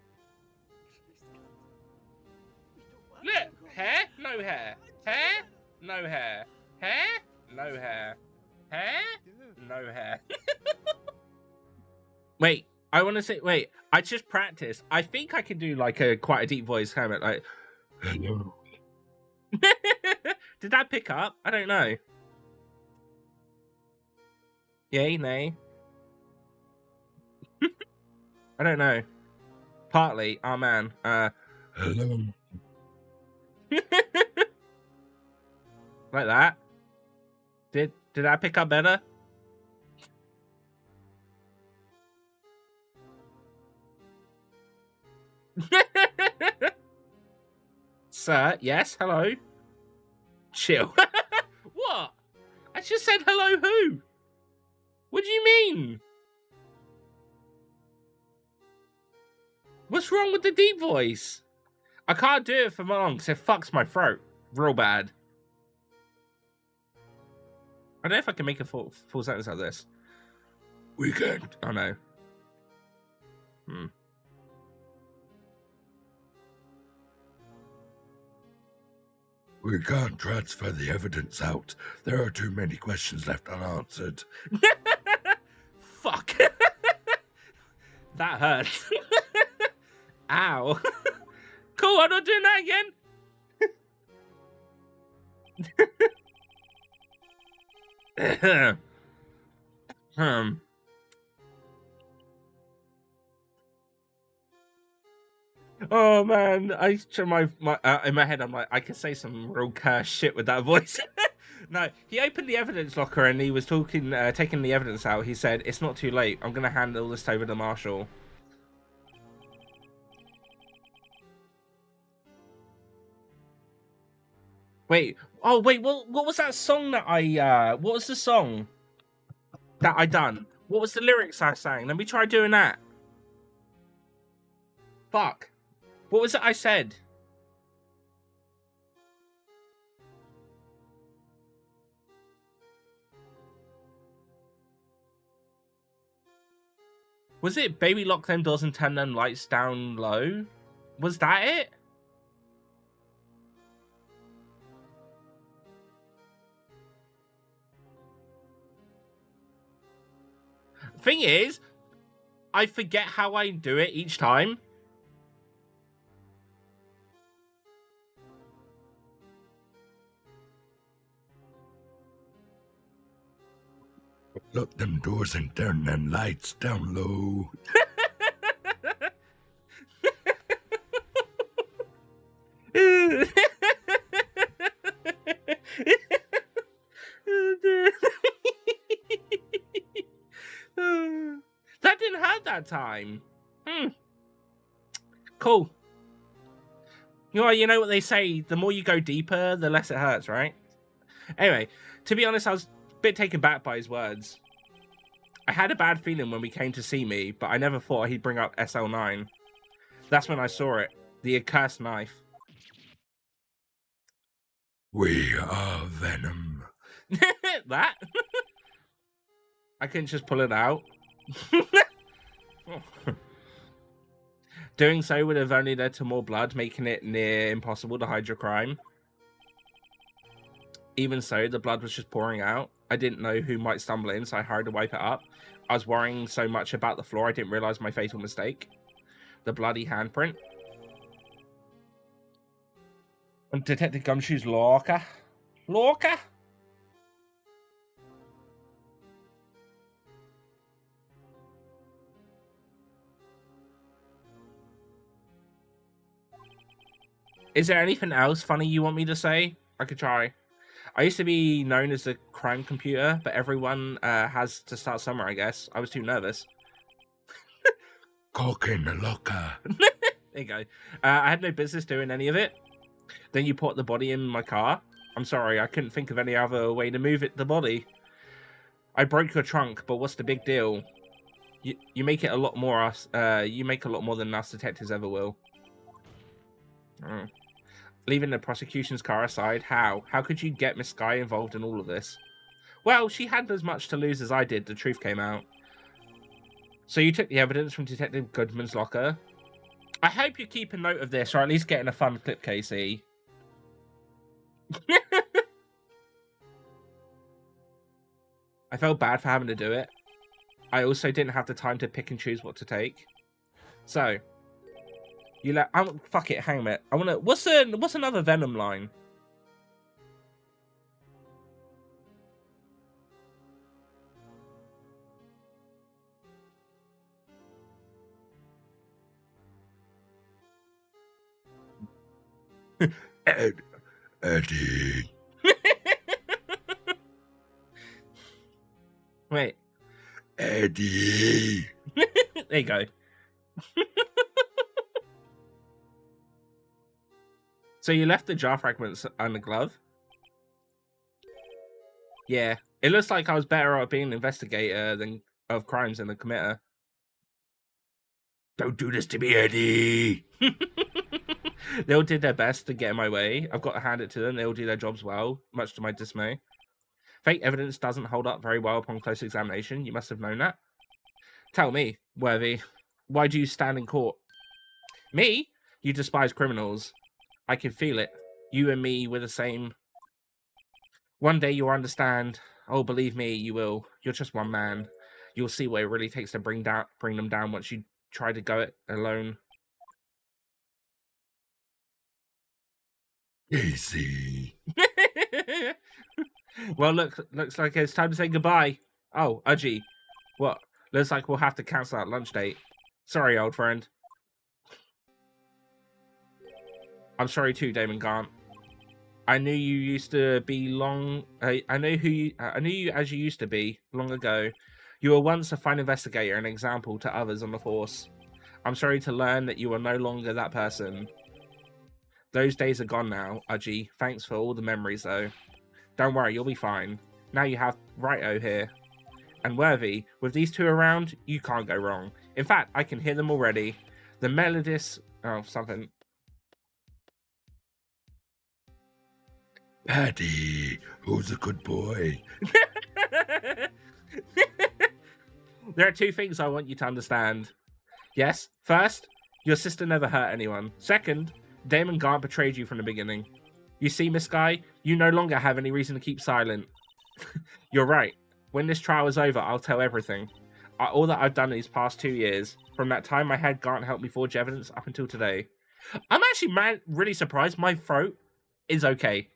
Look, hair, no hair. Hair, no hair. Hair, no hair. Hair, no hair. Wait, I want to say, wait, I just practiced. I think I can do like quite a deep voice, kind of like, hello. Did that pick up? I don't know. Yay, nay. I don't know. Partly, oh man. Hello. Like that. Did that pick up better? Sir, yes, hello. Chill. What? I just said hello who? What do you mean? What's wrong with the deep voice? I can't do it for long because it fucks my throat real bad. I don't know if I can make a full sentence out of this. Weekend. Oh no. We can't transfer the evidence out. There are too many questions left unanswered. Fuck. That hurts. Ow. Cool, I'm not doing that again. Oh man, I in my head I'm like, I could say some real cursed shit with that voice. No, he opened the evidence locker and he was talking, taking the evidence out. He said, "It's not too late. I'm gonna hand all this over to Marshall." Wait, oh wait, what was that song that I? What was the song? That I done. What was the lyrics I sang? Let me try doing that. Fuck. What was it I said? Was it baby lock them doors and turn them lights down low? Was that it? Thing is, I forget how I do it each time. Lock them doors and turn them lights down low. That didn't have that time. Cool. You know what they say, the more you go deeper, the less it hurts, right? Anyway, to be honest, I was a bit taken back by his words. I had a bad feeling when we came to see me, but I never thought he'd bring up SL9. That's when I saw it. The accursed knife. We are Venom. That? I couldn't just pull it out. Doing so would have only led to more blood, making it near impossible to hide your crime. Even so, the blood was just pouring out. I didn't know who might stumble in, so I hurried to wipe it up. I was worrying so much about the floor, I didn't realise my fatal mistake. The bloody handprint. And Detective Gumshoe's Lorca. Lorca? Is there anything else funny you want me to say? I could try. I used to be known as the crime computer, but everyone has to start somewhere, I guess. I was too nervous. Cock in the locker. There you go. I had no business doing any of it. Then you put the body in my car. I'm sorry, I couldn't think of any other way to move the body. I broke your trunk, but what's the big deal? You make it a lot more you make a lot more than us detectives ever will. Leaving the prosecution's car aside, how? How could you get Miss Sky involved in all of this? Well, she had as much to lose as I did. The truth came out. So you took the evidence from Detective Goodman's locker. I hope you keep a note of this, or at least getting a fun clip, Casey. I felt bad for having to do it. I also didn't have the time to pick and choose what to take. So, fuck it, hang a minute. I wanna. What's another Venom line? Eddie. Wait. Eddie. There you go. So you left the jar fragments on the glove? Yeah. It looks like I was better at being an investigator of crimes than the committer. Don't do this to me, Eddie. They all did their best to get in my way. I've got to hand it to them. They all do their jobs well, much to my dismay. Fake evidence doesn't hold up very well upon close examination. You must have known that. Tell me, Worthy, why do you stand in court? Me? You despise criminals. I can feel it. You and me were the same. One day you'll understand. Oh, believe me, you will. You're just one man. You'll see what it really takes to bring them down once you try to go it alone. Easy. Well, looks like it's time to say goodbye. Oh, Udgy. What? Looks like we'll have to cancel that lunch date. Sorry, old friend. I'm sorry too, Damon Gaunt. I knew you used to be I knew you as you used to be long ago. You were once a fine investigator and an example to others on the force. I'm sorry to learn that you are no longer that person. Those days are gone now, Udgy. Thanks for all the memories, though. Don't worry, you'll be fine. Now you have Wright here. and worthy. With these two around, you can't go wrong. In fact, I can hear them already. The melodious... Oh, something. Paddy, who's a good boy? There are two things I want you to understand. Yes, first, your sister never hurt anyone. Second, Damon Gaunt betrayed you from the beginning. You see, Miss Guy, you no longer have any reason to keep silent. You're right. When this trial is over, I'll tell everything. All that I've done these past 2 years, from that time I had Gaunt help me forge evidence up until today. I'm actually really surprised my throat is okay.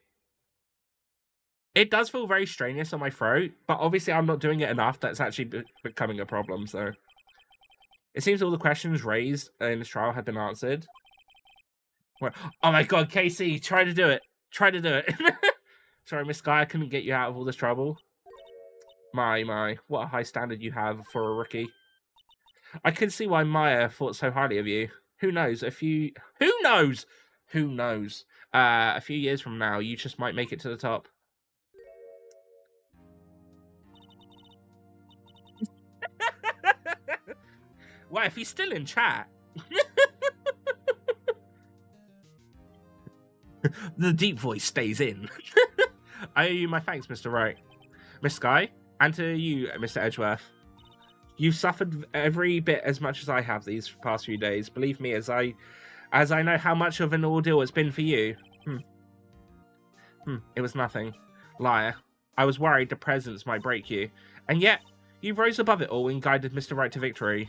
It does feel very strenuous on my throat, but obviously I'm not doing it enough that's actually becoming a problem, so... It seems all the questions raised in this trial have been answered. Oh my god, Casey, try to do it. Try to do it. Sorry, Miss Guy, I couldn't get you out of all this trouble. My, what a high standard you have for a rookie. I can see why Maya thought so highly of you. Who knows? A few years from now, you just might make it to the top. Well, if he's still in chat. The deep voice stays in. I owe you my thanks, Mr. Wright. Miss Sky, and to you, Mr. Edgeworth. You've suffered every bit as much as I have these past few days. Believe me, as I know how much of an ordeal it's been for you. It was nothing. Liar. I was worried the presence might break you. And yet, you rose above it all and guided Mr. Wright to victory.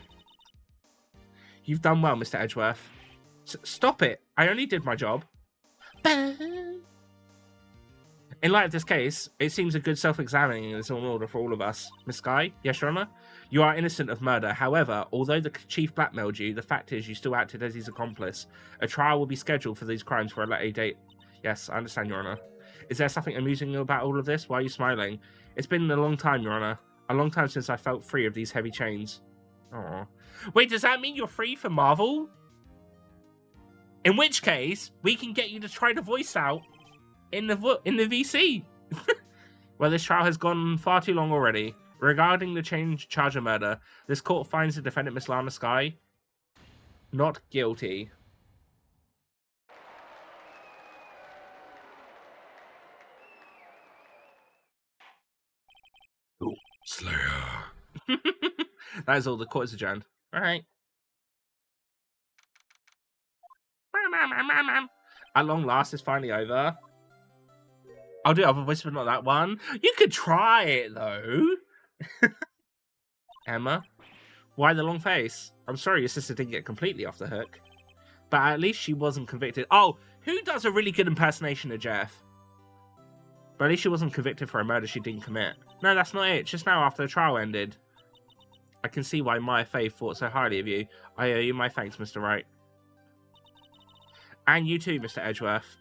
You've done well, Mr. Edgeworth. Stop it. I only did my job. In light of this case, it seems a good self-examining is in order for all of us. Miss Sky, yes, Your Honor? You are innocent of murder. However, although the chief blackmailed you, the fact is you still acted as his accomplice. A trial will be scheduled for these crimes for a later date. Yes, I understand, Your Honor. Is there something amusing about all of this? Why are you smiling? It's been a long time, Your Honor. A long time since I felt free of these heavy chains. Aww. Wait, does that mean you're free for Marvel? In which case, we can get you to try the voice out in the VC. Well, this trial has gone far too long already. Regarding the charge of murder, this court finds the defendant, Miss Lana Sky, not guilty. Oh, Slayer. That is all. The court is adjourned. All right. At long last, it's finally over. I'll do other voice, but not that one. You could try it, though. Emma? Why the long face? I'm sorry your sister didn't get completely off the hook. But at least she wasn't convicted. Oh, who does a really good impersonation of Jeff? But at least she wasn't convicted for a murder she didn't commit. No, that's not it. Just now after the trial ended. I can see why Maya Faye thought so highly of you. I owe you my thanks, Mr. Wright. And you too, Mr. Edgeworth.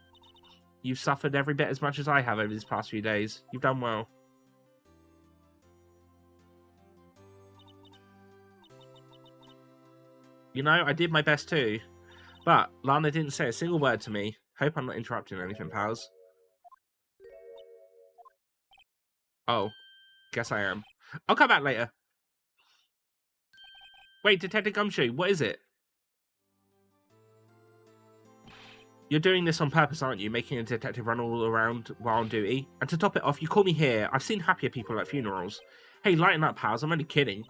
You've suffered every bit as much as I have over these past few days. You've done well. You know, I did my best too. But Lana didn't say a single word to me. Hope I'm not interrupting anything, pals. Oh, guess I am. I'll come back later. Wait, Detective Gumshoe, what is it? You're doing this on purpose, aren't you? Making a detective run all around while on duty? And to top it off, you call me here. I've seen happier people at funerals. Hey, lighten up, pals. I'm only kidding.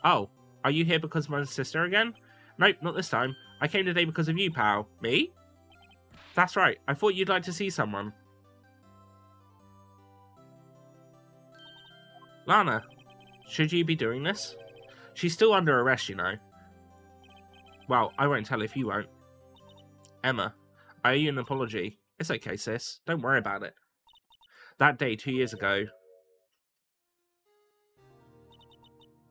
Oh, are you here because of my sister again? Nope, not this time. I came today because of you, pal. Me? That's right. I thought you'd like to see someone. Lana, should you be doing this? She's still under arrest, you know. Well, I won't tell if you won't. Emma, I owe you an apology. It's okay, sis. Don't worry about it. That day 2 years ago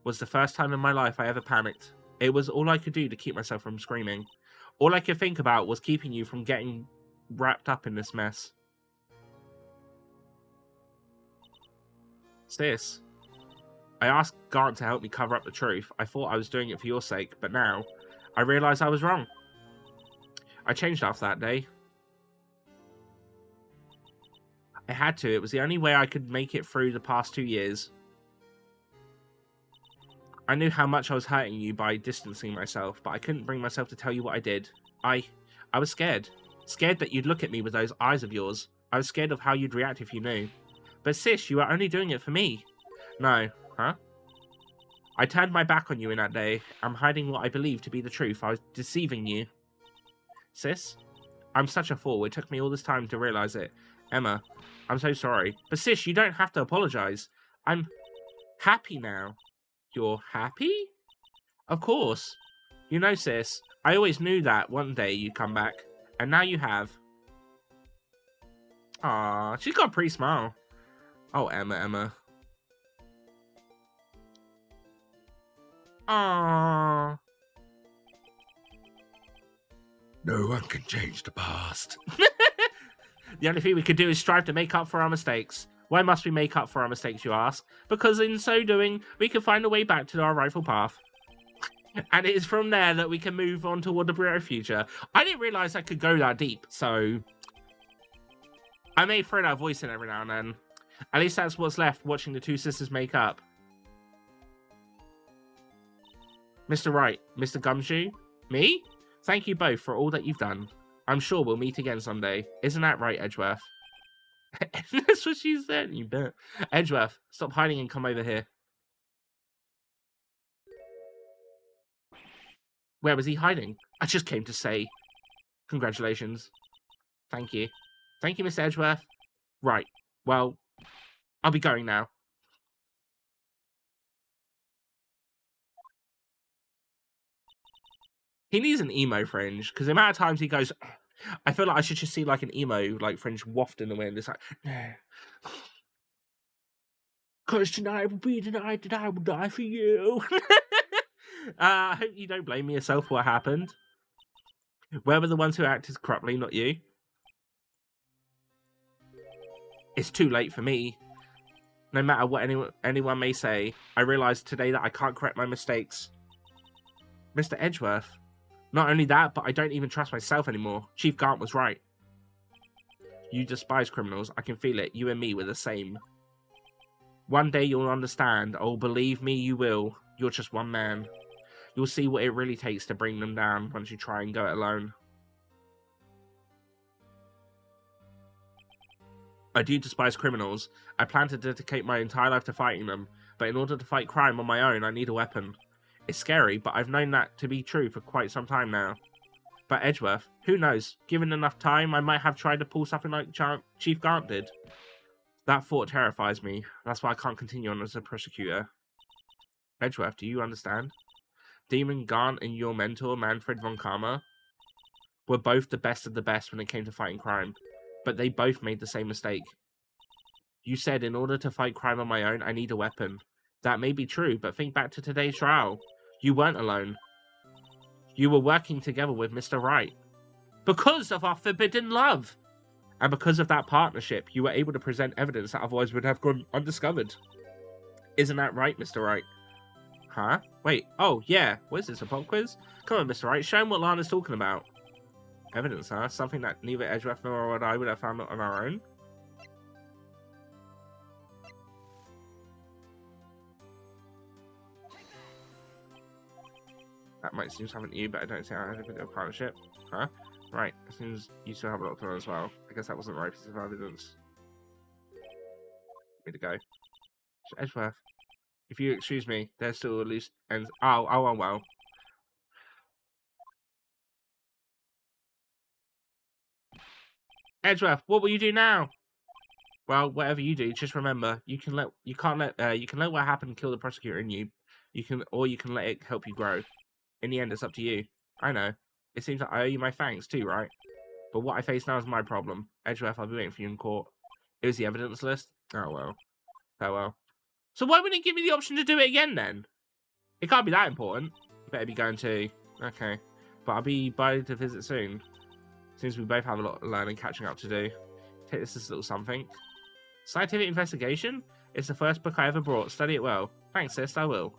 was the first time in my life I ever panicked. It was all I could do to keep myself from screaming. All I could think about was keeping you from getting wrapped up in this mess. Sis, I asked Gaunt to help me cover up the truth. I thought I was doing it for your sake, but now I realize I was wrong. I changed after that day. I had to. It was the only way I could make it through the past 2 years. I knew how much I was hurting you by distancing myself, but I couldn't bring myself to tell you what I did. I was scared. Scared that you'd look at me with those eyes of yours. I was scared of how you'd react if you knew. But sis, you were only doing it for me. No. Huh? I turned my back on you in that day. I'm hiding what I believe to be the truth. I was deceiving you. Sis? I'm such a fool. It took me all this time to realize it. Emma, I'm so sorry. But sis, you don't have to apologize. I'm happy now. You're happy? Of course. You know, sis, I always knew that one day you'd come back. And now you have. Aw, she's got a pretty smile. Oh, Emma. Aww. No one can change the past. The only thing we could do is strive to make up for our mistakes. Why must we make up for our mistakes, you ask? Because in so doing, we can find a way back to our rightful path. And it is from there that we can move on toward the brighter future. I didn't realise I could go that deep, so I may throw that voice in every now and then. At least that's what's left watching the two sisters make up. Mr. Wright, Mr. Gumshoe, me? Thank you both for all that you've done. I'm sure we'll meet again someday. Isn't that right, Edgeworth? That's what she said, you bet. Edgeworth, stop hiding and come over here. Where was he hiding? I just came to say congratulations. Thank you. Thank you, Mr. Edgeworth. Right. Well, I'll be going now. He needs an emo fringe, because the amount of times he goes, I feel like I should just see like an emo like fringe wafting the wind. It's like, no. Because tonight will be the night that I will die for you. I hope you don't blame yourself for what happened. Where were the ones who acted corruptly, not you? It's too late for me. No matter what anyone may say, I realize today that I can't correct my mistakes. Mr. Edgeworth. Not only that, but I don't even trust myself anymore. Chief Gant was right. You despise criminals. I can feel it. You and me were the same. One day you'll understand. Oh, believe me, you will. You're just one man. You'll see what it really takes to bring them down once you try and go it alone. I do despise criminals. I plan to dedicate my entire life to fighting them, but in order to fight crime on my own, I need a weapon. It's scary, but I've known that to be true for quite some time now. But Edgeworth, who knows? Given enough time, I might have tried to pull something like Chief Gant did. That thought terrifies me. That's why I can't continue on as a prosecutor. Edgeworth, do you understand? Demon Gant and your mentor, Manfred von Karma, were both the best of the best when it came to fighting crime, but they both made the same mistake. You said in order to fight crime on my own, I need a weapon. That may be true, but think back to today's trial. You weren't alone. You were working together with Mr. Wright. Because of our forbidden love. And because of that partnership, you were able to present evidence that otherwise would have gone undiscovered. Isn't that right, Mr. Wright? Huh? Wait, oh, yeah. What is this, a pop quiz? Come on, Mr. Wright, show him what Lana's talking about. Evidence, huh? Something that neither Edgeworth nor I would have found on our own? That might seem something to you, but I don't see how I had a partnership. Huh? Right, it seems you still have a lot on as well. I guess that wasn't the right piece of evidence. Way to go. So Edgeworth, if you excuse me, there's still a loose ends. Oh, well. Edgeworth, what will you do now? Well, whatever you do, just remember, you can let what happened kill the prosecutor in you. You can let it help you grow. In the end, it's up to you. I know. It seems like I owe you my thanks too, right? But what I face now is my problem. Edgeworth, I'll be waiting for you in court. It was the evidence list? Oh well. Oh well. So why wouldn't it give me the option to do it again then? It can't be that important. Better be going to. Okay. But I'll be by to visit soon. Seems we both have a lot of learning catching up to do. Take this as a little something. Scientific investigation? It's the first book I ever brought. Study it well. Thanks, sis, I will.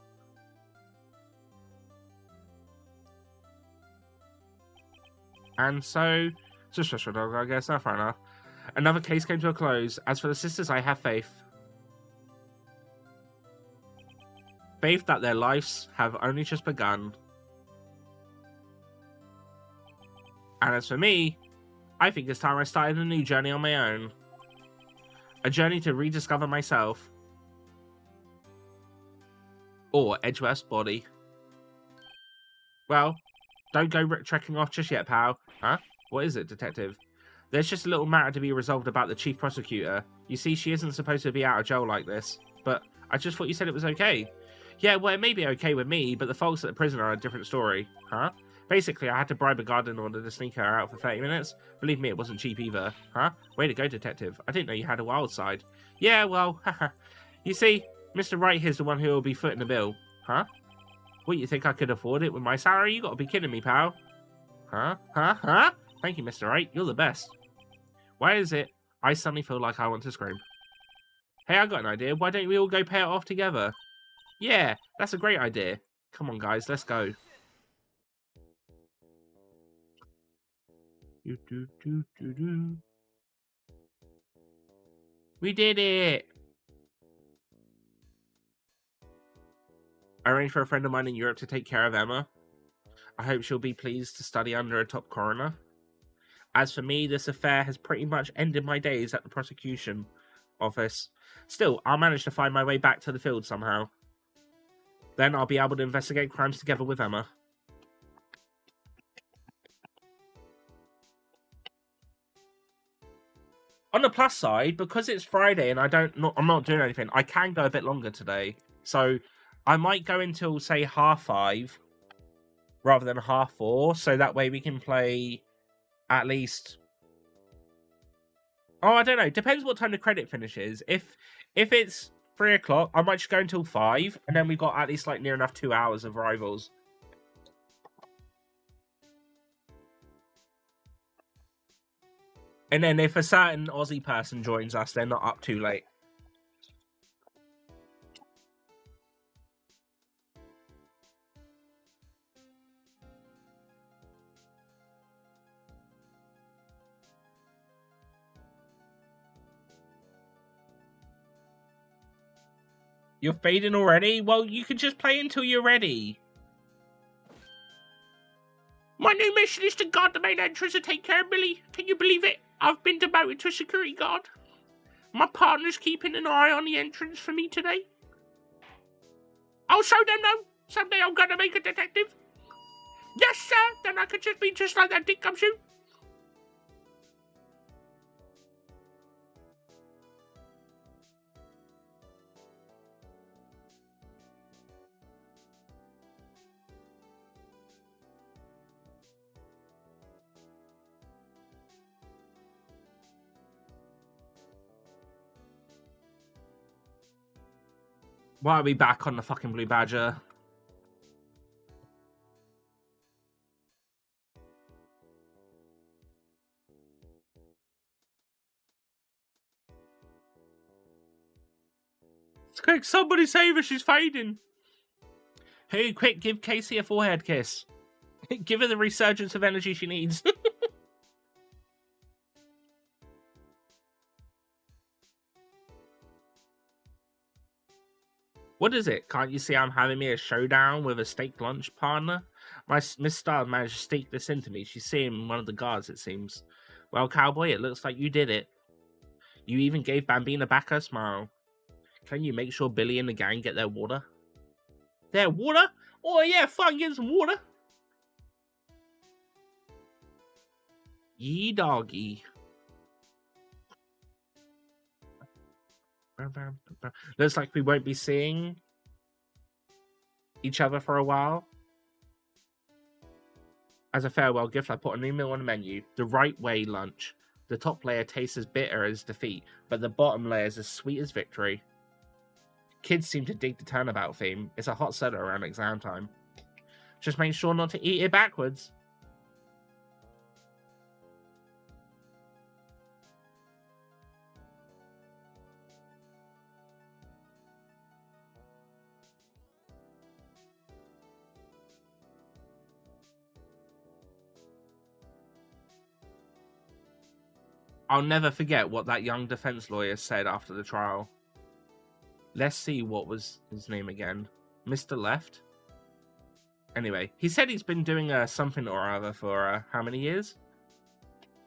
And so, it's a special dog, I guess. Fair enough. Another case came to a close. As for the sisters, I have faith. faith that their lives have only just begun. And as for me, I think it's time I started a new journey on my own. A journey to rediscover myself. Or Edgeworth's body. Well, don't go trekking off just yet, pal. Huh? What is it, detective? There's just a little matter to be resolved about the chief prosecutor. You see, she isn't supposed to be out of jail like this. But I just thought you said it was okay. Yeah, well, it may be okay with me, but the folks at the prison are a different story. Huh? Basically, I had to bribe a guard in order to sneak her out for 30 minutes. Believe me, it wasn't cheap either. Huh? Way to go, detective. I didn't know you had a wild side. Yeah, well, haha. You see, Mr. Wright here's the one who will be footing the bill. Huh? What, you think I could afford it with my salary? You gotta be kidding me, pal. Huh? Huh? Thank you, Mr. Wright. You're the best. Why is it I suddenly feel like I want to scream? Hey, I got an idea. Why don't we all go pay it off together? Yeah, that's a great idea. Come on, guys, let's go. We did it! I arranged for a friend of mine in Europe to take care of Emma. I hope she'll be pleased to study under a top coroner. As for me, this affair has pretty much ended my days at the prosecution office. Still, I'll manage to find my way back to the field somehow. Then I'll be able to investigate crimes together with Emma. On the plus side, because it's Friday and I'm not doing anything, I can go a bit longer today. So I might go until, say, 5:30 rather than 4:30, so that way we can play at least... Oh, I don't know. Depends what time the credit finishes. If it's 3 o'clock, I might just go until 5, and then we've got at least like near enough 2 hours of Rivals. And then if a certain Aussie person joins us, they're not up too late. You're fading already? Well, you can just play until you're ready. My new mission is to guard the main entrance and take care of Billy. Can you believe it? I've been demoted to a security guard. My partner's keeping an eye on the entrance for me today. I'll show them though. Someday I'm gonna make a detective. Yes, sir. Then I could just be just like that dick gumshoe. Why are we back on the fucking Blue Badger? Quick, somebody save her, she's fading. Hey, quick, give Casey a forehead kiss. Give her the resurgence of energy she needs. What is it? Can't you see I'm having me a showdown with a steak lunch partner? My Miss Star managed to sneak this into me. She's seeing one of the guards, it seems. Well, cowboy, it looks like you did it. You even gave Bambina back her smile. Can you make sure Billy and the gang get their water? Their water? Oh yeah, fine, get some water. Yee doggy. Looks like we won't be seeing each other for a while. As a farewell gift, I put a new meal on the menu. The Right Way lunch. The top layer tastes as bitter as defeat, but the bottom layer is as sweet as victory. Kids seem to dig the turnabout theme. It's a hot seller around exam time. Just make sure not to eat it backwards. I'll never forget what that young defense lawyer said after the trial. Let's see, what was his name again? Mr. Left. Anyway, he said he's been doing something or other for how many years?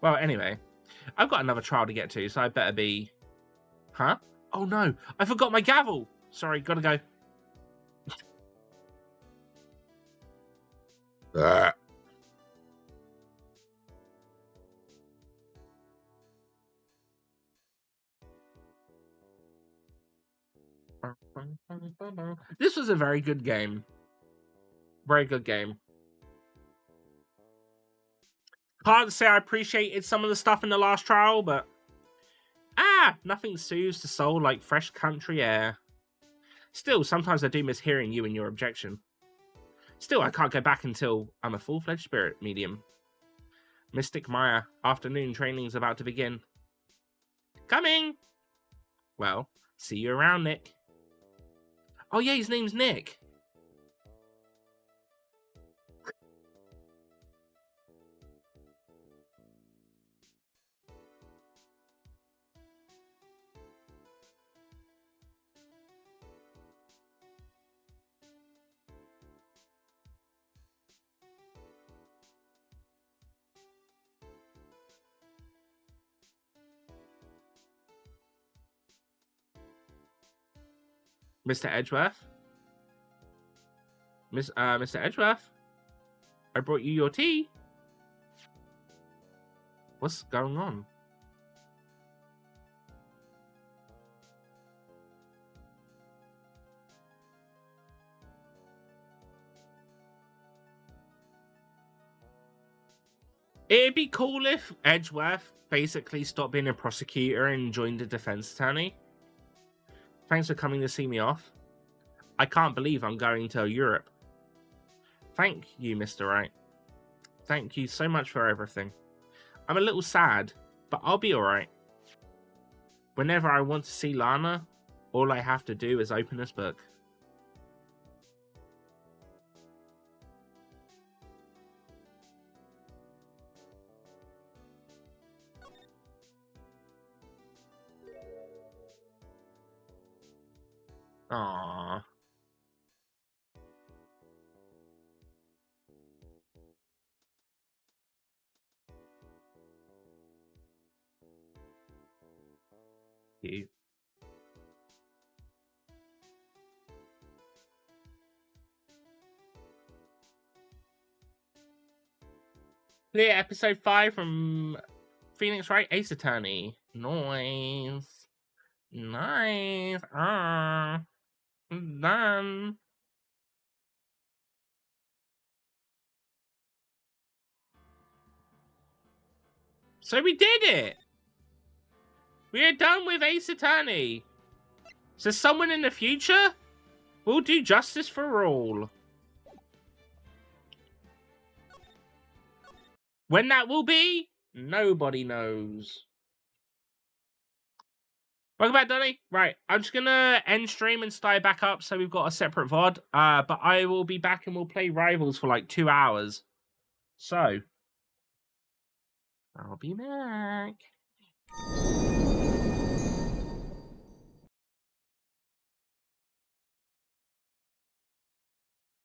Well, anyway, I've got another trial to get to, so I better be... Huh? Oh no, I forgot my gavel! Sorry, gotta go. Ah. This was a very good game. Very good game. Hard to say I appreciated some of the stuff in the last trial, but... nothing soothes the soul like fresh country air. Still, sometimes I do miss hearing you and your objection. Still, I can't go back until I'm a full-fledged spirit medium. Mystic Maya, afternoon training's about to begin. Coming! Well, see you around, Nick. Oh yeah, his name's Nick. Mr. Edgeworth? Mr. Edgeworth? I brought you your tea. What's going on? It'd be cool if Edgeworth basically stopped being a prosecutor and joined a defense attorney. Thanks for coming to see me off. I can't believe I'm going to Europe. Thank you, Mr. Wright. Thank you so much for everything. I'm a little sad, but I'll be alright. Whenever I want to see Lana, all I have to do is open this book. Aww. Cute. Clear episode 5 from Phoenix Wright Ace Attorney. Nice. Nice. Done. So we did it. We are done with Ace Attorney. So someone in the future will do justice for all. When that will be, nobody knows. Welcome back, Donny. Right, I'm just gonna end stream and start back up so we've got a separate VOD. But I will be back and we'll play Rivals for like 2 hours. So, I'll be back.